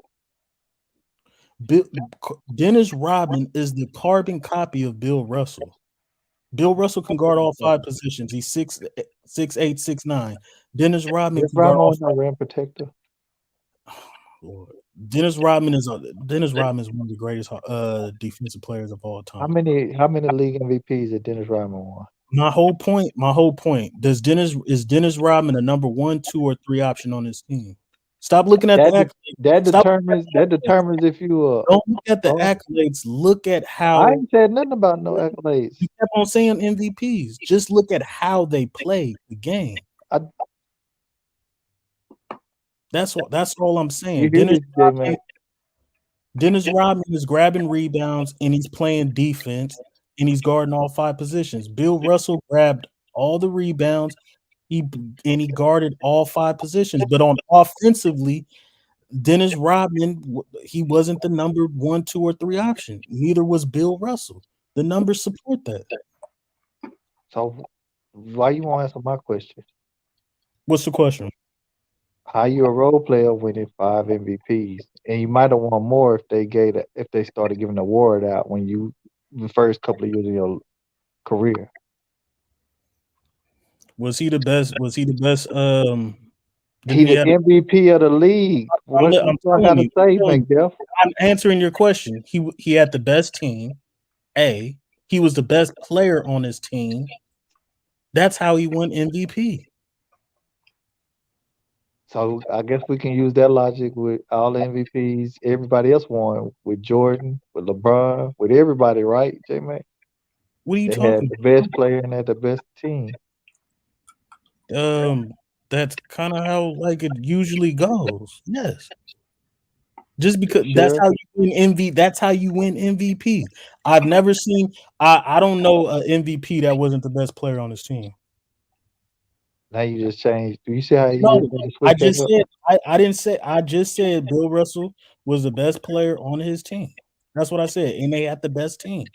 Dennis Rodman is the carbon copy of Bill Russell. Bill Russell can guard all 5 positions. He's 6'8", 6'9". Dennis Rodman can guard all 5. Rim protector. Dennis Rodman is one of the greatest defensive players of all time. How many league MVPs did Dennis Rodman won? My whole point. Is Dennis Rodman a number 1, 2, or 3 option on his team? Stop looking at the accolades. That determines if you don't look at the accolades. Look at how I ain't said nothing about no accolades. You kept on saying MVPs. Just look at how they played the game. That's all I'm saying. Dennis Rodman is grabbing rebounds and he's playing defense and he's guarding all 5 positions. Bill Russell grabbed all the rebounds. He guarded all 5 positions, but on offensively, Dennis Rodman, he wasn't the number 1, 2, or 3 option. Neither was Bill Russell. The numbers support that. So, why you won't answer my question? What's the question? How you a role player winning 5 MVPs, and you might have won more if they started giving the award out the first couple of years of your career. Was he the best? He the MVP of the league. I'm answering your question. He had the best team. He was the best player on his team. That's how he won MVP. So I guess we can use that logic with all the MVPs everybody else won, with Jordan, with LeBron, with everybody, right, J-Man? What are you talking about? They had the best player and had the best team. That's kind of how it usually goes. Yes. Just because that's how you win MVP. That's how you win MVP. I've never seen. I don't know an MVP that wasn't the best player on his team. Now you just changed. Do you see how you? No, I just said. I didn't say. I just said Bill Russell was the best player on his team. That's what I said, and they had the best team.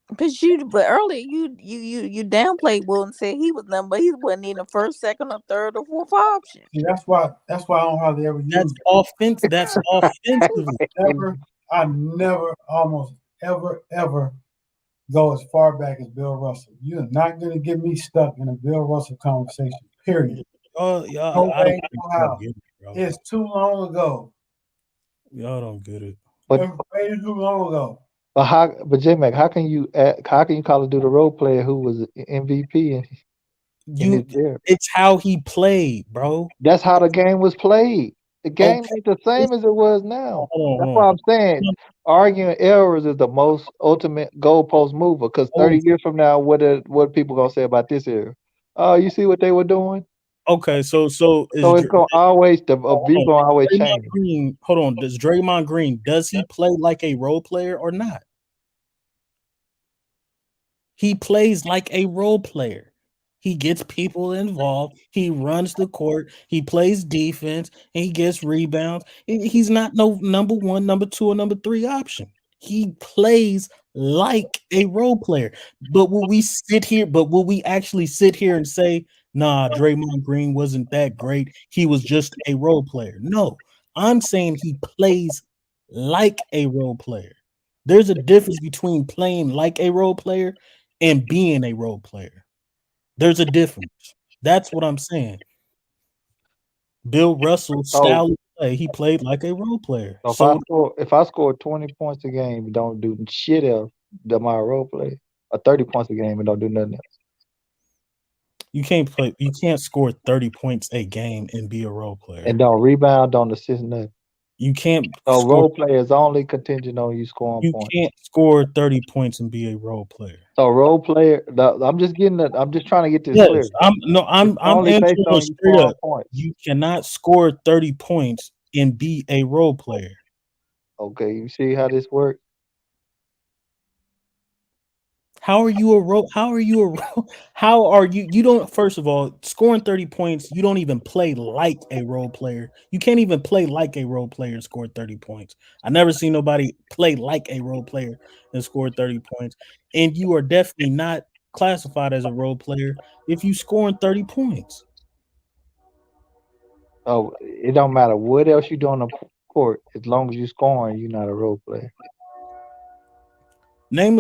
But earlier you downplayed Will and said he wasn't in the first, second, or third, or fourth option. See, that's why I don't hardly ever use That's offensive. That's offensive. I never almost ever go as far back as Bill Russell. You're not gonna get me stuck in a Bill Russell conversation. Period. It's too long ago. Y'all don't get it. It's way too long ago. But J-Mac, how can you call a dude a role player who was an MVP it's how he played, bro. That's how the game was played. The game ain't the same as it was now. That's why I'm saying arguing errors is the most ultimate goalpost mover. Because 30 years from now, what people gonna say about this era? Oh, you see what they were doing? Okay, so it's gonna always change. Green, hold on, does Draymond Green he play like a role player or not? He plays like a role player. He gets people involved. He runs the court. He plays defense, and he gets rebounds. He's not no number 1, number 2, or number 3 option. He plays like a role player. But will we actually sit here and say, nah, Draymond Green wasn't that great. He was just a role player. No, I'm saying he plays like a role player. There's a difference between playing like a role player and being a role player. There's a difference. That's what I'm saying. Bill Russell's style of play, he played like a role player. So if I score 20 points a game and don't do shit else, am I a role player? Or 30 points a game and don't do nothing else? You can't score 30 points a game and be a role player. And don't rebound, don't assist nothing. You can't. So role players only contingent on you scoring You points. can't score 30 points and be a role player. So role player, I'm just trying to get this Yes, clear. I'm only answering based on you straight scoring up. points. You cannot score 30 points and be a role player. Okay, you see how this works? How are you a role? How are you you don't, first of all, scoring 30 points, you don't even play like a role player. You can't even play like a role player and score 30 points. I never seen nobody play like a role player and score 30 points. And you are definitely not classified as a role player if you scoring 30 points. Oh, it don't matter what else you do on the court, as long as you scoring, you're not a role player. Name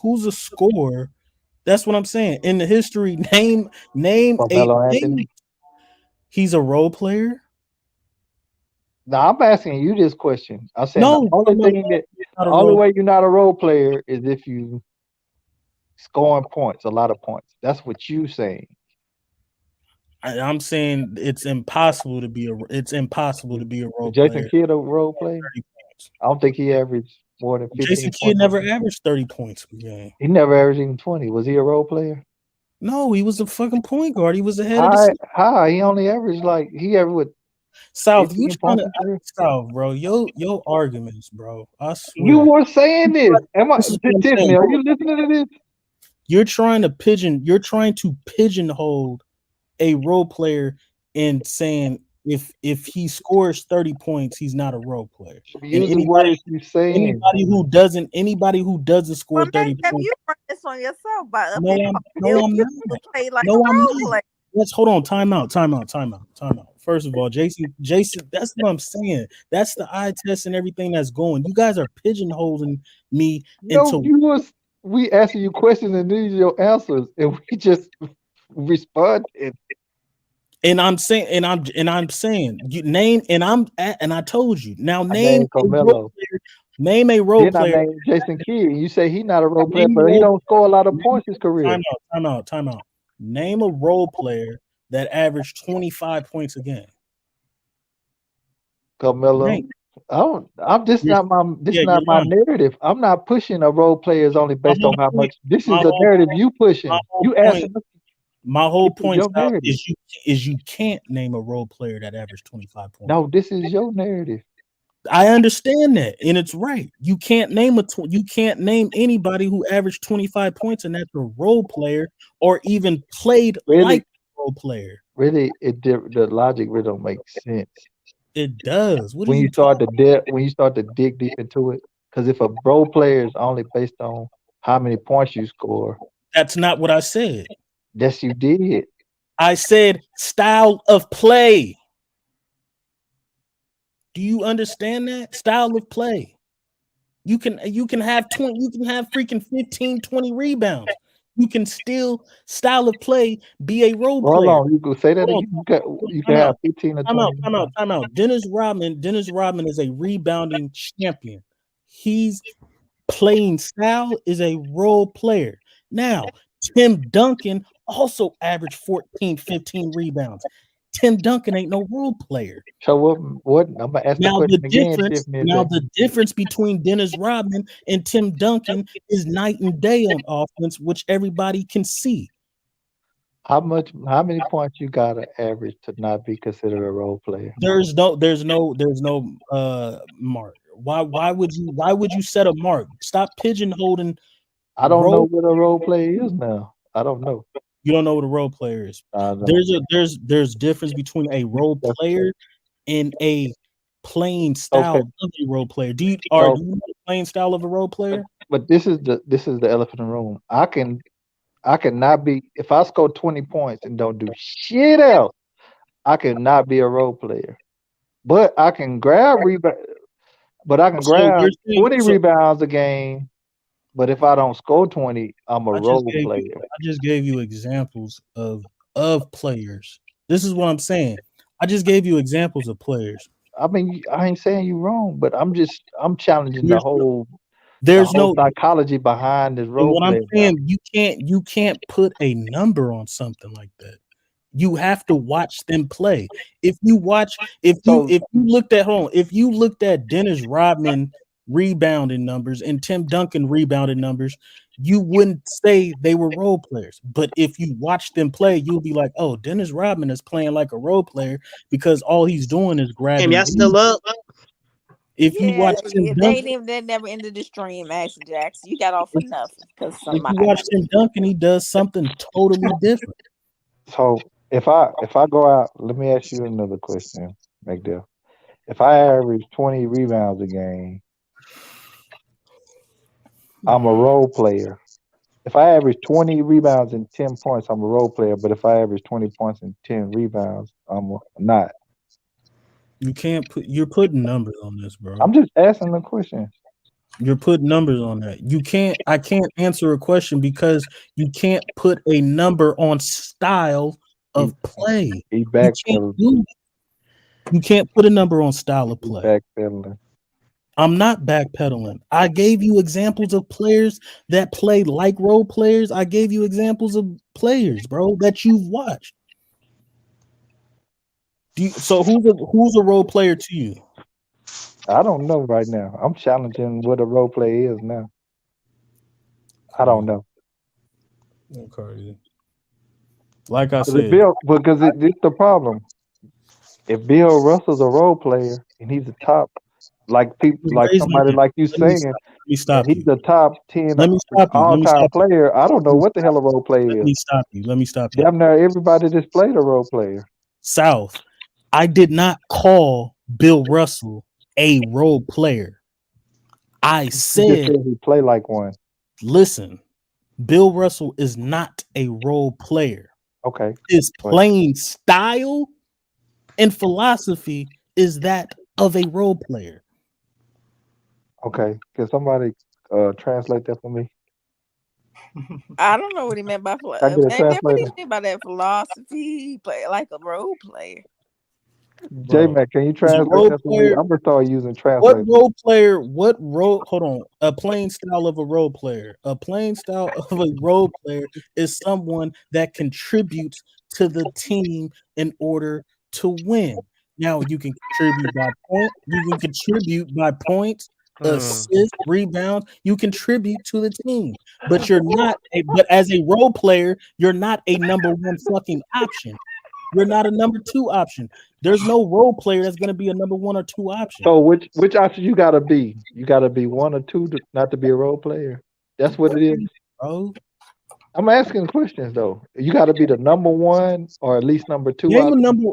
who's a scorer. That's what I'm saying. In the history, name Carmelo Anthony. He's a role player. No, I'm asking you this question. I said No, the only way you're not a role player is if you scoring points, a lot of points. That's what you saying. I'm saying it's impossible to be a role Jason player. Jason Kidd a role player? I don't think he averaged more than 15 Jason Kidd never averaged 30 points a game. He never averaged even 20. Was he a role player? No, he was a fucking point guard. He was ahead of the How? He only averaged South, you trying to South, bro. Yo arguments, bro. I swear. You were saying this. Tiffany, are you listening to this? You're trying to pigeonhole a role player and saying if he scores 30 points, he's not a role player. Use the words you're saying. Anybody who doesn't score 30 points. You brought this on yourself by I'm not. Play like No, a I'm role not. player. Let's hold on. Time out. First of all, Jason, that's what I'm saying. That's the eye test and everything that's going. You guys are pigeonholing me into. We asking you questions and these are your answers, and we just respond. And I'm saying you name, and I told you now. Name a role player. Name a role player. I named Jason Kidd. You say he's not a role player, but he don't score a lot of points his career. Time out. Name a role player that averaged 25 points a game. Carmelo. This not my narrative. I'm not pushing a role player is only based on how much. This is the narrative you pushing. You asking. My whole point is you can't name a role player that averaged 25 points. No, this is your narrative. I understand that, and it's right. You can't name anybody who averaged 25 points and that's a role player or even played like a role player. Really, the logic really don't make sense. It does. When you start to dig deep into it, because if a role player is only based on how many points you score, that's not what I said. Yes, you did. I said style of play. Do you understand that? Style of play. You can have 20, you can have freaking 15, 20 rebounds. You can still style of play be a role player. Hold on, you can say that again. You can have 15 or 20. Time out. Dennis Rodman is a rebounding champion. He's playing style is a role player. Now, Tim Duncan also averaged 14, 15 rebounds. Tim Duncan ain't no role player. So what? I'm gonna ask now the question again. The difference between Dennis Rodman and Tim Duncan is night and day on offense, which everybody can see. How many points you gotta average to not be considered a role player? There's no mark. Why would you set a mark? Stop pigeonholing. I don't know what a role player is now. I don't know. You don't know what a role player is. There's difference between a role player and a playing style of a role player. Do you know the playing style of a role player? But this is the elephant in the room. I cannot be, if I score 20 points and don't do shit else, I cannot be a role player. But I can grab 20 rebounds a game. But if I don't score 20, I'm a role player. I just gave you examples of players. This is what I'm saying. I just gave you examples of players. I mean, I ain't saying you wrong, but I'm challenging the whole The There's whole no psychology behind this and role what I'm play. saying, you can't put a number on something like that. You have to watch them play. If you looked at Dennis Rodman rebounding numbers and Tim Duncan rebounding numbers, you wouldn't say they were role players. But if you watch them play, you'll be like, oh, Dennis Rodman is playing like a role player because all he's doing is grabbing. Damn, y'all still up? If you watch Tim Duncan, they never ended the stream, Action Jackson. You got off for nothing because if somebody. you watch Tim Duncan, he does something totally different. So if I go out, let me ask you another question, McDill. If I average 20 rebounds a game, I'm a role player. If I average 20 rebounds and 10 points, I'm a role player. But if I average 20 points and 10 rebounds, I'm not. You're putting numbers on this, bro. I'm just asking the question. You're putting numbers on that. I can't answer a question because you can't put a number on style of play. You can't put a number on style of play. Backpedaling. I'm not backpedaling. I gave you examples of players that play like role players. I gave you examples of players, bro, that you've watched. So who's a role player to you? I don't know right now. I'm challenging what a role play is now. I don't know. Okay. Like I said, because it's the problem. If Bill Russell's a role player and he's a top, like somebody like you saying, he's the top 10 all-time player. I don't know what the hell a role play is. Let me stop you. Damn near everybody just played a role player. South. I did not call Bill Russell a role player. I said he play like one. Listen, Bill Russell is not a role player. Okay. His playing style and philosophy is that of a role player. Okay. Can somebody translate that for me? I don't know what he meant by philosophy. What he meant by that philosophy? Play like a role player. J-Mac, can you translate that for me? I'm gonna start using translate. Hold on. A playing style of a role player. A playing style of a role player is someone that contributes to the team in order to win. Now you can contribute by points, assists, rebounds. You contribute to the team, but but as a role player, you're not a number one fucking option. You're not a number two option. There's no role player that's going to be a number one or two option. So which option you got to be? You got to be one or two not to be a role player. That's what it is, bro. I'm asking questions though. You got to be the number one or at least number two. Name a number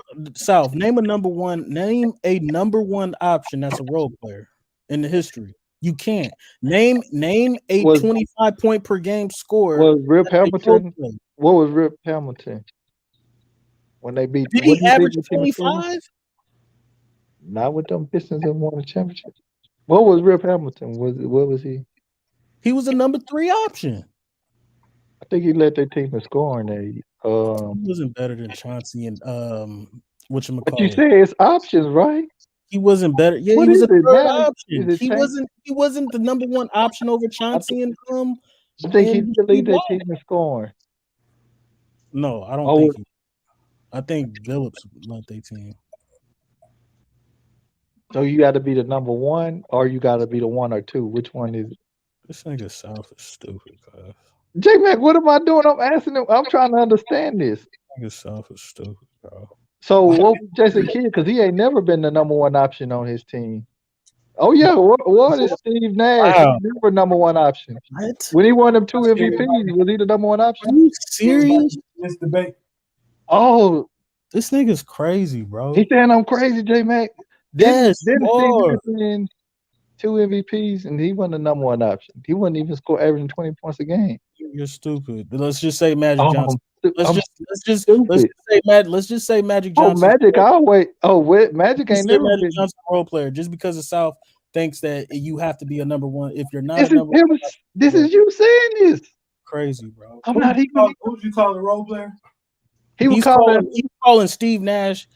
one option that's a role player in the history. You can't name a 25 point per game score. Was Rip Hamilton? What was Rip Hamilton? When they beat, did he average 25? Not with them Pistons and won a championship. What was Rip Hamilton? What was he? He was a number 3 option. I think he led their team in scoring. He wasn't better than Chauncey and whatchamacallit. But you say it's options, right? He wasn't better. Yeah, he was a third option. He wasn't the number one option over Chauncey and I think he led their team in scoring. No, I don't think. I think Phillips led their team. So you got to be the number one, or you got to be the one or two. Which one is it? This nigga South is stupid, guys. J-Mac, what am I doing? I'm asking him. I'm trying to understand this. Nigga South is stupid, bro. So what was Jason Kidd? Because he ain't never been the number one option on his team. Oh yeah, what is Steve Nash? Wow. He never number one option. What? When he won them 2 MVPs, was he the number one option? Are you serious? This debate. Oh, this nigga's crazy, bro. He saying I'm crazy, J-Mac. Yes, Didn't Steve win 2 MVPs and he wasn't the number one option. He wouldn't even score averaging 20 points a game. You're stupid. Let's just say Magic Johnson. Let's just say Magic Johnson. Oh, Magic! I'll wait. Oh, Magic ain't never Magic been Johnson role player. Just because the South thinks that you have to be a number one. If you're not, a number this is you saying this. Crazy, bro. I'm not even. Who'd you call a role player? He's calling Steve Nash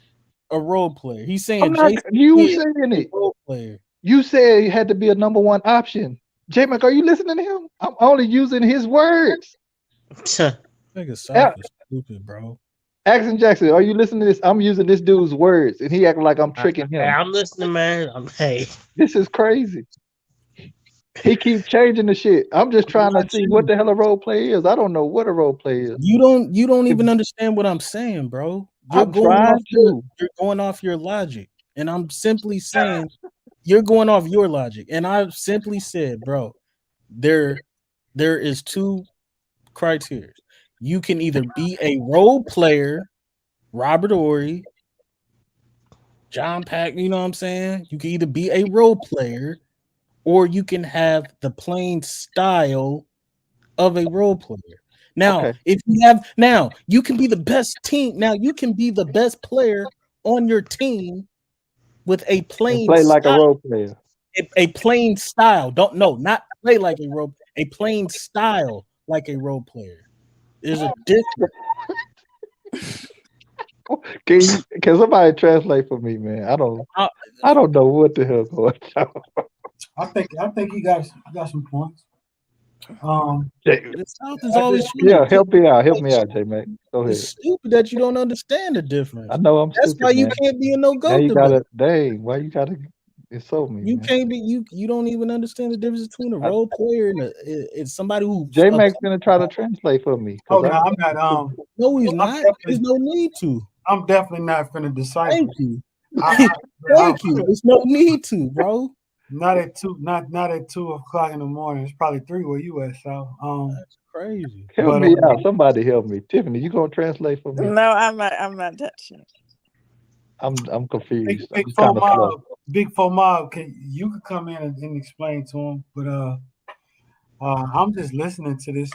a role player. He's saying you saying it. Role player. You said he had to be a number one option. J-Mac, are you listening to him? I'm only using his words. Nigga soft is stupid, bro. Axon Jackson, are you listening to this? I'm using this dude's words, and he acting like I'm tricking him. I'm listening, man. Hey, this is crazy. He keep changing the shit. I'm just trying to see what the hell a role play is. I don't know what a role play is. You don't even understand what I'm saying, bro. You're going off your logic, and I'm simply saying you're going off your logic, and I've simply said, bro, there is two criteria. You can either be a role player, Robert Ory, John Pack, you know what I'm saying? You can either be a role player or you can have the playing style of a role player. Now, if you can be the best team. Now, you can be the best player on your team with a playing play like a role player. A playing style. Not play like a role, a playing style like a role player. There's a difference. Can somebody translate for me, man? I don't know what the hell going on. I think you got some points. The South is always help me out, J-Mac. Go ahead. It's stupid that you don't understand the difference. I know I'm That's stupid. That's why you man. can't be a no-go. Now you gotta, why you gotta insult me? You man? can't be you don't even understand the difference between a role player and it's somebody who J-Mac's gonna try to translate for me. Oh no, I'm not. No, he's not. There's no need to. I'm definitely not finna decipher. Thank you. Thank you. There's no need to, bro. Not at 2 o'clock in the morning. It's probably 3 where you at, so that's crazy. Help me out. Somebody help me. Tiffany, you gonna translate for me? No, I'm not touching it. I'm confused. Big Four Mob, you could come in and explain to him, but I'm just listening to this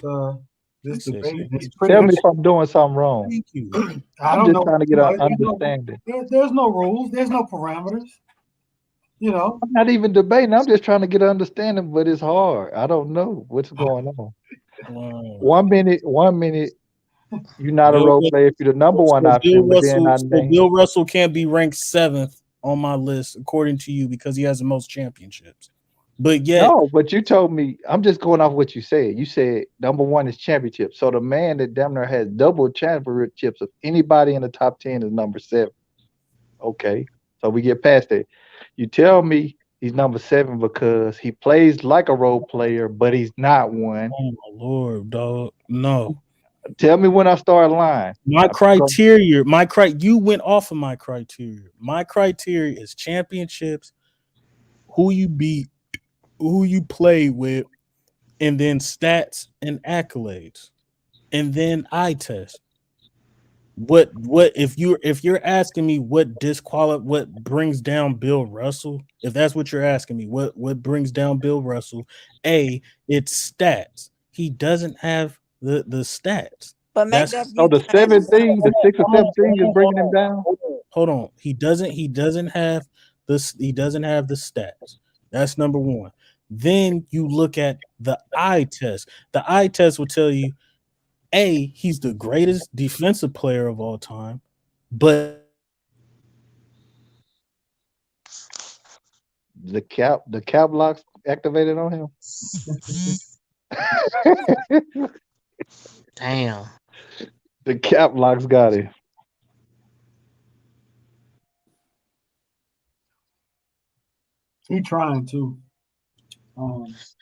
debate. Tell me if I'm doing something wrong. Thank you. I'm just trying to get an understanding. There's no rules. There's no parameters. You know, I'm not even debating. I'm just trying to get an understanding, but it's hard. I don't know what's going on. Wow. 1 minute, you're not a role player if you're the number one option. Bill Russell can't be ranked 7th on my list according to you because he has the most championships. But but you told me, I'm just going off what you said. You said number one is championship. So the man that damn near has double championships of anybody in the top 10 is number 7. Okay. So we get past that. You tell me he's number 7 because he plays like a role player, but he's not one. Oh my Lord, dog. No. Tell me when I start lying. You went off of my criteria. My criteria is championships, who you beat, who you play with, and then stats and accolades. And then eye test. What if you're asking me what brings down Bill Russell? If that's what you're asking me, what brings down Bill Russell? It's stats. He doesn't have the stats. But the 7 thing, the 6 or 7 thing is bringing him down. Hold on. He doesn't have this. He doesn't have the stats. That's number 1. Then you look at the eye test. The eye test will tell you, he's the greatest defensive player of all time, but the cap locks activated on him. Damn. The cap locks got him. He trying to.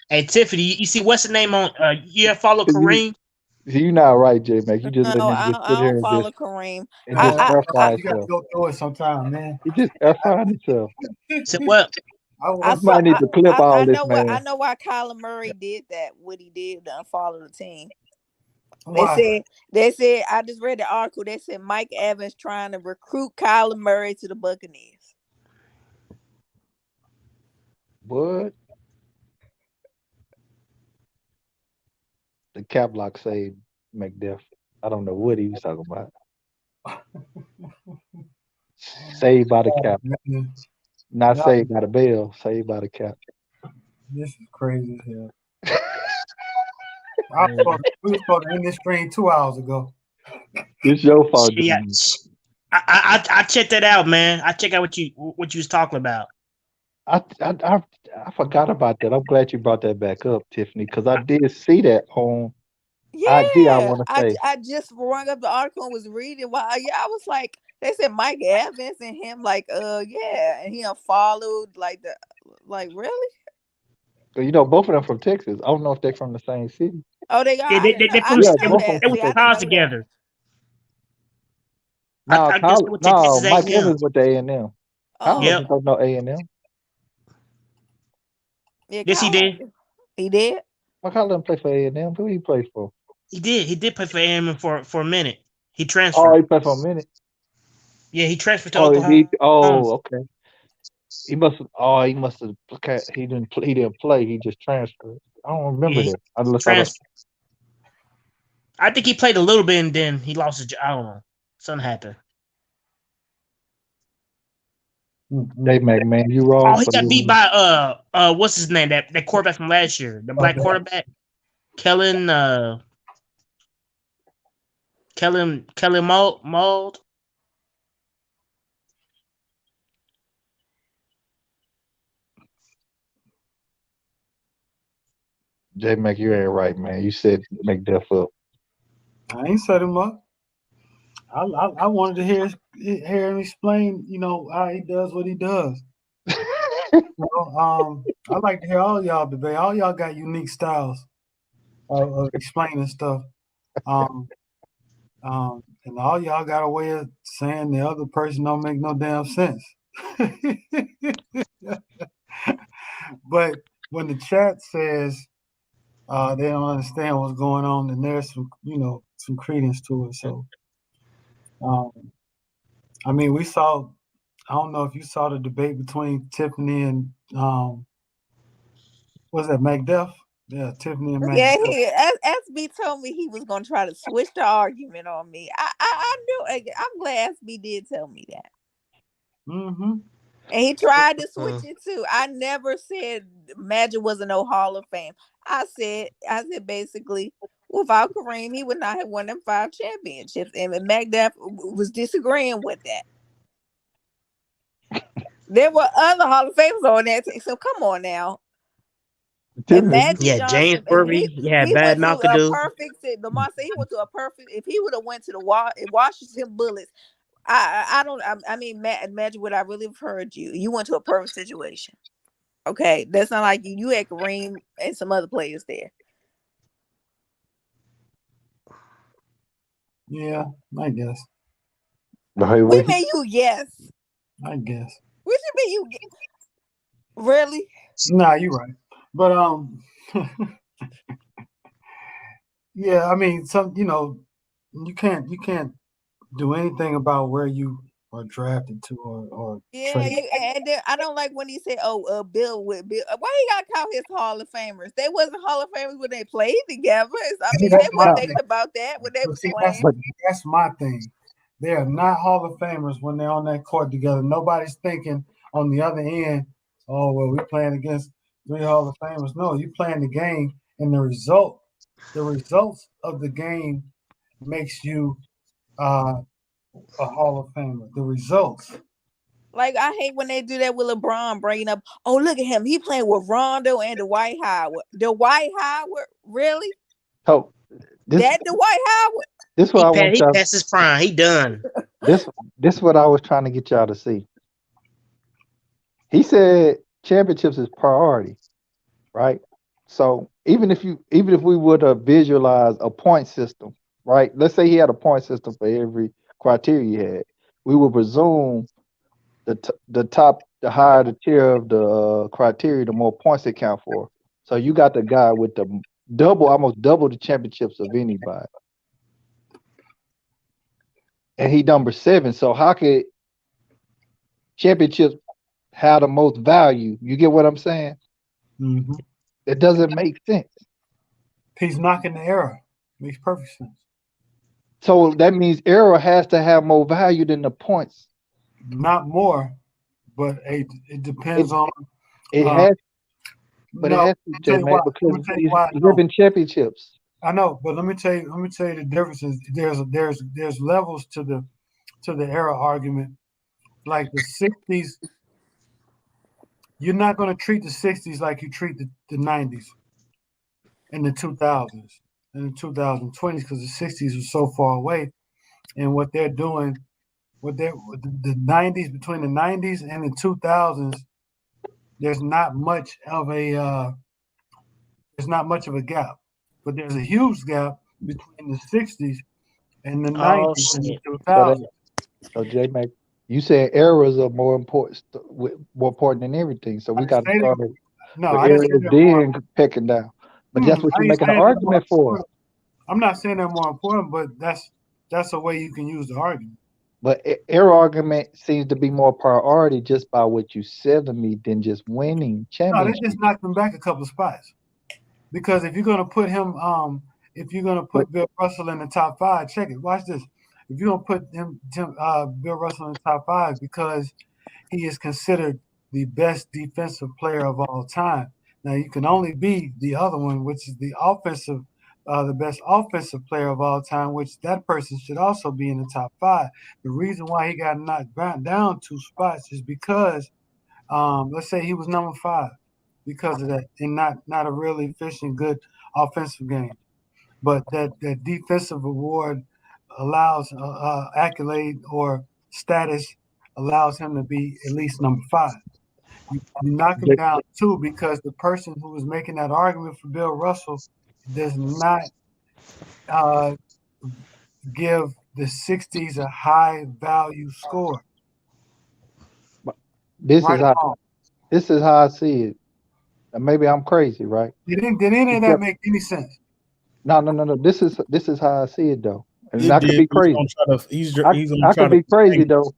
Hey Tiffany, you see what's the name on? You follow Kareem? You're not right, J-Mac. You just I don't follow Kareem. You got to go through it sometime, man. He just airfrying himself. So what? I might need to clip all this, man. I know why Kyler Murray did that. What he did to unfollow the team. Why? They said I just read the article. They said Mike Evans trying to recruit Kyler Murray to the Buccaneers. What? The cap lock saved McDuff. I don't know what he was talking about. Saved by the cap. Not saved by the bell, saved by the cap. This is crazy as hell. We were supposed to end this stream 2 hours ago. It's your fault. Yeah. I checked that out, man. I checked out what you was talking about. I forgot about that. I'm glad you brought that back up, Tiffany, because I did see that on IG. I Yeah, want to say, I just rung up the article and was reading. Why? Yeah, I was like, they said Mike Evans and him, like, yeah, and he followed like really. both of them from Texas. I don't know if they're from the same city. Oh, they are. Yeah, I didn't know. they I from Yeah, didn't know both of them that. they from went See, to I Texas. didn't college know that. together. No, I guess they went to Texas Mike A&M. Evans went to A&M. College Oh, Yep. don't know A&M. yeah, Yes, he did. he did. Mike Collins didn't play for A&M. Who he play for? He did. He did play for A&M for a minute. He Oh, transferred. he played for a minute. Yeah, he transferred to Oh, Oklahoma. okay. He must have. Oh, he must have. He didn't. He didn't play. He just transferred. I don't Yeah, remember he that. Unless I don't. transferred. I think he played a little bit and then he lost his job. I don't know. Something happened. Hey, man, you Oh, wrong he for got beat losing. by what's his name? That quarterback from last year, the black quarterback, Kellen Mold. J Mac, you ain't right, man. You said make that up. I ain't set him up. I wanted to hear him explain, how he does what he does. I like to hear all y'all debate. All y'all got unique styles of explaining stuff. And all y'all got a way of saying the other person don't make no damn sense. But when the chat says they don't understand what's going on, then there's some credence to it. So, we saw. I don't know if you saw the debate between Tiffany and was that McDuff? Yeah, Tiffany and Yeah, McDuff. SB told me he was gonna try to switch the argument on me. I knew. I'm glad SB did tell me that. Mm-hmm. And he tried to switch it too. I never said Magic wasn't no Hall of Fame. I said basically without Kareem, he would not have won them 5 championships. And McDuff was disagreeing with that. There were other Hall of Famers on that team, so come on now. And Magic James Johnson, Worthy. Yeah, he bad went to mouth to a do. perfect. Lamar said he went to a perfect. If he would have went to the Washington Bullets, I don't. I mean, Magic, would I really have heard you? You went to a perfect situation. Okay, that's not like you had Kareem and some other players there. Yeah, I guess. We mean you, yes. I guess. What you mean you? Really? Nah, you're right. But yeah, you can't do anything about where you are drafted to or traded. And then I don't like when he said, "Oh, Bill with Bill." Why he got to call his Hall of Famers? They wasn't Hall of Famers when they played together. They weren't thinking about that when they was playing. That's my thing. They are not Hall of Famers when they're on that court together. Nobody's thinking on the other end, "Oh, well, we're playing against 3 Hall of Famers." No, you're playing the game, and the results of the game makes you a Hall of Famer. The results. Like, I hate when they do that with LeBron, bringing up, "Oh, look at him. He playing with Rondo and Dwight Howard." Dwight Howard? Really? Oh, Dwight Howard? This is what I want He y'all. passed his prime. He done. This is what I was trying to get y'all to see. He said championships is priority, right? So even if we would visualize a point system, right? Let's say he had a point system for every criteria he had. We would presume the higher the tier of the criteria, the more points they count for. So you got the guy with the almost double the championships of anybody. And he number 7. So how could championships have the most value? You get what I'm saying? Mm-hmm. It doesn't make sense. He's knocking the era. Makes perfect sense. So that means era has to have more value than the points. Not more, but it depends on. It has, but it has to, man, because he's living championships. I know, but let me tell you the differences. There's levels to the era argument. Like the 60s, you're not going to treat the 60s like you treat the 90s and the 2000s and the 2020s because the 60s are so far away. And what they're doing, the 90s, between the 90s and the 2000s, there's not much of a gap, but there's a huge gap between the 60s and the 90s and the 2000s. So J Mac, you said eras are more important than everything. So we got to start with eras then pecking down. But that's what you're making an argument for. I'm not saying they're more important, but that's a way you can use the argument. But era argument seems to be more priority just by what you said to me than just winning championships. No, they just knocked him back a couple of spots. Because if you're gonna put him, Bill Russell in the top 5, check it. Watch this. If you're gonna put Bill Russell in the top 5 because he is considered the best defensive player of all time. Now you can only be the other one, which is the best offensive player of all time, which that person should also be in the top 5. The reason why he got knocked down 2 spots is because, let's say he was number 5. Because of that, and not a really efficient, good offensive game, but that defensive award allows accolade or status allows him to be at least number 5. You knock him down 2 because the person who was making that argument for Bill Russell does not give the 60s a high value score. This is how I see it. Maybe I'm crazy, right? Did any of that make any sense? No. This is how I see it, though. And I could be crazy. I could be crazy, though.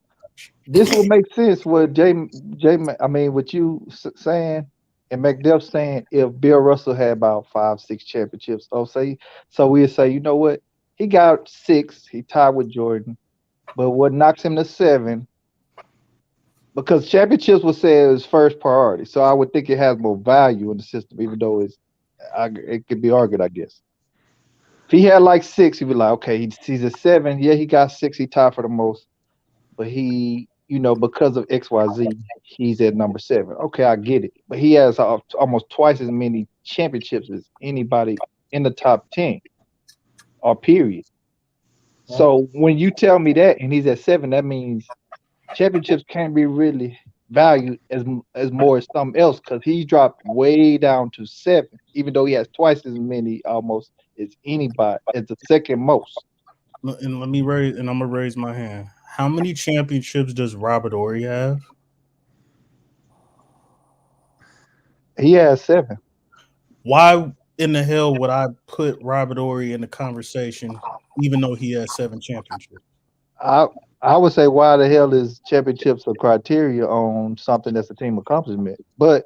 This will make sense what what you saying and McDuff saying if Bill Russell had about 5-6 championships. So we'd say, you know what? He got 6. He tied with Jordan. But what knocks him to 7? Because championships was said as first priority, so I would think it has more value in the system, even though it could be argued, I guess. If he had like 6, he'd be like, okay, he's a 7. Yeah, he got 6. He tied for the most, but he, because of XYZ, he's at number 7. Okay, I get it, but he has almost twice as many championships as anybody in the top 10, or period. So when you tell me that, and he's at 7, that means championships can't be really valued as more as something else because he dropped way down to 7, even though he has twice as many almost as anybody, as the second most. And I'm gonna raise my hand. How many championships does Robert Horry have? He has 7. Why in the hell would I put Robert Horry in the conversation, even though he has 7 championships? I would say, why the hell is championships a criteria on something that's a team accomplishment? But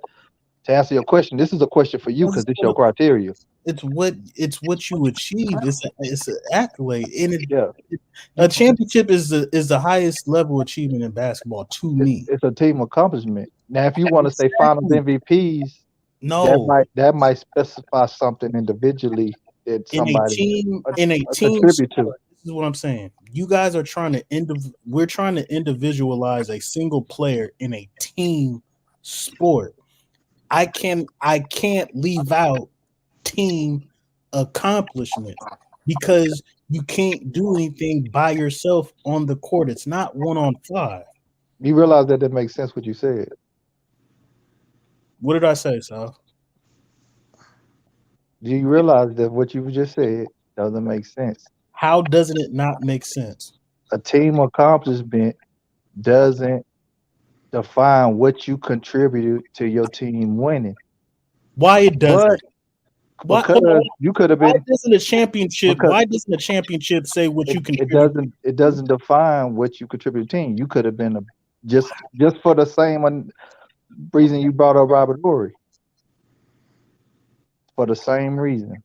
to answer your question, this is a question for you because it's your criteria. It's what you achieve. It's an accolade. And a championship is the highest level achievement in basketball to me. It's a team accomplishment. Now, if you want to say Finals MVPs, that might specify something individually that somebody in a team contribute to. This is what I'm saying. You guys are we're trying to individualize a single player in a team sport. I can't leave out team accomplishment because you can't do anything by yourself on the court. It's not 1-on-5. You realize that makes sense what you said. What did I say, Sal? Do you realize that what you just said doesn't make sense? How doesn't it not make sense? A team accomplishment doesn't define what you contributed to your team winning. Why it doesn't? Because you could have been. Why doesn't a championship say what you contributed? It doesn't define what you contribute to the team. You could have been just for the same reason you brought up Robert Horry. For the same reason.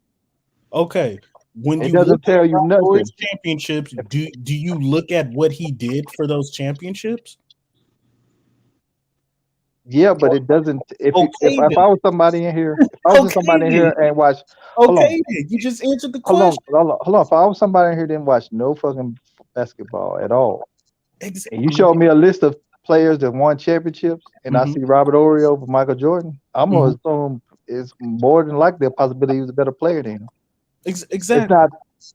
Okay. When it doesn't tell you nothing. Championships, do you look at what he did for those championships? Yeah, but it doesn't. If I was somebody in here, and watch. You just answered the question. Hold on. If I was somebody in here, didn't watch no fucking basketball at all, exactly. And you showed me a list of players that won championships, and I see Robert Horry over Michael Jordan, I'm gonna assume it's more than likely a possibility he was a better player than him. Exactly. It's not,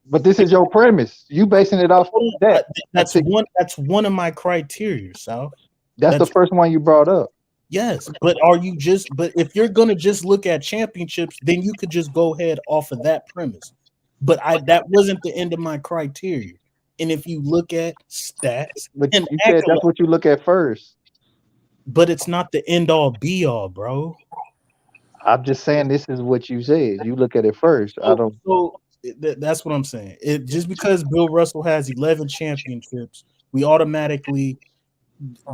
but this is your premise. You basing it off that. That's one of my criteria, Sal. That's the first one you brought up. Yes, but if you're gonna just look at championships, then you could just go ahead off of that premise. But that wasn't the end of my criteria. And if you look at stats, but you said that's what you look at first. But it's not the end all be all, bro. I'm just saying this is what you said. You look at it first. That's what I'm saying. Just because Bill Russell has 11 championships, we automatically,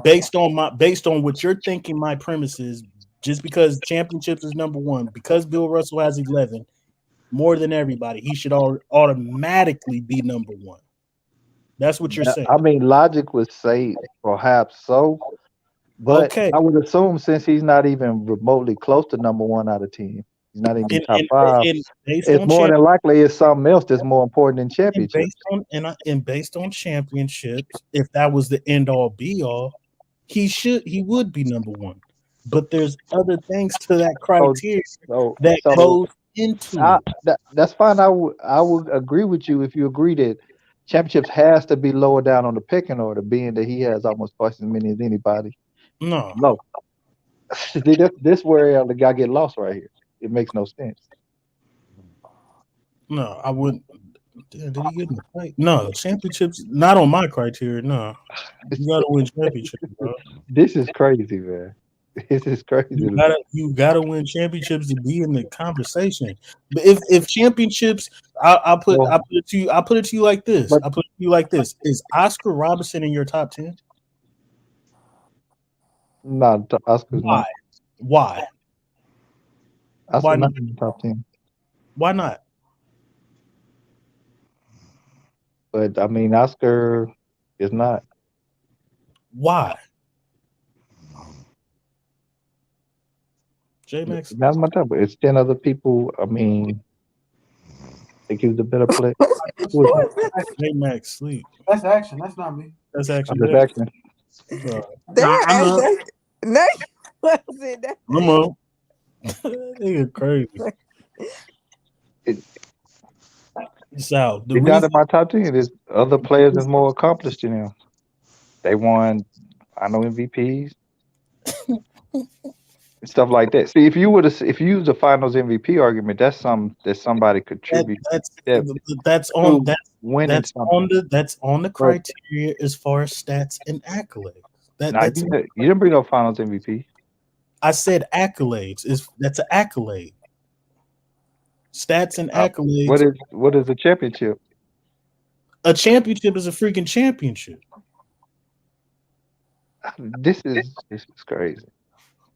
based on what you're thinking, my premise is, just because championships is number one, because Bill Russell has 11 more than everybody, he should automatically be number one. That's what you're saying. I mean, logic would say perhaps so, but I would assume since he's not even remotely close to number one out of 10, he's not even top five. It's more than likely it's something else that's more important than championships. Based on championships, if that was the end all be all, he would be number one. But there's other things to that criteria that goes into it. That's fine. I would agree with you if you agree that championships has to be lower down on the pecking order, being that he has almost twice as many as anybody. No. This where the guy get lost right here. It makes no sense. No, I wouldn't. Did he get in the fight? No, championships not on my criteria. No, you gotta win championships, bro. This is crazy, man. This is crazy. You gotta win championships to be in the conversation. But if championships, I'll put it to you like this. Is Oscar Robertson in your top 10? No, Oscar's Why? not. Why? Oscar's not in the top 10. Why not? But I mean, Oscar is not. Why? J-Max? That's my top. It's 10 other people. I mean, I think he was a better player. J-Max, sleep. That's action. That's not me. That's action. That's action. Come on. Nigga crazy. So the not in my top 10 is other players that's more accomplished than him. They won, I know, MVPs. Stuff like that. See, if you use the Finals MVP argument, that's something that somebody contribute. That's on the criteria as far as stats and accolades. You didn't bring up Finals MVP. I said accolades. That's an accolade. Stats and accolades. What is a championship? A championship is a freaking championship. This is crazy.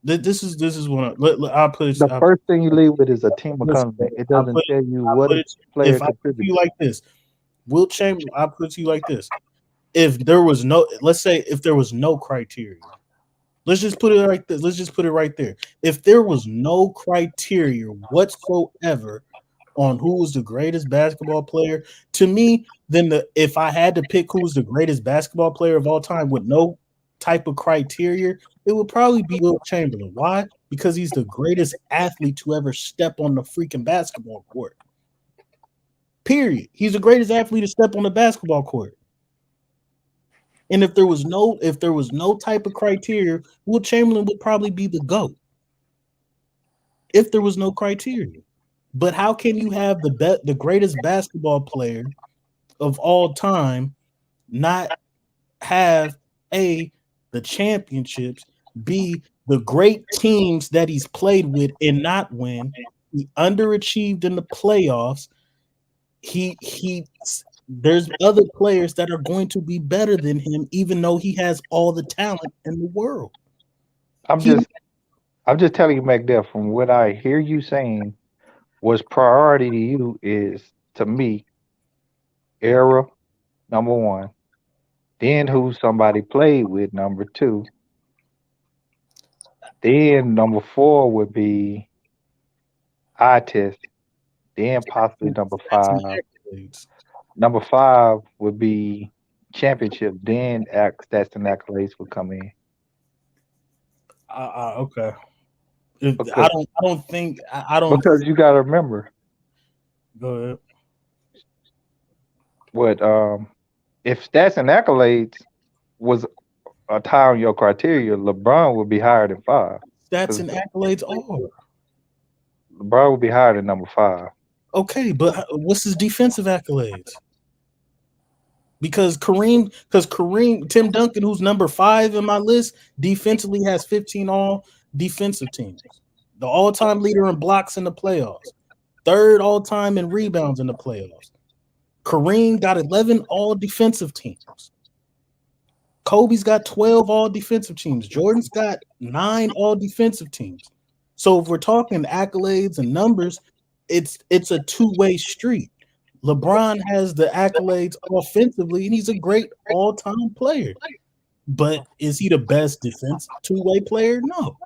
This is one. I'll put it. The first thing you leave with is a team accomplishment. It doesn't tell you what a player contributes. If I put you like this, Will Chamberlain. I'll put it to you like this. If there was no, let's say, if there was no criteria, let's just put it like this. Let's just put it right there. If there was no criteria whatsoever on who was the greatest basketball player, to me, then if I had to pick who's the greatest basketball player of all time with no type of criteria, it would probably be Will Chamberlain. Why? Because he's the greatest athlete to ever step on the freaking basketball court. Period. He's the greatest athlete to step on the basketball court. And if there was no type of criteria, Will Chamberlain would probably be the GOAT. If there was no criteria. But how can you have the greatest basketball player of all time not have the championships, B, the great teams that he's played with and not win? He underachieved in the playoffs. There's other players that are going to be better than him, even though he has all the talent in the world. I'm just telling you, McDuff, from what I hear you saying, what's priority to you is, to me, era, number one. Then who somebody played with, number two. Then number four would be eye test. Then possibly number five. Number five would be championship. Then stats and accolades would come in. Okay. I don't think. Because you got to remember. Go ahead. What if stats and accolades was a tie on your criteria? LeBron would be higher than 5. Stats and accolades are. LeBron would be higher than number 5. Okay, but what's his defensive accolades? Because Kareem, Tim Duncan, who's number 5 in my list, defensively has 15 all defensive teams. The all-time leader in blocks in the playoffs. 3rd all-time in rebounds in the playoffs. Kareem got 11 all defensive teams. Kobe's got 12 all defensive teams. Jordan's got 9 all defensive teams. So if we're talking accolades and numbers, it's a two-way street. LeBron has the accolades offensively, and he's a great all-time player. But is he the best defensive two-way player? No.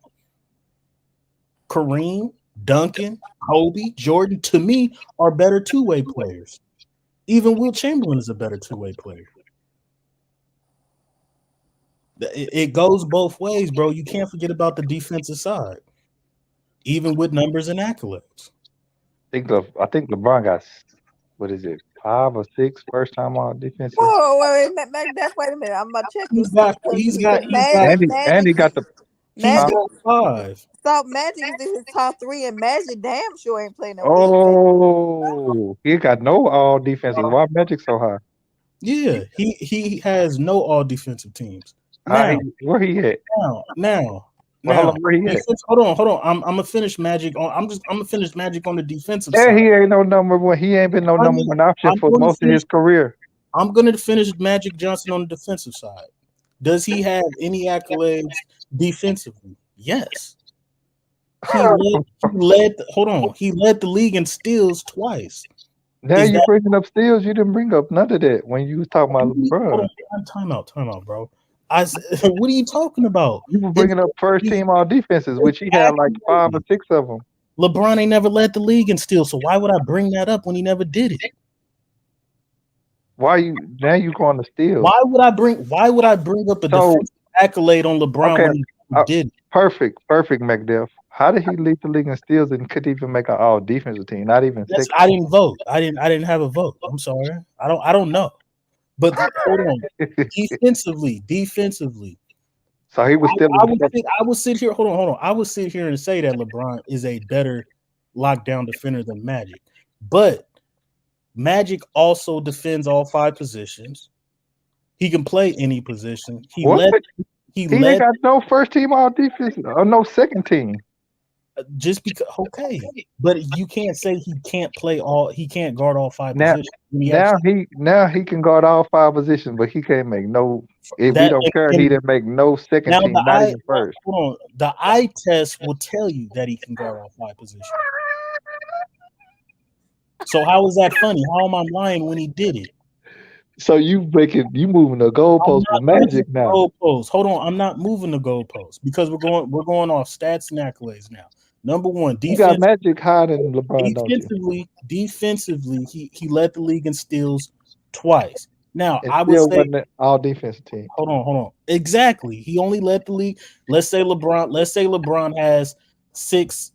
Kareem, Duncan, Kobe, Jordan, to me, are better two-way players. Even Will Chamberlain is a better two-way player. It goes both ways, bro. You can't forget about the defensive side, even with numbers and accolades. I think LeBron got, what is it, 5 or 6 first time on defense. Whoa, wait a minute. I'm about to check this. He got the. Magic. 5. So Magic is in his top 3, and Magic damn sure ain't playing no defense. He got no all defenses. Why Magic so high? Yeah, he has no all defensive teams. Now, where he at? Now. Hold on, where he at? Hold on. I'm gonna finish Magic on. I'm gonna finish Magic on the defensive side. He ain't no number 1. He ain't been no number 1 option for most of his career. I'm gonna finish Magic Johnson on the defensive side. Does he have any accolades defensively? Yes. He led the league in steals twice. Now you're bringing up steals. You didn't bring up none of that when you was talking about LeBron. Time out, bro. What are you talking about? You were bringing up first team all defenses, which he had like 5 or 6 of them. LeBron ain't never led the league in steals, so why would I bring that up when he never did it? Now you going to steal? Why would I bring up a defensive accolade on LeBron when he did it? Perfect, McDuff. How did he lead the league in steals and couldn't even make an all defensive team? Not even 6. I didn't vote. I didn't have a vote. I'm sorry. I don't know. But hold on. Defensively. So he was still. I would sit here. Hold on. I would sit here and say that LeBron is a better lockdown defender than Magic, but Magic also defends all 5 positions. He can play any position. He ain't got no first team all defense or no second team. Just because, okay, but you can't say he can't guard all 5 positions. Now he can guard all 5 positions, but he can't make no. If we don't care, he didn't make no second team, not even first. Hold on, the eye test will tell you that he can guard all 5 positions. So how is that funny? How am I lying when he did it? So you moving the goalpost with Magic now. Goalpost. Hold on, I'm not moving the goalpost because we're going off stats and accolades now. Number 1, defense. You got Magic higher than LeBron. Defensively, he led the league in steals twice. Now and I would say all defensive team. Hold on. Exactly. He only led the league. Let's say LeBron has 6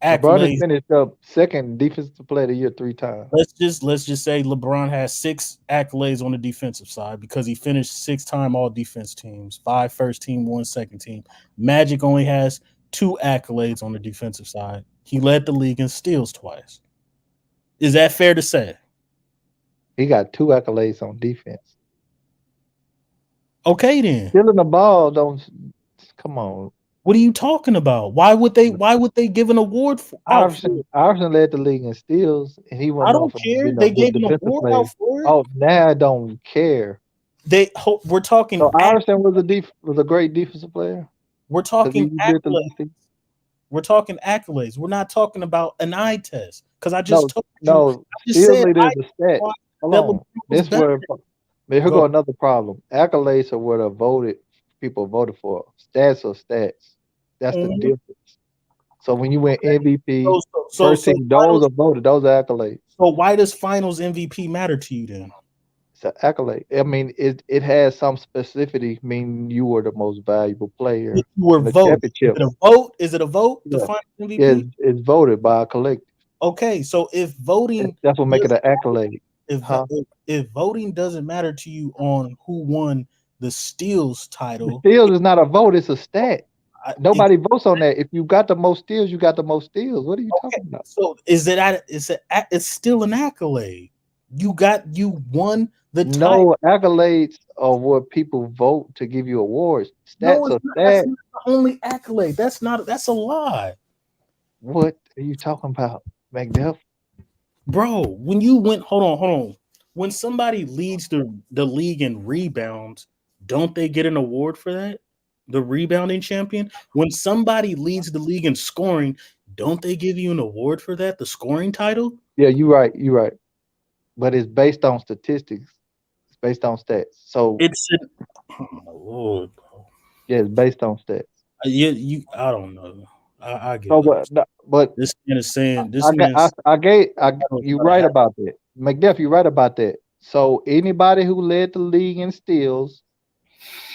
accolades. LeBron has finished up second defensive player of the year 3 times. Let's just say LeBron has 6 accolades on the defensive side because he finished 6-time all defense teams, 5 first team, 1 second team. Magic only has 2 accolades on the defensive side. He led the league in steals twice. Is that fair to say? He got 2 accolades on defense. Okay, then. Stealing the ball, don't come on. What are you talking about? Why would they give an award for Iverson led the league in steals, and he went. I don't care. They gave an award out for it. Oh, now I don't care. We're talking. So Iverson was a great defensive player. We're talking accolades. We're talking accolades. We're not talking about an eye test because I just told you. No, steals leader is a stat. Hold on. This where here go another problem. Accolades are what people voted for. Stats are stats. That's the difference. So when you win MVP, first team, those are voted. Those are accolades. So why does Finals MVP matter to you then? It's an accolade. I mean, it has some specificity, meaning you were the most valuable player You were in the voted. Is championship. it a vote? Is it a vote to Yeah, find MVP? yeah, it's voted by a collective. Okay, so if voting That's what make it an accolade. if voting doesn't matter to you on who won the steals title, Steals is not a vote; it's a stat. Nobody votes on that. If you got the most steals, you got the most steals. What are you talking about? So it's still an accolade. You won the title. No, accolades are what people vote to give you awards. No, Stats are that's stats. not the only accolade. That's a lie. What are you talking about, McDuff? Bro, when you went, hold on. When somebody leads the league in rebounds, don't they get an award for that? The rebounding champion. When somebody leads the league in scoring, don't they give you an award for that? The scoring title? Yeah, you're right. You're right. But it's based on statistics. It's based on stats. So oh my lord, bro. Yeah, it's based on stats. I don't know. I get but this man is saying this you right about that. McDuff, you right about that. So anybody who led the league in steals,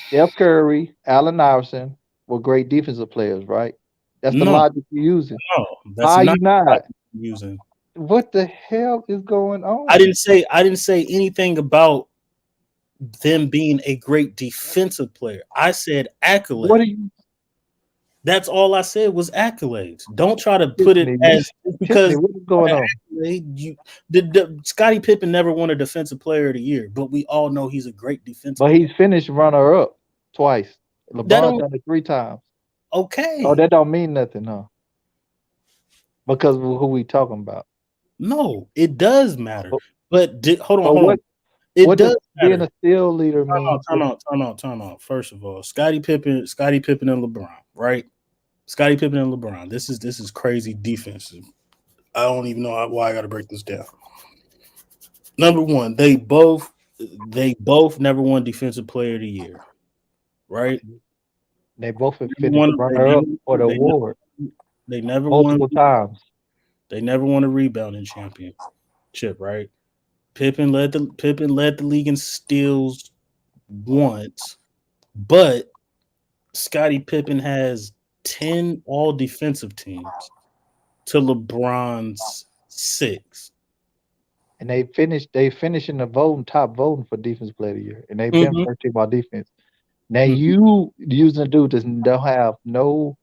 Steph Curry, Allen Iverson were great defensive players, right? That's the logic you're using. No, that's you not using. What the hell is going on? I didn't say anything about them being a great defensive player. I said accolades. What are you? That's all I said was accolades. Don't try to put it as because what is going on? Scottie Pippen never won a defensive player of the year, but we all know he's a great defensive But he's finished runner up twice. LeBron done it 3 times. Okay. Oh, that don't mean nothing, huh? Because of who we talking about. No, it does matter. But hold on. What does being a steal leader mean? Turn on. First of all, Scottie Pippen and LeBron, right? Scottie Pippen and LeBron. This is crazy defensive. I don't even know why I got to break this down. Number one, they both never won Defensive Player of the Year, right? They both have finished runner up for the award. They never multiple times. They never won a rebounding championship, right? Pippen led the league in steals once, but Scottie Pippen has 10 all defensive teams to LeBron's 6. And they finished in the top voting for defense player of the year. And they've been first team all defense. Now you using a dude that don't have no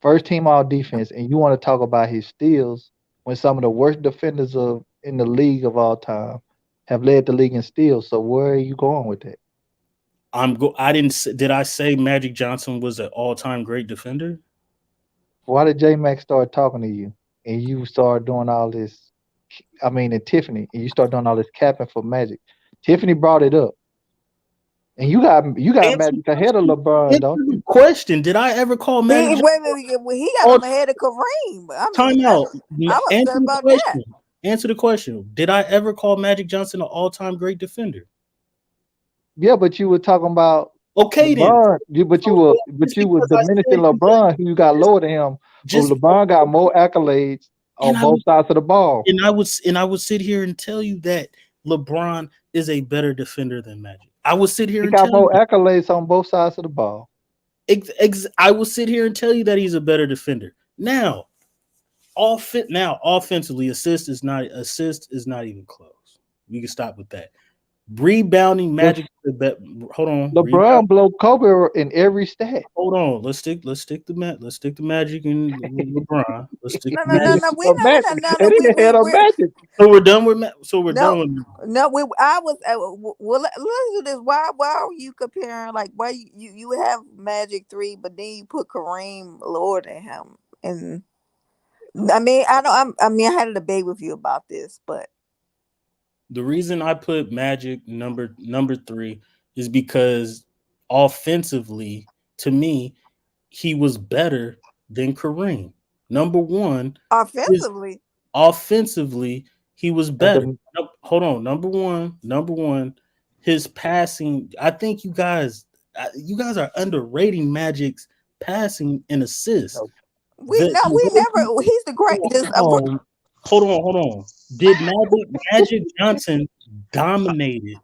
first team all defense, and you want to talk about his steals when some of the worst defenders in the league of all time have led the league in steals. So where are you going with that? Did I say Magic Johnson was an all-time great defender? Why did J-Mac start talking to you and you start doing all this? I mean, and Tiffany, and you start doing all this capping for Magic. Tiffany brought it up. And you got Magic ahead of LeBron, don't you? Question: did I ever call Magic? He got him ahead of Kareem. Time out. I'm upset about that. Answer the question. Did I ever call Magic Johnson an all-time great defender? Yeah, but you were talking about LeBron. But you were diminishing LeBron, who you got lower than him. LeBron got more accolades on both sides of the ball. And I would sit here and tell you that LeBron is a better defender than Magic. I would sit here and tell you he got more accolades on both sides of the ball. I will sit here and tell you that he's a better defender. Now, offensively, assist is not even close. We can stop with that. Rebounding, Magic. Hold on. LeBron blow Kobe in every stat. Hold on. Let's stick the Magic and LeBron. Let's stick. No. So we're done with. Done with. No, let's do this. Why are you comparing? Like, why you have Magic 3, but then you put Kareem lower than him? And I mean, I had a debate with you about this, but. The reason I put Magic number 3 is because offensively, to me, he was better than Kareem. Number one, offensively, he was better. Hold on, number one, his passing. I think you guys are underrating Magic's passing and assists. We never. He's the greatest. Hold on. Did Magic Johnson dominated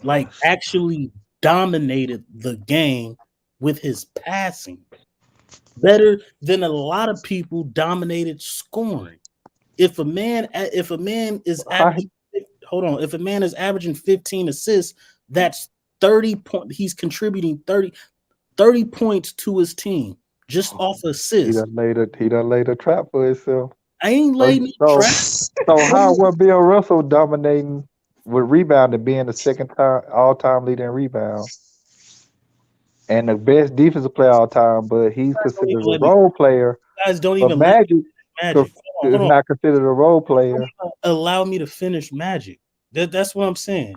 like actually dominated the game with his passing better than a lot of people dominated scoring. If a man is averaging, if a man is averaging 15 assists, that's 30 points. He's contributing 30 points to his team just off assists. He done laid a trap for himself. I ain't laid no trap. So how was Bill Russell dominating with rebounding, being the second time all-time leader in rebounds and the best defensive player all time, but he's considered a role player. Guys don't But even Magic Hold is on. not considered a role player. Allow me to finish Magic. That's what I'm saying.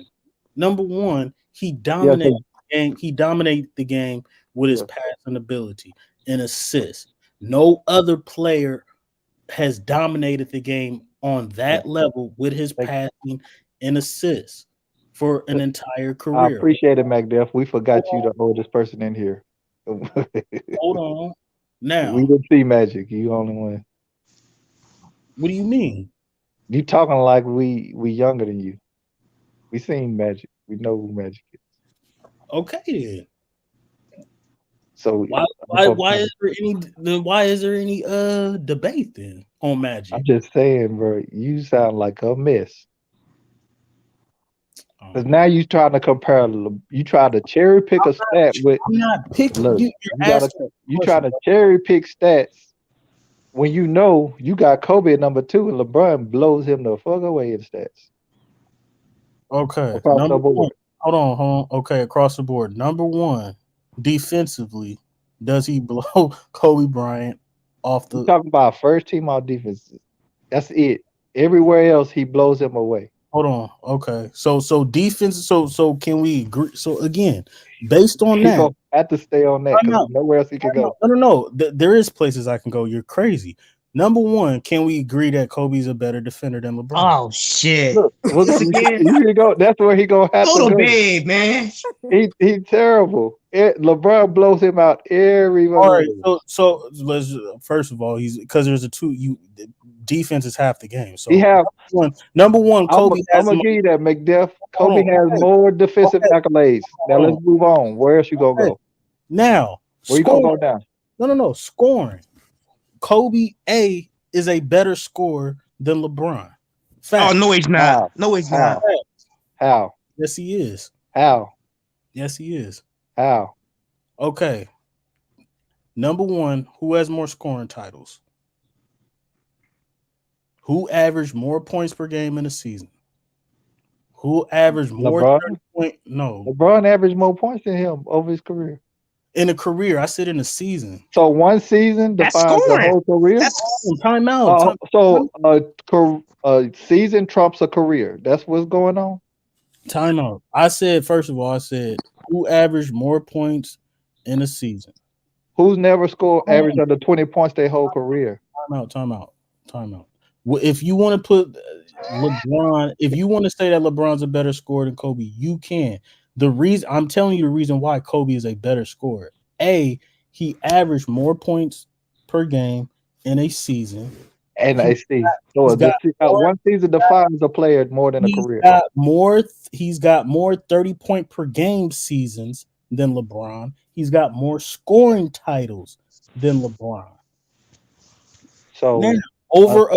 Number one, he dominated the game. He dominated the game with his passing ability and assists. No other player has dominated the game on that level with his passing and assists for an entire career. I appreciate it, MacDuff. We forgot you, the oldest person in here. Hold on. Now we didn't see Magic. You only one. What do you mean? You talking like we younger than you. We seen Magic. We know who Magic is. Okay then. So why is there any debate then on Magic? I'm just saying, bro. You sound like a mess. Because now you trying to compare. You try to cherry pick a stat with. I'm not picking. Look, you trying to cherry pick stats when you know you got Kobe at number 2 and LeBron blows him the fuck away in stats. Okay. Across the board. Hold on. Okay, across the board. Number 1, defensively, does he blow Kobe Bryant off the? You're talking about first team all defense. That's it. Everywhere else, he blows him away. Hold on. Okay. So defense. So can we agree? So again, based on that, gonna have to stay on that because nowhere else he can go. No. There is places I can go. You're crazy. Number 1, can we agree that Kobe's a better defender than LeBron? Oh shit! Look, you go. That's where he gonna have to go. Big man. He's terrible. LeBron blows him out every. All right. So let's first of all, he's because there's defense is half the game. So number one, Kobe. I'm gonna give you that, McDuff. Kobe has more defensive accolades. Now let's move on. Where else you gonna go? Now, where you gonna go down? No. Scoring. Kobe is a better scorer than LeBron. Fact. Oh no, he's not. How? No, he's not. How? Yes, he is. How? Yes, he is. How? Okay. Number 1, who has more scoring titles? Who averaged more points per game in a season? Who averaged more? LeBron? No. LeBron averaged more points than him over his career. In a career, I said in a season. So one season defines the whole career? That's time out. A season trumps a career. That's what's going on? Time out. I said, first of all, who averaged more points in a season? Who's never scored average under 20 points their whole career? Time out. Well, if you want to put LeBron, if you want to say that LeBron's a better scorer than Kobe, you can. I'm telling you the reason why Kobe is a better scorer. He averaged more points per game in a season. And I see. So one season defines a player more than a career. He's got more 30-point per game seasons than LeBron. He's got more scoring titles than LeBron. So over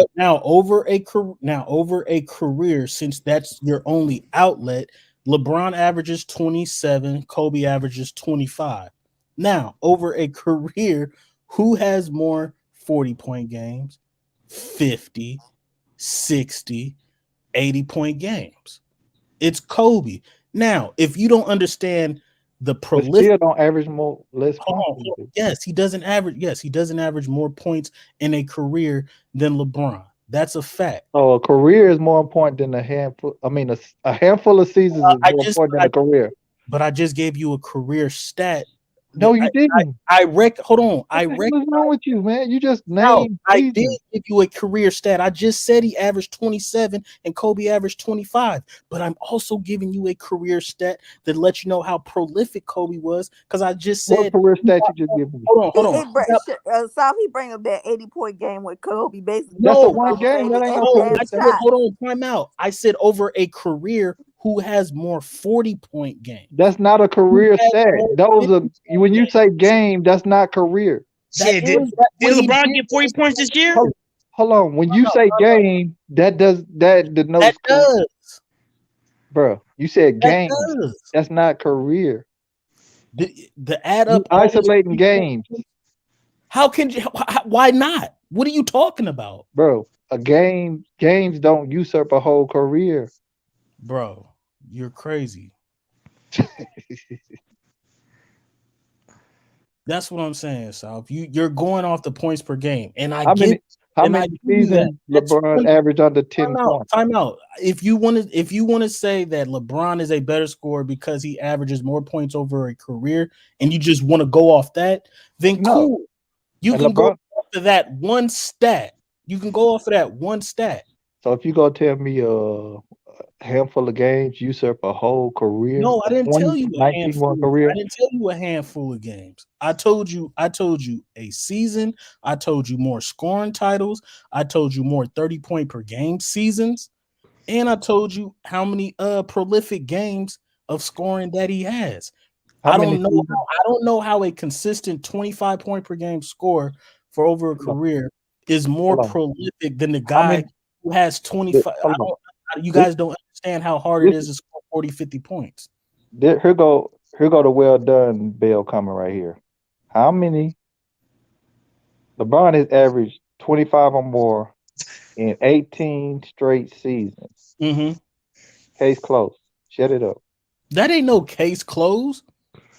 a career, since that's your only outlet, LeBron averages 27, Kobe averages 25. Now, over a career, who has more 40-point games, 50, 60, 80-point games? It's Kobe. Now, if you don't understand the prolific, still don't average less points. Yes, he doesn't average more points in a career than LeBron. That's a fact. So a career is more important than a handful. I mean, a handful of seasons is more important than a career. But I just gave you a career stat. No, you didn't. Hold on. What's wrong with you, man? You just named. I did give you a career stat. I just said he averaged 27 and Kobe averaged 25. But I'm also giving you a career stat that lets you know how prolific Kobe was. Because I just said. What career stat you just gave me? Hold on. South, he bring up that 80-point game with Kobe, basically. That's one game. That ain't hold on. Time out. I said over a career, who has more 40-point games. That's not a career stat. Those are when you say game, that's not career. Shit, did LeBron get 40 points this year? Hold on. When you say game, that denotes that does. Bro, you said game. That's not career. The add up isolating games. How can you? Why not? What are you talking about, bro? Games don't usurp a whole career, bro. You're crazy. That's what I'm saying, Sal. You're going off the points per game, and how many seasons LeBron average under 10 points? Time out. If you want to say that LeBron is a better scorer because he averages more points over a career, and you just want to go off that, then cool. You can go off of that one stat. You can go off of that one stat. So if you go tell me a handful of games usurp a whole career, no, I didn't tell you a handful. Career. I didn't tell you a handful of games. I told you a season. I told you more scoring titles. I told you more 30-point per game seasons, and I told you how many prolific games of scoring that he has. I don't know how a consistent 25-point per game score for over a career is more prolific than the guy who has 25. You guys don't understand how hard it is to score 40, 50 points. Here go the well done bell coming right here. How many? LeBron has averaged 25 or more in 18 straight seasons. Mm-hmm. Case closed. Shut it up. That ain't no case closed.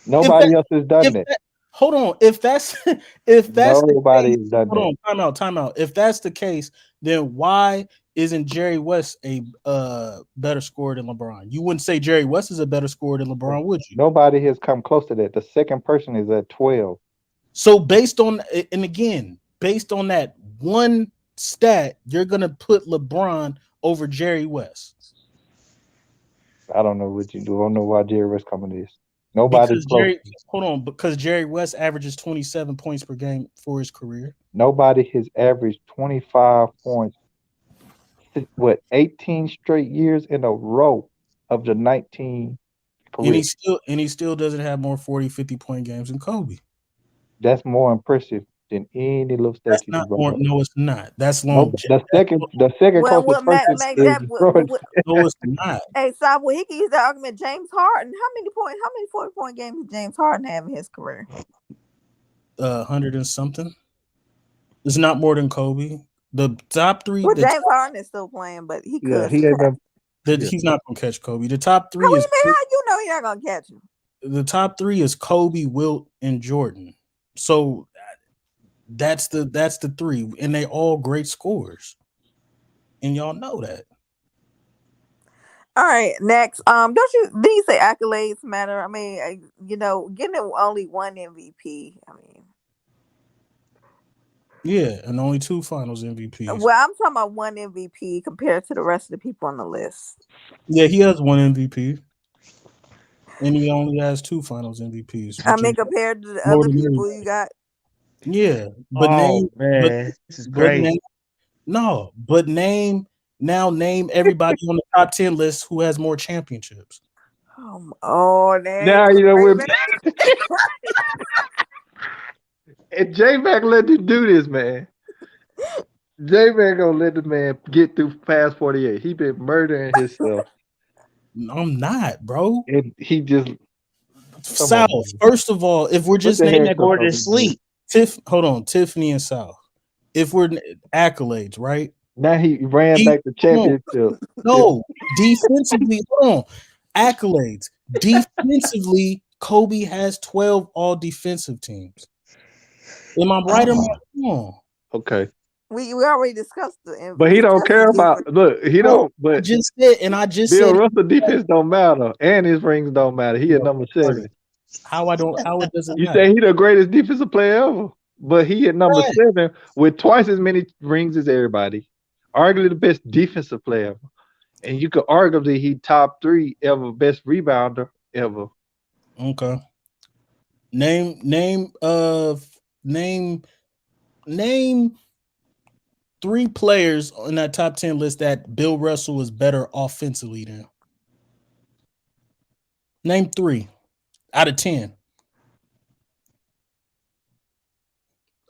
Nobody else has done that. Hold on. If that's nobody has done that. Hold on. Time out. If that's the case, then why isn't Jerry West a better scorer than LeBron? You wouldn't say Jerry West is a better scorer than LeBron, would you? Nobody has come close to that. The second person is at 12. So based on that one stat, you're gonna put LeBron over Jerry West. I don't know what you do. I don't know why Jerry West coming to this. Nobody's close. Because Jerry West averages 27 points per game for his career. Nobody has averaged 25 points. 18 straight years in a row of the 19 career. And he still doesn't have more 40, 50-point games than Kobe. That's more impressive than any little stat. No, it's not. That's long. The second closest person is no, it's not. Hey, Saab, well, he can use that argument. James Harden, how many 40-point games did James Harden have in his career? 100 and something. It's not more than Kobe. The top three. Well, James Harden is still playing, but he could. He's not gonna catch Kobe. The top three is. How you know he's not gonna catch him? The top three is Kobe, Wilt, and Jordan. So that's the three, and they all great scorers, and y'all know that. All right, next. Did you say accolades matter? I mean, getting only one MVP. I mean, yeah, and only 2 Finals MVPs. Well, I'm talking about one MVP compared to the rest of the people on the list. Yeah, he has one MVP, and he only has 2 Finals MVPs. I mean, compared to the other people you got. Yeah, but this is great. Name everybody on the top 10 list who has more championships. Now you know we're. And J-Mac let you do this, man. J-Mac gonna let the man get through past 48. He been murdering himself. I'm not, bro. And he just South. First of all, if we're just naming that go to sleep, Tiffany and South. If we're accolades, right? Now he ran back to championship. No, defensively, hold on. Accolades. Defensively, Kobe has 12 all defensive teams. Am I right or am I wrong? Okay. We already discussed the. But he don't care about. Look, he don't. But I just said. Bill Russell defense don't matter, and his rings don't matter. He at number 7. How it doesn't. You say he the greatest defensive player ever, but he at number 7 with twice as many rings as everybody. Arguably the best defensive player ever, and you could arguably he top 3 ever, best rebounder ever. Okay. Name 3 players on that top 10 list that Bill Russell is better offensively than. Name 3 out of 10.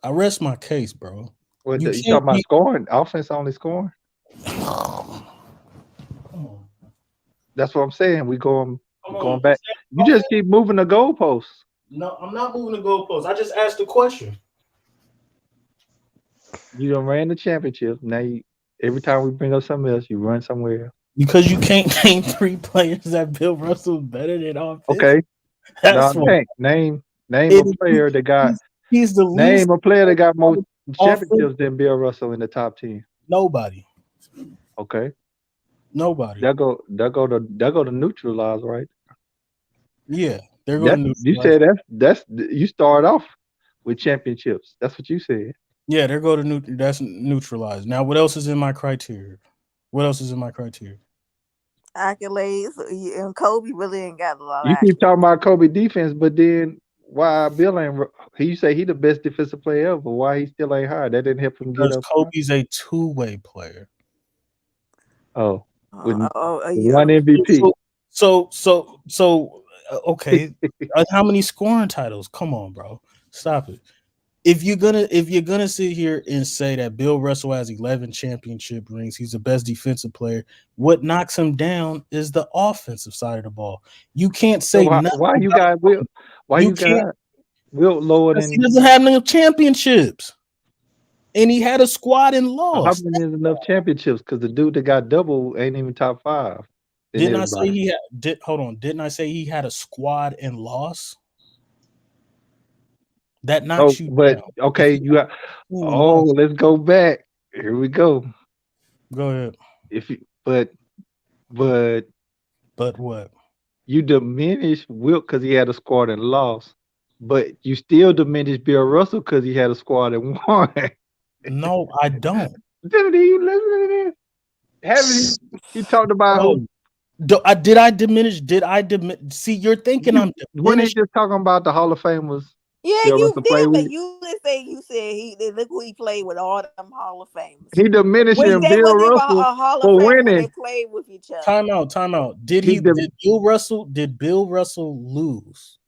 I rest my case, bro. What You you can't talking about be. scoring? Offense only scoring? That's what I'm saying. We going back. You just keep moving the goalposts. No, I'm not moving the goalposts. I just asked a question. You done ran the championship. Now every time we bring up something else, you run somewhere else. Because you can't name 3 players that Bill Russell is better than offense. Okay. That's why. Name a player that got. He's the least. Name a player that got more championships than Bill Russell in the top 10. Nobody. Okay. Nobody. That go to neutralize, right? Yeah, they're going to neutralize. You said that's you start off with championships. That's what you said. Yeah, they're going to that's neutralized. Now, what else is in my criteria? Accolades, and Kobe really ain't got a lot of You keep accolades. talking about Kobe defense, but then why Bill ain't? He say he the best defensive player ever. Why he still ain't high? That didn't help him get Because up. Kobe's a two-way player. Oh, with yeah. one MVP. So okay. How many scoring titles? Come on, bro. Stop it. If you're gonna sit here and say that Bill Russell has 11 championship rings, he's the best defensive player, what knocks him down is the offensive side of the ball. You can't say why you got Will. Why you got Will lower than he doesn't have no championships. And he had a squad and lost. How many is enough championships? Because the dude that got double ain't even top 5. Didn't I say he had Didn't I say he had a squad and lost? That knocks you down. Okay, you got let's go back. Here we go. Go ahead. But what? You diminish Wilt because he had a squad and lost, but you still diminish Bill Russell because he had a squad and won. No, I don't. Did you listen to this? He talked about Did I diminish? See, you're thinking I'm diminishing. When he just talking about the Hall of Famers. Yeah, Bill you Russell did, played but with. you said look who he played with, all them Hall of Famers. He diminishing Bill Russell a Hall for of Fame winning. when they played with each other. Time out. Did Bill Russell lose?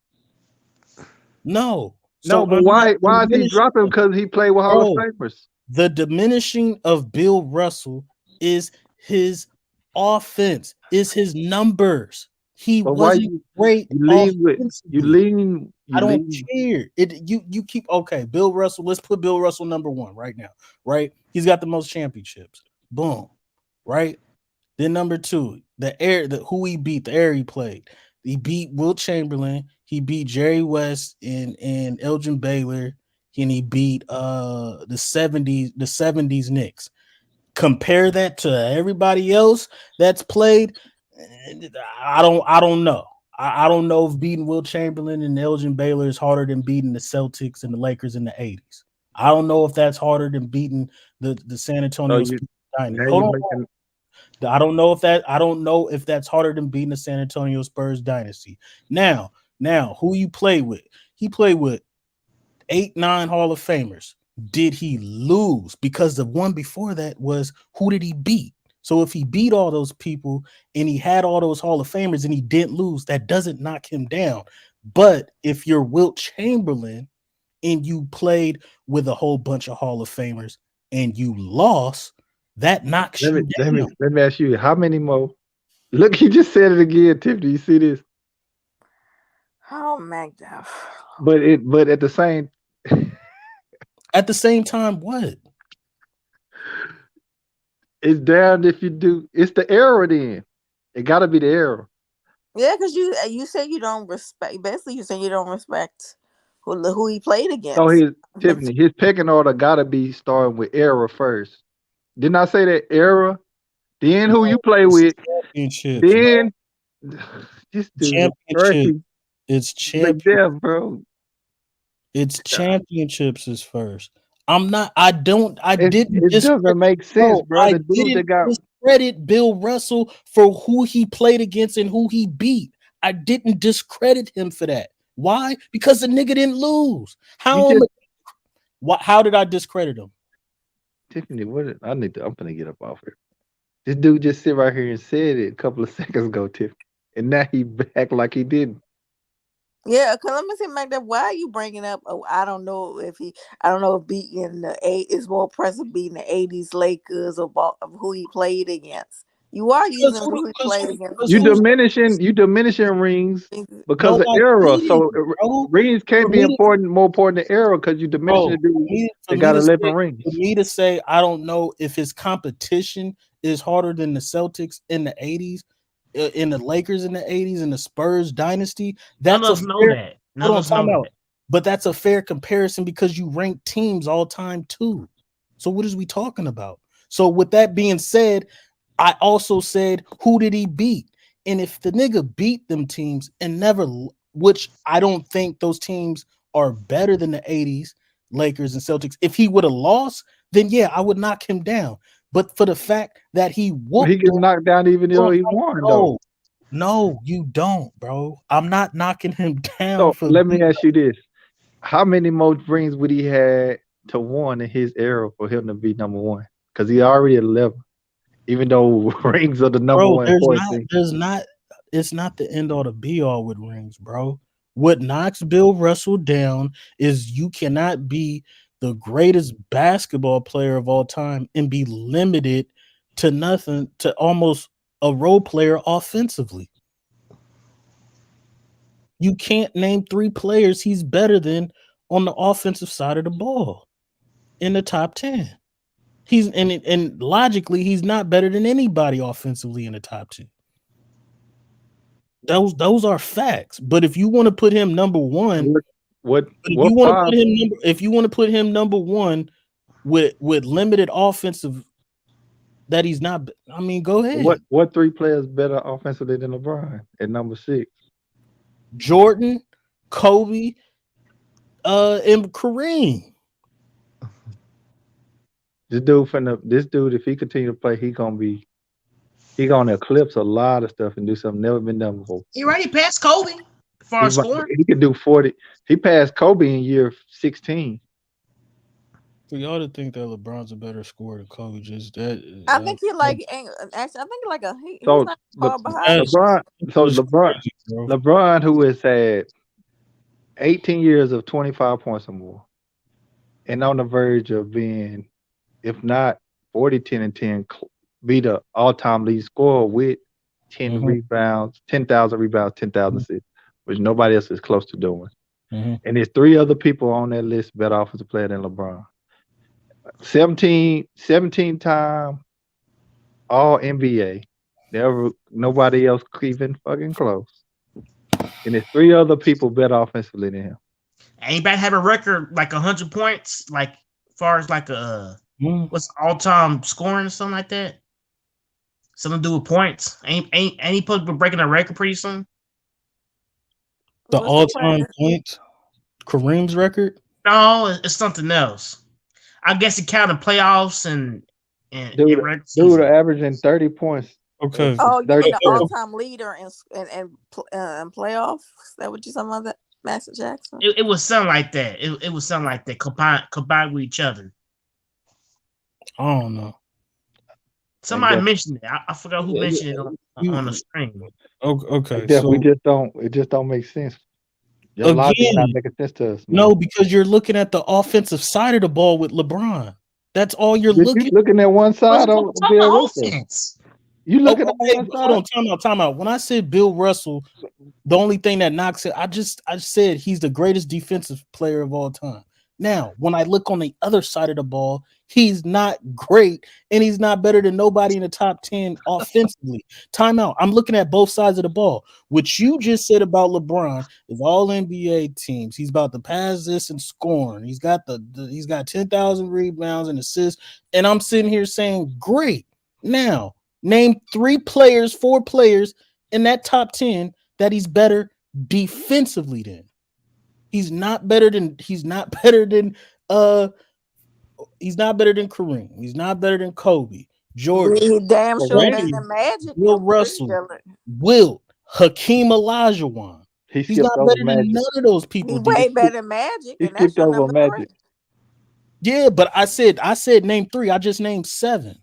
No. So but why is he dropping? Because he played with Hall of Famers. The diminishing of Bill Russell is his offense, is his numbers. He wasn't great. I don't care. You keep Bill Russell. Let's put Bill Russell number 1 right now. Right, he's got the most championships. Boom. Right. Then number 2, who he beat, the era he played. He beat Wilt Chamberlain. He beat Jerry West and Elgin Baylor. And he beat the 70s Knicks. Compare that to everybody else that's played. I don't know. I don't know if beating Wilt Chamberlain and Elgin Baylor is harder than beating the Celtics and the Lakers in the 80s. I don't know if that's harder than beating the San Antonio Spurs dynasty. Hold on. I don't know if that's harder than beating the San Antonio Spurs dynasty. Now, who you play with? He played with 8-9 Hall of Famers. Did he lose? Because the one before that was, who did he beat? So if he beat all those people and he had all those Hall of Famers and he didn't lose, that doesn't knock him down. But if you're Wilt Chamberlain and you played with a whole bunch of Hall of Famers and you lost, that knocks you down. Let me ask you, how many more? Look, he just said it again, Tiffany. You see this? Oh, Magda. But at the same time, what? It's down if you do. It's the error then. It got to be the error. Yeah, because you say you don't respect. Basically, you say you don't respect who he played against. So Tiffany, his pecking order got to be starting with error first. Didn't I say that error? Then who you play with? Then this dude championship. It's championships, bro. It's championships is first. It doesn't make sense, bro. I didn't discredit Bill Russell for who he played against and who he beat. I didn't discredit him for that. Why? Because the nigga didn't lose. How did I discredit him? Tiffany, I'm gonna get up off here. This dude just sit right here and said it a couple of seconds ago, Tiffany. and now he back like he didn't. Yeah, cause let me say, Magda, why are you bringing up? Oh, I don't know if beating the eight is more impressive beating the '80s Lakers of who he played against. You are using who he played against. You diminishing rings because of I era. didn't, So bro. rings can't be more important than era because you diminishing the dude that got 11 rings. For me to say, I don't know if his competition is harder than the Celtics in the '80s, in the Lakers in the '80s, in the Spurs dynasty. None of us know that. None of us know that. But that's a fair comparison because you rank teams all time too. So what is we talking about? So with that being said, I also said, who did he beat? And if the nigga beat them teams and never, which I don't think those teams are better than the '80s Lakers and Celtics. If he would have lost, then yeah, I would knock him down. But for the fact that he whooped, he gets knocked down even though he won. Though. No, you don't, bro. I'm not knocking him down. So let me ask you this: how many more rings would he had to win in his era for him to be number one? Because he already at 11. Even though rings are the number one thing. It's not the end all to be all with rings, bro. What knocks Bill Russell down is you cannot be the greatest basketball player of all time and be limited to nothing, to almost a role player offensively. You can't name 3 players he's better than on the offensive side of the ball in the top 10. He's and logically he's not better than anybody offensively in the top 10. Those are facts. But if you want to put him number one, if you want to put him number one with limited offensive that he's not, I mean, go ahead. What 3 players better offensively than LeBron at number 6? Jordan, Kobe, and Kareem. This dude, if he continue to play, he gonna eclipse a lot of stuff and do something never been done before. He already passed Kobe as far as scoring. He could do 40. He passed Kobe in year 16. For y'all to think that LeBron's a better scorer than Kobe, just that. I think he like actually. I think like he's not far behind. LeBron, who has had 18 years of 25 points or more, and on the verge of being, if not 40, 10, and 10, be the all-time lead scorer with 10 rebounds, 10,000 rebounds, 10,000 assists, which nobody else is close to doing. And there's 3 other people on that list better offensive player than LeBron. 17-time All NBA. Nobody else even fucking close. And there's 3 other people better offensively than him. Anybody have a record like 100 points, like far as like what's all-time scoring or something like that? Something to do with points. Ain't he supposed to be breaking a record pretty soon? The all-time points, Kareem's record? No, it's something else. I guess it counted playoffs and dude averaging 30 points. Okay. Oh, you mean the all-time leader in playoffs? Is that what you talking about? That Master Jackson? It was something like that. It was something like that combined with each other. I don't know. Somebody mentioned it. I forgot who mentioned it on the screen. Okay. It just don't make sense. Your logic not making sense to us. Man. No, because you're looking at the offensive side of the ball with LeBron. That's all you're looking. Looking at one side of Bill Russell. You looking at one side? Hold on, time out. When I said Bill Russell, the only thing that knocks it, I said he's the greatest defensive player of all time. Now, when I look on the other side of the ball, he's not great, and he's not better than nobody in the top 10 offensively. Timeout. I'm looking at both sides of the ball. What you just said about LeBron is all NBA teams. He's about to pass this and scoring. He's got he's got 10,000 rebounds and assists, and I'm sitting here saying, great. Now, name 4 players in that top 10 that he's better defensively than. He's not better than Kareem. He's not better than Kobe, Jordan. He damn sure better than Magic. Will Russell, Wilt, Hakeem Olajuwon. He's not better than none of those people. He's way better than Magic. He skipped over Magic. Yeah, but I said name 3. I just named 7.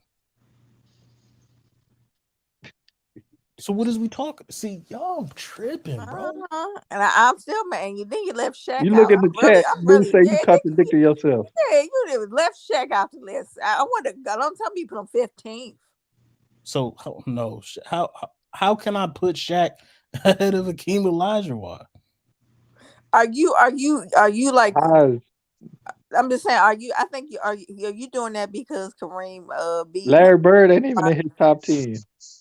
So what is we talking? See, y'all tripping, bro. And I'm still mad. And then you left Shaq You look out. at the chat, dude say you contradicted yourself. Yeah, you left Shaq out the list. I want to go. Don't tell me you put him 15th. So no, how can I put Shaq ahead of Akeem Olajuwon? Are you like? I'm just saying. Are you? I think are you doing that because Kareem beat Larry Bird ain't even in his top 10.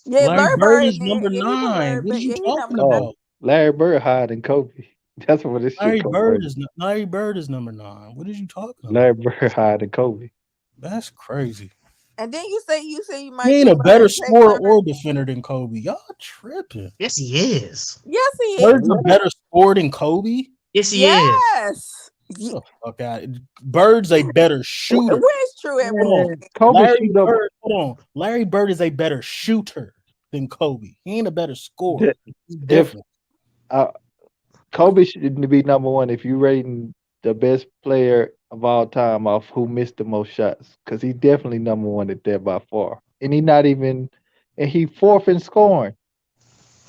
Yeah, Larry Bird is number 9. What are you talking about? Larry Bird higher than Kobe. That's what this Larry shit Bird is Larry Bird is number 9. What are you talking about? Larry Bird higher than Kobe. That's crazy. And then you say you might. He ain't a better scorer or defender than Kobe. Y'all tripping. Yes, he is. Yes, he is. Bird's a better scorer than Kobe. Yes, he is. Yes. Get the fuck out. Bird's a better shooter. Where's true at? Hold on. Larry Bird is a better shooter than Kobe. He ain't a better scorer. He's different. Kobe should be number 1 if you rating the best player of all time off who missed the most shots, because he's definitely number 1 at that by far. And he 4th in scoring.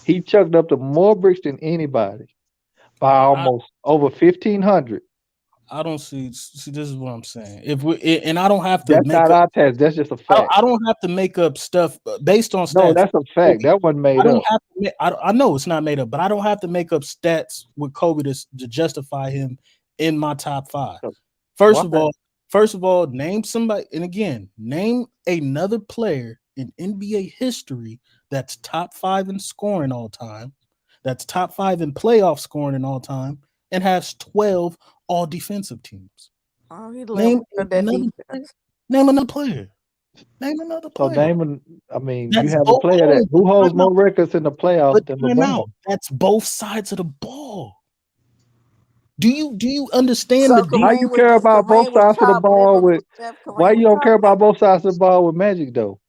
He chucked up to more bricks than anybody by almost over 1,500. I don't see. This is what I'm saying. And I don't have to. That's not our test. That's just a fact. I don't have to make up stuff based on stats. No, that's a fact. That wasn't made up. I know it's not made up, but I don't have to make up stats with Kobe to justify him in my top 5. First of all, name somebody, and again, name another player in NBA history that's top 5 in scoring all time, that's top 5 in playoff scoring in all time, and has 12 all defensive teams. Oh, name another player. Name another player. You have a player who holds more records in the playoffs than LeBron. That's both sides of the ball. Do you understand how you care about both sides of the ball with? Why you don't care about both sides of the ball with Magic though?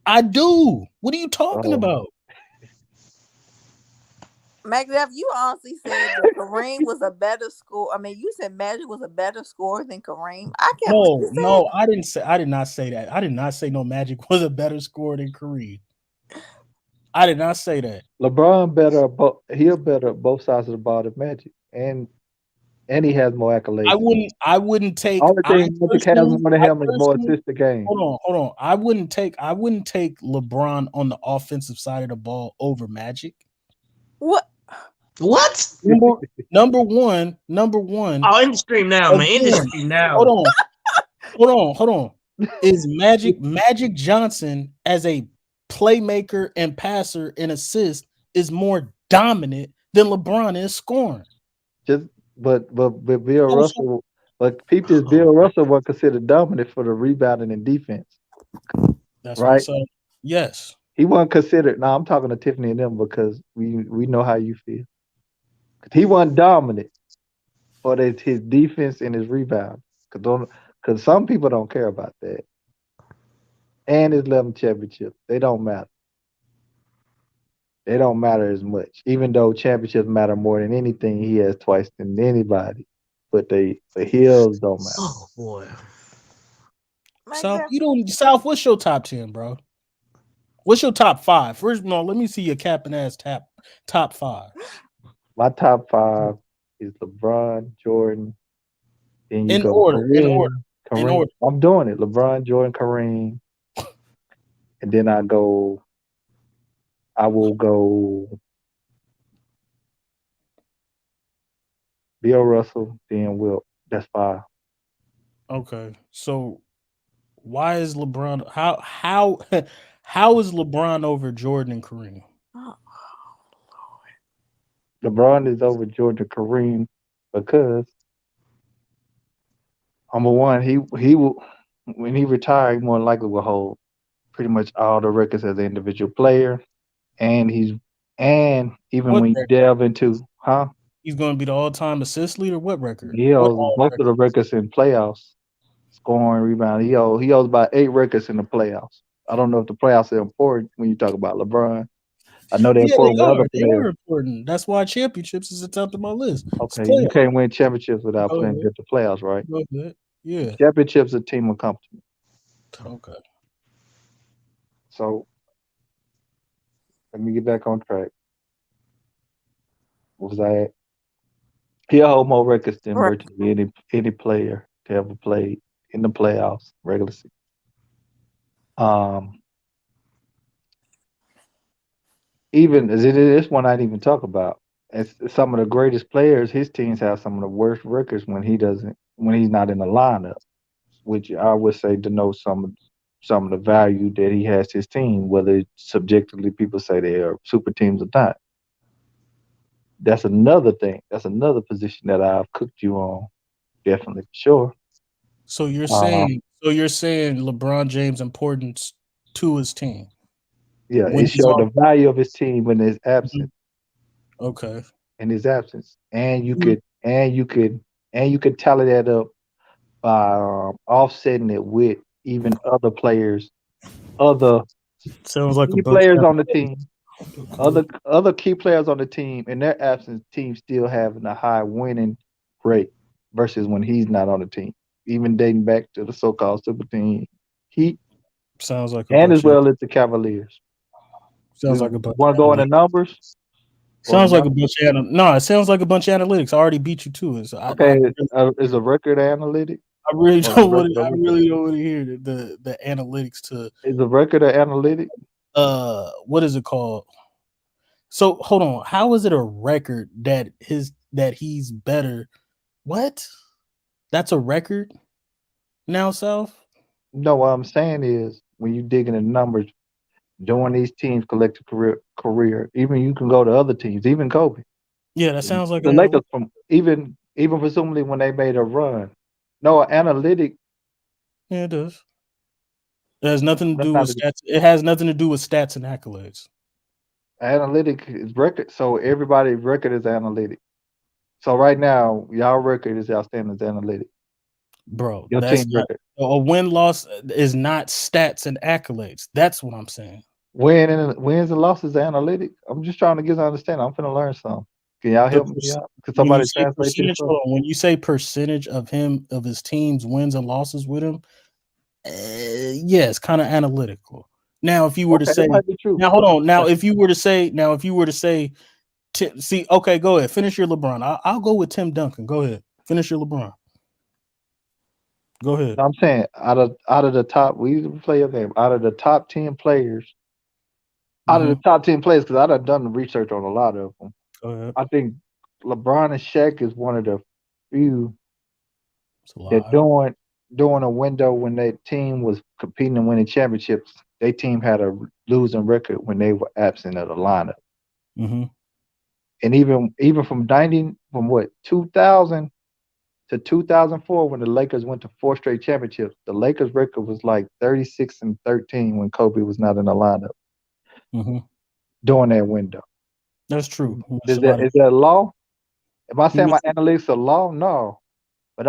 I do. What are you talking about? McDuff, you honestly said that Kareem was a better scorer. I mean, you said Magic was a better scorer than Kareem. I can't. No, I did not say that. I did not say no Magic was a better scorer than Kareem. I did not say that. LeBron he'll better both sides of the ball than Magic, and he has more accolades. I wouldn't take. Only thing Magic has more than him is more assists a game. Hold on. I wouldn't take LeBron on the offensive side of the ball over Magic. What? Number one. Oh, in the stream now, man. In the stream now. Hold on. Is Magic Johnson as a playmaker and passer and assist is more dominant than LeBron is scoring? But Bill Russell, Bill Russell was considered dominant for the rebounding and defense. That's right. What I'm saying. Yes. He wasn't considered. Now I'm talking to Tiffany and them because we know how you feel. He wasn't dominant for his defense and his rebound. Because some people don't care about that. And his 11 championships, they don't matter. They don't matter as much, even though championships matter more than anything. He has twice than anybody, but the hills don't matter. Oh boy, South. What's your top 10, bro? What's your top 5? First, no, let me see your capping ass top 5. My top 5 is LeBron, Jordan. Then you in go order. Kareem, In order. I'm doing it. LeBron, Jordan, Kareem, and then I will go Bill Russell, then Wilt. That's 5. Okay, so why is LeBron? How is LeBron over Jordan and Kareem? LeBron is over Jordan, Kareem because number one, he will when he retired, he more than likely will hold pretty much all the records as an individual player, and even when you delve into, he's going to be the all-time assist leader. What record? He holds most of the records in playoffs, scoring, rebound. He holds about 8 records in the playoffs. I don't know if the playoffs are important when you talk about LeBron. I know they're important with other players. They are important. That's why championships is at the top of my list. Okay, you can't win championships without playing good the playoffs, right? Yeah. Championships are team accomplishment. Okay. So Let me get back on track. What was I at? He'll hold more records than Right. virtually any player to ever play in the playoffs, regular season. Even as it is one I didn't even talk about. As some of the greatest players, his teams have some of the worst records when he's not in the lineup, which I would say denotes some of the value that he has to his team, whether subjectively people say they are super teams or not. That's another thing. That's another position that I've cooked you on, definitely for sure. So you're saying LeBron James' importance to his team. Yeah, it showed the value of his team when his absence. Okay. In his absence, and you could tally that up by offsetting it with even other players, other sounds like key players on the team, other key players on the team. In their absence, team still having a high winning rate versus when he's not on the team. Even dating back to the so-called super team Heat. Sounds like and as well as the Cavaliers. Sounds like a bunch. Want to go into numbers? Sounds like a bunch of it sounds like a bunch of analytics. I already beat you to it. So is a record analytic? I really don't want to hear the analytics to. Is a record an analytic? What is it called? So hold on. How is it a record that he's better? What? That's a record now, South? No, what I'm saying is when you dig into numbers, during these teams' collective career, even you can go to other teams, even Kobe. Yeah, that sounds like the Lakers from even presumably when they made a run. No, analytic. Yeah, it does. It has nothing to do with stats. It has nothing to do with stats and accolades. Analytic is record, so everybody's record is analytic. So right now, y'all record is outstanding as analytic. Bro, your that's team not, record. A win-loss is not stats and accolades. That's what I'm saying. Wins and losses analytic. I'm just trying to get an understanding. I'm finna learn something. Can y'all help me out? Can somebody translate this? When you say percentage of his team's wins and losses with him, yes, kind of analytical. Now, if you were to say, now hold on. Now, if you were to say, see, okay, go ahead, finish your LeBron. I'll go with Tim Duncan. Go ahead, finish your LeBron. Go ahead. I'm saying out of the top, we play a game. Out of the top 10 players, because I've done the research on a lot of them. Go ahead. I think LeBron and Shaq is one of the few that during a window when that team was competing and winning championships, their team had a losing record when they were absent of the lineup. Mm-hmm. And even from 2000 to 2004, when the Lakers went to 4 straight championships, the Lakers' record was like 36-13 when Kobe was not in the lineup. Mm-hmm. During that window. That's true. Is that law? Am I saying my analytics are law? No, but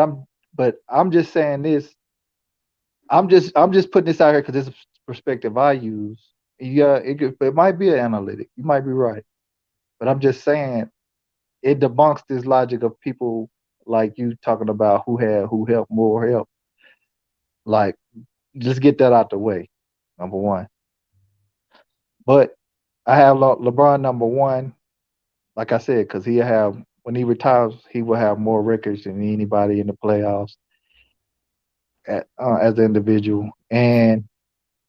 I'm just saying this. I'm just putting this out here because it's a perspective I use. Yeah, it might be an analytic. You might be right, but I'm just saying it debunks this logic of people like you talking about who helped more help. Like, just get that out the way. Number one, but I have LeBron number one. Like I said, because when he retires, he will have more records than anybody in the playoffs as an individual, and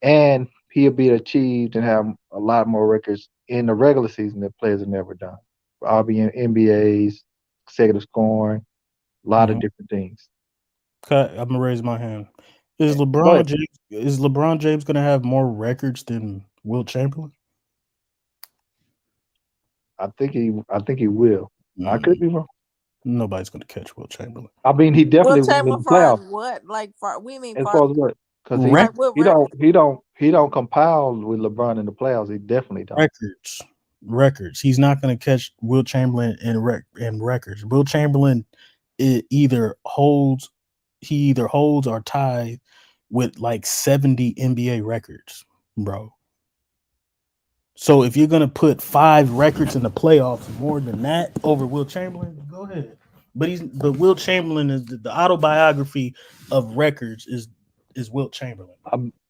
he'll be achieved and have a lot more records in the regular season that players have never done. I'll be in NBAs, consecutive scoring, a lot of different things. Okay, I'm gonna raise my hand. Is LeBron James gonna have more records than Wilt Chamberlain? I think he will. I could be wrong. Nobody's gonna catch Wilt Chamberlain. I mean, he definitely will in the playoffs. What? Like, we mean as far as what? Because he don't compile with LeBron in the playoffs. He definitely don't. Records. He's not gonna catch Wilt Chamberlain in records. Wilt Chamberlain either holds or tied with like 70 NBA records, bro. So if you're gonna put 5 records in the playoffs more than that over Wilt Chamberlain, go ahead. But Wilt Chamberlain is the autobiography of records is Wilt Chamberlain.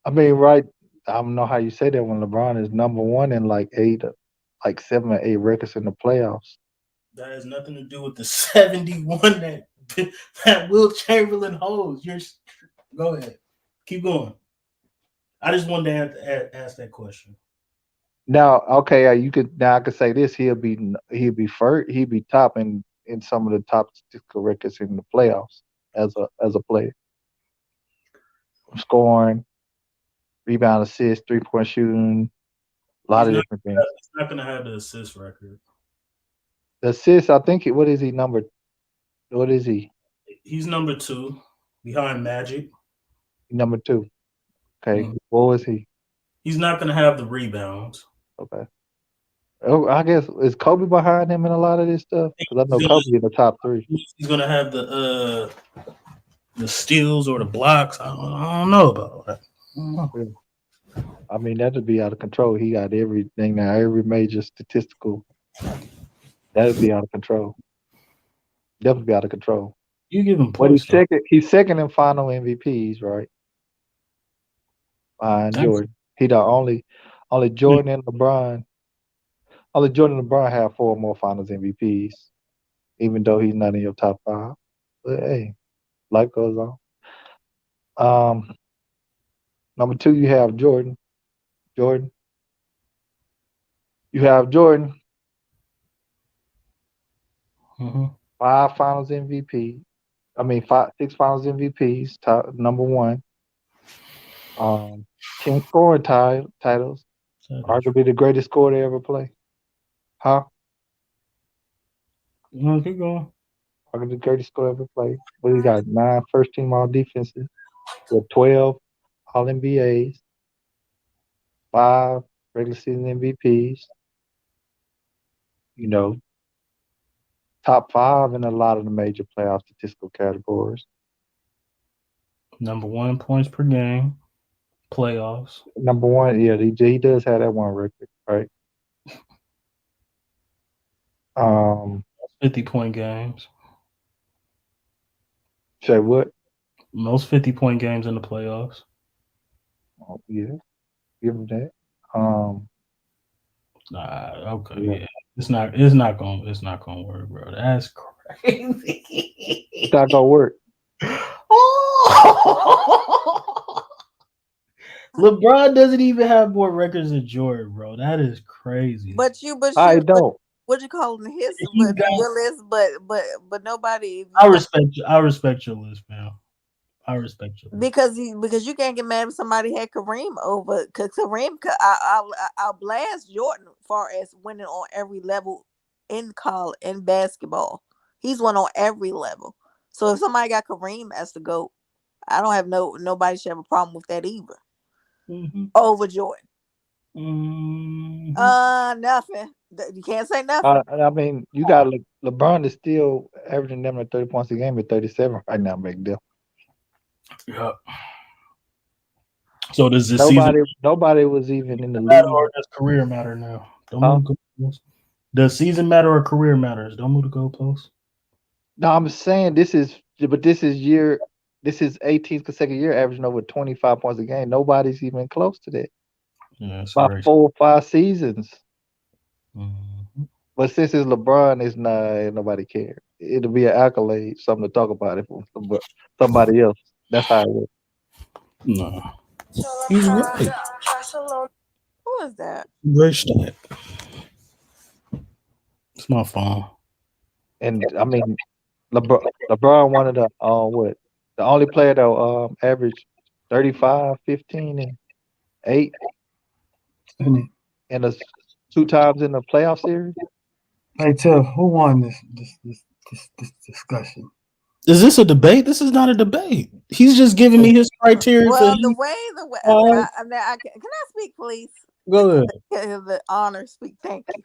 I mean, right? I don't know how you say that when LeBron is number one in like 7 or 8 records in the playoffs. That has nothing to do with the 71 that Will Chamberlain holds. Go ahead, keep going. I just wanted to ask that question. Now, okay, I could say this: he'll be first, he'll be top in some of the top statistical records in the playoffs as a player, scoring, rebound, assist, 3-point shooting, a lot of different things. He's not going to have the assist record. The assist, I think. What is he number? What is he? He's number 2 behind Magic. Number 2. Okay, what was he? He's not going to have the rebounds. Okay. Oh, I guess is Kobe behind him in a lot of this stuff? Because I know Kobe in the top 3. He's going to have the steals or the blocks. I don't know about that. I mean, that would be out of control. He got everything now, every major statistical. That would be out of control. Definitely be out of control. You give him points. But he's second in final MVPs, right? Jordan. He the only Jordan and LeBron. Only Jordan and LeBron have 4 more finals MVPs, even though he's not in your top 5. But hey, life goes on. Number 2, you have Jordan. You have Jordan. 5 finals MVP. 6 finals MVPs. Top number 1. 10 scoring titles. Arguably the greatest scorer to ever play. Huh? Keep going. Arguably the greatest scorer ever played. But he got 9 first team all defenses. With 12 all NBAs. 5 regular season MVPs. Top 5 in a lot of the major playoff statistical categories. Number 1 points per game, playoffs. Number 1, yeah, he does have that one record, right? 50-point games. Say what? Most 50-point games in the playoffs. Oh, yeah, give him that. Okay, yeah. It's not gonna work, bro. That's crazy. It's not gonna work. LeBron doesn't even have more records than Jordan, bro. That is crazy. I don't. What you call him? Your list, but nobody. I respect your list, man. I respect you because you can't get mad if somebody had Kareem over because Kareem. I'll blast Jordan far as winning on every level in college in basketball. He's won on every level. So if somebody got Kareem as the GOAT, I don't have nobody should have a problem with that either. Over Jordan. Nothing. You can't say nothing. You got LeBron is still averaging them at 30 points a game at 37 right now, big deal. Yeah. So does this season? Nobody was even in the league. Or does career matter now? Does season matter or career matters? Don't move the goalposts. No, I'm saying this is 18th consecutive year averaging over 25 points a game. Nobody's even close to that. Yeah, that's about 4 or 5 seasons. But since it's LeBron, it's not nobody cares. It'll be an accolade, something to talk about it for somebody else. That's how it works. No. He's right. Who is that? Great stat. It's my phone. And I mean, LeBron one of the the only player that averaged 35, 15, and 8 and 2 times in the playoff series. Hey Tiff, who won this discussion? Is this a debate? This is not a debate. He's just giving me his criteria. Well, the way. Can I speak, please? Go ahead. The honor speak. Thank you.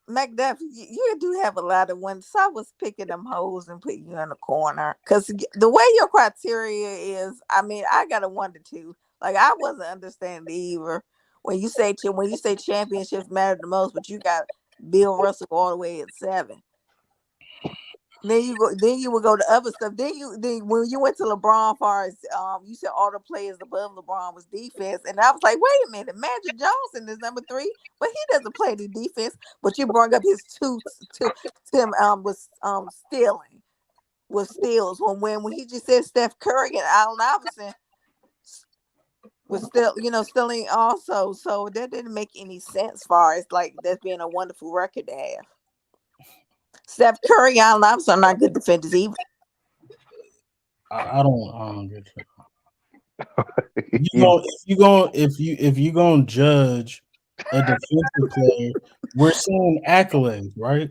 Macduff, you do have a lot of ones. So I was picking them hoes and putting you in the corner because the way your criteria is, I got a 1 to 2. Like I wasn't understanding either when you say championships matter the most, but you got Bill Russell all the way at 7. Then you would go to other stuff. Then when you went to LeBron, far as you said all the players above LeBron was defense, and I was like, wait a minute, Magic Johnson is number 3, but he doesn't play the defense. But you brought up his Tim was steals when he just said Steph Curry and Allen Iverson was stealing also. So that didn't make any sense. Far as like that's being a wonderful record to have. Steph Curry, Allen Iverson are not good defenders either. I don't get it. If you gonna judge a defensive player, we're seeing accolades, right?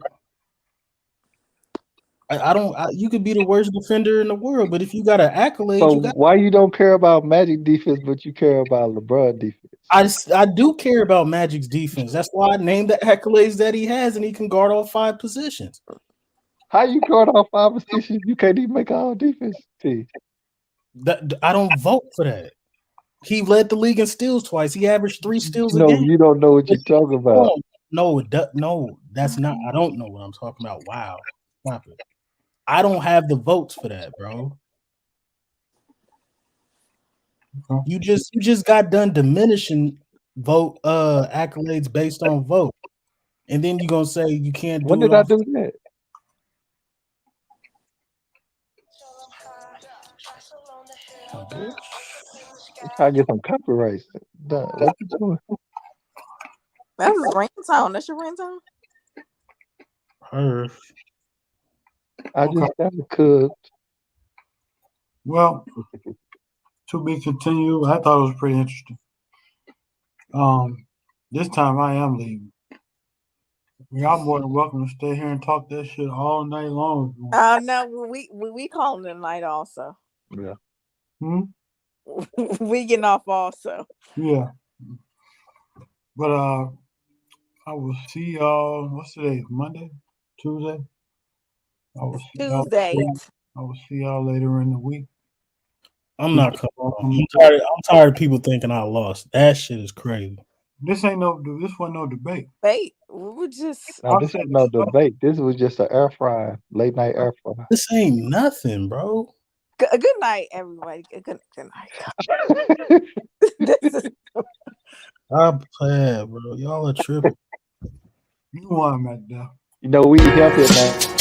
You could be the worst defender in the world, but if you got an accolade, So you got. why you don't care about Magic defense, but you care about LeBron defense? I do care about Magic's defense. That's why I named the accolades that he has, and he can guard all 5 positions. How you guard all 5 positions? You can't even make all defense team. I don't vote for that. He led the league in steals twice. He averaged 3 steals a No, game. you don't know what you're talking about. No, that's not. I don't know what I'm talking about. Wow, stop it. I don't have the votes for that, bro. You just got done diminishing vote accolades based on vote, and then you're gonna say you can't do When it. did I do that? Trying to get some copyrights. What you doing? That's his ringtone. That's your ringtone. I just got it cooked. Well, to be continued. I thought it was pretty interesting. This time I am leaving. Y'all more than welcome to stay here and talk that shit all night long. No, we calling it a night also. Yeah. We getting off also. Yeah. But I will see y'all. What's today? Monday? Tuesday? Tuesday. I will see y'all later in the week. I'm not coming on. I'm tired of people thinking I lost. That shit is crazy. This wasn't no debate. Debate. We were just. No, this ain't no debate. This was just an air fryer, late night air fryer. This ain't nothing, bro. Good night, everybody. Good night. I'm playing, bro. Y'all are tripping. You won, Matt. You know we help it, man.